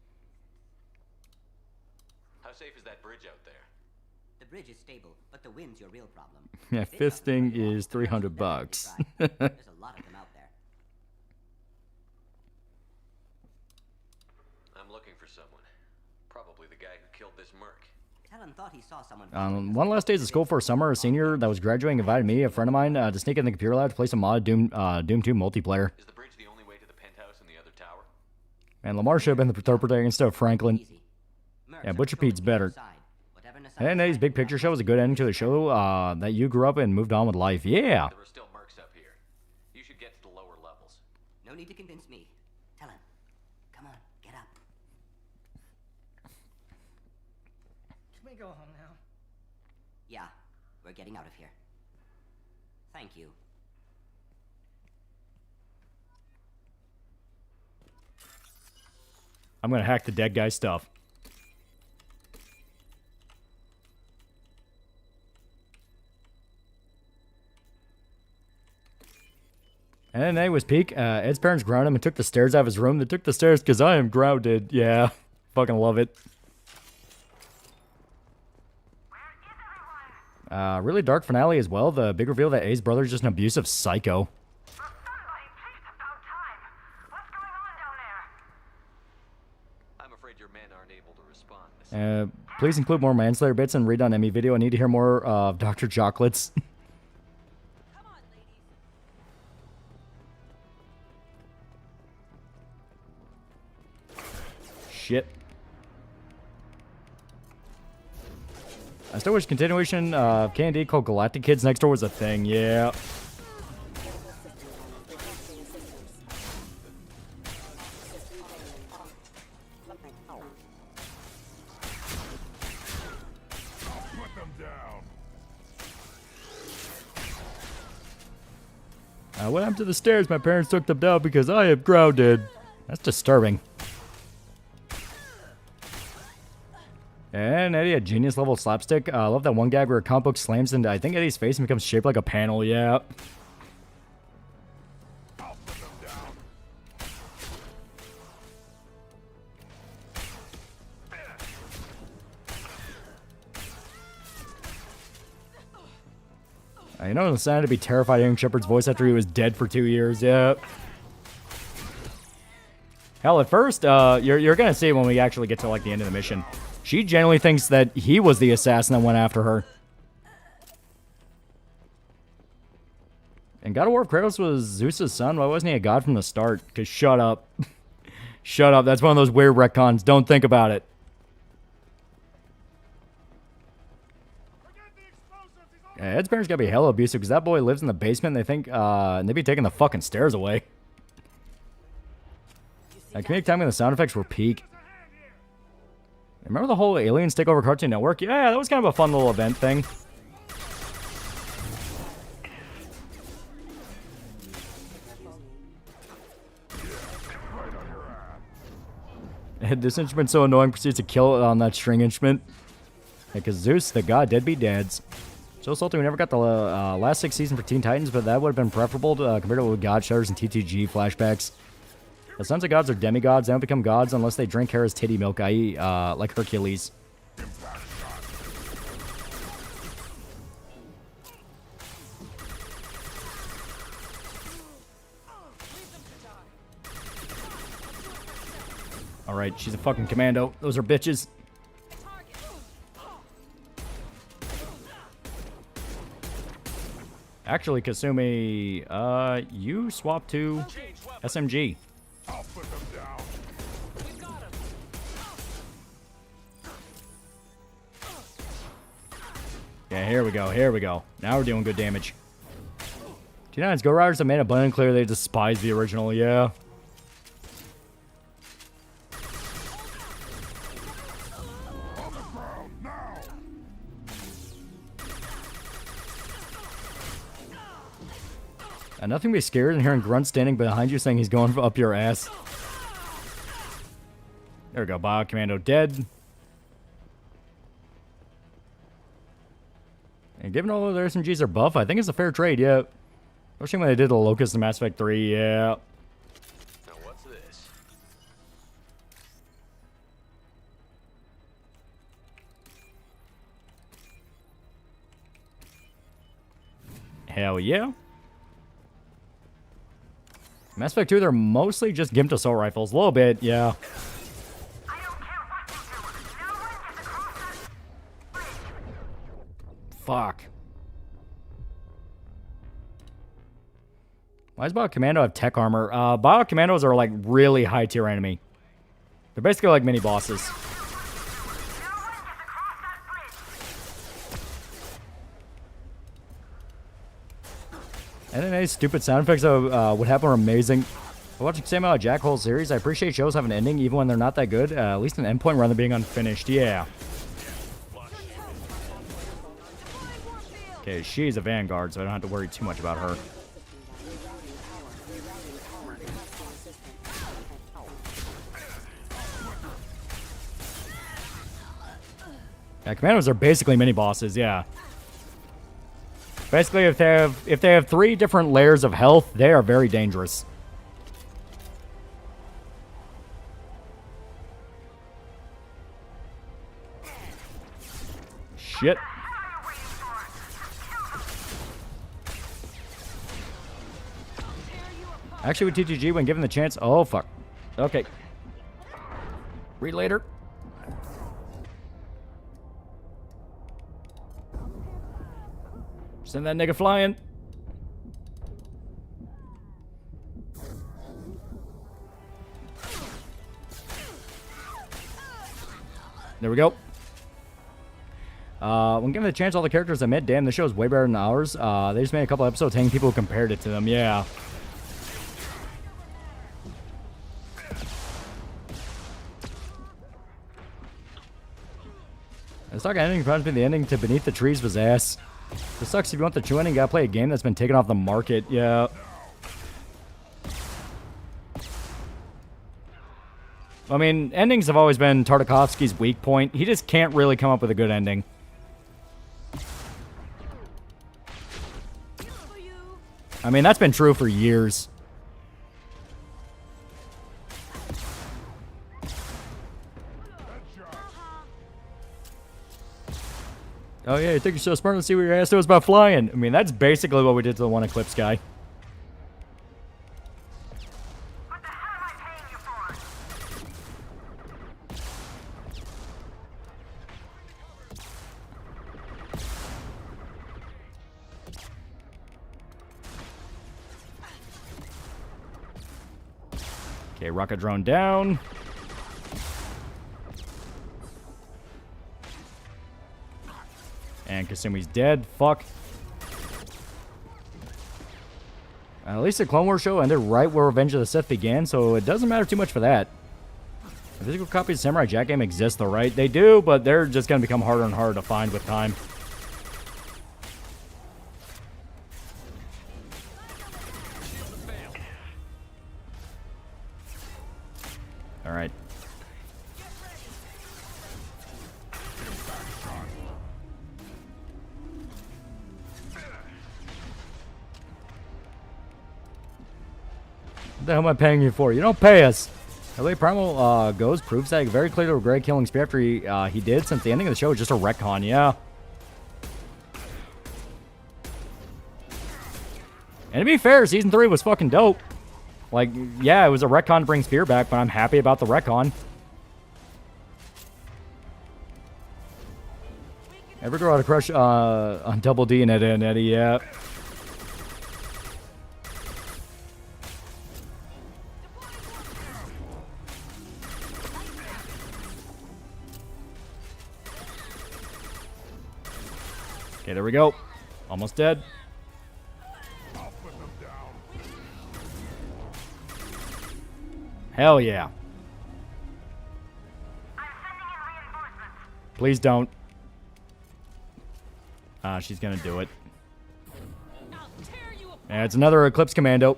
How safe is that bridge out there? The bridge is stable, but the wind's your real problem. Yeah, fisting is $300. There's a lot of them out there. I'm looking for someone. Probably the guy who killed this Merc. Helen thought he saw someone. One last days of school for a summer, a senior that was graduating invited me, a friend of mine, to sneak in the computer lab to play some mod Doom 2 multiplayer. Is the bridge the only way to the penthouse in the other tower? And Lamar should have been the third protagonist instead of Franklin. Yeah, Butcher Pete's better. And his big picture show was a good ending to the show that you grew up and moved on with life. Yeah. There are still Mercs up here. You should get to the lower levels. No need to convince me. Helen, come on, get up. Can we go home now? Yeah, we're getting out of here. Thank you. I'm gonna hack the dead guy's stuff. And then it was peak. Ed's parents grounded him and took the stairs out of his room. They took the stairs because I am grounded. Yeah, fucking love it. Really dark finale as well. The big reveal that A's brother is just an abusive psycho. I'm afraid your men aren't able to respond. Please include more Manslayer bits and read on Emmy video. I need to hear more of Dr. Chocolates. Shit. I still wish continuation of K&D called Galactic Kids Next Door was a thing, yeah. I went up to the stairs. My parents took them down because I am grounded. That's disturbing. And Eddie, a genius level slapstick. I love that one gag where a comic book slams into, I think, Eddie's face and becomes shaped like a panel. Yeah. You know, it sounded to be terrified hearing Shepard's voice after he was dead for 2 years. Yeah. Hell, at first, you're gonna see when we actually get to like the end of the mission. She genuinely thinks that he was the assassin that went after her. And God of War of Kratos was Zeus' son. Why wasn't he a god from the start? Because shut up. Shut up. That's one of those weird retcons. Don't think about it. Yeah, Ed's parents gotta be hella abusive because that boy lives in the basement and they think, and they be taking the fucking stairs away. Comedic timing and the sound effects were peak. Remember the whole Aliens Takeover Cartoon Network? Yeah, that was kind of a fun little event thing. This instrument's so annoying, proceeds to kill it on that string instrument. Because Zeus, the god, deadbeat dads. So salty we never got the last 6 seasons for Teen Titans, but that would have been preferable to, compared to what God Shutters and TTG flashbacks. The sons of gods are demigods. They don't become gods unless they drink Hera's titty milk, i.e., like Hercules. Alright, she's a fucking commando. Those are bitches. Actually, Kasumi, you swap to SMG. I'll put them down. Yeah, here we go, here we go. Now we're doing good damage. T9's Go Riders have made abundantly clear they despise the original, yeah. And nothing to be scared than hearing Grunt standing behind you saying he's going up your ass. There we go, Bio Commando dead. And given all of their SMGs are buff, I think it's a fair trade, yeah. Especially when they did the Locust in Mass Effect 3, yeah. Now what's this? Hell yeah. Mass Effect 2, they're mostly just gimped assault rifles. A little bit, yeah. Fuck. Why does Bio Commando have tech armor? Bio Commandos are like really high tier enemy. They're basically like mini bosses. And then any stupid sound effects that would happen are amazing. I watched the same Jack Hole series. I appreciate shows have an ending even when they're not that good. At least an endpoint rather than being unfinished. Yeah. Okay, she's a Vanguard, so I don't have to worry too much about her. Yeah, Commandos are basically mini bosses, yeah. Basically, if they have 3 different layers of health, they are very dangerous. Shit. Actually, with TTG, when given the chance... Oh, fuck. Okay. Read later. Send that nigga flying. There we go. When given the chance, all the characters admit, damn, this show's way better than ours. They just made a couple episodes hanging people who compared it to them. Yeah. The stock ending reminds me the ending to Beneath the Trees was ass. This sucks. If you want the true ending, you gotta play a game that's been taken off the market. Yeah. I mean, endings have always been Tartakovsky's weak point. He just can't really come up with a good ending. I mean, that's been true for years. Oh yeah, you think you're so smart? Let's see what your ass knows about flying. I mean, that's basically what we did to the one Eclipse guy. What the hell am I paying you for? Okay, rocket drone down. And Kasumi's dead. Fuck. At least the Clone Wars show ended right where Revenge of the Sith began, so it doesn't matter too much for that. The physical copies of Samurai Jack game exist, though, right? They do, but they're just going to become harder and harder to find with time. Alright. What the hell am I paying you for? You don't pay us. The way Primal goes proves that very clearly regret killing Spear after he did, since the ending of the show was just a retcon, yeah. And to be fair, Season 3 was fucking dope. Like, yeah, it was a retcon to bring Spear back, but I'm happy about the retcon. Every girl had a crush on Double D and Eddie, yeah. Okay, there we go. Almost dead. Hell yeah. Please don't. She's gonna do it. Yeah, it's another Eclipse Commando.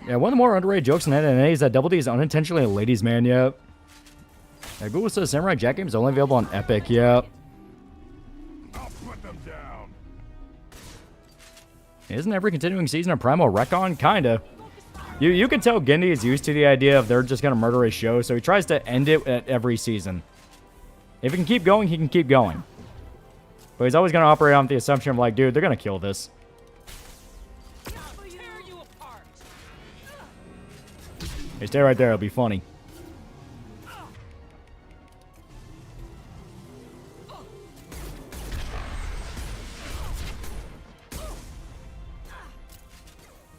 Yeah, one of the more underrated jokes in NNA is that Double D is unintentionally a ladies' man, yeah. Google says Samurai Jack game is only available on Epic, yeah. Isn't every continuing season of Primal retcon? Kinda. You can tell Gendy is used to the idea of they're just gonna murder his show, so he tries to end it at every season. If he can keep going, he can keep going. But he's always gonna operate on the assumption of like, dude, they're gonna kill this. Hey, stay right there, it'll be funny.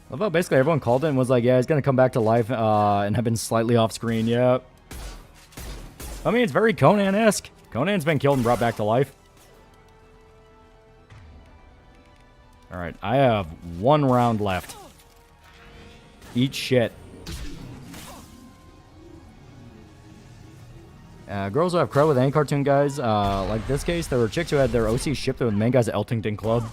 I love how basically everyone called it and was like, yeah, he's going to come back to life and have been slightly off screen, yeah. I mean, it's very Conan-esque. Conan's been killed and brought back to life. Alright, I have one round left. Eat shit. Girls who have cred with any cartoon guys, like this case, there were chicks who had their OC shipped with the main guys at Eltington Club.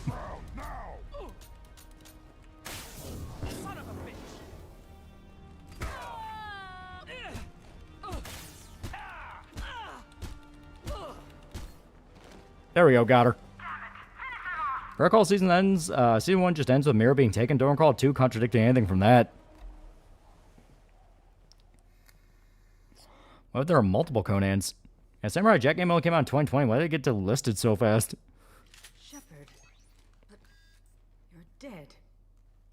There we go, got her. If I recall, season 1 just ends with Mira being taken. Don't recall 2 contradicting anything from that. What if there are multiple Conans? Yeah, Samurai Jack game only came out in 2020. Why did it get delisted so fast? Shepard, but you're dead.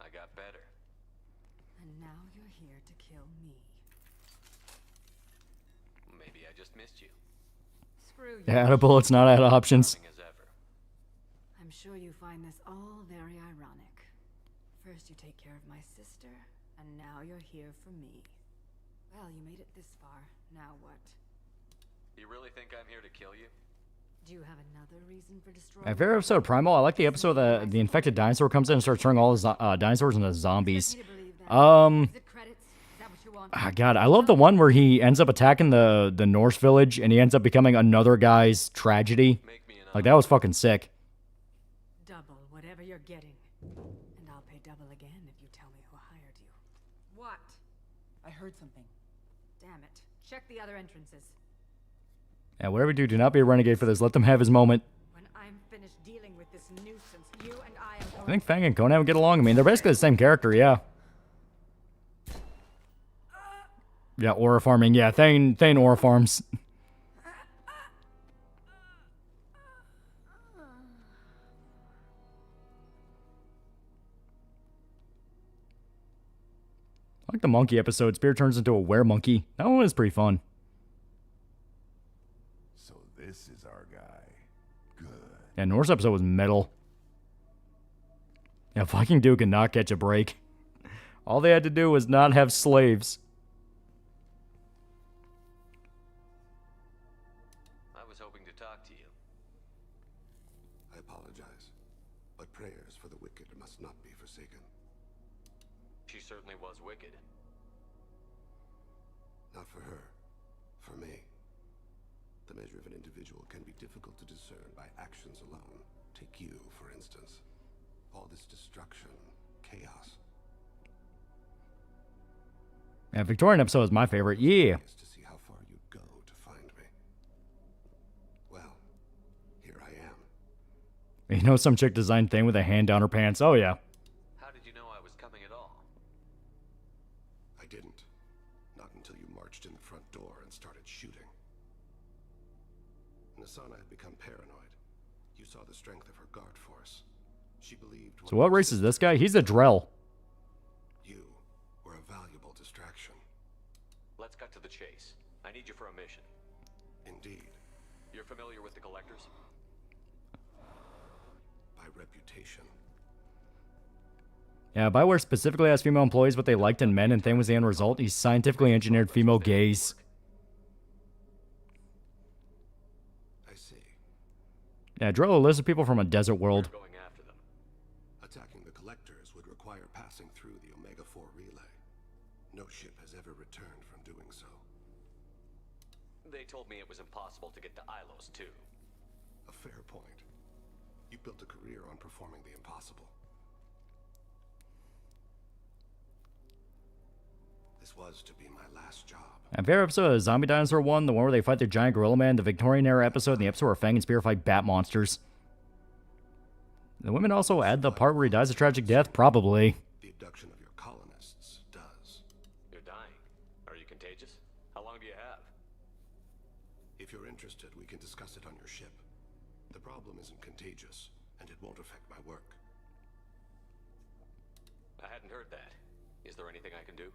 I got better. And now you're here to kill me. Maybe I just missed you. Screw you. Yeah, out of bullets, not out of options. I'm sure you find this all very ironic. First you take care of my sister, and now you're here for me. Well, you made it this far. Now what? You really think I'm here to kill you? Do you have another reason for destroying? My favorite episode of Primal, I like the episode that the infected dinosaur comes in and starts turning all the dinosaurs into zombies. God, I love the one where he ends up attacking the Norse village and he ends up becoming another guy's tragedy. Like, that was fucking sick. Double whatever you're getting. And I'll pay double again if you tell me who hired you. What? I heard something. Damn it. Check the other entrances. Yeah, whatever you do not be a renegade for this. Let them have his moment. When I'm finished dealing with this nuisance, you and I are I think Fang and Conan would get along. I mean, they're basically the same character, yeah. Yeah, aura farming. Yeah, Thane aura farms. I like the monkey episode. Spear turns into a were-monkey. That one was pretty fun. So this is our guy. Good. Yeah, Norse episode was metal. Yeah, Viking Duke could not catch a break. All they had to do was not have slaves. I was hoping to talk to you. I apologize, but prayers for the wicked must not be forsaken. She certainly was wicked. Not for her. For me. The measure of an individual can be difficult to discern by actions alone. Take you, for instance. All this destruction, chaos. Yeah, Victorian episode is my favorite. Yeah. To see how far you'd go to find me. Well, here I am. You know some chick designed thing with a hand down her pants? Oh, yeah. How did you know I was coming at all? I didn't. Not until you marched in the front door and started shooting. Nasana had become paranoid. You saw the strength of her guard force. She believed... So what race is this guy? He's a Drell. You were a valuable distraction. Let's cut to the chase. I need you for a mission. Indeed. You're familiar with the Collectors? By reputation. Yeah, Bioware specifically asked female employees what they liked in men, and Thane was the end result. He scientifically engineered female gaze. I see. Yeah, Drell enlisted people from a desert world. We're going after them. Attacking the Collectors would require passing through the Omega-4 relay. No ship has ever returned from doing so. They told me it was impossible to get to Ilos, too. A fair point. You built a career on performing the impossible. This was to be my last job. My favorite episode of Zombie Dinosaur 1, the one where they fight the giant gorilla man, the Victorian era episode, and the episode where Fang and Spear fight bat monsters. The women also add the part where he dies a tragic death? Probably. The abduction of your colonists does. You're dying. Are you contagious? How long do you have? If you're interested, we can discuss it on your ship. The problem isn't contagious, and it won't affect my work. I hadn't heard that. Is there anything I can do?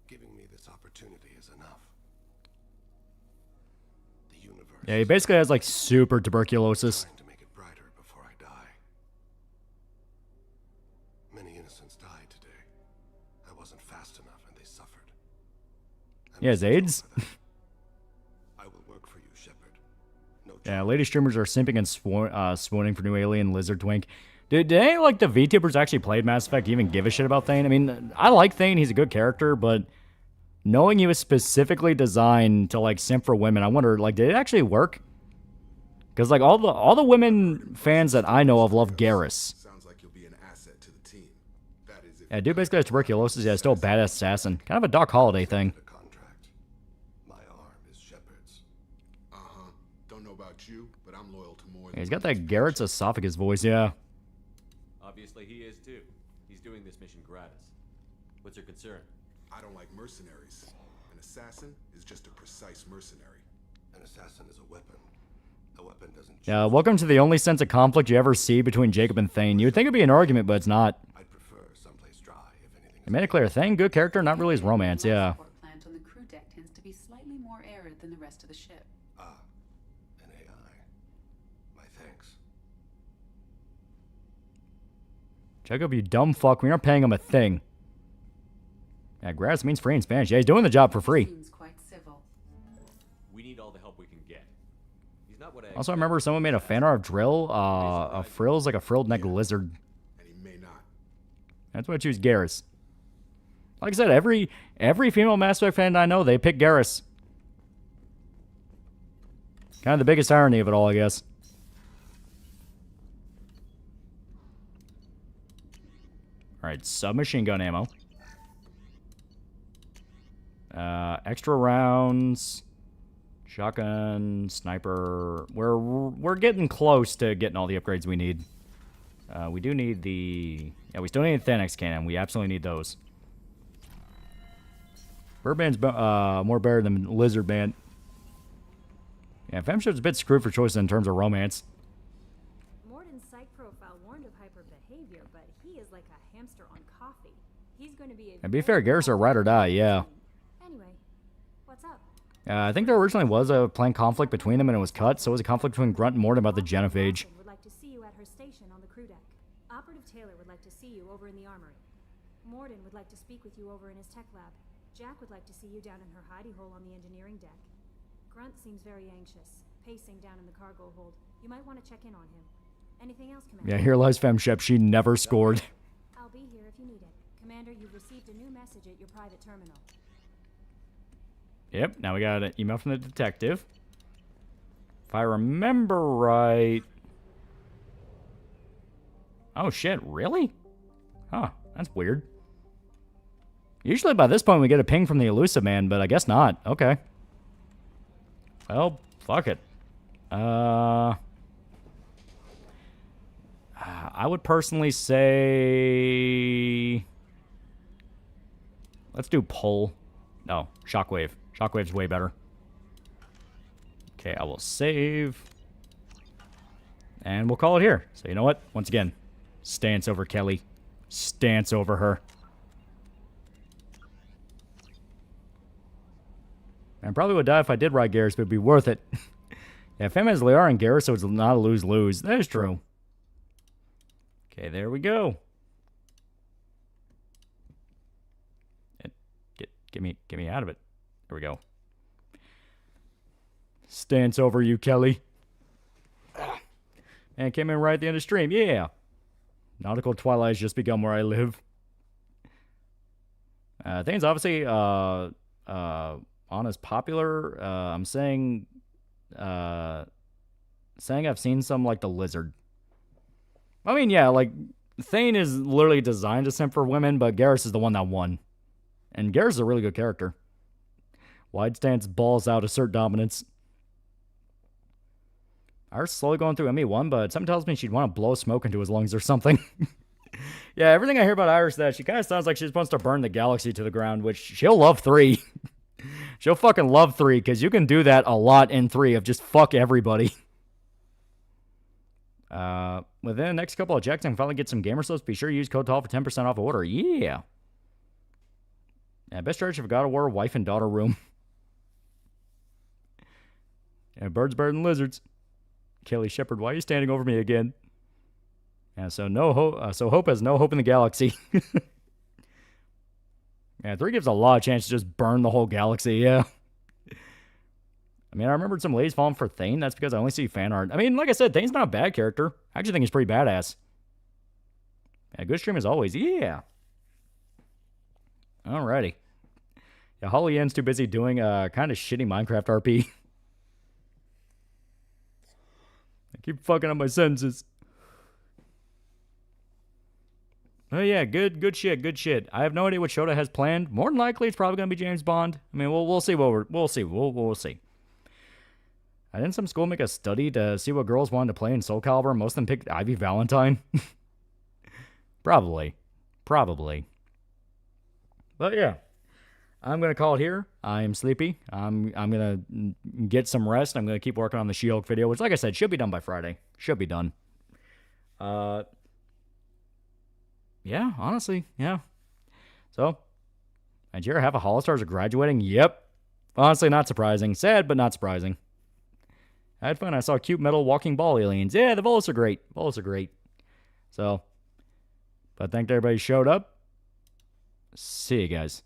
Giving me this opportunity is enough. The universe... Yeah, he basically has, like, super tuberculosis. Trying to make it brighter before I die. Many innocents died today. I wasn't fast enough, and they suffered. He has AIDS? I will work for you, Shepard. No Yeah, lady streamers are simping and swooning for new alien lizard twink. Did any, like, the VTubers actually played Mass Effect even give a shit about Thane? I mean, I like Thane, he's a good character, but knowing he was specifically designed to, like, simp for women, I wonder, like, did it actually work? Because, like, all the women fans that I know of love Garrus. Sounds like you'll be an asset to the team. That is, Yeah, dude basically has tuberculosis, yeah, still a badass assassin. Kind of a Doc Holliday thing. My arm is Shepard's. Don't know about you, but I'm loyal to more than... Yeah, he's got that Garrett's esophagus voice, yeah. Obviously he is too. He's doing this mission gratis. What's your concern? I don't like mercenaries. An assassin is just a precise mercenary. An assassin is a weapon. A weapon doesn't... Yeah, welcome to the only sense of conflict you ever see between Jacob and Thane. You would think it'd be an argument, but it's not. I'd prefer someplace dry, if anything. They made it clear, Thane, good character, not really his romance, yeah. Plant on the crew deck tends to be slightly more arid than the rest of the ship. Ah, an AI. My thanks. Jacob, you dumb fuck, we aren't paying him a thing. Yeah, gratis means free in Spanish. Yeah, he's doing the job for free. Seems quite civil. We need all the help we can get. He's not what what I Also, I remember someone made a fan art of Drill. A frill's like a frilled neck lizard. And he may not. That's why I choose Garrus. Like I said, every female Mass Effect fan I know, they pick Garrus. Kind of the biggest irony of it all, I guess. Alright, submachine gun ammo. Extra rounds. Shotgun, sniper. We're getting close to getting all the upgrades we need. We do need the... Yeah, we still need a Thanex cannon. We absolutely need those. Birdman's more better than Lizard Man. Yeah, Femship's a bit screwed for choices in terms of romance. Morden's psych profile warned of hyper behavior, but he is like a hamster on coffee. He's going to be a... And be fair, Garrus are ride or die, yeah. Anyway, what's up? I think there originally was a planned conflict between them and it was cut, so it was a conflict between Grunt and Morden about the genophage. Would like to see you at her station on the crew deck. Operative Taylor would like to see you over in the armory. Morden would like to speak with you over in his tech lab. Jack would like to see you down in her hidey hole on the engineering deck. Grunt seems very anxious, pacing down in the cargo hold. You might want to check in on him. Anything else, Commander? Yeah, here lies Femship. She never scored. I'll be here if you need it. Commander, you've received a new message at your private terminal. Yep, now we got an email from the detective. If I remember right... Oh shit, really? Huh, that's weird. Usually by this point we get a ping from the Elusive Man, but I guess not. Okay. Well, fuck it. I would personally say... Let's do pull. No, shockwave. Shockwave's way better. Okay, I will save. And we'll call it here. So you know what? Once again, stance over Kelly. Stance over her. I probably would die if I did ride Garrus, but it'd be worth it. Yeah, Fem has Liara and Garrus, so it's not a lose-lose. That is true. Okay, there we go. Get me out of it. There we go. Stance over you, Kelly. And came in right at the end of stream. Yeah. Nautical twilight has just begun where I live. Things obviously Anna's popular. I'm saying I've seen some like the lizard. I mean, yeah, like Thane is literally designed to simp for women, but Garrus is the one that won. And Garrus is a really good character. Wide stance, balls out, assert dominance. Iris slowly going through ME1, but something tells me she'd want to blow smoke into his lungs or something. Yeah, everything I hear about Iris, that she kind of sounds like she just wants to burn the galaxy to the ground, which she'll love 3. She'll fucking love 3, because you can do that a lot in 3 of just fuck everybody. Within the next couple of checks, I can finally get some gamer slips. Be sure to use code TAL for 10% off order. Yeah. Best strategy for God of War, wife and daughter room. Yeah, birds better than lizards. Kelly Shepard, why are you standing over me again? Yeah, so no hope. So Hope has no hope in the galaxy. Yeah, 3 gives a lot of chance to just burn the whole galaxy. Yeah. I mean, I remembered some ladies falling for Thane. That's because I only see fan art. I mean, like I said, Thane's not a bad character. I actually think he's pretty badass. Yeah, good stream as always. Yeah. Alrighty. Yeah, Holly Ann's too busy doing kind of shitty Minecraft RP. I keep fucking up my sentences. Oh yeah, good shit. I have no idea what Shota has planned. More than likely, it's probably gonna be James Bond. I mean, we'll see we'll see. I didn't some school make a study to see what girls wanted to play in Soul Calibur. Most of them picked Ivy Valentine. Probably. But yeah, I'm gonna call it here. I'm sleepy. I'm gonna get some rest. I'm gonna keep working on the She-Hulk video, which, like I said, should be done by Friday. Should be done. Yeah, honestly, yeah. So, Nigeria, half of Holostars are graduating? Yep. Honestly, not surprising. Sad, but not surprising. I had fun. I saw cute metal walking ball aliens. Yeah, the Volus are great. So, but thank everybody who showed up. See you guys.